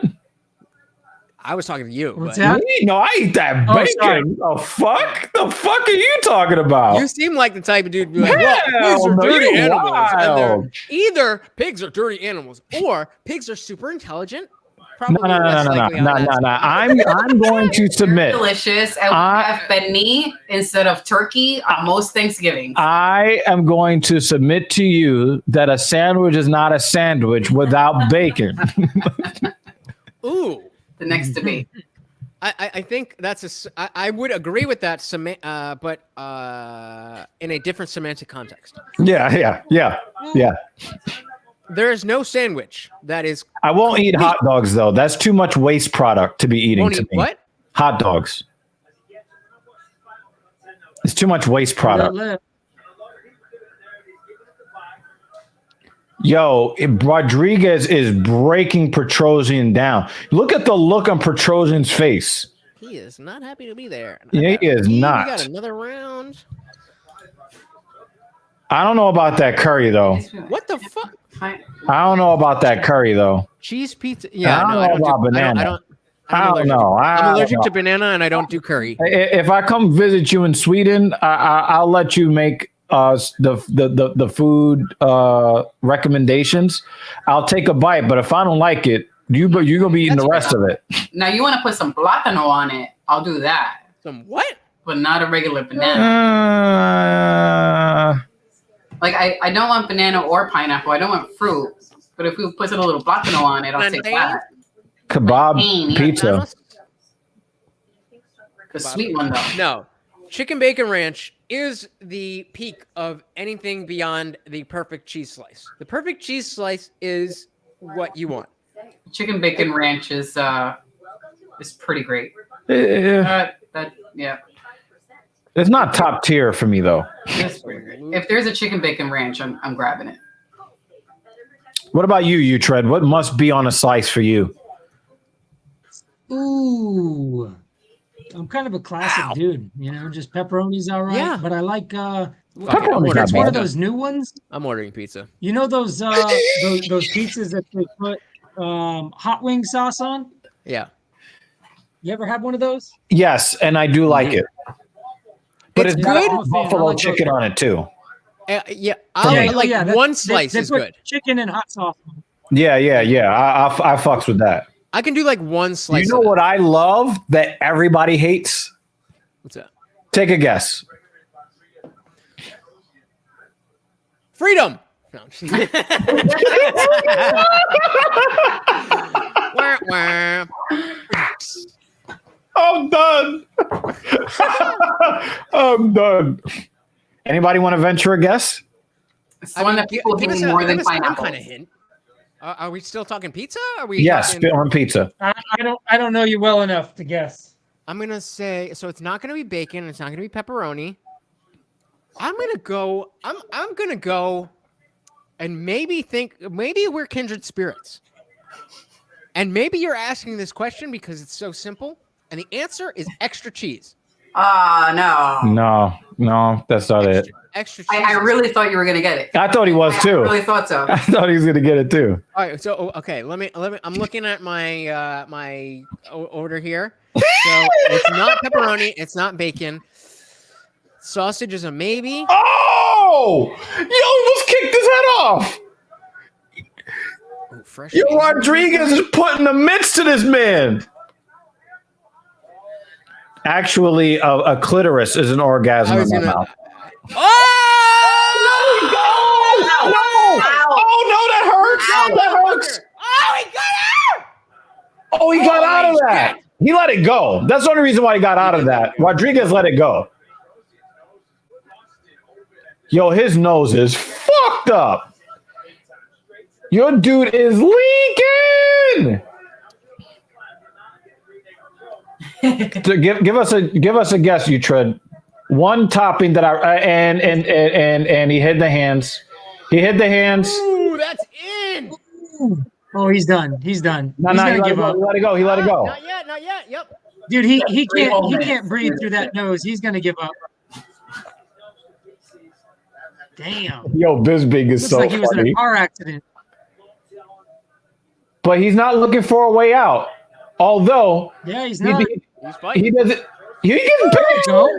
I was talking to you. What's but that? No, I eat that bacon. Oh, fuck? The fuck are you talking about? You seem like the type of dude to be like, well, pigs are dirty animals. And they're either pigs are dirty animals or pigs are super intelligent. No. I'm going to submit. Delicious. And we have beni instead of turkey on most Thanksgiving. I am going to submit to you that a sandwich is not a sandwich without bacon. Ooh. The next debate. I think I would agree with that, but in a different semantic context. Yeah. There is no sandwich that is. I won't eat hot dogs though. That's too much waste product to be eating. Won't to eat me. what? Hot dogs. It's too much waste product. Yo, Rodriguez is breaking Petrosian down. Look at the look on Petrosian's face. He is not happy to be there. Yeah, he is not. We got another round. I don't know about that curry though. What the fuck? I don't know about that curry though. Cheese pizza. Yeah, I don't know about banana. I don't know. I'm allergic to banana and I don't do curry. If I come visit you in Sweden, I'll let you make the food recommendations. I'll take a bite, but if I don't like it, you're gonna be eating the rest of it. Now you want to put some plátano on it? I'll do that. Some what? But not a regular banana. Like I don't want banana or pineapple. I don't want fruit. But if we put a little plátano on it, I'll take that. Kebab pizza. The sweet one though. No. Chicken bacon ranch is the peak of anything beyond the perfect cheese slice. The perfect cheese slice is what you want. Chicken bacon ranch is pretty great. Yeah. Yeah. It's not top tier for me though. It's pretty great. If there's a chicken bacon ranch, I'm grabbing it. What about you, Tread? What must be on a slice for you? Ooh. I'm kind of a classic dude, just pepperoni's all right. Yeah. But I like Pepperoni's it's not one of bad. those new ones. I'm ordering pizza. You know those pizzas that they put hot wing sauce on? Yeah. You ever had one of those? Yes, and I do like it. But it's got good. buffalo chicken on it too. Yeah, one slice they is put good. Chicken and hot sauce. Yeah. I fucks with that. I can do like one slice. You know what I love that everybody hates? What's that? Take a guess. Freedom. No, I'm just kidding. Wah, wah. I'm done. I'm done. Anybody want to venture a guess? It's the one that people give give us me more than give us some pineapple. kind of hint. Are we still talking pizza? Are we? Yes, talking- on pizza. I don't know you well enough to guess. I'm gonna say so. It's not gonna be bacon. It's not gonna be pepperoni. I'm gonna go. I'm gonna go, and maybe we're kindred spirits, and maybe you're asking this question because it's so simple, and the answer is extra cheese. No. No, that's not it. Extra cheese. I really thought you were gonna get it. I thought he was I too. really thought so. I thought he was gonna get it too. All right. So okay, let me. I'm looking at my my order here. So it's not pepperoni. It's not bacon. Sausage is a maybe. Oh! Yo, almost kicked his head off. Ooh, fresh. Yo, cheese. Rodriguez is putting the mitts to this man. Actually, a clitoris is an orgasm in my mouth. Oh! No! Oh no, that hurts! That hurts! Oh, he got out! Oh, he got out of that. He let it go. That's the only reason why he got out of that. Rodriguez let it go. Yo, his nose is fucked up. Your dude is leaking. So give us a guess, you tread. One topping that and he hit the hands. He hit the hands. Ooh, that's in. Oh, he's done. He's done. No, He's he gonna let it give go. up. He let it go. He let it go. Not yet. Not yet. Yep. Dude, he can't breathe through that nose. He's gonna give up. Damn. Yo, Bisbig is Looks so like he was in funny. a car accident. But he's not looking for a way out. Although Yeah, he's not. He's fighting. he doesn't. He gets picked. Go.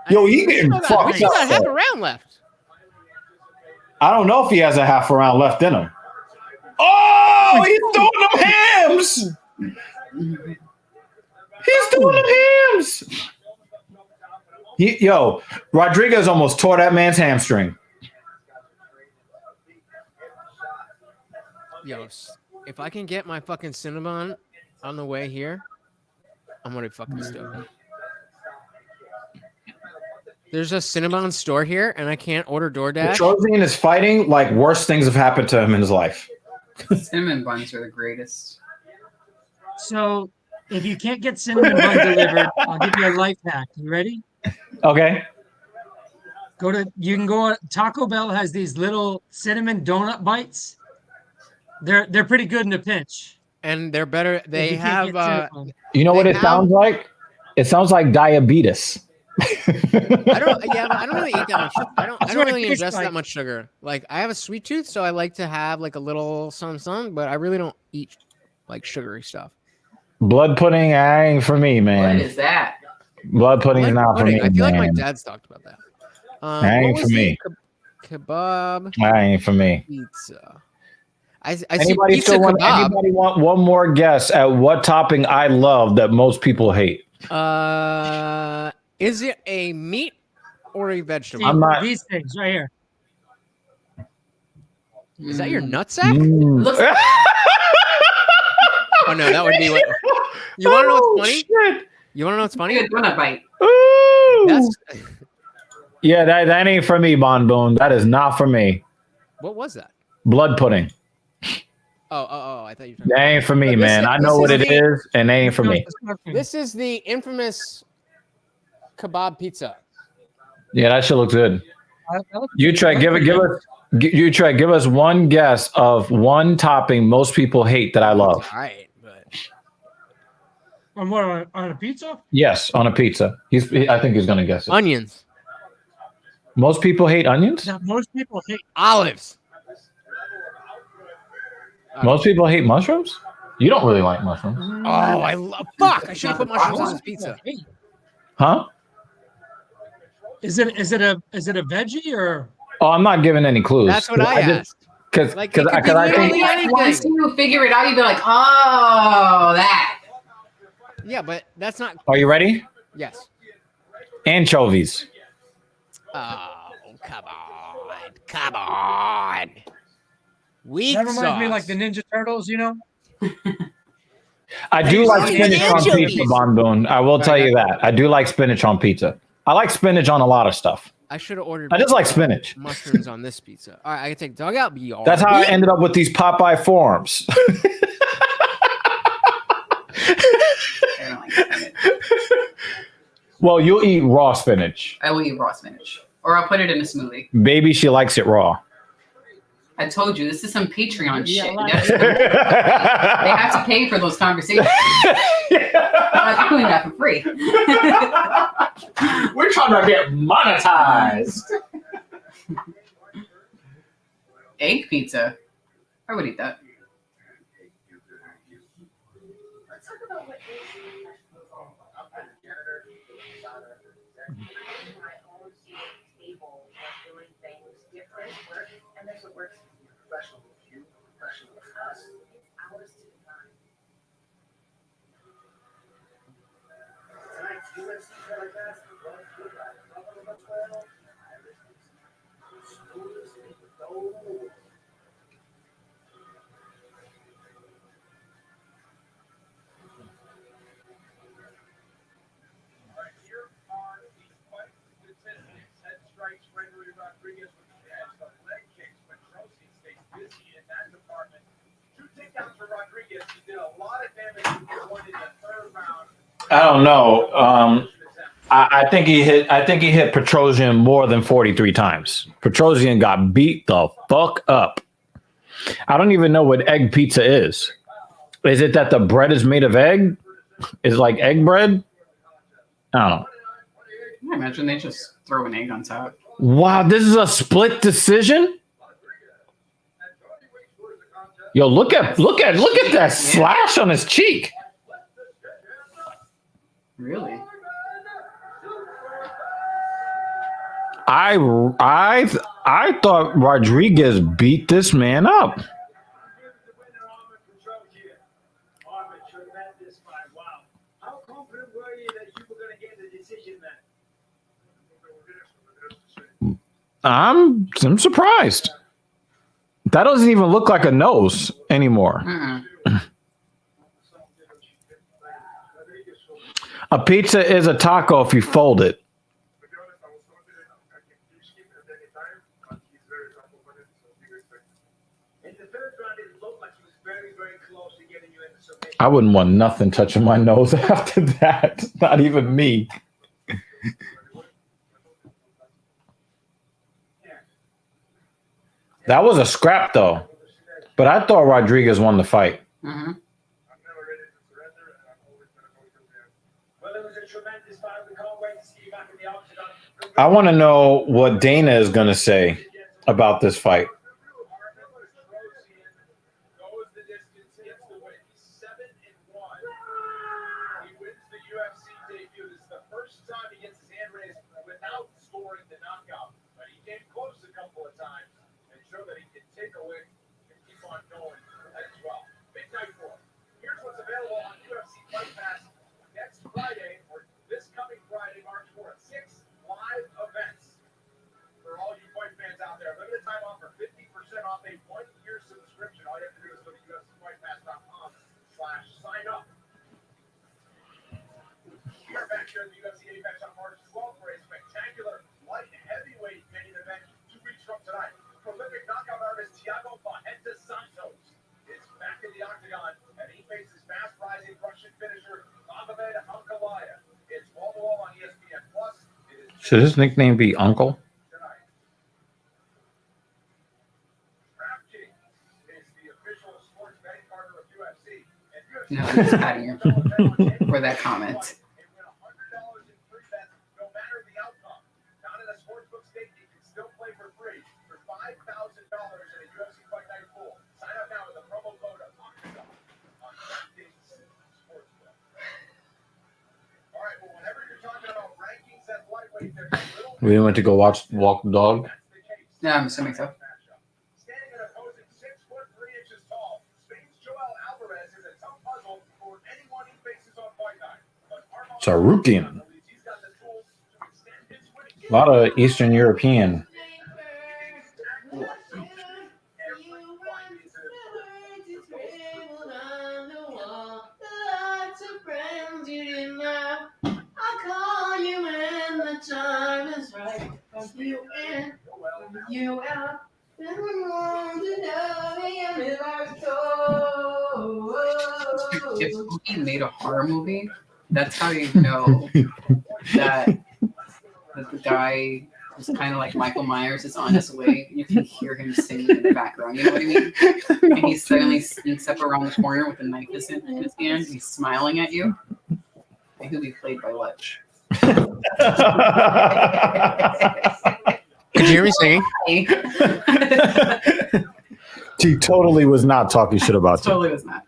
Yo, he getting We fucked still got half up. a round left. I don't know if he has a half a round left in him. Oh, he's throwing them hams. He's throwing them hams. Yo, Rodriguez almost tore that man's hamstring. Yo, if I can get my fucking Cinnabon on the way here, I'm gonna be fucking stoked. There's a Cinnabon store here, and I can't order DoorDash. Trojan is fighting like worse things have happened to him in his life. Cinnamon buns are the greatest. So if you can't get cinnamon bun delivered, I'll give you a life hack. You ready? Okay. Taco Bell has these little cinnamon donut bites. They're pretty good in a pinch. And they're better. If They you can't have. get cinnamon. You know what They it sounds like? It sounds like diabetes. I don't. Yeah, but I don't really eat that much. I don't That's what it really tastes ingest like. that much sugar. Like I have a sweet tooth, so I like to have like a little some, but I really don't eat like sugary stuff. Blood pudding ain't for me, man. What is that? Blood pudding is not for me, I feel like my man. dad's talked about that. That What ain't was for the me. Kebab That ain't for me. pizza. I see Anybody pizza still want? kebab. Anybody want one more guess at what topping I love that most people hate? Is it a meat or a vegetable? I'm not- These things right here. Is that your nutsack? Mm. Looks like Oh no, that would be what. You want to know what's funny? Shit. You want to know what's a funny? good donut bite. Ooh. That's Yeah, that ain't for me, Bon Boon. That is not for me. what was that? Blood pudding. Oh! I thought you were talking. That ain't for me, But this man. is- I know this what is it the- is, and that ain't for me. This is the infamous kebab pizza. Yeah, that shit looks good. You try give us one guess of one topping most people hate that I love. All right, but On what, on a pizza? Yes, on a pizza. I think he's gonna guess it. onions, Most people hate onions. That most people hate. olives. Most people hate mushrooms. You don't really like mushrooms, Oh, I love. Fuck! I should have put mushrooms on this pizza. huh? Is it a veggie or? Oh, I'm not giving any clues. That's what I asked. Because Like, it could I be literally think anything. Once you figure it out, you'd be like, oh, that. Yeah, but that's not. Are you ready? Yes. Anchovies. Oh, come on. Weak That reminds me sauce. like the Ninja Turtles, you know? I do like Oh, spinach on anchovies. pizza, Bon Boon. I will tell you that. I do like spinach on pizza. I like spinach on a lot of stuff. I should have ordered. I just like spinach. Mushrooms on this pizza. All right, I can take dugout. BRB. That's how I ended up with these Popeye forms. I don't like spinach. Well, you'll eat raw spinach. I will eat raw spinach. Or I'll put it in a smoothie. Baby, she likes it raw. I told you, this is some Patreon Yeah, shit. like- They have to pay for those conversations. I'm not doing that for free. We're trying to get monetized. Egg pizza. I would eat that. Let's talk about what is I'm a janitor, my own table of doing things different work, and that's what works for you. Professional with you, professional with us. It's ours to define. Tonight's UFC telecast is brought to you by Buffalo 12. Smoothest thing to go in the world. Right here are the fight statistics. Head strikes Gregory Rodriguez with the edge. The leg kicks, but Petrosian stays busy in that department. 2 takedowns for Rodriguez. He did a lot of damage to one in the third round. I don't know. I think he hit Petrosian more than 43 times. Petrosian got beat the fuck up. I don't even know what egg pizza is. Is it that the bread is made of egg? Is it like egg bread? I don't know. I imagine they just throw an egg on top. Wow, this is a split decision? Yo, look at that slash on his cheek. Really? I thought Rodriguez beat this man up. How confident were you that you were going to get the decision then? I'm surprised. That doesn't even look like a nose anymore. A pizza is a taco if you fold it. In the third round, it looked like he was very, very close to getting you into submission. I wouldn't want nothing touching my nose after that. Not even me. That was a scrap, though. But I thought Rodriguez won the fight. Mm-hmm. Well, it was a tremendous fight. We can't wait to see you back in the octagon. I want to know what Dana is going to say about this fight. Goes the distance, gets the win. He's 7-1. He wins the UFC debut. This is the first time he gets his hand raised without scoring the knockout. But he came close a couple of times and showed that he can take a win and keep on going as well. Big night for him. Here's what's available on UFC Fight Pass next Friday, or this coming Friday, March 4th. 6 live events for all you fight fans out there. Limited time offer, 50% off a 1-year subscription. All you have to do is go to UFCFightPass.com/sign up. We are back here at the UFC Apex on March 12th for a spectacular light heavyweight main event 2 weeks from tonight. Prolific knockout artist Thiago Barreta Santos is back in the octagon, and he faces fast-rising Russian finisher Magomed Ankalaev. It's wall-to-wall on ESPN+. Should his nickname be Uncle? No, I'm just patting you for that comment. We went to go walk the dog. Yeah, I'm assuming so. Standing an opposing 6'3" tall, Spain's Joel Alvarez is a tough puzzle for anyone he faces on Fight Night. But Sarukian. he's got the tools to extend his winning A lot of Eastern European. You out. If he made a horror movie, that's how you know that the guy who's kind of like Michael Myers is on his way. You can hear him singing in the background. You know what I mean? And he suddenly sneaks up around the corner with a knife in his hand. And he's smiling at you. And he'll be played by what? Could you hear me singing? She totally was not talking shit about you. Totally was not.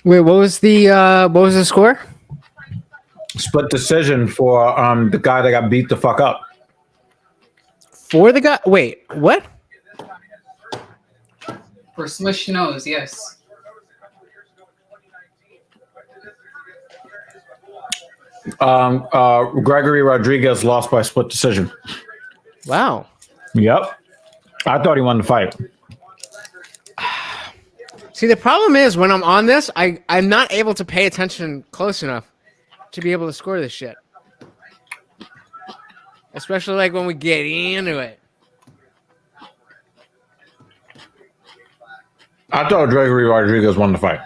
Wait, what was the score? Split decision for the guy that got beat the fuck up. For the guy? Wait, what? For Smush Nose, yes. Gregory Rodriguez lost by split decision. Wow. Yep. I thought he won the fight. See, the problem is when I'm on this, I'm not able to pay attention close enough to be able to score this shit. Especially like when we get into it. I thought Gregory Rodriguez won the fight.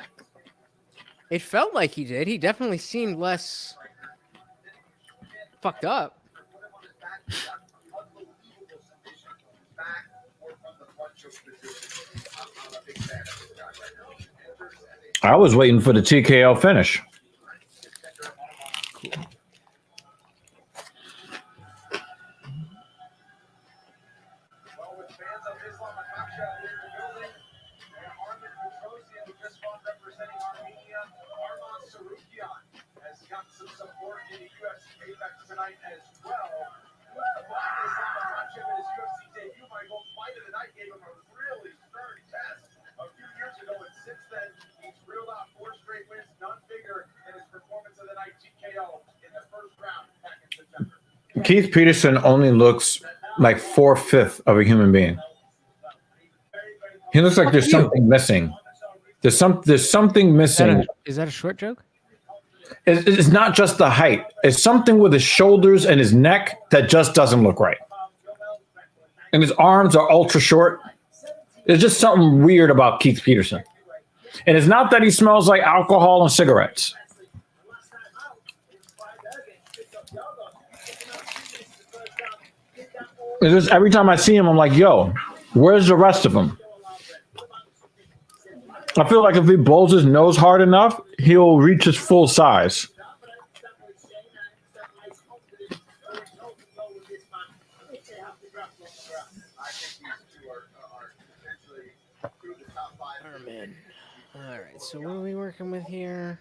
It felt like he did. He definitely seemed less fucked up. I was waiting for the TKO finish. Well, with fans of Islam Makhachev in the building, and Armin Petrosian, who just fought representing Armenia, Arman Sarukian has got some support in the UFC Apex tonight as well. Islam Makhachev in his UFC debut, Michael, fight of the night gave him a really stern test a few years ago, and since then, he's reeled out 4 straight wins, none bigger than his performance of the night TKO in the first round back in September. Keith Peterson only looks like 4/5 of a human being. He looks like there's something missing. There's something missing. Is that a short joke? It's not just the height. It's something with his shoulders and his neck that just doesn't look right. And his arms are ultra short. There's just something weird about Keith Peterson. And it's not that he smells like alcohol and cigarettes. It's just every time I see him, I'm like, yo, where's the rest of him? I feel like if he bowls his nose hard enough, he'll reach his full size. Armin. All right, so what are we working with here?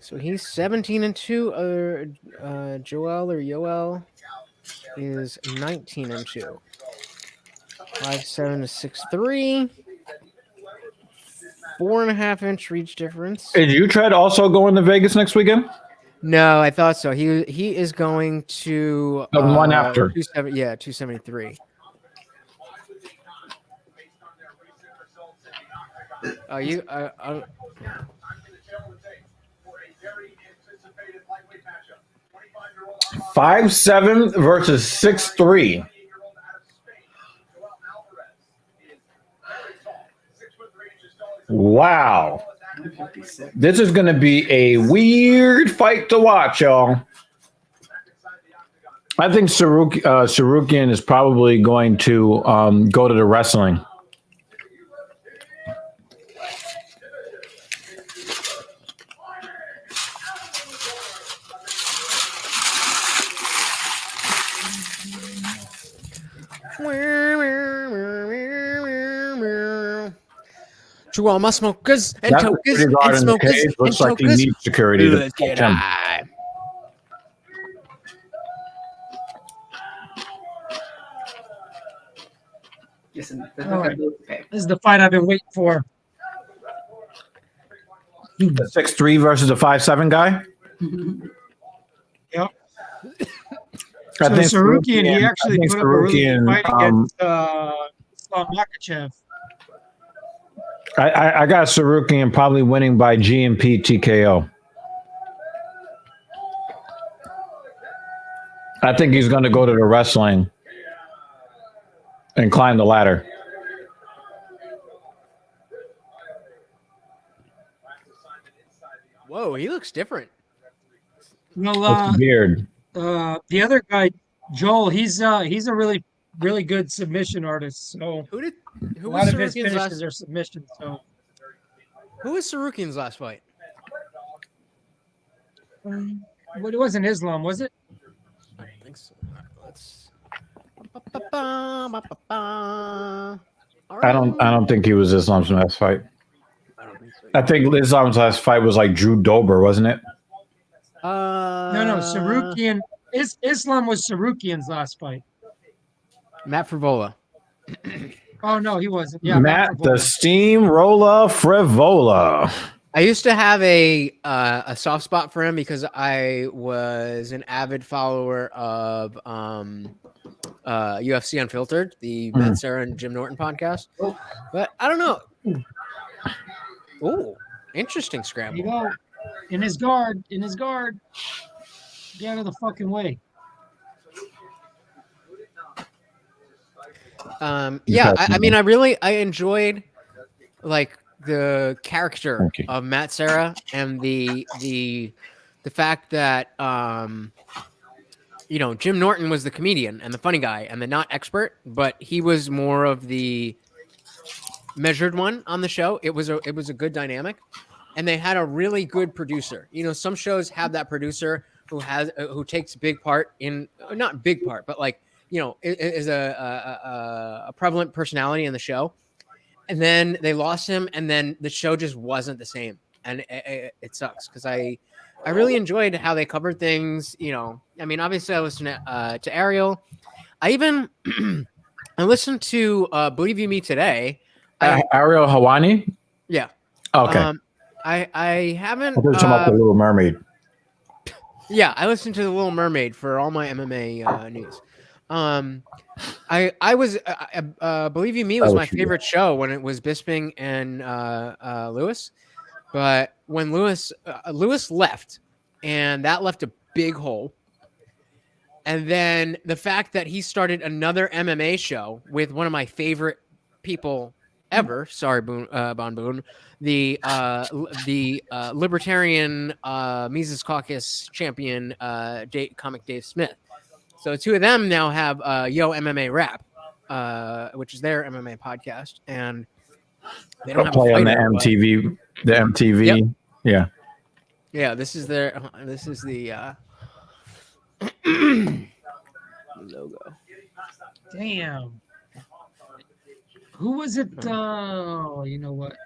So he's 17-2. Yoel is 19-2. 5'7" to 6'3". 4.5-inch reach difference. Is Utrecht also going to Vegas next weekend? No, I thought so. He is going to The one after. 273. You 5'7" versus 6'3". Wow. This is going to be a weird fight to watch, y'all. I think Sarukian is probably going to go to the wrestling. To all my smokers and That's tokers pretty guard and in the smokers cage. and Looks like he chokers. needs security to Let's get protect him. high. Listen, there's All no right. bills to pay. This is the fight I've been waiting for. The 6'3" versus the 5'7" guy. Yep. I So think Sarukian, he actually put up a really good Sarukian, fight against Islam Makhachev. I got Sarukian probably winning by GMP TKO. I think he's going to go to the wrestling and climb the ladder. Whoa, he looks different. Well, With the beard. the other guy, Joel, he's a really good submission artist. So Who a was lot of his Sarukian's finishes last? are submissions. So Who was Sarukian's last fight? but it wasn't Islam, was it? I don't think so. Let's. I don't think he was Islam's last fight. I don't think so. I think Islam's last fight was like Drew Dober, wasn't it? No, Sarukian. Islam was Sarukian's last fight. Matt Frivola. Oh no, he wasn't. Yeah, Matt the Frivola. Steamroller Frivola. I used to have a soft spot for him because I was an avid follower of UFC Unfiltered, the Matt Serra and Jim Norton podcast. But I don't know. Oh, interesting There scramble. you go. In his guard. Get out of the fucking way. Yeah, I mean, I enjoyed like the character of Matt Serra and the fact that Jim Norton was the comedian and the funny guy and the not expert, but he was more of the measured one on the show. It was a good dynamic, and they had a really good producer. Some shows have that producer who takes big part in, not big part, but like is a prevalent personality in the show, and then they lost him, and then the show just wasn't the same, and it sucks because I really enjoyed how they covered things. I mean, obviously I listened to Ariel. I even I listened to Believe You Me Today. Ariel Hawani? Yeah. Okay. I haven't. I thought you were talking about the Little Mermaid. Yeah, I listened to The Little Mermaid for all my MMA news. I was Believe You Me was my favorite show when it was Bisping and Lewis, but when Lewis left, and that left a big hole. And then the fact that he started another MMA show with one of my favorite people ever, sorry, Bon Boone, the libertarian Mises Caucus champion, comic Dave Smith. So the two of them now have Yo MMA Rap, which is their MMA podcast, and they don't have play a on the fighter, MTV. The MTV, Yep. yeah. Yeah, this is the logo. Damn. Who was it? Oh, you know what?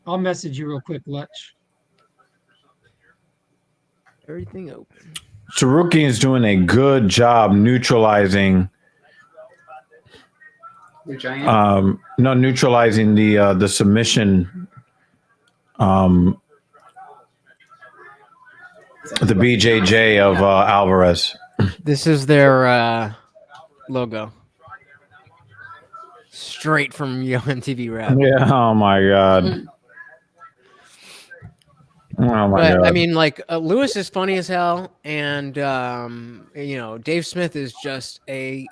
I'll message you real quick, Lutch. Everything open. Sarukian is doing a good job neutralizing. The giant. Neutralizing the submission. The BJJ of Alvarez. This is their logo. Straight from Yo MTV Rap. Yeah. Oh my god. Oh my god. I mean, like Lewis is funny as hell, and Dave Smith is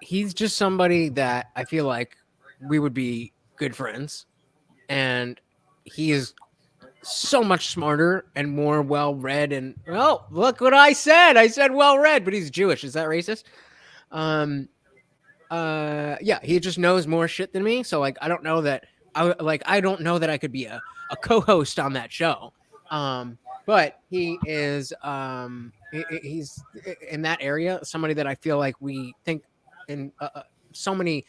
he's just somebody that I feel like we would be good friends, and he is so much smarter and more well-read. And look what I said well-read, but he's Jewish. Is that racist? Yeah, he just knows more shit than me. So like, I don't know that I could be a co-host on that show. But he is he's in that area, somebody that I feel like we think in so many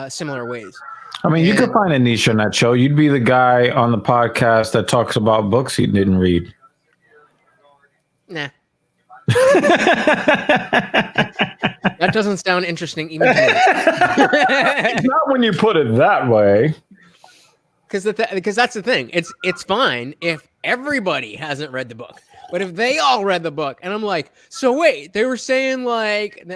similar ways. I mean, you could find a niche on that show. You'd be the guy on the podcast that talks about books he didn't read. Nah. That doesn't sound interesting even to me. Not when you put it that way. Because that's the thing. It's fine if everybody hasn't read the book, but if they all read the book, and I'm like, so wait, they were saying like.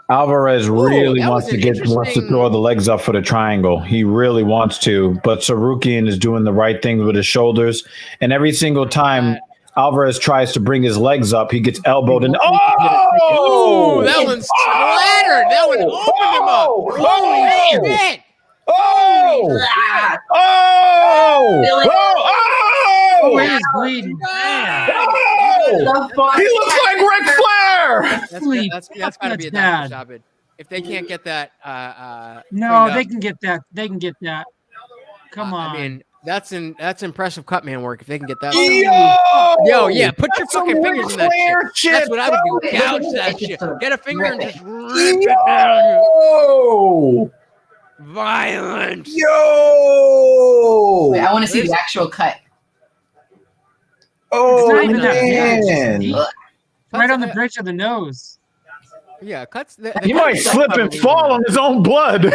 Alvarez really that wants was an to throw the legs up for the triangle. He really wants to, but Sarukian is doing the right thing with his shoulders, and every single time Alvarez tries to bring his legs up, he gets elbowed and oh, that one splattered. That one opened him up. Holy shit! Oh! Oh, he is bleeding. Man. He looks like Ric Flair. That's got to be a doctor stoppage. If they can't get that, no, they can get that. They can get that. Come on. I mean, that's impressive cutman work. If they can get that. Yo, yeah, put your fucking fingers in that shit. That's what I would do. Gouge that shit. Get a finger and just rip it down. Violent. Yo. Wait, I want to see the actual cut. Oh, man. Right on the bridge of the nose. Yeah, cuts. He might slip and fall on his own blood.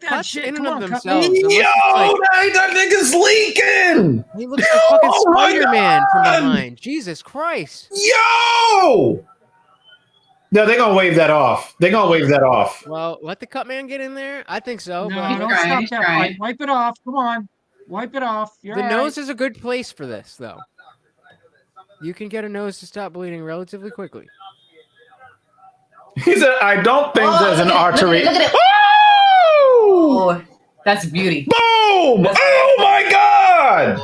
Cuts shit. in and Come of on, themselves. That nigga's leaking. He looks like fucking Spider-Man from behind. Jesus Christ. Yo! No, they're gonna wave that off. They're gonna wave that off. Well, let the cut man get in there. I think so. No, but don't stop that fight. Wipe it off. Come on. Wipe it off. You're the all nose right. is a good place for this, though. You can get a nose to stop bleeding relatively quickly. He said, I don't think there's an artery. Look at it. Oh, that's beauty. Boom! Oh my God!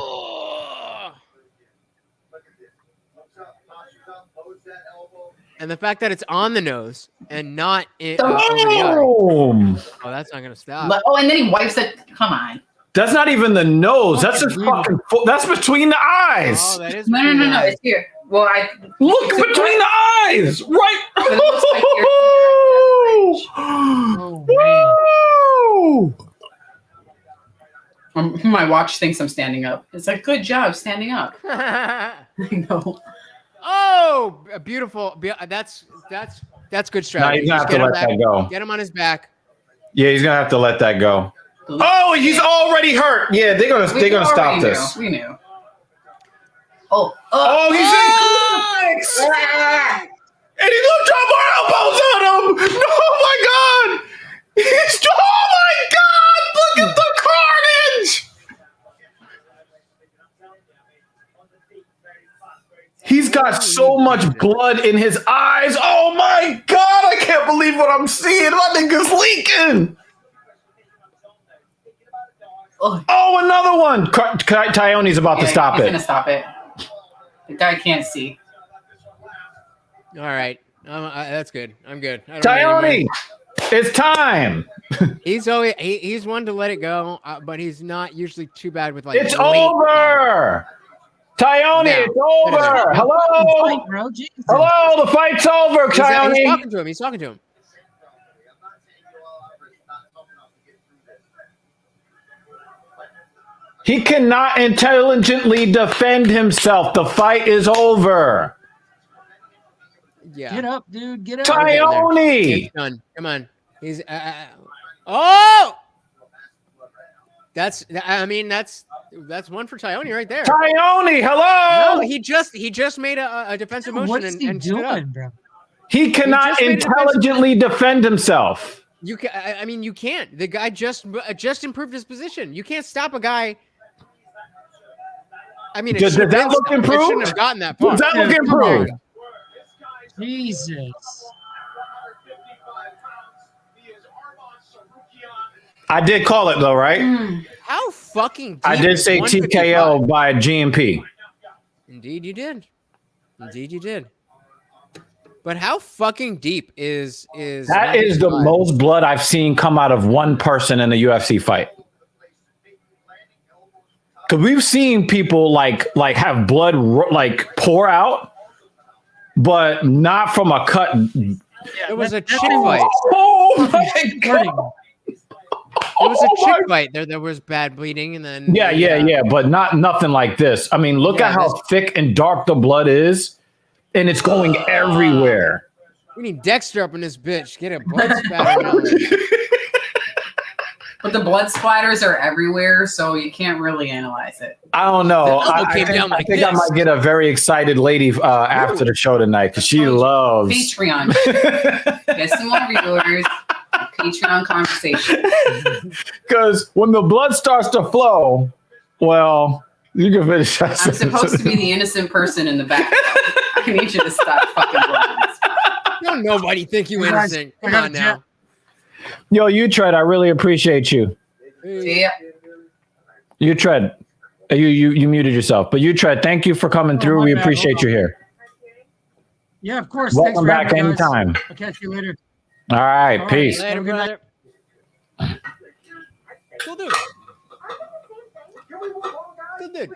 And the fact that it's on the nose and not over the eye. Oh, that's not gonna stop. Oh, and then he wipes it. Come on. That's not even the nose. That's just fucking. That's between the eyes. Oh, that is. No. It's here. Well, look between the eyes, right? My watch thinks I'm standing up. It's like, good job standing up. I know. Oh, beautiful. That's good strategy. Nah, he's gonna have to let that go. Get him on his back. Yeah, he's gonna have to let that go. Oh, he's already hurt. Yeah, they're gonna stop this. We knew. Oh, he's in climax. And he looked up our elbows on him. No, oh my God. Oh my God. Look at the carnage. He's got so much blood in his eyes. Oh my God. I can't believe what I'm seeing. My nigga's leaking. Oh, another one. Tyone's about to stop he's it. He's going to stop it. The guy can't see. All right. That's good. I'm good. Tyone, it's time. He's one to let it go, but he's not usually too bad with like. It's over. Tyone, it's over. Hello. Hello, the fight's over, Tyone. He's talking to him. He's talking to him. He cannot intelligently defend himself. The fight is over. Yeah. Get up, dude. Get up. Tyone. It's done. Come on. He's. Oh. That's one for Tyone right there. Tyone, hello. No, he just made a defensive motion. What's he doing, bro? He cannot intelligently defend himself. You can. I mean, you can't. The guy just improved his position. You can't stop a guy. I mean, does that look improved? It shouldn't have gotten that far. Does that look improved? Jesus. I did call it though, right? How fucking deep I did is say 155? TKO by GMP. Indeed you did. Indeed you did. But how fucking deep is that is the most blood I've seen come out of one person in a UFC fight. Because we've seen people like have blood like pour out, but not from a cut. It was a chick fight. Oh my God. was a Oh chick my- fight. There was bad bleeding, and then Yeah, but nothing like this. I mean, look at how thick and dark the blood is, and it's going everywhere. We need Dexter up in this bitch. Get a blood spatter now. But the blood splatters are everywhere, so you can't really analyze it. I don't know. The elbow I came think, down like I think I this. might get a very excited lady after the show tonight because she loves Patreon. Get some more viewers. Patreon conversation. Because when the blood starts to flow, well, you can finish. I'm supposed to be the innocent person in the back. I need you to stop fucking blowing. Don't nobody think you innocent. Come on now. Yo, you Tread, I really appreciate you. Yeah. You Tread, you muted yourself, but you Tread, thank you for coming through. We appreciate you here. Yeah, of course. Welcome Thanks for back having me, guys. anytime. I'll catch you later. All right, All peace. Have a Later, good night. brother. Cool dude. Good dude.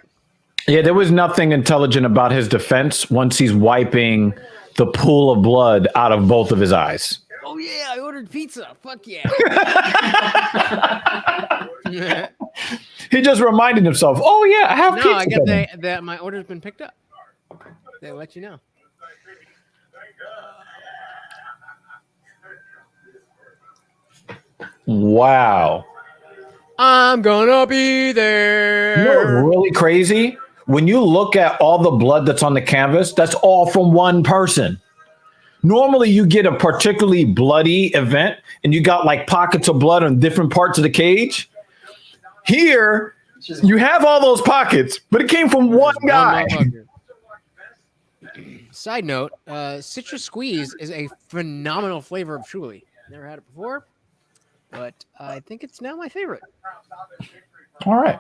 Yeah, there was nothing intelligent about his defense once he's wiping the pool of blood out of both of his eyes. Oh yeah, I ordered pizza. Fuck yeah. He just reminded himself, "Oh yeah, I have No, pizza." I get coming." that my order's been picked up. They'll let you know. Wow. I'm gonna be You there. know what's really crazy? When you look at all the blood that's on the canvas, that's all from one person. Normally, you get a particularly bloody event and you got like pockets of blood on different parts of the cage. Here, you have all those pockets, but it came from one guy. motherfucker. Side note, citrus squeeze is a phenomenal flavor of Truly. Never had it before, but I think it's now my favorite. All right.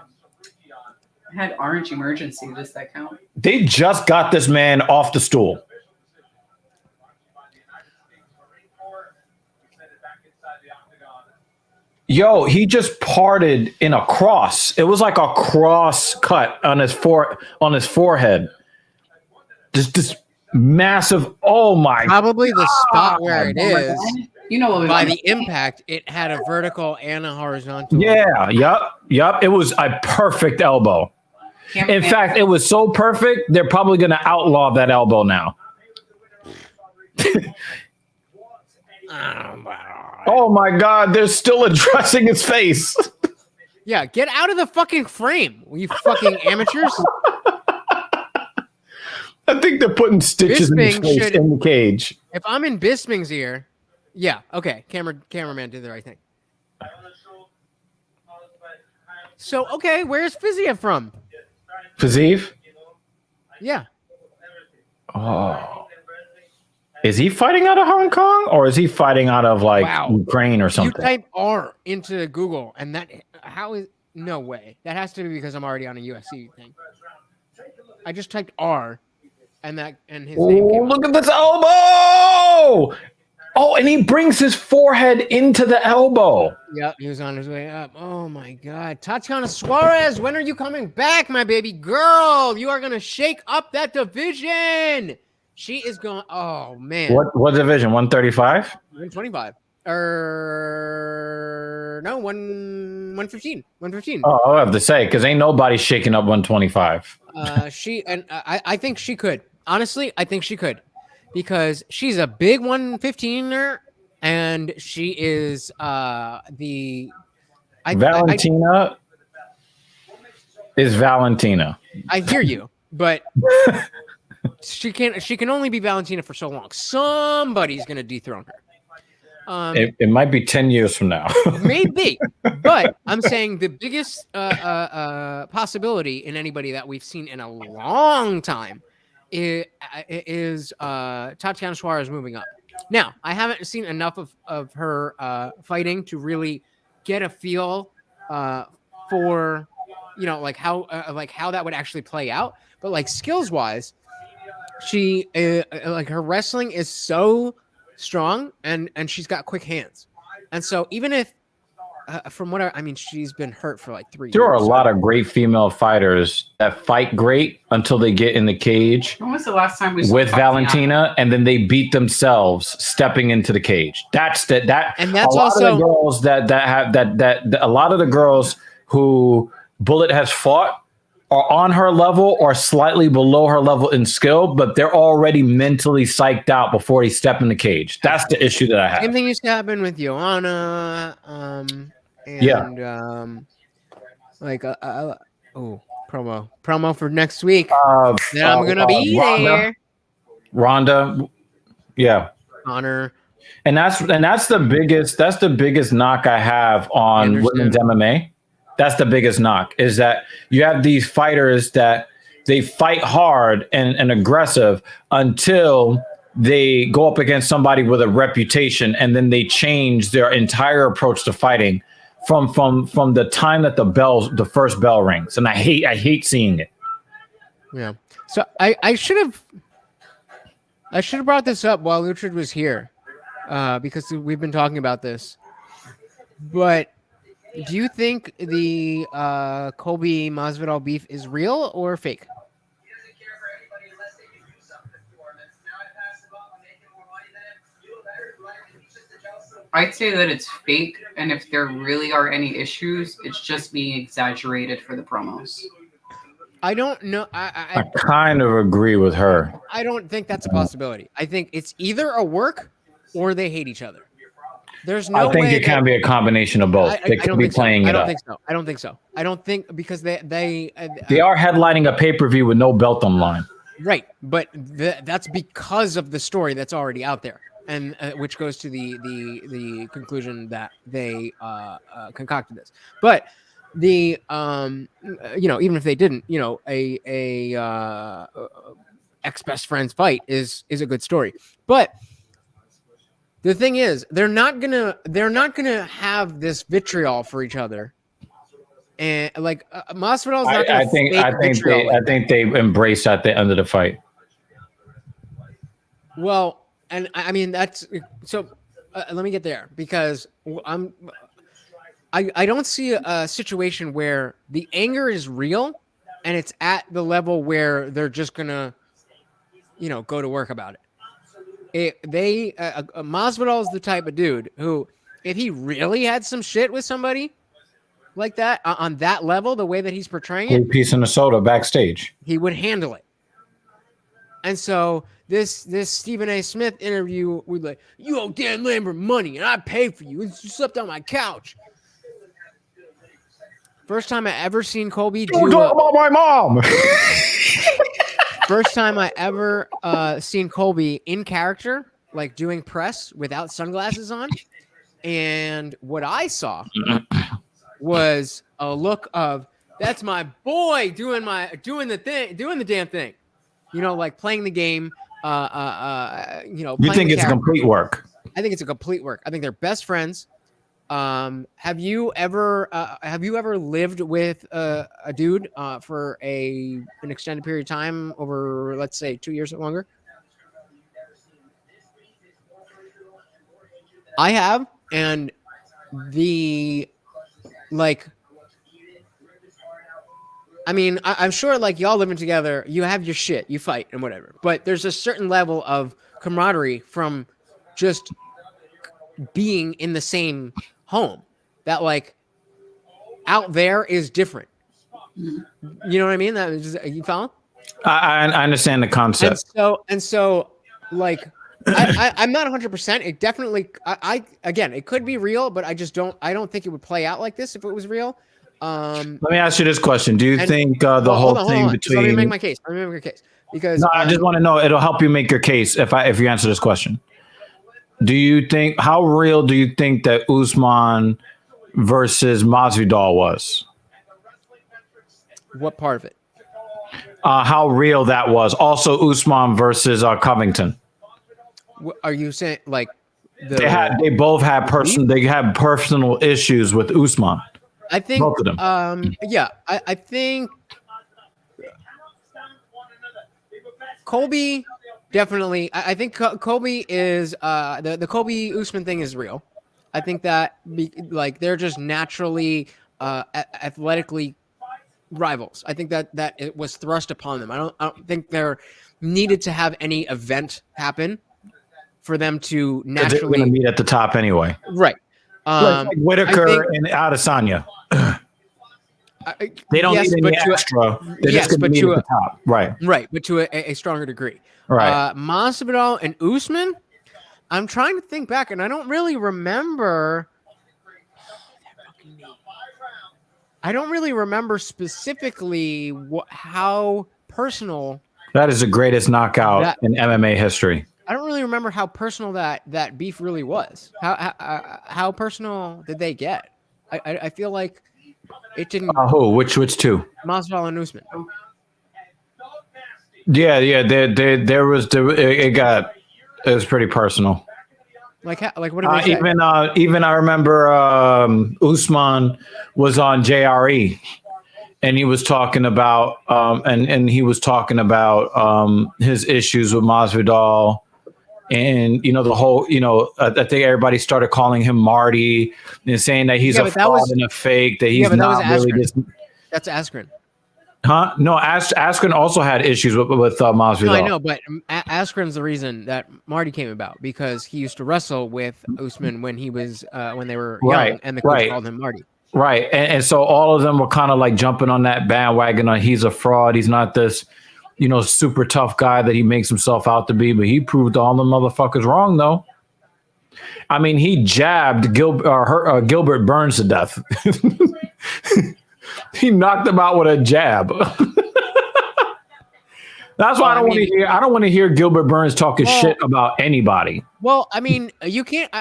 I had orange emergency. Does that count? They just got this man off the stool. Yo, he just parted in a cross. It was like a cross cut on his forehead. Just this massive. Oh my! Probably the spot where it is. You know what? By the impact, it had a vertical and a horizontal. Yeah. Yup. It was a perfect elbow. In fact, it was so perfect. They're probably going to outlaw that elbow now. Oh my God! They're still addressing his face. Yeah, get out of the fucking frame, you fucking amateurs. I think they're putting stitches in his Bisping face should- in the cage. If I'm in Bisping's ear, yeah, okay, cameraman did the right thing. So, okay, where's Fiziev from? Fiziev? Yeah. Oh. Is he fighting out of Hong Kong or is he fighting out of like Ukraine or You something? type R into Google, and no way. That has to be because I'm already on a UFC thing. I just typed R, and his name came up. Look at this elbow! Oh, and he brings his forehead into the elbow. Yep, he was on his way up. Oh my God. Tatiana Suarez, when are you coming back, my baby girl? You are going to shake up that division. She is going, oh man. What division? 135? 125. No, 115. 115. Oh, I'll have to say, because ain't nobody shaking up 125. I think she could. Honestly, I think she could. Because she's a big 115er, and she is Valentina is Valentina. I hear you, but she can only be Valentina for so long. Somebody's gonna dethrone her. It might be 10 years from now. Maybe, but I'm saying the biggest possibility in anybody that we've seen in a long time is Tatiana Suarez moving up. Now, I haven't seen enough of her fighting to really get a feel for, like how that would actually play out. But like skills wise, she like her wrestling is so strong and she's got quick hands. And so even if from what I mean, she's been hurt for like 3 years. There are a lot of great female fighters that fight great until they get in the cage When was the last time we saw with Tatiana? Valentina, and then they beat themselves stepping into the cage. And that's a lot also of the girls that a lot of the girls who Bullet has fought are on her level or slightly below her level in skill, but they're already mentally psyched out before they step in the cage. That's the issue that I have. Same thing used to happen with Joanna. Promo for next week. Then I'm gonna be there. Ronda, yeah. Connor. And that's the biggest knock I have on women's MMA. That's the biggest knock, is that you have these fighters that they fight hard and aggressive until they go up against somebody with a reputation, and then they change their entire approach to fighting from the time that the first bell rings. And I hate seeing it. Yeah. So I should have brought this up while Luchard was here, because we've been talking about this. But do you think the Colby Masvidal beef is real or fake? I'd say that it's fake, and if there really are any issues, it's just being exaggerated for the promos. I don't know. I kind of agree with her. I don't think that's a possibility. I think it's either a work or they hate each other. There's no. I think way it can be a combination of both. They could be playing it up. I don't think so. I don't think because they are headlining a pay-per-view with no belt on line. Right, but that's because of the story that's already out there, and which goes to the conclusion that they concocted this. But the even if they didn't, a ex-best friends fight is a good story. But the thing is, they're not gonna have this vitriol for each other, and like Masvidal's not gonna. I think they embrace at the end of the fight. Well, and I mean that's so. Let me get there because I don't see a situation where the anger is real, and it's at the level where they're just gonna, go to work about it. Masvidal is the type of dude who, if he really had some shit with somebody like that on that level, the way that he's portraying it, piece in the soda backstage, he would handle it. And so this Stephen A. Smith interview, we're like, you owe Dan Lambert money, and I paid for you. You slept on my couch. First time I ever seen Colby don't talk about my mom. First time I ever seen Colby in character, like doing press without sunglasses on. And what I saw was a look of, that's my boy doing the damn thing. Like playing the game. You think it's a complete work? I think it's a complete work. I think they're best friends. Have you ever lived with a dude for an extended period of time over, let's say, 2 years or longer? I have, and I'm sure like y'all living together, you have your shit, you fight and whatever, but there's a certain level of camaraderie from just being in the same home that like out there is different. You know what I mean? That is, you follow? I understand the concept. And so like I'm not 100%. It definitely again, it could be real, but I don't think it would play out like this if it was real. Let me ask you this question. Do you think whole thing between... Let me make my case. Because I just want to know, it'll help you make your case if you answer this question. How real do you think that Usman versus Masvidal was? What part of it? How real that was. Also, Usman versus Covington. Are you saying like they both had personal issues with Usman? I think both of them. Yeah, I think Colby definitely. I think Colby is the Colby Usman thing is real. I think that like they're just naturally athletically rivals. I think that it was thrust upon them. I don't think they're needed to have any event happen for them to They're naturally going to meet at the top anyway. right. Like Whitaker I think, and Adesanya. They don't yes, need any extra. They're just going to meet at the top. Right. Right, but to a stronger degree. Right. Masvidal and Usman, I'm trying to think back, and I don't really remember. I don't really remember specifically how personal. That is the greatest knockout in MMA history. I don't really remember how personal that beef really was. How personal did they get? I feel like it didn't. Who? Which two? Masvidal and Usman. Yeah. There was it was pretty personal. Like what did they say? Even I remember Usman was on JRE, and he was talking about and he was talking about his issues with Masvidal, and the whole I think everybody started calling him Marty and saying that he's a fraud and a fake, that he's not really this. That's Askren. Huh? No, Askren also had issues with Masvidal. No, I know, but Askren's the reason that Marty came about, because he used to wrestle with Usman when he was when they were young, and the coach called him Marty. Right, and so all of them were kind of like jumping on that bandwagon. He's a fraud. He's not this, super tough guy that he makes himself out to be. But he proved all the motherfuckers wrong, though. I mean, he jabbed Gilbert Burns to death. He knocked him out with a jab. That's why I don't want to hear Gilbert Burns talking shit about anybody. Well, I mean, you can't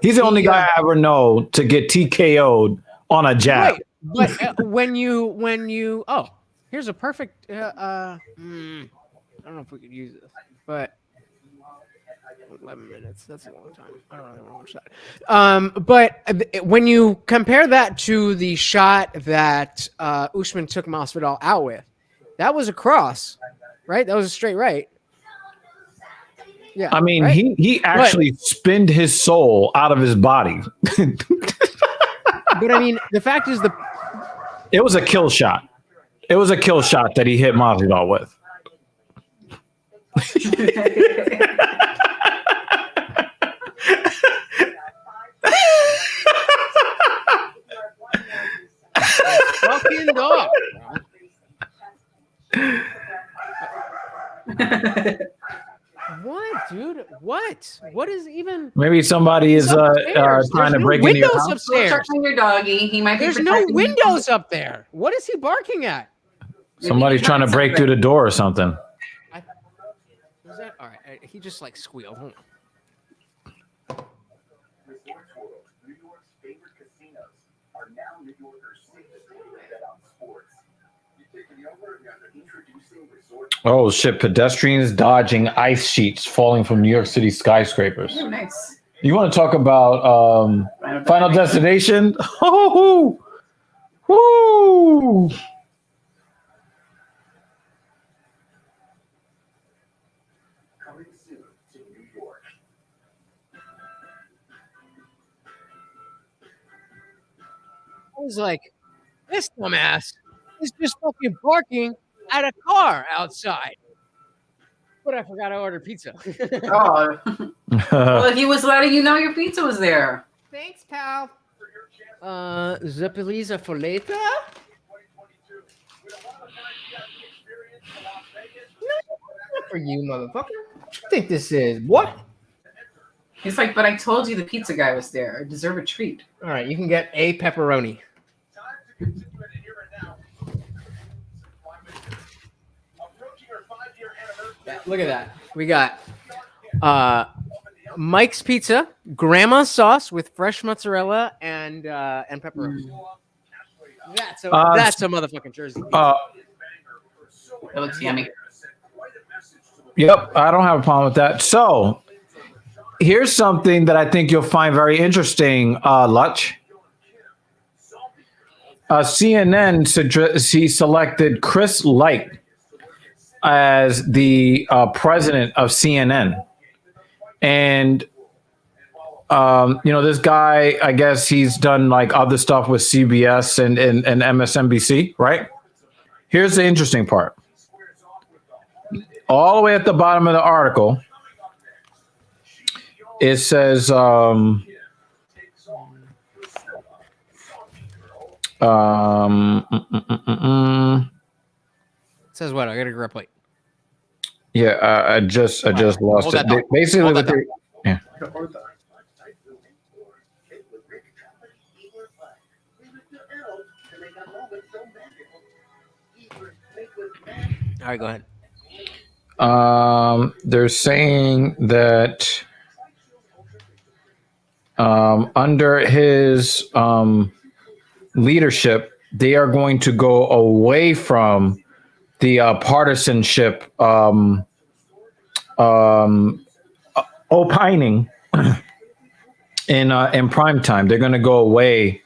He's the only guy I ever know to get TKO'd on a jab. Right. But when you here's a perfect I don't know if we could use this, but 11 minutes, that's a long time. I don't really watch that. But when you compare that to the shot that Usman took Masvidal out with, that was a cross, right? That was a straight right. Yeah. I mean, right? he actually spinned his soul out of his body. But I mean, the fact is it was a kill shot. It was a kill shot that he hit Masvidal with. Fucking dog. What, dude? What is even? Maybe somebody is trying to break into your house. Upstairs. Touching your doggy. He might. There's no windows up there. What is he barking at? Somebody's trying to break through the door or something. Was that all right? He just like squealed. Hold on. New York's favorite casinos are now New Yorkers' safest way to bet on sports. You take the over and introducing resort. Oh shit! Pedestrians dodging ice sheets falling from New York City skyscrapers. Oh, nice. You want to talk about Final Destination? Oh, woo! Coming soon to New York. I was like, this dumbass is just fucking barking at a car outside. But I forgot I ordered pizza. Oh. Well, he was letting you know your pizza was there. Thanks, pal. Zapeliza Foleta? Not for you, motherfucker. What you think this is? What? He's like, but I told you the pizza guy was there. I deserve a treat. All right, you can get a pepperoni. Yeah, look at that. We got Mike's Pizza, grandma's sauce with fresh mozzarella and pepperoni. That's a motherfucking Jersey pizza. It looks yummy. Yep, I don't have a problem with that. So here's something that I think you'll find very interesting, Lutch. CNN selected Chris Light as the president of CNN. And this guy, I guess he's done like other stuff with CBS and MSNBC, right? Here's the interesting part. All the way at the bottom of the article, it says, Says what? I gotta grab plate. yeah, I just lost Hold it. that thought. Basically, Hold what that they, yeah. All right, go ahead. They're saying that under his leadership, they are going to go away from the partisanship opining in prime time. They're going to go away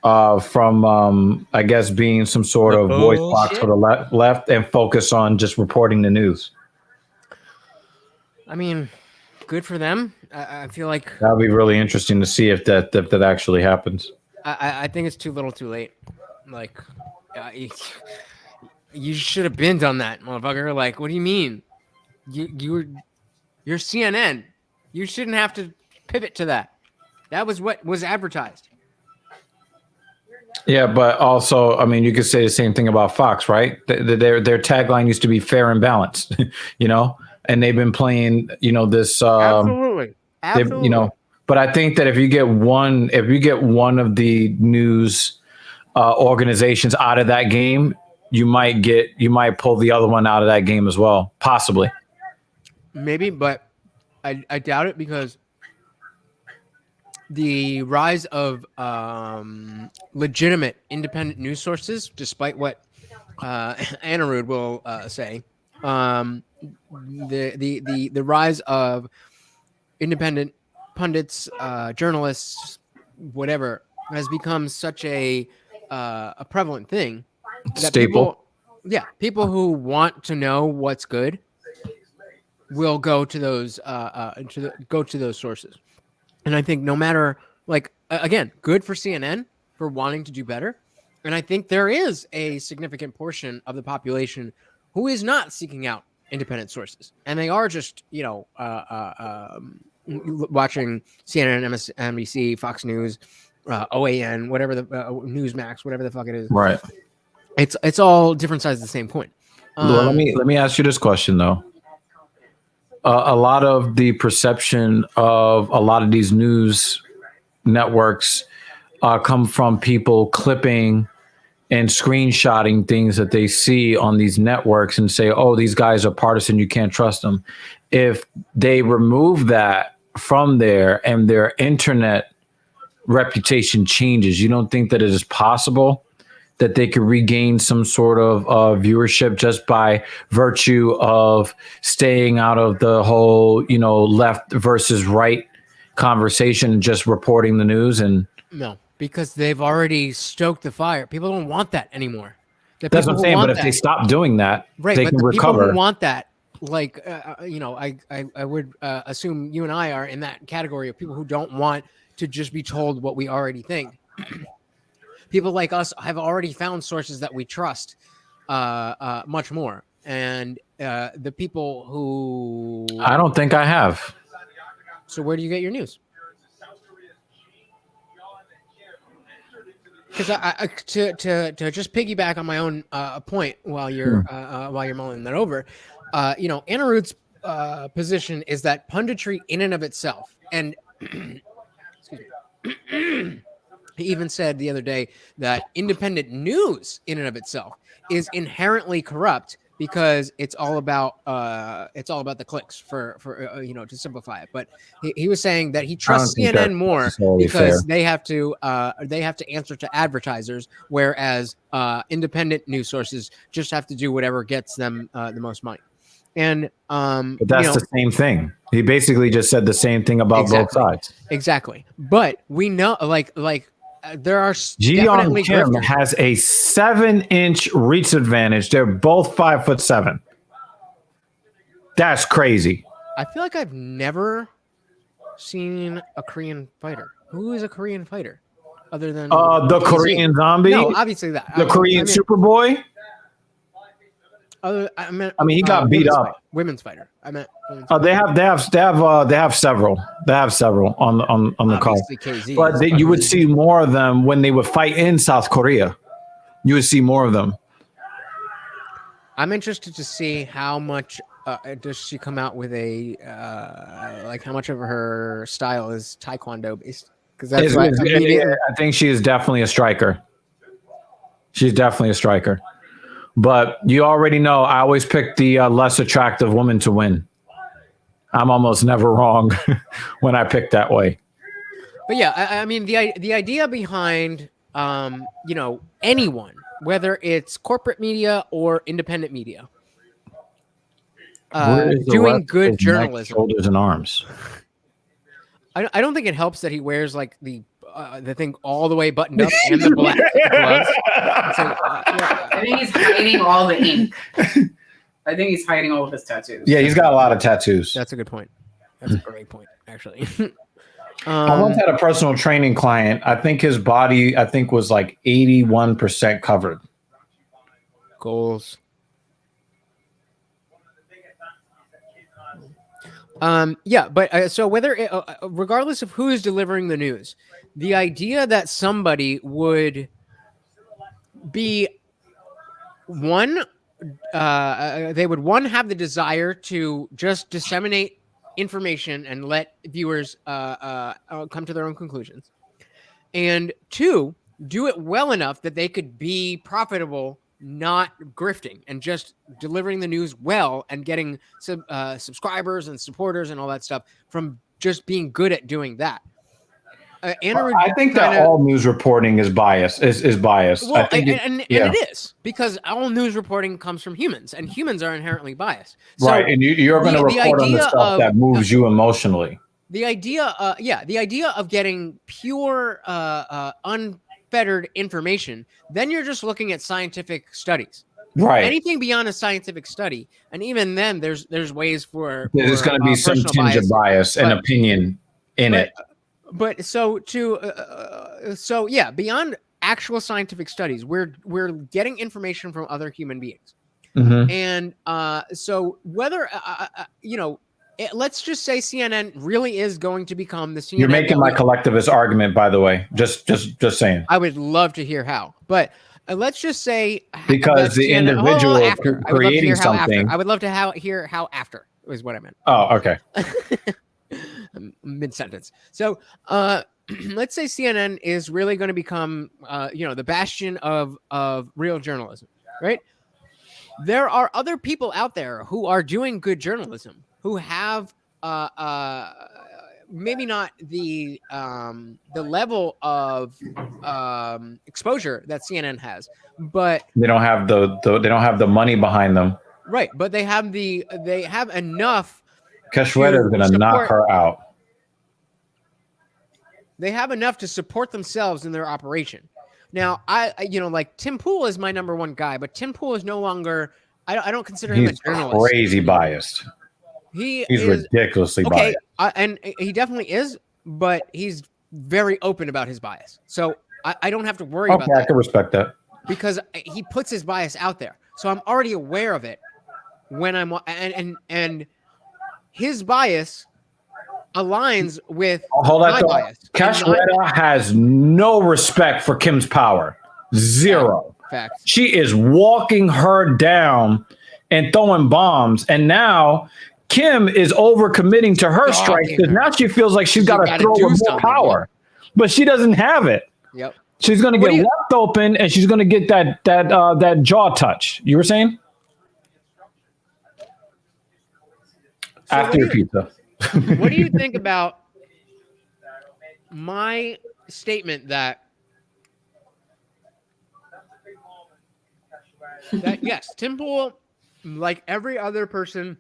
from, I guess, being some sort of voice box for the left and focus on just reporting the news. I mean, good for them. I feel like That'll be really interesting to see if that actually happens. I think it's too little, too late. Like, you should have been done that, motherfucker. Like, what do you mean? You're CNN. You shouldn't have to pivot to that. That was what was advertised. Yeah, but also, I mean, you could say the same thing about Fox, right? Their tagline used to be fair and balanced, and they've been playing, this. Absolutely. But I think that if you get one of the news organizations out of that game, you might pull the other one out of that game as well, possibly. Maybe, but I doubt it because the rise of legitimate independent news sources, despite what Anirudh will say, the rise of independent pundits, journalists, whatever, has become such a prevalent thing that Staple. people who want to know what's good will go to those those sources. And I think no matter, like, again, good for CNN for wanting to do better. And I think there is a significant portion of the population who is not seeking out independent sources. And they are just, watching CNN, MSNBC, Fox News, OAN, whatever the Newsmax, whatever the fuck it is. Right. It's all different sides of the same coin. Well, let me ask you this question, though. A lot of the perception of a lot of these news networks come from people clipping and screenshotting things that they see on these networks and say, oh, these guys are partisan, you can't trust them. If they remove that from there and their internet reputation changes, you don't think that it is possible that they could regain some sort of viewership just by virtue of staying out of the whole, left versus right conversation and just reporting the news? And no, because they've already stoked the fire. People don't want that anymore. That's what I'm saying. But if they stop doing that, right, they but can the recover. People who want that, like, I would assume you and I are in that category of people who don't want to just be told what we already think. People like us have already found sources that we trust much more. And the people who... I don't think I have. So where do you get your news? Because to just piggyback on my own point while you're mulling that over, Anirudh's position is that punditry in and of itself, and excuse me, he even said the other day that independent news in and of itself is inherently corrupt because it's all about the clicks for to simplify it. But he was saying that he trusts CNN more because they have to answer to advertisers, whereas independent news sources just have to do whatever gets them the most money. And but that's the same thing. He basically just said the same thing about both sides. Exactly. But we know, like there are Jiyoung Kim has a 7-inch reach advantage. They're both 5'7". That's crazy. I feel like I've never seen a Korean fighter. Who is a Korean fighter other than The KZ? Korean Zombie, No, obviously that. the Korean Superboy. I meant. He got beat up. Women's fighter. I meant. They have several. They have several on the card. Obviously KZ, But you would see more of them when they would fight in South Korea. You would see more of them. I'm interested to see how much does she come out with a like how much of her style is Taekwondo based, because that's what I think she is definitely a striker. She's definitely a striker. But you already know I always pick the less attractive woman to win. I'm almost never wrong when I pick that way. But yeah, I mean the idea behind anyone, whether it's corporate media or independent media, doing good journalism, shoulders and arms. I don't think it helps that he wears like the thing all the way buttoned up and the black gloves. I think he's hiding all the ink. I think he's hiding all of his tattoos. Yeah, he's got a lot of tattoos. That's a good point. That's a great point, actually. I once had a personal training client. I think his body, was like 81% covered. Goals. But so whether regardless of who is delivering the news, the idea that somebody would be they would have the desire to just disseminate information and let viewers come to their own conclusions, and two, do it well enough that they could be profitable, not grifting, and just delivering the news well and getting subscribers and supporters and all that stuff from just being good at doing that. I think that all news reporting is biased. Is biased. Well, I think it is, because all news reporting comes from humans, and humans are inherently biased. So right, and you're going to report on the stuff that moves you emotionally. The idea of getting pure, unfettered information, then you're just looking at scientific studies. Right. Anything beyond a scientific study, and even then, there's ways for there's going to be some tinge of bias and opinion in it. But beyond actual scientific studies, we're getting information from other human beings, and so whether let's just say CNN really is going to become the CNN. You're making my collectivist argument, by the way. Just saying. I would love to hear how, but let's just say because the individual creating something. I would love to hear how after is what I meant. Oh, okay. Mid-sentence. So let's say CNN is really going to become the bastion of real journalism, right? There are other people out there who are doing good journalism, who have maybe not the level of exposure that CNN has, but they don't have the money behind them. Right, but they have enough. Kashweta is going to knock her out. They have enough to support themselves in their operation. Now, like Tim Pool is my number one guy, but Tim Pool is no longer. I don't consider him a journalist. Crazy biased. He's ridiculously biased. And he definitely is, but he's very open about his bias. So I don't have to worry about that. I can respect that because he puts his bias out there. So I'm already aware of it when I'm and his bias aligns with my bias. Kashweta has no respect for Kim's power. Zero. Facts. She is walking her down and throwing bombs. And now Kim is overcommitting to her strike because now she feels like she's got to throw with more power. But she doesn't have it. Yep. She's going to get left open and she's going to get that jaw touch. You were saying? So after your pizza. What do you think about my statement that yes, Tim Pool, like every other person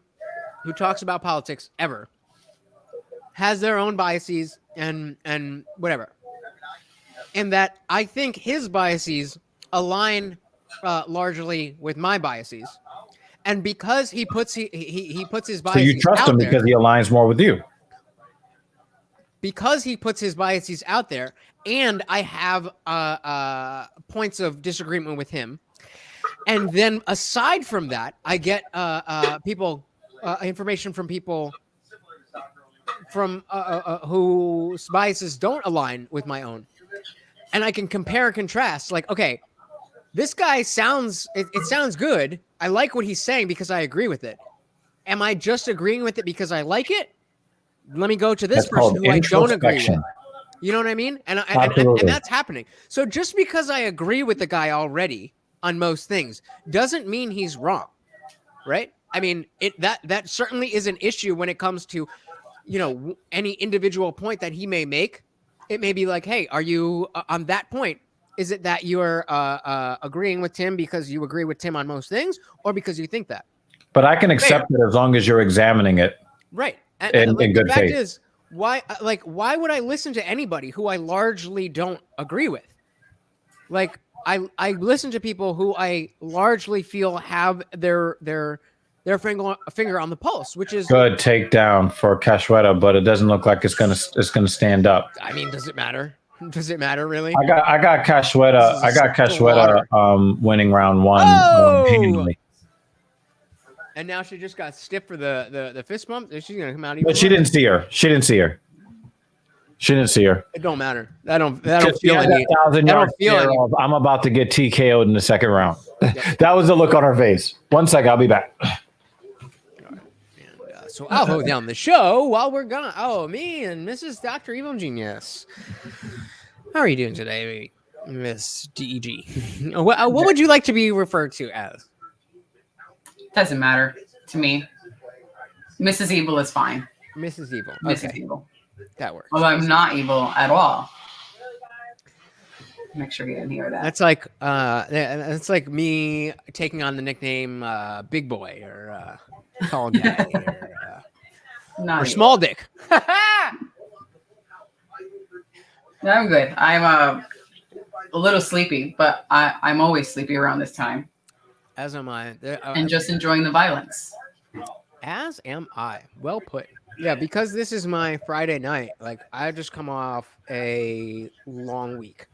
who talks about politics ever, has their own biases and whatever, and that I think his biases align largely with my biases. And because he puts his biases so you trust him because he aligns more with you. because he puts his biases out there, and I have points of disagreement with him, and then aside from that, I get people information from people from whose biases don't align with my own, and I can compare and contrast. Like, okay, this guy sounds it sounds good. I like what he's saying because I agree with it. Am I just agreeing with it because I like it? Let me go to this That's person called who I don't agree with. introspection. You know what I mean? And Absolutely. that's happening. So just because I agree with the guy already on most things doesn't mean he's wrong, right? I mean, that certainly is an issue when it comes to, any individual point that he may make. It may be like, hey, are you on that point? Is it that you're agreeing with Tim because you agree with Tim on most things, or because you think that? But I can accept it as long as you're examining it. Right. In the good fact faith. is, why would I listen to anybody who I largely don't agree with? Like, I listen to people who I largely feel have their finger on the pulse, which is Good takedown for Cachoeira, but it doesn't look like it's gonna stand up. I mean, does it matter? Does it matter really? I got Cachoeira. I got Cachoeira winning round one handily. And now she just got stiff for the fist bump. She's gonna come out even. But she didn't see her. She didn't see her. It don't matter. I don't feel any. I'm about to get TKO'd in the second round. That was the look on her face. 1 second, I'll be back. So I'll hold down the show while we're gone. Oh, me and Mrs. Dr. Evil Genius. How are you doing today, Miss DEG? What would you like to be referred to as? Doesn't matter to me. Mrs. Evil is fine. Mrs. Evil. Mrs. Okay. Evil. That works. Although I'm not evil at all. Make sure you didn't hear that. That's like me taking on the nickname Big Boy or Tall Guy or Small Dick. I'm good. I'm a little sleepy, but I'm always sleepy around this time. As am I. And just enjoying the violence. As am I. Well put. Yeah, because this is my Friday night. Like, I just come off a long week.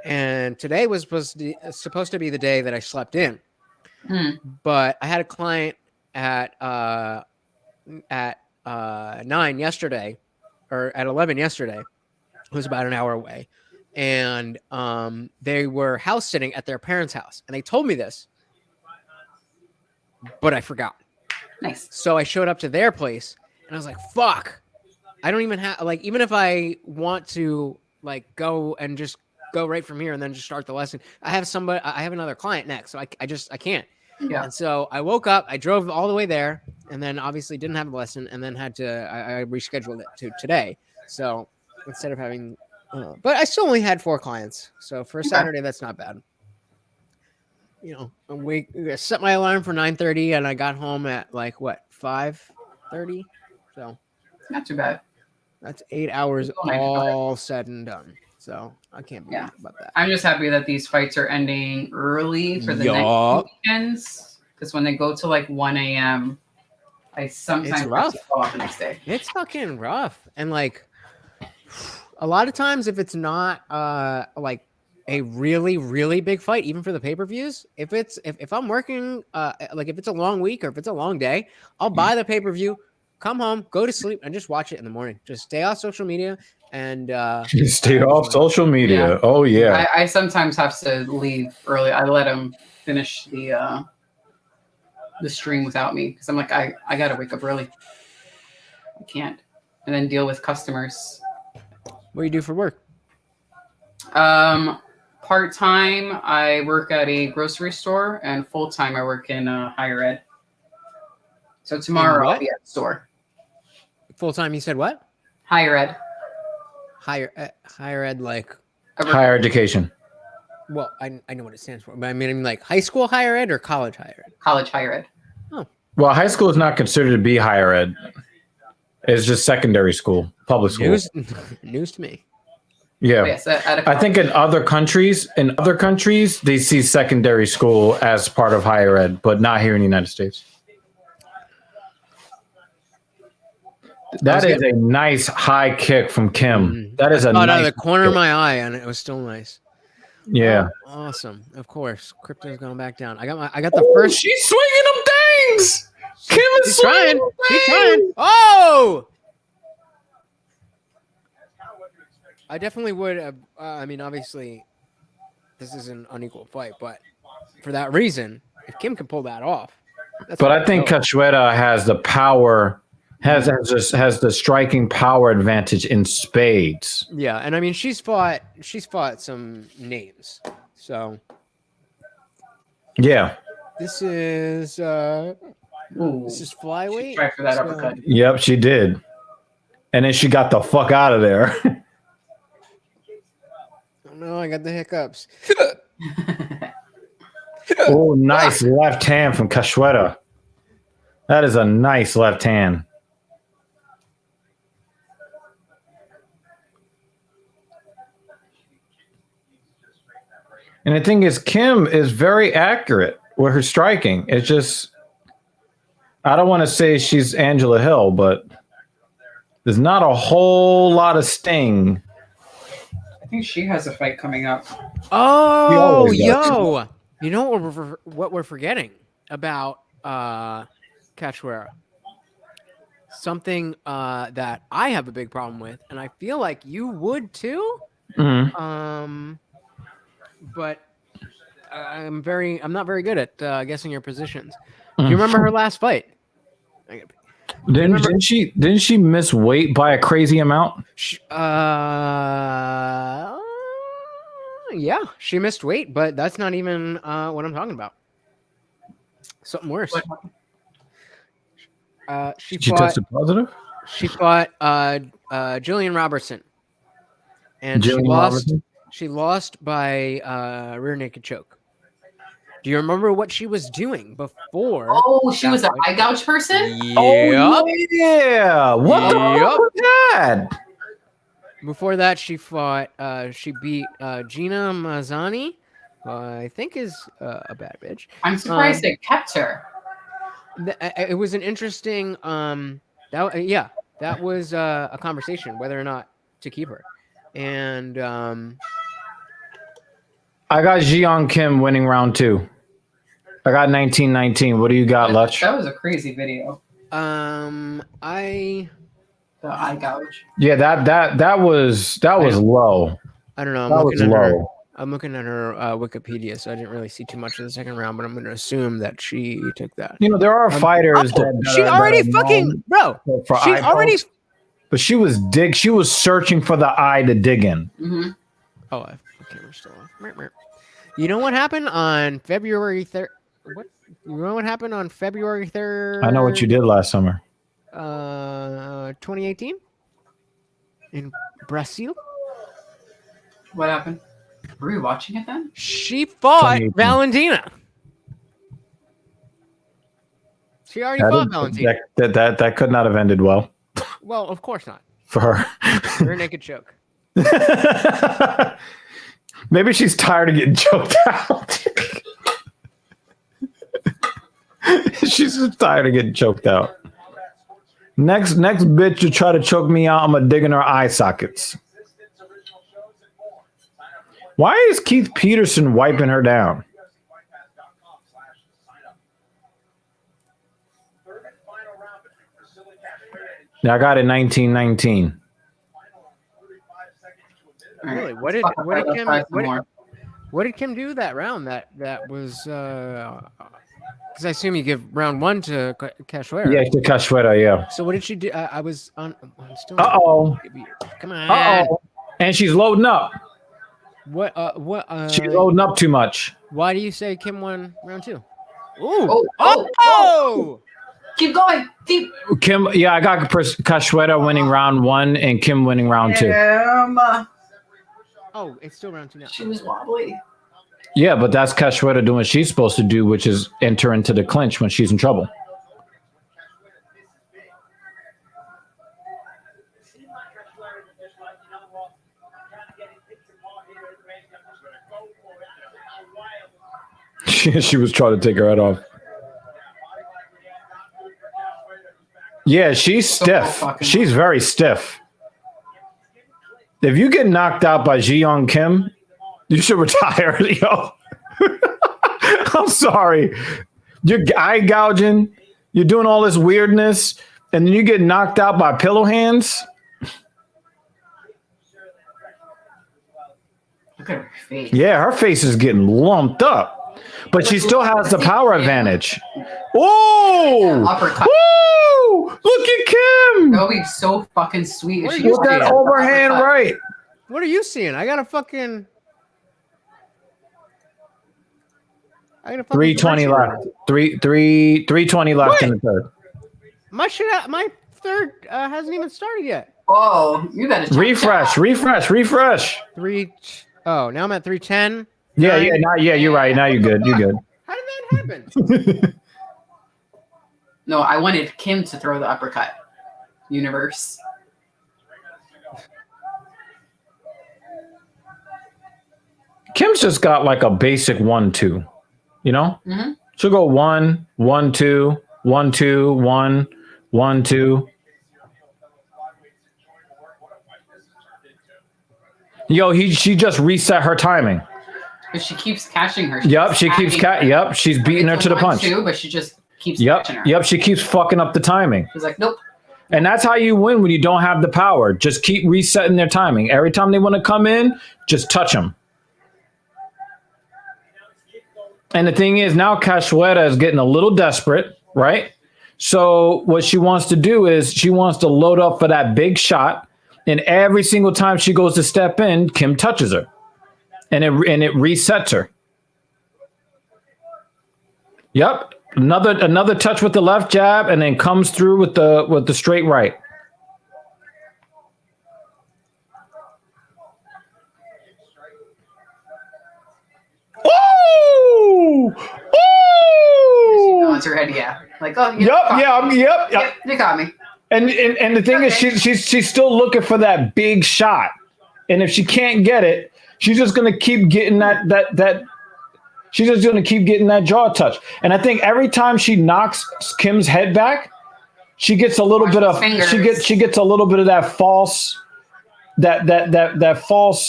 And today was supposed to be the day that I slept in. But I had a client at 9 yesterday, or at 11 yesterday. It was about an hour away. And they were house sitting at their parents' house. And they told me this, but I forgot. Nice. So I showed up to their place and I was like, fuck, I don't even have, like, even if I want to, like, go and just go right from here and then just start the lesson, I have another client next. So I can't. Yeah. And so I woke up, I drove all the way there, and then obviously didn't have a lesson, and then I rescheduled it to today. So instead of having, but I still only had 4 clients. So for a Saturday, that's not bad. I set my alarm for 9:30, and I got home at 5:30. So not too bad. That's 8 hours all said and done. So I can't be happy about that. I'm just happy that these fights are ending early for the next weekends. Because when they go to 1 a.m., I sometimes have to go out the next day. It's fucking rough. And a lot of times if it's not a really, really big fight, even for the pay-per-views, if I'm working, if it's a long week or if it's a long day, I'll buy the pay-per-view, come home, go to sleep, and just watch it in the morning. Just stay off social media and stay off social media. Yeah. Oh yeah. I sometimes have to leave early. I let him finish the stream without me because I'm like, I gotta wake up early. I can't, and then deal with customers. What do you do for work? Part-time, I work at a grocery store, and full-time, I work in higher ed. So tomorrow I'll be at the store. Full-time, you said what? Higher ed. Higher ed, like higher education. Well, I know what it stands for, but I mean like high school higher ed or college higher ed? College higher ed. Oh. Well, high school is not considered to be higher ed. It's just secondary school, public school. News to me. Yeah. Yes, I think in other countries, they see secondary school as part of higher ed, but not here in the United States. That is a nice high kick from Kim. That is I a saw it nice out of the corner of kick. my eye, and it was still nice. Yeah. Oh, awesome. Of course, Crypto's going back down. I got the first. She's swinging them things. Kim is She's swinging trying. them She's things. trying. Oh! I definitely would have. I mean, obviously, this is an unequal fight, but for that reason, if Kim can pull that off, that's But I think Cachueta has the power, has the striking power advantage in spades. yeah, and I mean, she's fought some names, so Yeah. this is flyweight. Try for that so- uppercut. Yep, she did. And then she got the fuck out of there. Oh no, I got the hiccups. Oh, nice left hand from Cachueta. That is a nice left hand. And the thing is, Kim is very accurate with her striking. It's just, I don't want to say she's Angela Hill, but there's not a whole lot of sting. I think she has a fight coming up. Oh, always does. yo! You know what we're forgetting about Cachoeira? Something that I have a big problem with, and I feel like you would too. Mhm. But I'm not very good at guessing your positions. Do you remember her last fight? Didn't she miss weight by a crazy amount? Yeah, she missed weight, but that's not even what I'm talking about. Something worse. She tested positive? She fought Jillian Robertson, and Jillian she lost by rear naked choke. Do you remember what she was doing before? Oh, she was an eye gouge person? Yep. Oh, yeah. What the fuck was that? Before that, she fought. She beat Gina Mazzani, who I think is a bad bitch. I'm surprised they kept her. It was an interesting. That was a conversation whether or not to keep her, and I got Jiyoung Kim winning round 2. I got 19-19. What do you got, Lutch? That was a crazy video. The eye gouge. Yeah, that was low. I don't know. That was low. I'm looking at her Wikipedia, so I didn't really see too much of the second round, but I'm going to assume that she took that. You know, there are fighters that she already fucking bro. She already. But she was searching for the eye to dig in. Mm-hmm. Oh, the camera's still off. You know what happened on February 3rd? What? You know what happened on February 3rd? I know what you did last summer. 2018 in Brazil. What happened? Were you watching it then? She fought Valentina. She already fought Valentina. That could not have ended well Well, of course not. for her. Rear naked choke. Maybe she's tired of getting choked out. She's just tired of getting choked out. Next bitch to try to choke me out, I'm gonna dig in her eye sockets. Why is Keith Peterson wiping her down? Yeah, I got it 19-19. Really? What did Kim do that round? That was because I assume you give round 1 to Cachoeira. Yeah, to Cachoeira, yeah. So what did she do? I was on. I'm still. Come on. And she's loading up. What? She's loading up too much. Why do you say Kim won round 2? Ooh. Oh! Keep going. Keep. Kim, yeah, I got Cachoeira winning round 1 and Kim winning round 2. Oh, it's still round 2 now. She was wobbly. Yeah, but that's Cachoeira doing what she's supposed to do, which is enter into the clinch when she's in trouble. She was trying to take her head off. Yeah, she's So stiff. fucking She's very stiff. If you get knocked out by Ji-Young Kim, you should retire, yo. I'm sorry. You're eye gouging. You're doing all this weirdness, and then you get knocked out by pillow hands. Look at her face. Yeah, her face is getting lumped up, but she still has the power advantage. Oh! Uppercut. Woo! Look at Kim. That would be so fucking sweet. What If are she you With that did overhand uppercut. right. What are you seeing? I got a fucking 3:20 left. 3:20 left in the third. My shit, my third hasn't even started yet. Oh, you gotta check Refresh. Oh, now I'm at 3:10. Yeah, you're right. Now you're good. You're good. How did that happen? No, I wanted Kim to throw the uppercut. Universe. Kim's just got like a basic 1-2, you know? Mhm. She'll go 1, 1, 2, 1, 2, 1, 1, 2. Yo, she just reset her timing. But she keeps catching her. Yep, she keeps yep, she's beating her It's to a the punch. 1-2, but she just keeps Yep, catching her. yep, she keeps fucking up the timing. She's like, nope. And that's how you win when you don't have the power. Just keep resetting their timing. Every time they want to come in, just touch them. And the thing is, now Cachoeira is getting a little desperate, right? So what she wants to do is she wants to load up for that big shot. And every single time she goes to step in, Kim touches her. And it resets her. Yep. Another touch with the left jab, and then comes through with the straight right. Oh! Oh! Nods her head, yeah. Like, oh, Yep. You got me. And the thing is, she's still looking for that big shot, and if she can't get it, she's just gonna keep getting that. She's just gonna keep getting that jaw touch. And I think every time she knocks Kim's head back, she gets a little bit of she gets a little bit of that false that false.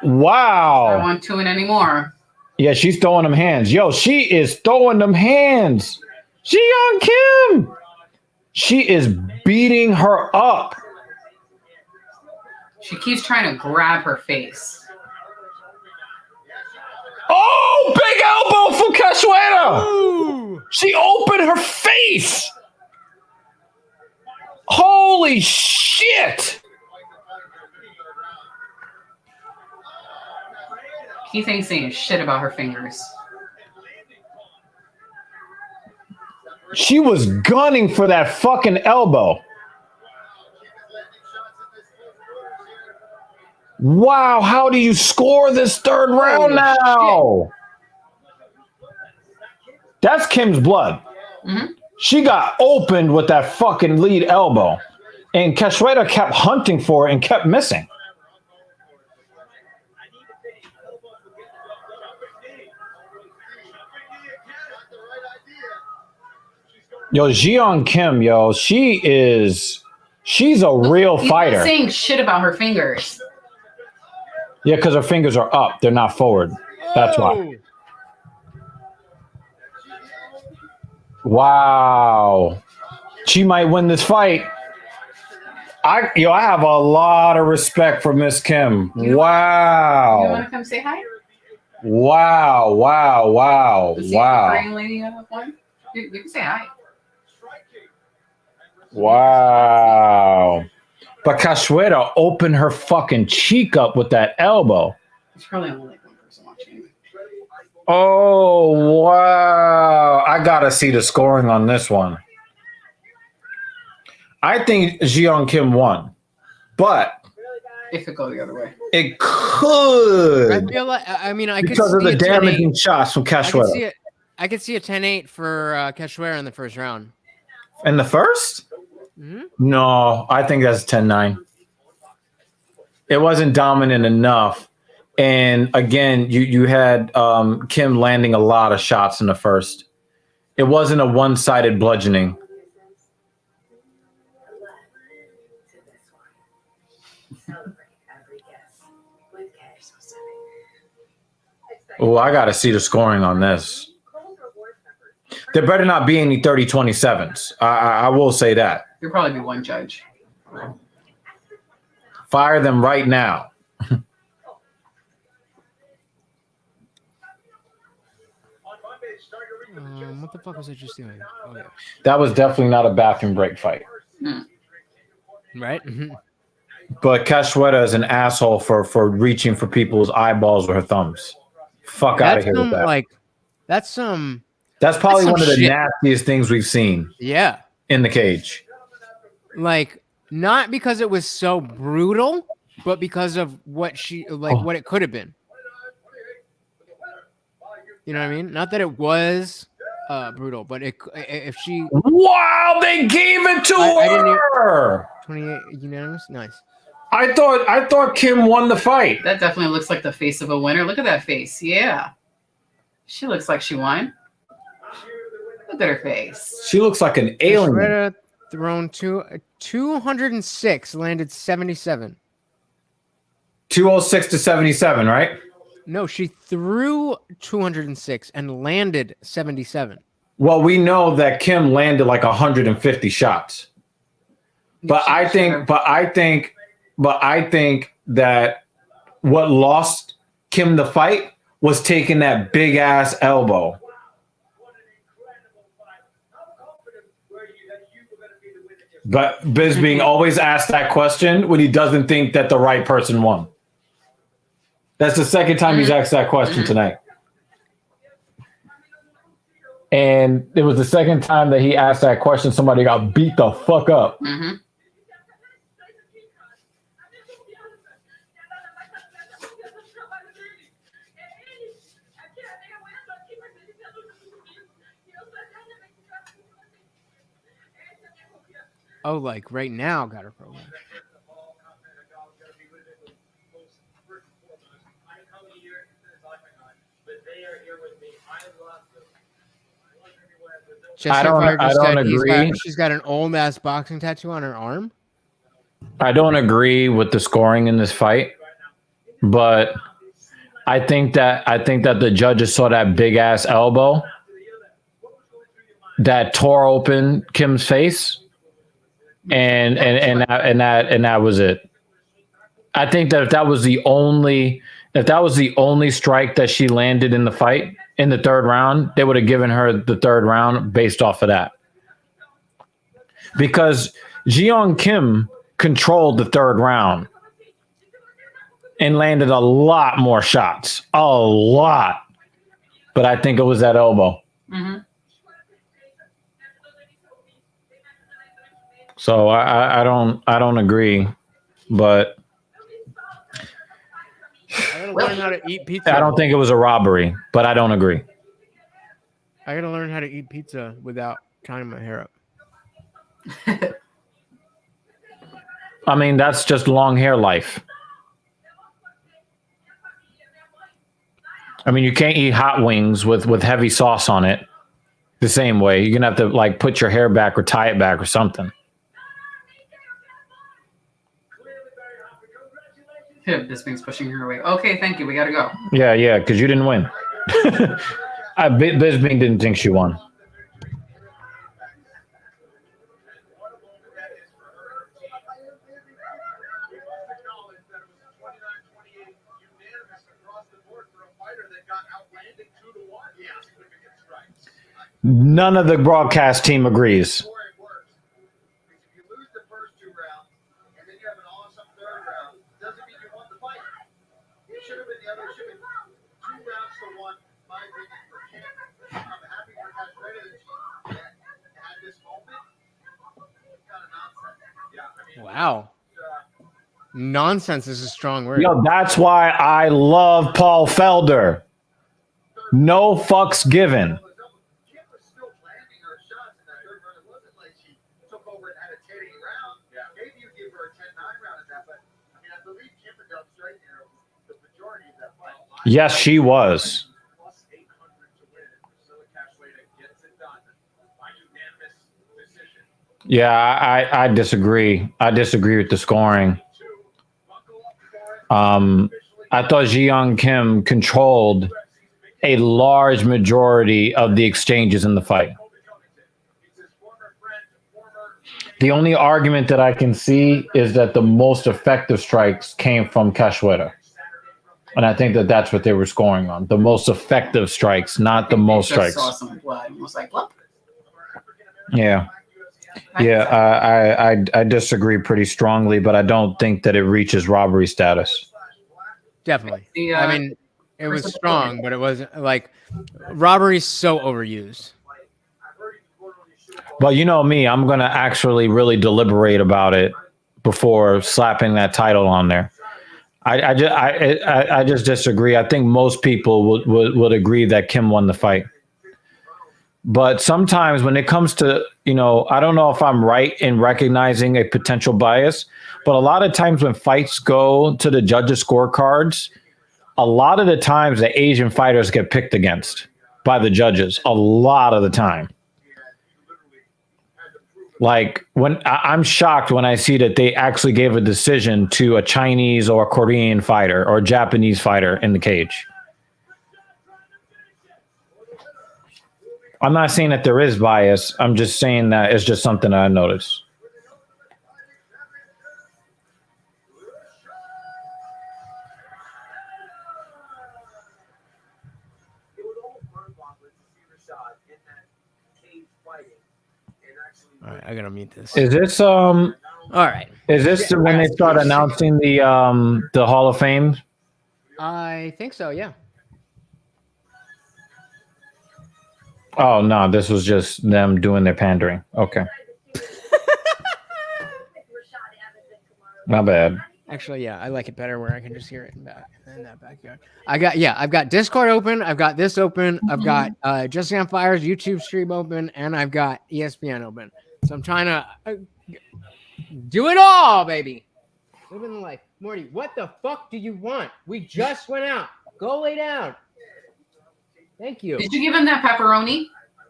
Wow. I don't want to it anymore. Yeah, she's throwing them hands. Yo, she is throwing them hands. Ji-Young Kim. She is beating her up. She keeps trying to grab her face. Oh, big elbow for Cachoeira. She opened her face. Holy shit. Keith ain't saying shit about her fingers. She was gunning for that fucking elbow. Wow, how do you score this third round now? That's Kim's blood. Mm-hmm. She got opened with that fucking lead elbow. And Cachoeira kept hunting for it and kept missing. Yo, Ji-Young Kim, yo, she's a real He's fighter. not saying shit about her fingers. Yeah, because her fingers are up. They're not forward. That's why. Wow. She might win this fight. I have a lot of respect for Miss Kim. You Wow. want to come say hi? Wow. See the green lady one? You can say hi. Wow. But Cachoeira opened her fucking cheek up with that elbow. There's probably only like one person watching. Oh, wow. I got to see the scoring on this one. I think Ji-Young Kim won, but It could go the other way. it could. I feel like I could Because of see the a 10-8. damaging shots from Cachoeira. I could see a 10-8 for Cachoeira in the first round. In the first? Mm-hmm. No, I think that's 10-9. It wasn't dominant enough. And again, you had Kim landing a lot of shots in the first. It wasn't a one-sided bludgeoning. To this one. Celebrate every guess with cash specific. Oh, I got to see the scoring on this. There better not be any 30-27s. I will say that. There'll probably be one judge. Fire them right now. What the fuck was I just doing? Oh yeah. That was definitely not a bathroom break fight. Right. Mm-hmm. But Cashweta is an asshole for reaching for people's eyeballs with her thumbs. Fuck out of here with that. That's some. That's probably some one of the shit. nastiest things we've seen. Yeah. In the cage. Like, not because it was so brutal, but because of what what it could have been. You know what I mean? Not that it was brutal, but if she. Wow, they gave it to her. 28 unanimous, nice. I thought Kim won the fight. That definitely looks like the face of a winner. Look at that face. Yeah, she looks like she won. Look at her face. She looks like an alien. Shredder thrown 206, landed 77. 206 to 77, right? No, she threw 206 and landed 77. Well, we know that Kim landed like 150 shots. But I think that what lost Kim the fight was taking that big ass elbow. But Bisping always asks that question when he doesn't think that the right person won. That's the second time he's asked that question tonight. And it was the second time that he asked that question, somebody got beat the fuck up. Mm-hmm. Oh, like right now, got her program. I don't agree. She's got an old ass boxing tattoo on her arm. I don't agree with the scoring in this fight, but I think that the judges saw that big ass elbow that tore open Kim's face, and that was it. I think that if that was the only strike that she landed in the fight in the third round, they would have given her the third round based off of that. Because Jeong Kim controlled the third round and landed a lot more shots. A lot. But I think it was that elbow. Mm-hmm. So I don't agree, but I gotta learn how to eat pizza. I don't think it was a robbery, but I don't agree. I gotta learn how to eat pizza without tying my hair up. I mean, that's just long hair life. I mean, you can't eat hot wings with heavy sauce on it the same way. You're gonna have to like put your hair back or tie it back or something. This thing's pushing her away. Okay, thank you. We gotta go. Yeah, because you didn't win. Bisping didn't think she won. None of the broadcast team agrees. Wow. Nonsense is a strong word. Yo, that's why I love Paul Felder. No fucks given. Yes, she was. Yeah, I disagree. I disagree with the scoring. I thought Ji Young Kim controlled a large majority of the exchanges in the fight. The only argument that I can see is that the most effective strikes came from Cachoeira. And I think that that's what they were scoring on. The most effective strikes, not the most Just strikes. saw some blood and was like, "Look." Yeah. Yeah, I disagree pretty strongly, but I don't think that it reaches robbery status. Definitely. The, I mean, it was strong, but it wasn't like robbery's so overused. But you know me, I'm going to actually really deliberate about it before slapping that title on there. I just disagree. I think most people would agree that Kim won the fight. But sometimes when it comes to, I don't know if I'm right in recognizing a potential bias, but a lot of times when fights go to the judges' scorecards, a lot of the times the Asian fighters get picked against by the judges. A lot of the time. Like when I'm shocked when I see that they actually gave a decision to a Chinese or Korean fighter or Japanese fighter in the cage. I'm not saying that there is bias. I'm just saying that it's just something that I noticed. All right, I gotta mute this. Is this All right. Is this when they start announcing the Hall of Fame? I think so. Yeah. Oh no, this was just them doing their pandering. Okay. My bad. Actually, yeah, I like it better where I can just hear it in that backyard. I've got Discord open, I've got this open, I've got Jesse on Fire's YouTube stream open, and I've got ESPN open. So I'm trying to do it all, baby. Living the life. Morty, what the fuck do you want? We just went out. Go lay down. Thank you. Did you give him that pepperoni?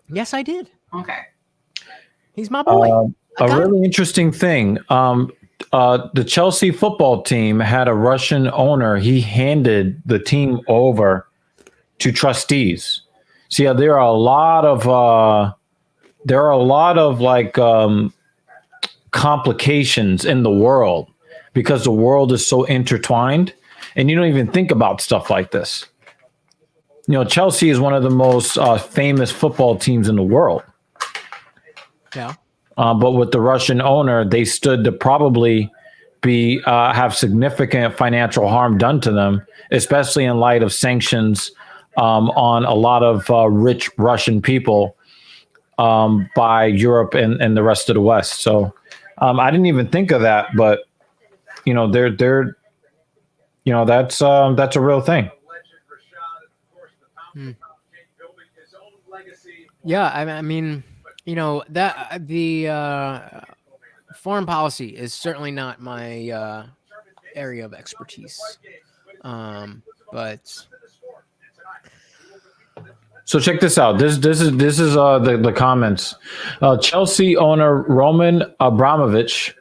Yes, I did. Okay. He's my boy. A really interesting thing. The Chelsea football team had a Russian owner. He handed the team over to trustees. See, there are a lot of like complications in the world because the world is so intertwined, and you don't even think about stuff like this. Chelsea is one of the most famous football teams in the world. Yeah. But with the Russian owner, they stood to probably have significant financial harm done to them, especially in light of sanctions on a lot of rich Russian people by Europe and the rest of the West. So I didn't even think of that, but that's a real thing. Yeah, I mean, that the foreign policy is certainly not my area of expertise, but. So check this out. This is the comments. Chelsea owner Roman Abramovich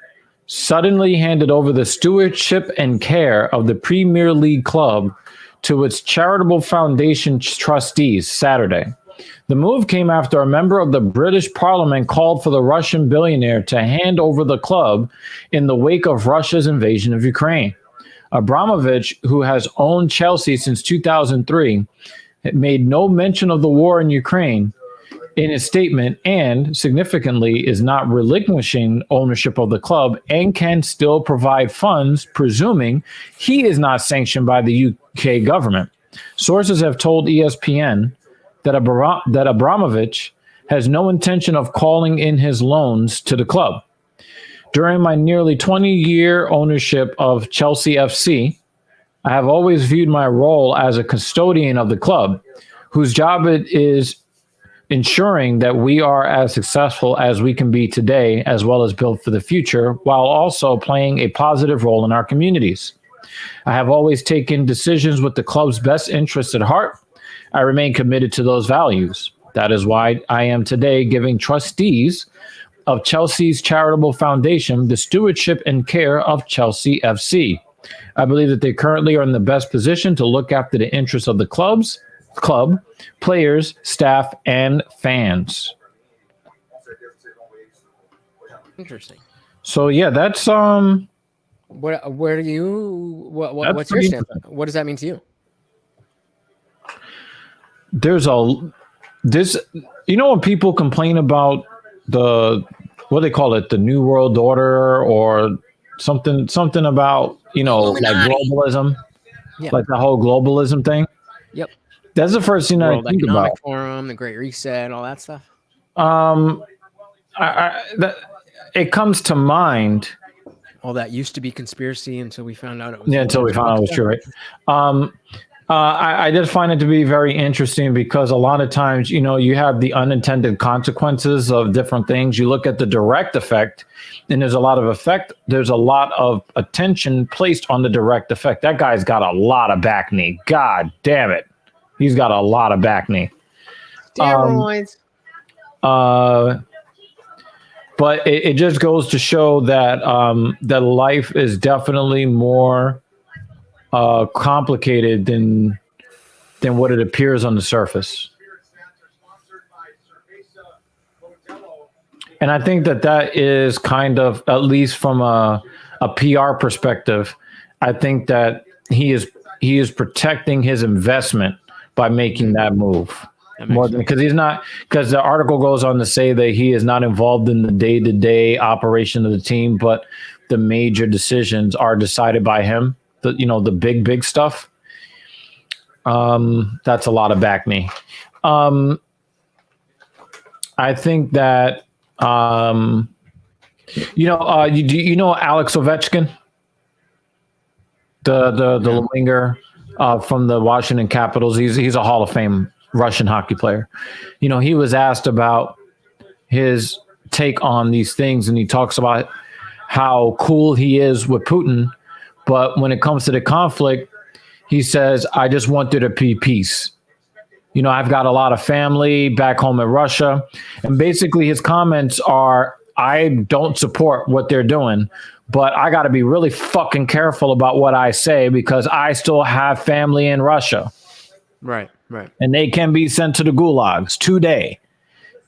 suddenly handed over the stewardship and care of the Premier League club to its charitable foundation trustees Saturday. The move came after a member of the British Parliament called for the Russian billionaire to hand over the club in the wake of Russia's invasion of Ukraine. Abramovich, who has owned Chelsea since 2003, made no mention of the war in Ukraine in his statement and, significantly, is not relinquishing ownership of the club and can still provide funds, presuming he is not sanctioned by the UK government. Sources have told ESPN that Abramovich has no intention of calling in his loans to the club. During my nearly 20-year ownership of Chelsea FC, I have always viewed my role as a custodian of the club, whose job it is ensuring that we are as successful as we can be today, as well as build for the future, while also playing a positive role in our communities. I have always taken decisions with the club's best interests at heart. I remain committed to those values. That is why I am today giving trustees of Chelsea's charitable foundation, the stewardship and care of Chelsea FC. I believe that they currently are in the best position to look after the interests of the club, players, staff, and fans. Interesting. So yeah, that's Where do you? That's What's your pretty stance? What does that mean to you? there's this, when people complain about the, what they call it, the New World Order or something about, like Illuminati. globalism, Yeah. like the whole globalism thing. Yep. That's the first thing World I think Economic about. Forum, the Great Reset, all that stuff. It comes to mind. All that used to be conspiracy until we found out it was. Yeah, until we found out it was true, right? I just find it to be very interesting because a lot of times, you have the unintended consequences of different things. You look at the direct effect, and there's a lot of attention placed on the direct effect. That guy's got a lot of back knee. God damn it. He's got a lot of back knee. Steroids. But it just goes to show that that life is definitely more complicated than what it appears on the surface. And I think that is kind of, at least from a PR perspective, I think that he is protecting his investment by making that move. More than because the article goes on to say that he is not involved in the day-to-day operation of the team, but the major decisions are decided by him. The big stuff. That's a lot of back knee. I think that you know Alex Ovechkin, the winger from the Washington Capitals. He's a Hall of Fame Russian hockey player. He was asked about his take on these things, and he talks about how cool he is with Putin, but when it comes to the conflict, he says, I just want there to be peace. I've got a lot of family back home in Russia, and basically his comments are, I don't support what they're doing, but I got to be really fucking careful about what I say because I still have family in Russia. Right. And they can be sent to the gulags today.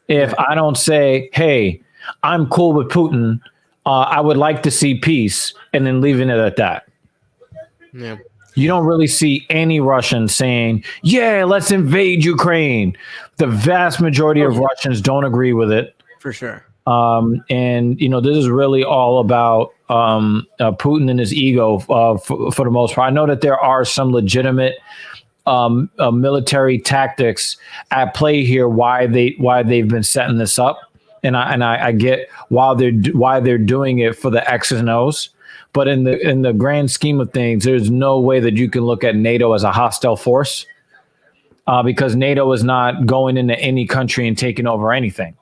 If I don't say, hey, I'm cool with Putin, I would like to see peace, and then leaving it at that. Yeah. You don't really see any Russians saying, yeah, let's invade Ukraine. The vast majority of Russians don't agree with it. For sure. And this is really all about Putin and his ego for the most part. I know that there are some legitimate military tactics at play here. Why they've been setting this up, and I get why they're doing it for the X's and O's. But in the grand scheme of things, there's no way that you can look at NATO as a hostile force because NATO is not going into any country and taking over anything.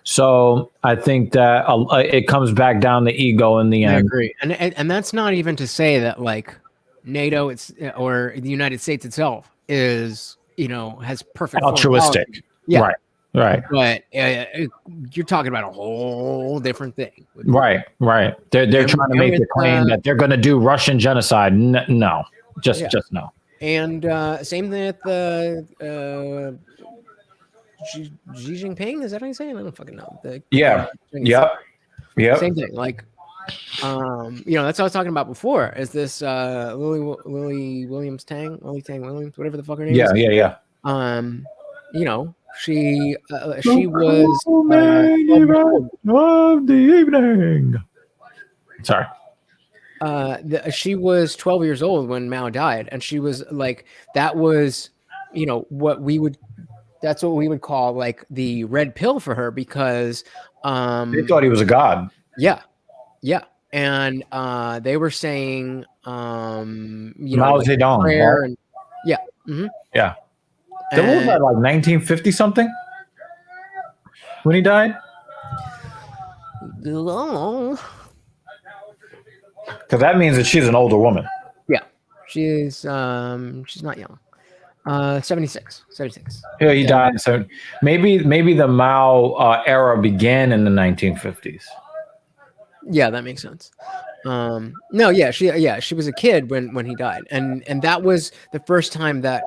So I think that it comes back down to ego in the end. I agree, and that's not even to say that like NATO or the United States itself is has perfect altruistic. Yeah. Right. But you're talking about a whole different thing. Right. They're trying to make the claim that they're going to do Russian genocide. No, just no. And same thing with Xi Jinping. Is that how you say it? I don't fucking know. Yeah. Same thing. Like, that's what I was talking about before. Is this Lily Williams Tang, Williams, whatever the fuck her name is? Yeah. She was of the evening. Sorry. She was 12 years old when Mao died, and she was like, that was, that's what we would call like the red pill for her because they thought he was a god. Yeah. And they were saying Mao Zedong, prayer right? and yeah. Mm-hmm. Yeah. What was that, like 1950 something when he died? Because that means that she's an older woman. Yeah, she's not young. 76. Yeah, he died. So maybe the Mao era began in the 1950s. Yeah, that makes sense. No, she was a kid when he died, and that was the first time that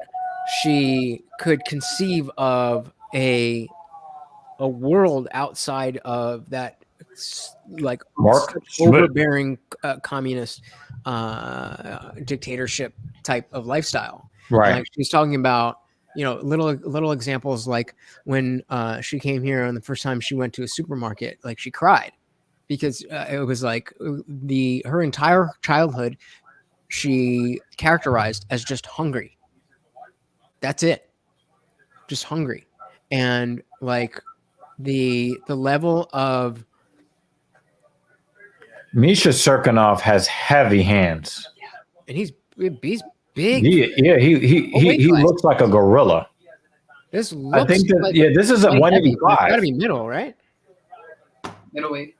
she could conceive of a world outside of that like Mark such Schmidt. overbearing communist dictatorship type of lifestyle. Right. And like she was talking about, little examples like when she came here and the first time she went to a supermarket, like she cried because it was like her entire childhood she characterized as just hungry. That's it. Just hungry. And like the level of Misha Serkinov has heavy hands. and he's big. He looks like a gorilla. This looks I think that like this is a light heavy, but it's 185. gotta be middle, right? Middleweight.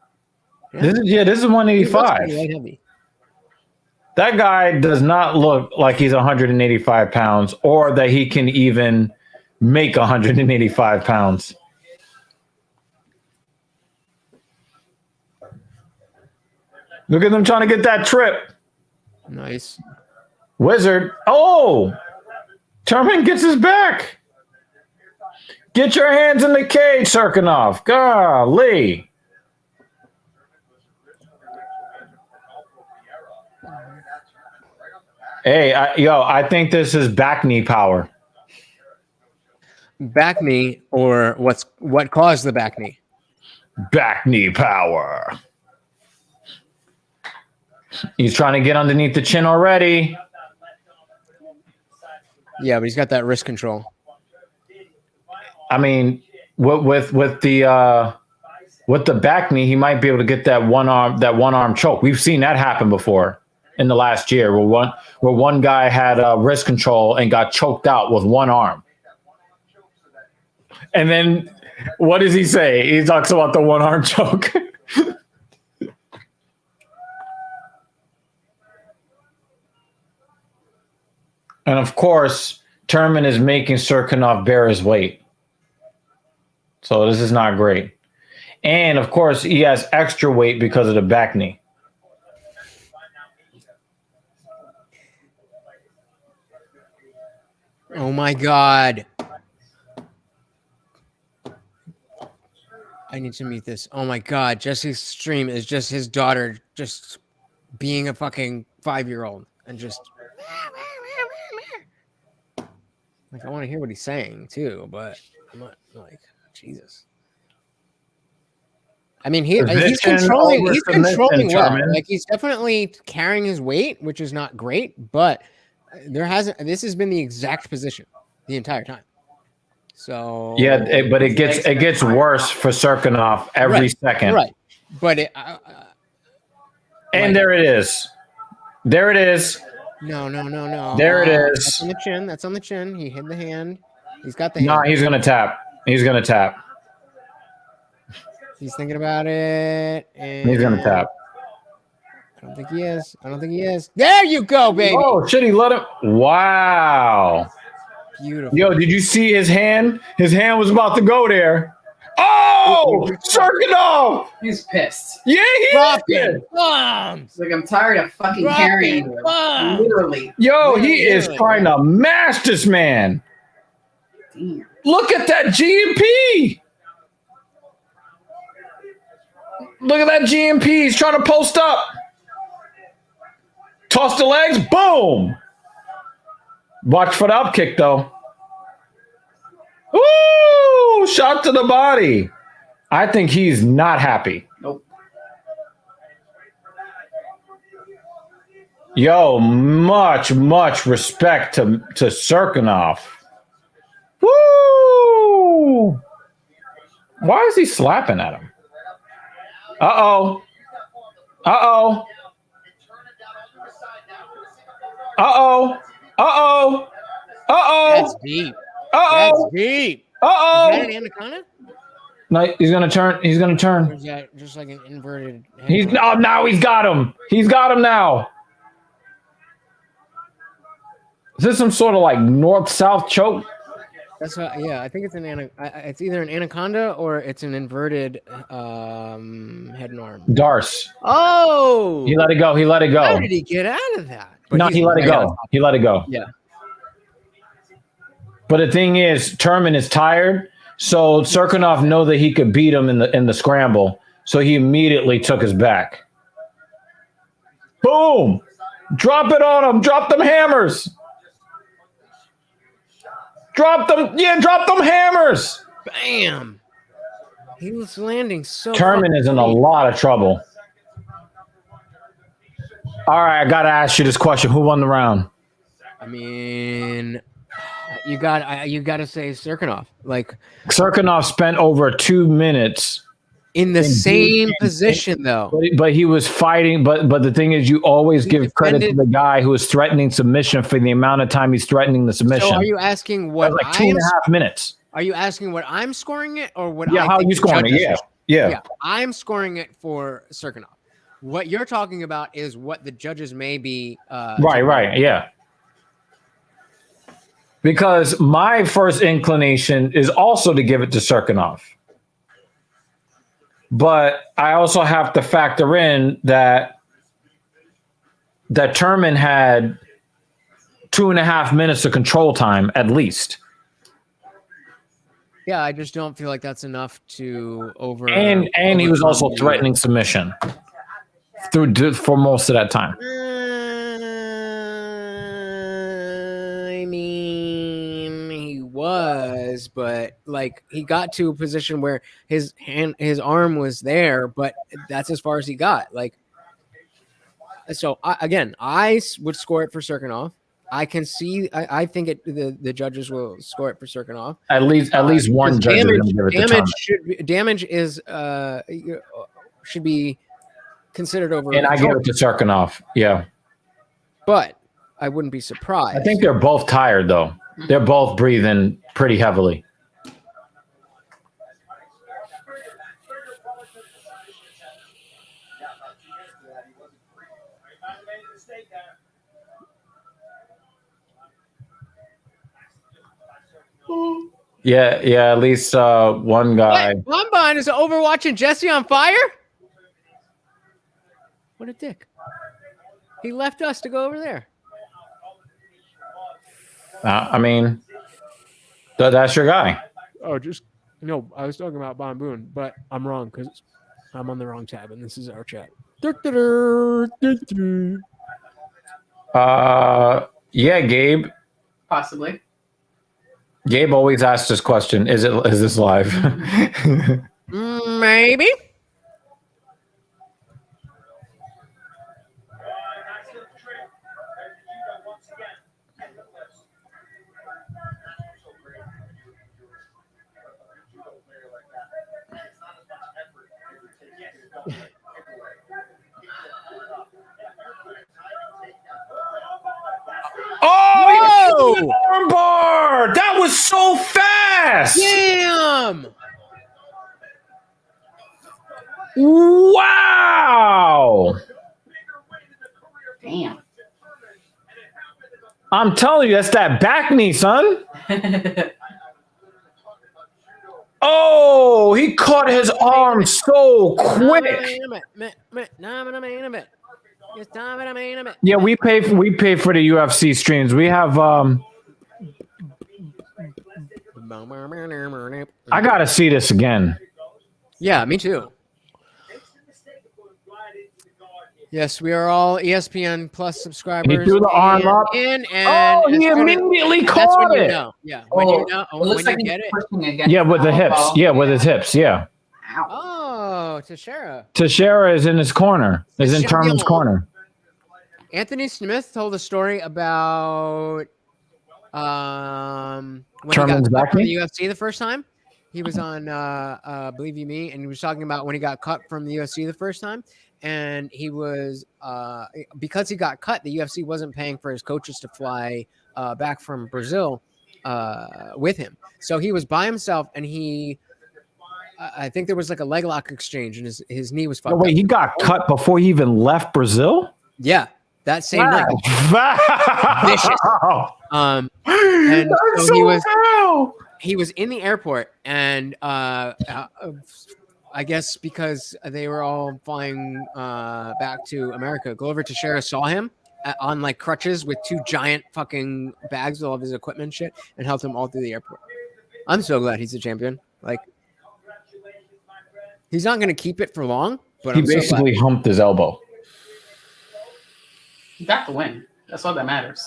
This is He looks 185. pretty light heavy. That guy does not look like he's 185 pounds or that he can even make 185 pounds. Look at them trying to get that trip. Nice. Wizard. Oh, Turman gets his back. Get your hands in the cage, Serkinov. Golly. Hey, I think this is back knee power. Back knee, or what caused the back knee? Back knee power. He's trying to get underneath the chin already. Yeah, but he's got that wrist control. I mean, with the back knee, he might be able to get that one arm choke. We've seen that happen before in the last year, where one guy had wrist control and got choked out with one arm. And then what does he say? He talks about the one arm choke. And of course, Turman is making Serkinov bear his weight. So this is not great. And of course, he has extra weight because of the back knee. Oh my God. I need to mute this. Oh my God. Jesse's stream is just his daughter just being a fucking 5-year-old and just like, I want to hear what he's saying too, but I'm not like, Jesus. I mean, he's controlling well. Like, he's definitely carrying his weight, which is not great, but this has been the exact position the entire time. So yeah, but it gets worse for Serkinov every second. Right. But and there it is. There it is. No. There it is. That's on the chin. That's on the chin. He hit the hand. He's got the hand. No, he's gonna tap. He's thinking about it. And he's gonna tap. I don't think he is. There you go, baby. Oh shit, he let him. Wow. Beautiful. Yo, did you see his hand? His hand was about to go there. Oh, Serkinov! He's pissed. Yeah, Dropping pissed. bombs. He's like, I'm tired of fucking carrying you. Literally. Yo, he is trying to mash this man. Damn. Look at that GMP. Look at that GMP. He's trying to post up. Toss the legs. Boom. Watch for the up kick, though. Ooh, shot to the body. I think he's not happy. Nope. Yo, much respect to Serkinov. Woo! Why is he slapping at him? Uh-oh. Uh-oh. Uh-oh. Uh-oh. Uh-oh. That's deep. Uh-oh. That's deep. Uh-oh. Is that an anaconda? No, he's gonna turn. He's gonna Or turn. is that just like an inverted? Now he's got him. He's got him now. Is this some sort of like north-south choke? That's what, yeah, I think it's it's either an anaconda or it's an inverted head and arm. Darce. Oh, He let it go. He let it go. How did he get out of that? But No, he's he let it right on go. top. He let it go. Yeah. But the thing is, Turman is tired, so Serkinov know that he could beat him in the scramble, so he immediately took his back. Boom! Drop it on him. Drop them hammers. Drop them. Yeah, drop them hammers. Bam. He was landing so. Turman is in a lot of trouble. All right, I got to ask you this question. Who won the round? I mean, you got to say Serkinov. Like Serkinov spent over 2 minutes in the same position, though. But he was fighting. But the thing is, you always give credit to the guy who is threatening submission for the amount of time he's threatening the submission. So are you asking what? Like 2.5 minutes. Are you asking what I'm scoring it or what? Yeah, I how think you the scoring it? judges Yeah. Yeah, I'm scoring it for Serkinov. What you're talking about is what the judges may be. Right. Yeah. Because my first inclination is also to give it to Serkinov. But I also have to factor in that Turman had 2.5 minutes of control time at least. Yeah, I just don't feel like that's enough to over. And he was also threatening submission for most of that time. I mean, he was, but like he got to a position where his arm was there, but that's as far as he got. Like, so I would score it for Serkinov. I can see. I think the judges will score it for Serkinov. At least one judge is going to give it to Turman. Damage is should be considered over. And I give it to Serkinov. Yeah, but I wouldn't be surprised. I think they're both tired though. They're both breathing pretty heavily. Yeah. At least one guy. What? Bonbon is overwatching Jesse on fire. What a dick! He left us to go over there. I mean, that's your guy. Oh, no. I was talking about Bon Boon, but I'm wrong because I'm on the wrong tab, and this is our chat. Yeah, Gabe. Possibly. Gabe always asks this question: Is this live? Maybe. Oh, armbar! That was so fast! Damn! Wow! Damn. I'm telling you, that's that back knee, son. Oh, he caught his arm so quick. Yeah, we pay for the UFC streams. We have I gotta see this again. Yeah, me too. Yes, we are all ESPN Plus subscribers. He threw the arm up. He immediately caught it. Yeah, when you know, when you get it. Yeah, with the hips. Yeah, with his hips. Yeah. Oh, Teixeira. Teixeira is in his corner. Is in Turman's corner. Anthony Smith told a story about when Turman's he got cut from back the UFC the first time. He was on Believe You Me, and he was talking about when he got cut from the UFC the first time. And he was because he got cut, the UFC wasn't paying for his coaches to fly back from Brazil with him. So he was by himself, and I think there was like a leg lock exchange, and his knee was fucked up. Wait, he got cut before he even left Brazil? Yeah. that same night. Vicious. Wow. And That's so he was foul. he was in the airport, and I guess because they were all flying back to America, Glover Teixeira saw him on like crutches with 2 giant fucking bags with all of his equipment and shit, and helped him all through the airport. I'm so glad he's a champion. Like, he's not going to keep it for long, but He I'm so glad. basically humped his elbow. He got the win. That's all that matters.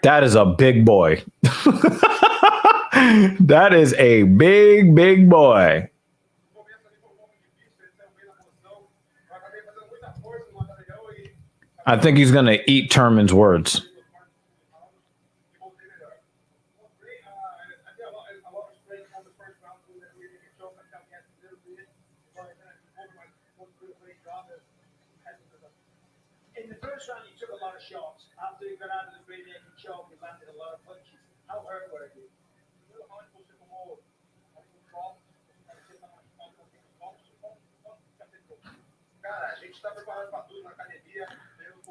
That is a big boy. That is a big, big boy. I think he's going to eat Turman's words. In the first round, you took a lot of shots. After you got out of the ring and choke, you landed a lot of punches. How hurt were you?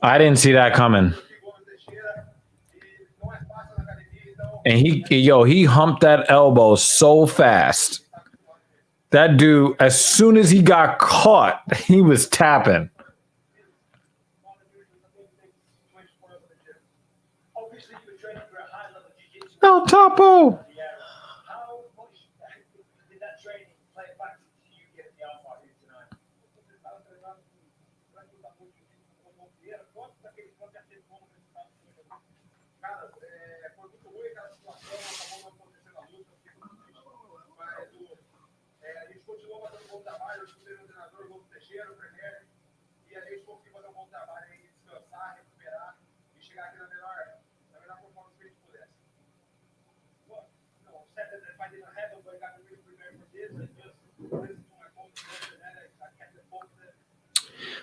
I didn't see that coming. And he humped that elbow so fast. That dude, as soon as he got caught, he was tapping. El Topo. How much did that training play a factor to you getting the alpha here tonight?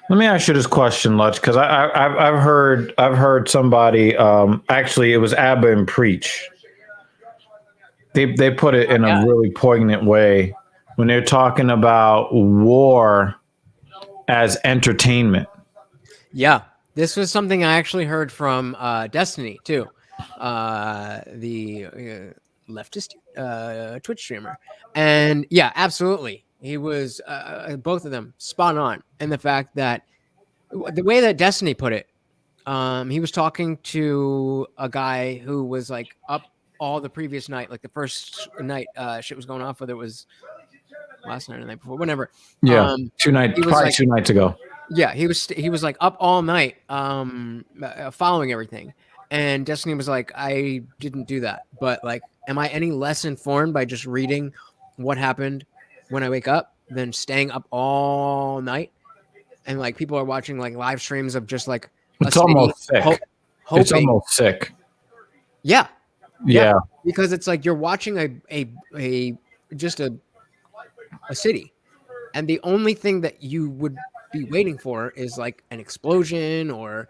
Let me ask you this question, Lutz, because I've heard somebody actually it was Abba and Preach. They put it in a really poignant way when they're talking about war as entertainment. Yeah, this was something I actually heard from Destiny too, the leftist Twitch streamer, and yeah, absolutely, he was both of them spot on. And the fact that the way that Destiny put it, he was talking to a guy who was like up all the previous night, like the first night shit was going off, whether it was last night or the night before, whenever. Yeah, 2 nights, probably like, 2 nights ago. Yeah, he was like up all night, following everything. And Destiny was like, I didn't do that, but like, am I any less informed by just reading what happened when I wake up than staying up all night? And like, people are watching like live streams of just like it's almost sick. It's almost sick. Yeah. Yeah, because it's like you're watching a city, and the only thing that you would be waiting for is like an explosion or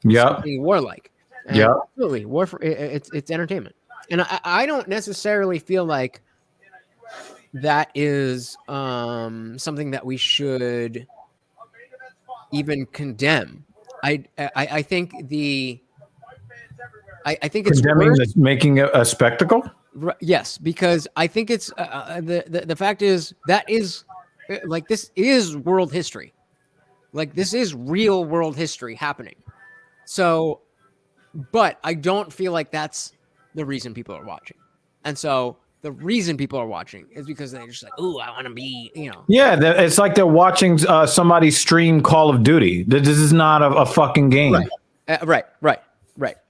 something warlike. Yeah, absolutely. War for it's entertainment, and I don't necessarily feel like that is something that we should even condemn. I think I think it's condemning making it a spectacle. Yes, because I think it's the fact is that is like, this is world history. Like, this is real world history happening. So, but I don't feel like that's the reason people are watching. And so the reason people are watching is because they're just like, "Ooh, I want to be," you know. Yeah, it's like they're watching somebody stream Call of Duty. This is not a fucking game. Right.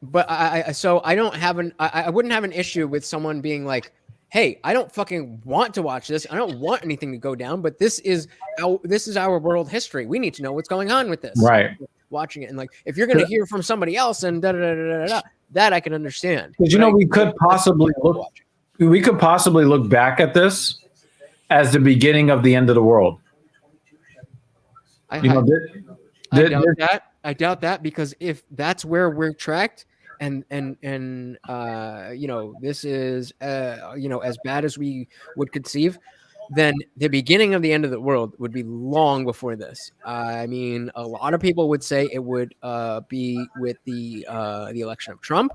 But I don't have I wouldn't have an issue with someone being like, "Hey, I don't fucking want to watch this. I don't want anything to go down, but this is our world history. We need to know what's going on with this." Right. Watching it, and like, if you're going to hear from somebody else and that I can understand. Because we could possibly look back at this as the beginning of the end of the world. I doubt that, because if that's where we're tracked, and this is as bad as we would conceive, then the beginning of the end of the world would be long before this. I mean, a lot of people would say it would be with the election of Trump.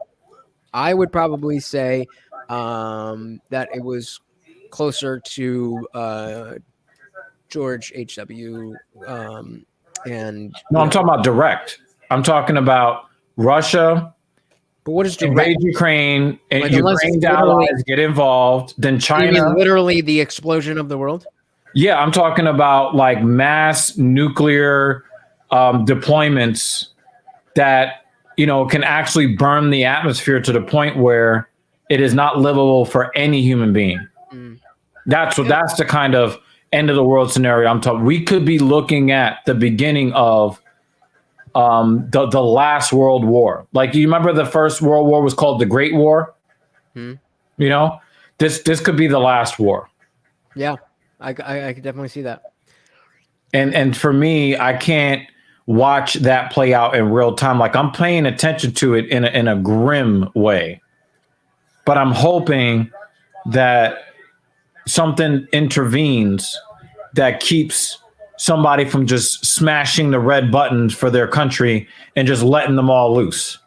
I would probably say that it was closer to George H.W. And No, I'm talking about direct. I'm talking about Russia. But what is direct? Invade Ukraine, and Like, unless Ukraine's it's literally- allies get involved. Then You China. mean literally the explosion of the world? Yeah, I'm talking about like mass nuclear deployments that can actually burn the atmosphere to the point where it is not livable for any human being. That's the kind of end of the world scenario I'm talking. We could be looking at the beginning of the last World War. Like, you remember the first World War was called the Great War? This could be the last war. Yeah, I could definitely see that. And for me, I can't watch that play out in real time. Like, I'm paying attention to it in a grim way, but I'm hoping that something intervenes that keeps somebody from just smashing the red buttons for their country and just letting them all loose.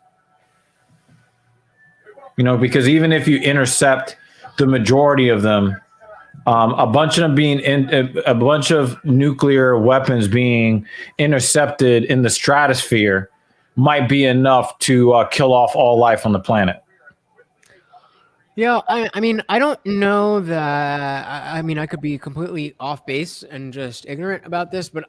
Because even if you intercept the majority of them, a bunch of them a bunch of nuclear weapons being intercepted in the stratosphere might be enough to kill off all life on the planet. Yeah, I mean, I don't know that. I mean, I could be completely off base and just ignorant about this, but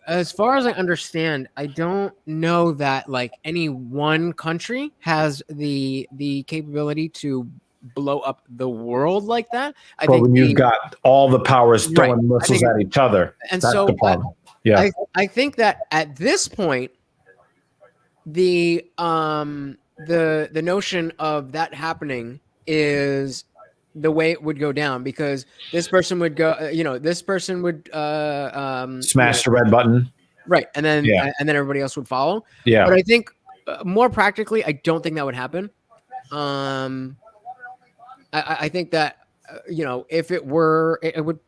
as far as I understand, I don't know that like any one country has the capability to blow up the world like that. I But think when you've got all the powers throwing Right. missiles at each other, And that's so the problem. Yeah. I think that at this point, the notion of that happening is the way it would go down, because this person would go, this person would Smash the red button. right, and then Yeah. and then everybody else would follow. Yeah. But I think more practically, I don't think that would happen. I think that if it were, it would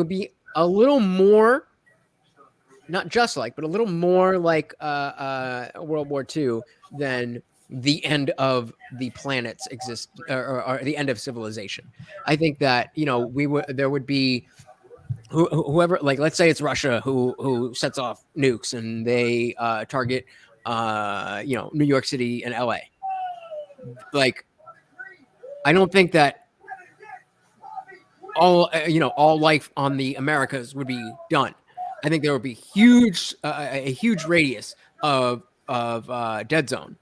be a little more, not just like, but a little more like World War II than the end of the planet's exist or the end of civilization. I think that there would be whoever, like, let's say it's Russia who sets off nukes and they target New York City and LA. Like, I don't think that all life on the Americas would be done. I think there would be a huge radius of dead zone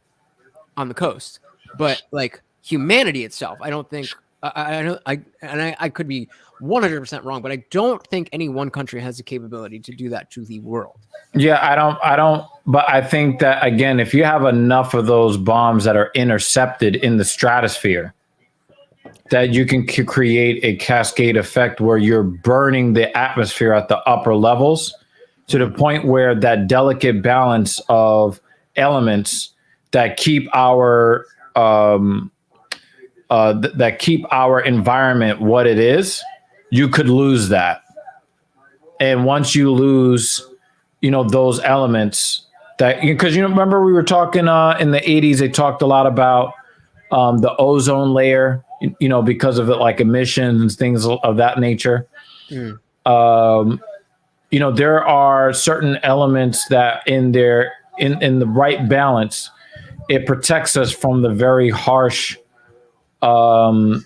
on the coast, but like humanity itself, I don't think. I could be 100% wrong, but I don't think any one country has the capability to do that to the world. Yeah, I don't. But I think that, again, if you have enough of those bombs that are intercepted in the stratosphere, that you can create a cascade effect where you're burning the atmosphere at the upper levels to the point where that delicate balance of elements that keep our environment what it is, you could lose that. And once you lose, those elements, that, because remember we were talking in the 80s, they talked a lot about the ozone layer, because of it, like emissions and things of that nature. There are certain elements that in the right balance, it protects us from the very harsh UV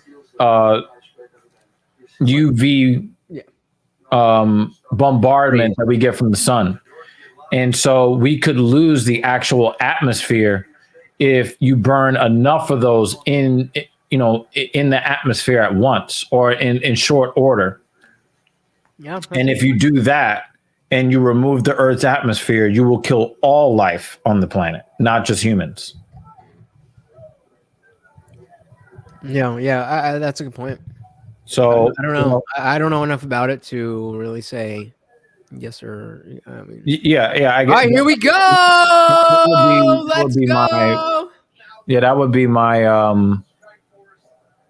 bombardment that we get from the sun. And so we could lose the actual atmosphere if you burn enough of those in the atmosphere at once, or in short order. Yeah. And if you do that and you remove the Earth's atmosphere, you will kill all life on the planet, not just humans. Yeah, that's a good point. So I don't know. I don't know enough about it to really say yes or. I mean, yeah. I guess. All right, here we go. Let's go. That would be my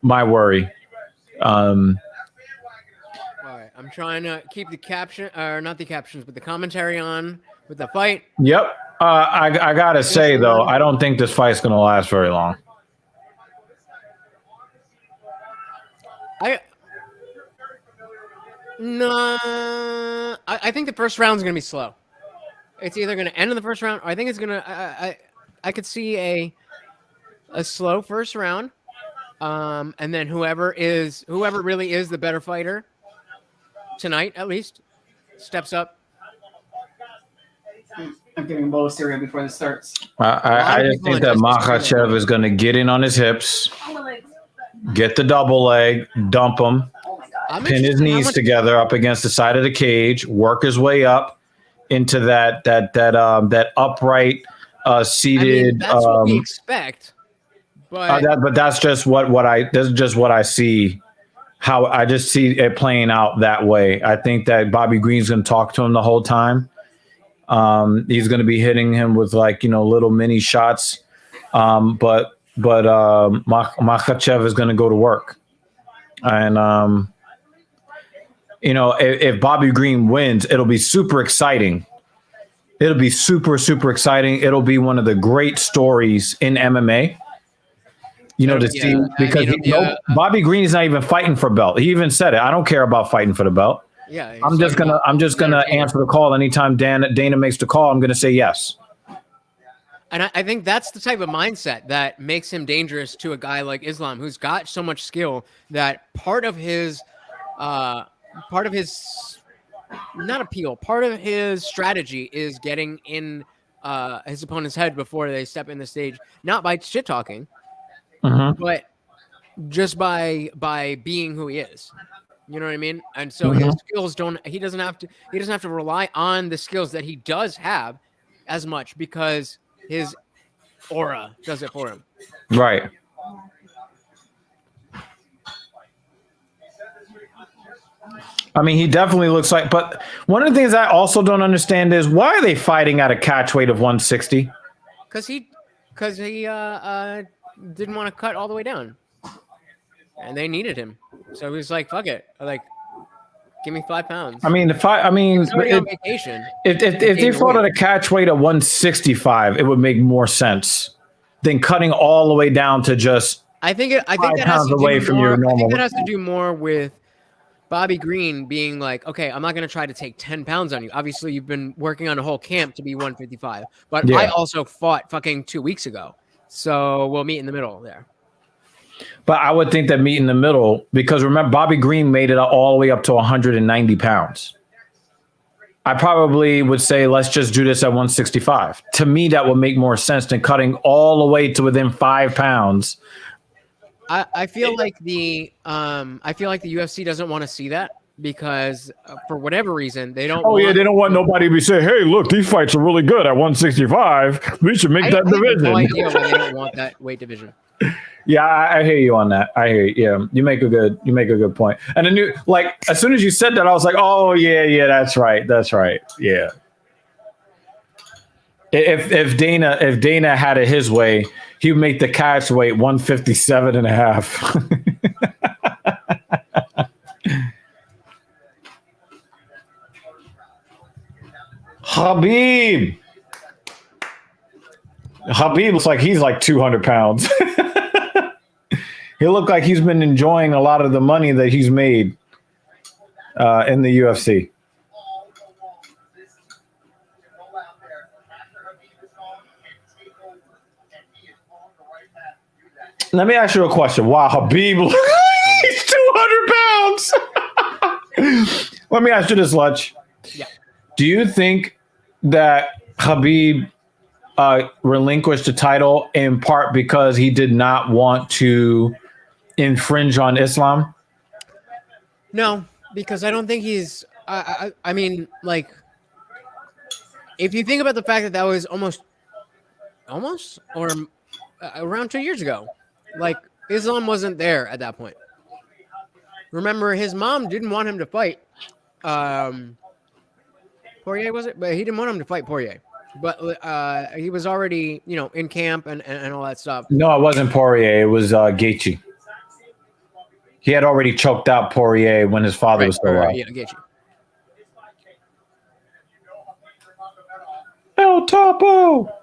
my worry. I'm trying to keep the caption, or not the captions, but the commentary on with the fight. Yep. I gotta say though, I don't think this fight's gonna last very long. I think the first round's gonna be slow. It's either gonna end in the first round, or I think it's gonna. I could see a slow first round, and then whoever really is the better fighter tonight, at least, steps up. I'm giving a bowl of cereal before this starts. I just think that Makhachev is going to get in on his hips, get the double leg, dump him, pin his knees together up against the side of the cage, work his way up into that upright seated. That's what we expect, but that's just what I see. How I just see it playing out that way. I think that Bobby Green's going to talk to him the whole time. He's going to be hitting him with little mini shots, but Makhachev is going to go to work, and if Bobby Green wins, it'll be super exciting. It'll be super exciting. It'll be one of the great stories in MMA. To see, because Bobby Green is not even fighting for belt. He even said it. I don't care about fighting for the belt. Yeah, I'm just gonna answer the call anytime Dana makes the call. I'm gonna say yes. And I think that's the type of mindset that makes him dangerous to a guy like Islam, who's got so much skill that part of his not appeal, part of his strategy is getting in his opponent's head before they step in the stage, not by shit talking, but just by being who he is. You know what I mean? And so his skills he doesn't have to rely on the skills that he does have as much, because his aura does it for him. Right. I mean, he definitely looks like, but one of the things I also don't understand is, why are they fighting at a catch weight of 160? Because he didn't want to cut all the way down, and they needed him. So he was like, "Fuck it, give me 5 pounds." I mean, he was already on vacation. If they fought at a catch weight of 165, it would make more sense than cutting all the way down to just. I think that has to do more with Bobby Green being like, "Okay, I'm not going to try to take 10 pounds on you. Obviously, you've been working on a whole camp to be 155, but I also fought fucking 2 weeks ago, so we'll meet in the middle there." But I would think that meet in the middle, because remember, Bobby Green made it all the way up to 190 pounds. I probably would say, let's just do this at 165. To me, that would make more sense than cutting all the way to within 5 pounds. I feel like the UFC doesn't want to see that, because for whatever reason they don't. They don't want nobody to be saying, "Hey, look, these fights are really good at 165. We should make that division." I have no idea why they don't want that weight division. Yeah, I hear you on that. I hear you. Yeah, you make a good point. And as soon as you said that, I was like, "Oh yeah, that's right. Yeah." If Dana had it his way, he would make the catch weight 157.5. Habib looks like he's like 200 pounds. He looked like he's been enjoying a lot of the money that he's made in the UFC. Let me ask you a question. Wow, Habib, he's 200 pounds. Let me ask you this, Lutch. Yeah. Do you think that Habib relinquished the title in part because he did not want to infringe on Islam? No, because I don't think he's. I mean, like, if you think about the fact that was almost or around 2 years ago, like, Islam wasn't there at that point. Remember, his mom didn't want him to fight. Poirier, was it? But he didn't want him to fight Poirier. But he was already, in camp and all that stuff. No, it wasn't Poirier. It was Gaethje. he had already choked out Poirier when his father was still alive. Yeah, I get you. El Topo. The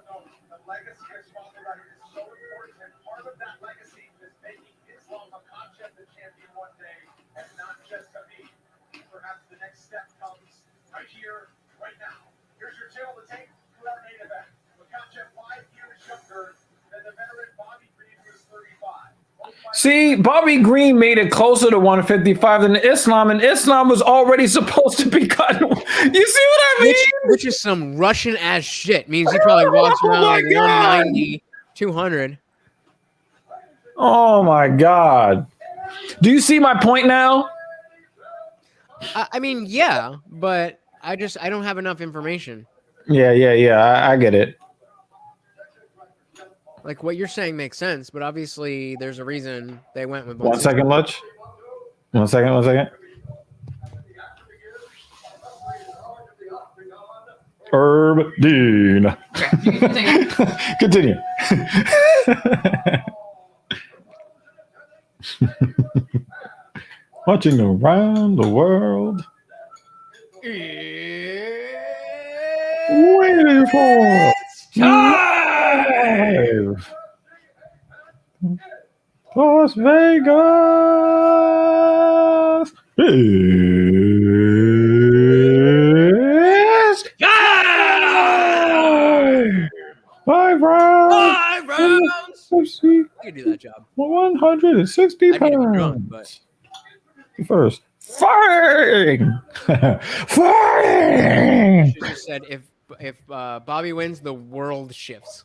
legacy his father left is so important, and part of that legacy is making Islam Makhachev the champion one day, and not just a me. Perhaps the next step comes right here, right now. Here's your tale to take for our main event. Makhachev 5 years younger than the veteran Bobby Green, who is 35. See, Bobby Green made it closer to 155 than Islam, and Islam was already supposed to be cut. You see what I mean? Which is some Russian ass shit. Means he probably walks Oh around my like God. 190, 200. Oh my God. Do you see my point now? I mean, yeah, but I don't have enough information. Yeah. I get it. Like what you're saying makes sense, but obviously there's a reason they went with 1 second, Lutch. 1 second. 1 second. Herb Dean. Continue. Watching around the world. Waiting for live. Las Vegas. Is Five rounds. You can do that job. 160 I need to be drunk, pounds. but First, firing. Firing. you just said if Bobby wins, the world shifts.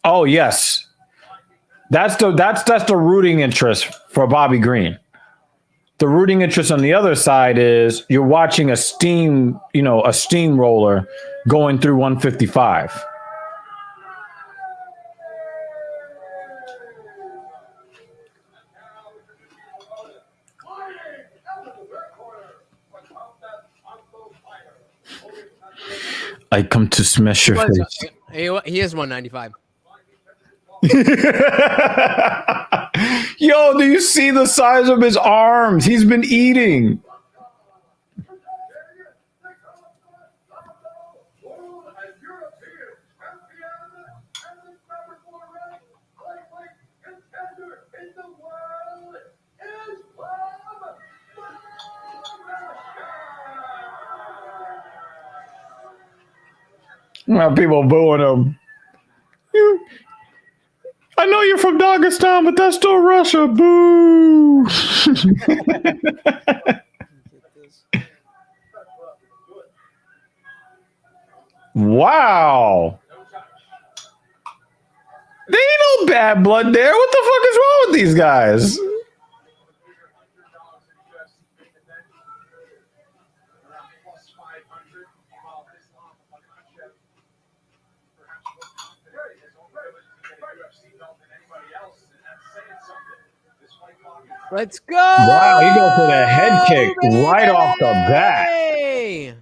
Oh yes, that's the rooting interest for Bobby Green. The rooting interest on the other side is you're watching a steamroller going through 155. I come to smash your face. He is 195. Yo, do you see the size of his arms? He's been eating. Well, people booing him. I know you're from Dagestan, but that's still Russia. Boo! Wow. There ain't no bad blood there. What the fuck is wrong with these guys? Let's go! Wow, he goes for the head kick right off the bat. Hey!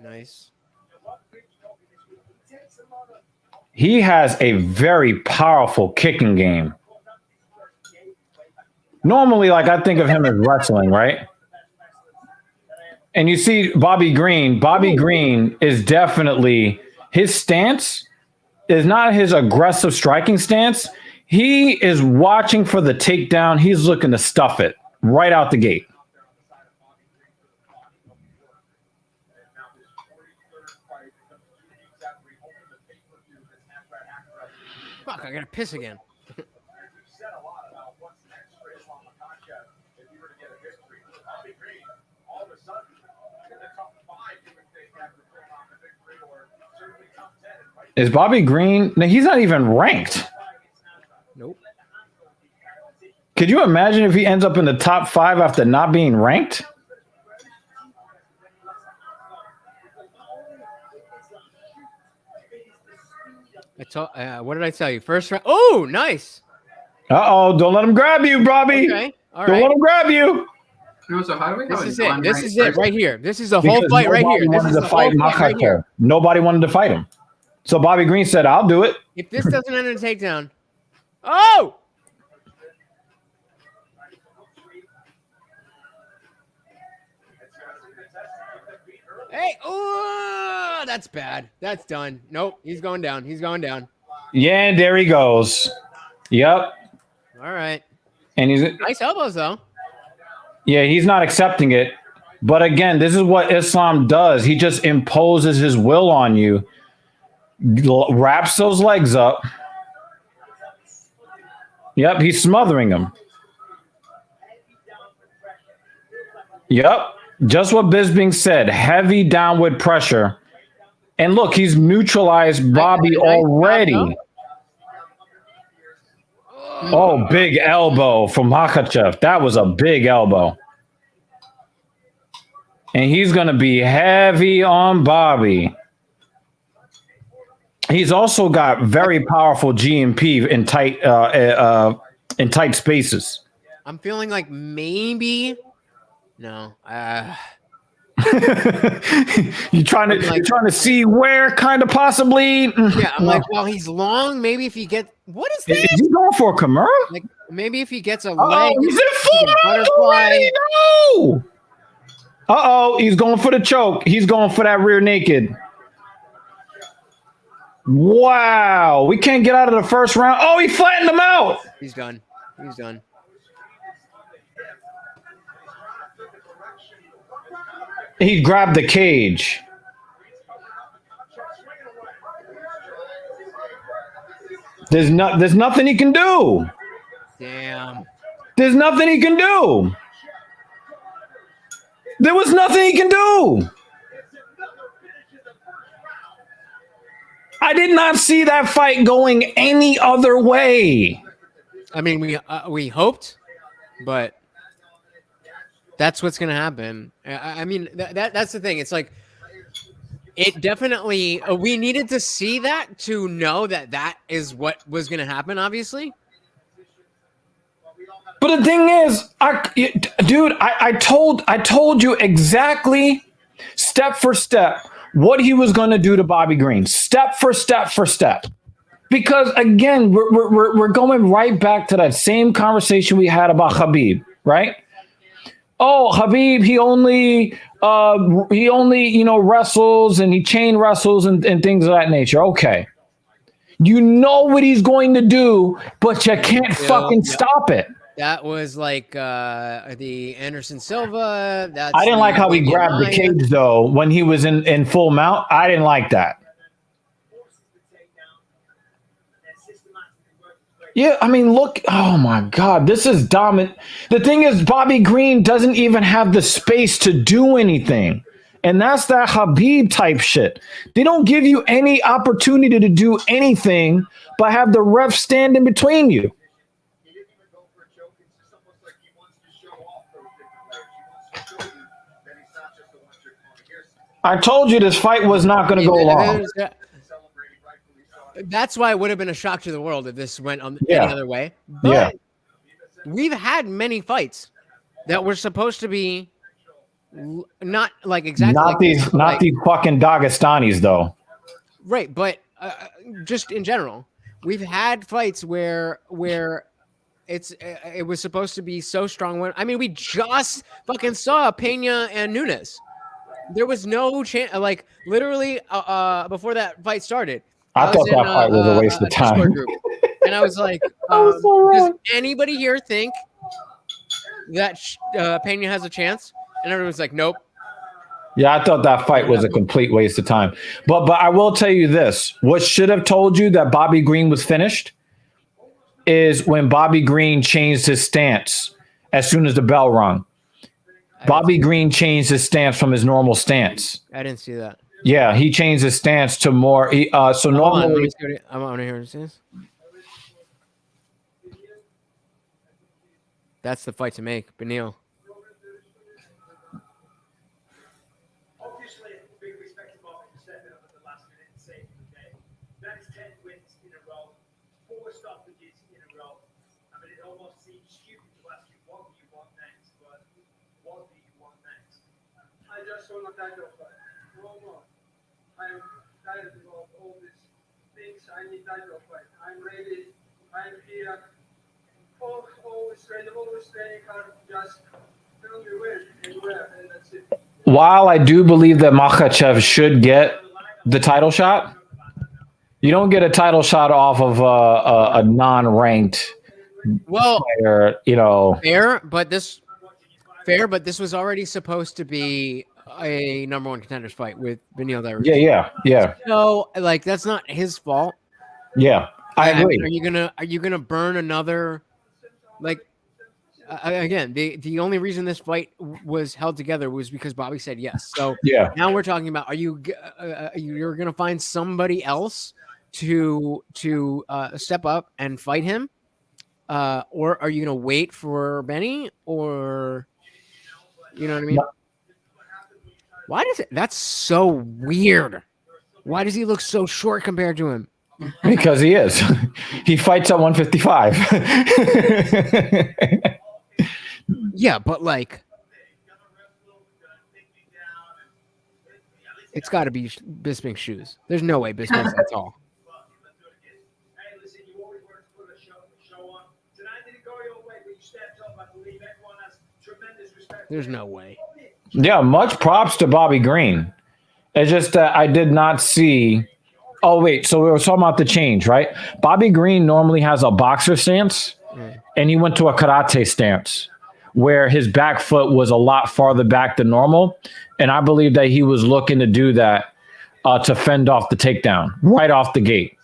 Nice. He has a very powerful kicking game. Normally, like I think of him as wrestling, right? And you see Bobby Green. Bobby Green is definitely, his stance is not his aggressive striking stance. He is watching for the takedown. He's looking to stuff it right out the gate. Fuck, I gotta piss again. Is Bobby Green? No, he's not even ranked. Nope. Could you imagine if he ends up in the top 5 after not being ranked? What did I tell you? First round. Oh, nice. Uh-oh, don't let him grab you, Bobby. Okay. All Don't right. let him grab you. No, so how do we know? This it's is it. on This right is it first? right here. This is the whole Because fight right here. nobody This wanted is to the fight whole fight right Makhachev. here. Nobody wanted to fight him. So Bobby Green said, "I'll do it." If this doesn't end in a takedown, oh. Hey, oh, that's bad. That's done. Nope, he's going down. He's going down. Yeah, and there he goes. Yep. All right. And he's Nice elbows though. yeah, he's not accepting it. But again, this is what Islam does. He just imposes his will on you, wraps those legs up. Yep, he's smothering him. Yep, just what Bisping said. Heavy downward pressure. And look, he's neutralized Bobby already. Oh, big elbow from Makhachev. That was a big elbow. And he's going to be heavy on Bobby. He's also got very powerful GMP in tight spaces. I'm feeling like maybe no. You're trying to see where kind of possibly. Yeah, I'm like, well, he's long. Maybe if he gets what is this? Is he going for a Kimura? Like maybe if he gets a Oh, leg, he's in full butterfly. No. He's going for the choke. He's going for that rear naked. Wow, we can't get out of the first round. Oh, he flattened him out. He's done. He's done. He grabbed the cage. There's nothing he can do. Damn. There's nothing he can do. There was nothing he can do. I did not see that fight going any other way. I mean, we hoped, but that's what's gonna happen. I mean, that's the thing. It's like it definitely. We needed to see that to know that is what was gonna happen. Obviously. But the thing is, I told you exactly, step for step, what he was going to do to Bobby Green, step for step for step. Because again, we're going right back to that same conversation we had about Khabib, right? Oh, Khabib, he only wrestles and he chain wrestles and things of that nature. Okay, you know what he's going to do, but you can't fucking stop it. That was like the Anderson Silva. I didn't like how he grabbed the cage though when he was in full mount. I didn't like that. Yeah, I mean, look. Oh my God, this is dominant. The thing is, Bobby Green doesn't even have the space to do anything, and that's that Khabib type shit. They don't give you any opportunity to do anything, but have the ref stand in between you. I told you this fight was not going to go long. That's why it would have been a shock to the world if this went any other way. But we've had many fights that were supposed to be not like exactly not these fucking Dagestanis though. Right, but just in general, we've had fights where it was supposed to be so strong. I mean, we just fucking saw Pena and Nunes. There was no chance, like literally before that fight started. I thought that fight was a waste of time. And I was like, does anybody here think that Pena has a chance? And everyone was like, nope. Yeah, I thought that fight was a complete waste of time. But I will tell you this. What should have told you that Bobby Green was finished is when Bobby Green changed his stance as soon as the bell rung. Bobby Green changed his stance from his normal stance. I didn't see that. Yeah, he changed his stance to more. So normally, I want to hear what it says. That's the fight to make, Benil. Obviously, big respect to Mark for stepping up at the last minute and saving the day. That is 10 wins in a row, 4 stoppages in a row. I mean, it almost seems stupid to ask you what do you want next, but what do you want next? I just want a title fight. No more. I am tired of all this thinks I need title fight. I'm ready. I'm here. Always training hard. Just tell me when and where, and that's it. While I do believe that Makhachev should get the title shot, you don't get a title shot off of a non-ranked Well, player, you know. fair, but this was already supposed to be a number one contenders fight with Beneil Dariush. Yeah. So, like, that's not his fault. Yeah, I agree. mean, are you gonna burn another? Like, again, the only reason this fight was held together was because Bobby said yes. So Yeah. now we're talking about you're gonna find somebody else to step up and fight him, or are you gonna wait for Benny, or you know what I mean? Why does it? That's so weird. Why does he look so short compared to him? Because he is. He fights at 155. Yeah, but like, it's got to be Bisping's shoes. There's no way Bisping's that tall. Hey, listen, you always work to put a show on. Tonight didn't go your way, but you stepped up. I believe everyone has tremendous respect. There's no way. Yeah, much props to Bobby Green. It's just that I did not see. Oh, wait. So we were talking about the change, right? Bobby Green normally has a boxer stance, and he went to a karate stance where his back foot was a lot farther back than normal. And I believe that he was looking to do that to fend off the takedown right off the gate.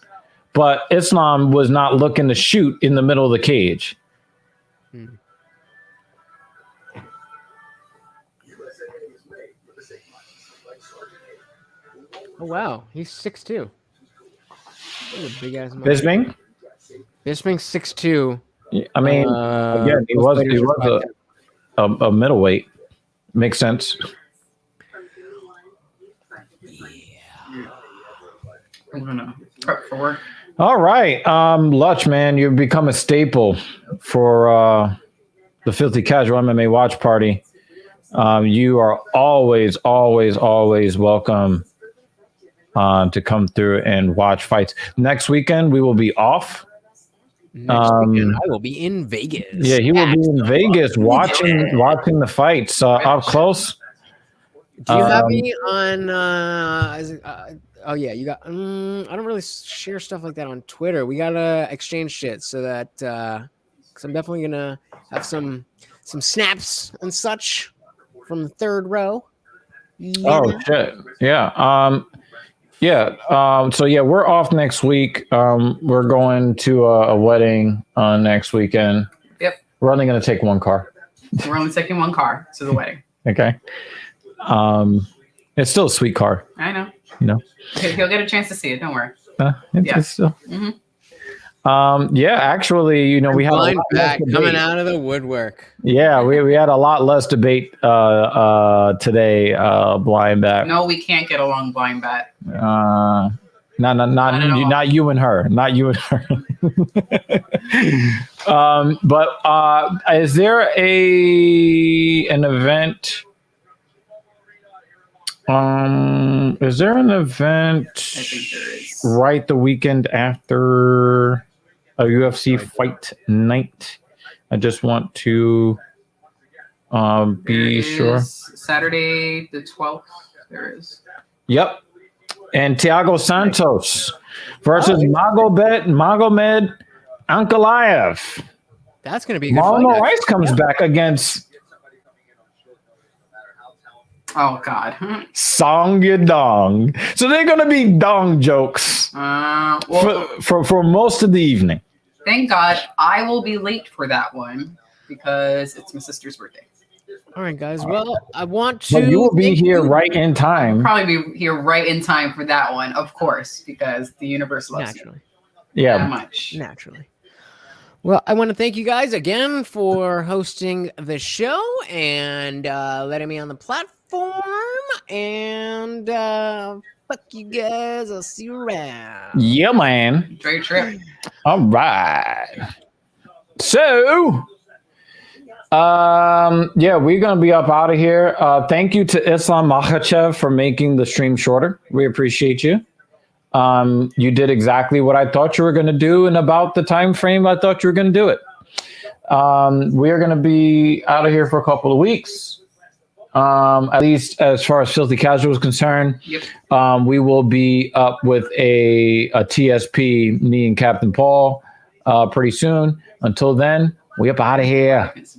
But Islam was not looking to shoot in the middle of the cage. Oh wow, he's 6'2". Big ass. Bisping? Bisping's 6'2". I mean, again, he was a middleweight. Makes sense. I'm gonna prep for work. All right, Lutch, man, you've become a staple for the Filthy Casual MMA Watch Party. You are always welcome to come through and watch fights. Next weekend, we will be off. Next weekend, I will be in Vegas. Yeah, he will be in Vegas watching the fights up close. Do you have me on? Oh yeah, you got. I don't really share stuff like that on Twitter. We gotta exchange shit so that because I'm definitely gonna have some snaps and such from the third row. Yeah. Oh shit! Yeah. So yeah, we're off next week. We're going to a wedding next weekend. Yep. We're only going to take one car. We're only taking one car to the wedding. Okay. It's still a sweet car. I know. You know. He'll get a chance to see it. Don't worry. It's still. Mm-hmm. Yeah, actually, you know, we had a lot back coming out of the woodwork. Yeah, we had a lot less debate today. Blind back. No, we can't get along blind bat. Not you and her. Not you and her. But is there an event? Is there an event? I think there is. Right the weekend after a UFC fight night. I just want to be sure. Saturday the 12th. There is. Yep. And Thiago Santos versus Magomed Ankalaev. That's going to be a good Marlon fight. Rice comes back against Oh God. Song Yadong. So they're going to be dong jokes for most of the evening. Thank God I will be late for that one because it's my sister's birthday. All right, guys. Well, I want to. But you will be here right in time. Probably be here right in time for that one, of course, because the universe loves you. Yeah. That much. Naturally. Well, I want to thank you guys again for hosting the show and letting me on the platform. And fuck you guys. I'll see you around. Yeah, man. Enjoy your trip. All right. So, yeah, we're going to be up out of here. Thank you to Islam Makhachev for making the stream shorter. We appreciate you. You did exactly what I thought you were going to do in about the time frame I thought you were going to do it. We're going to be out of here for a couple of weeks. At least as far as Filthy Casual is concerned. Yep. We will be up with a TSP, me and Captain Paul, pretty soon. Until then, we up out of here. Peace.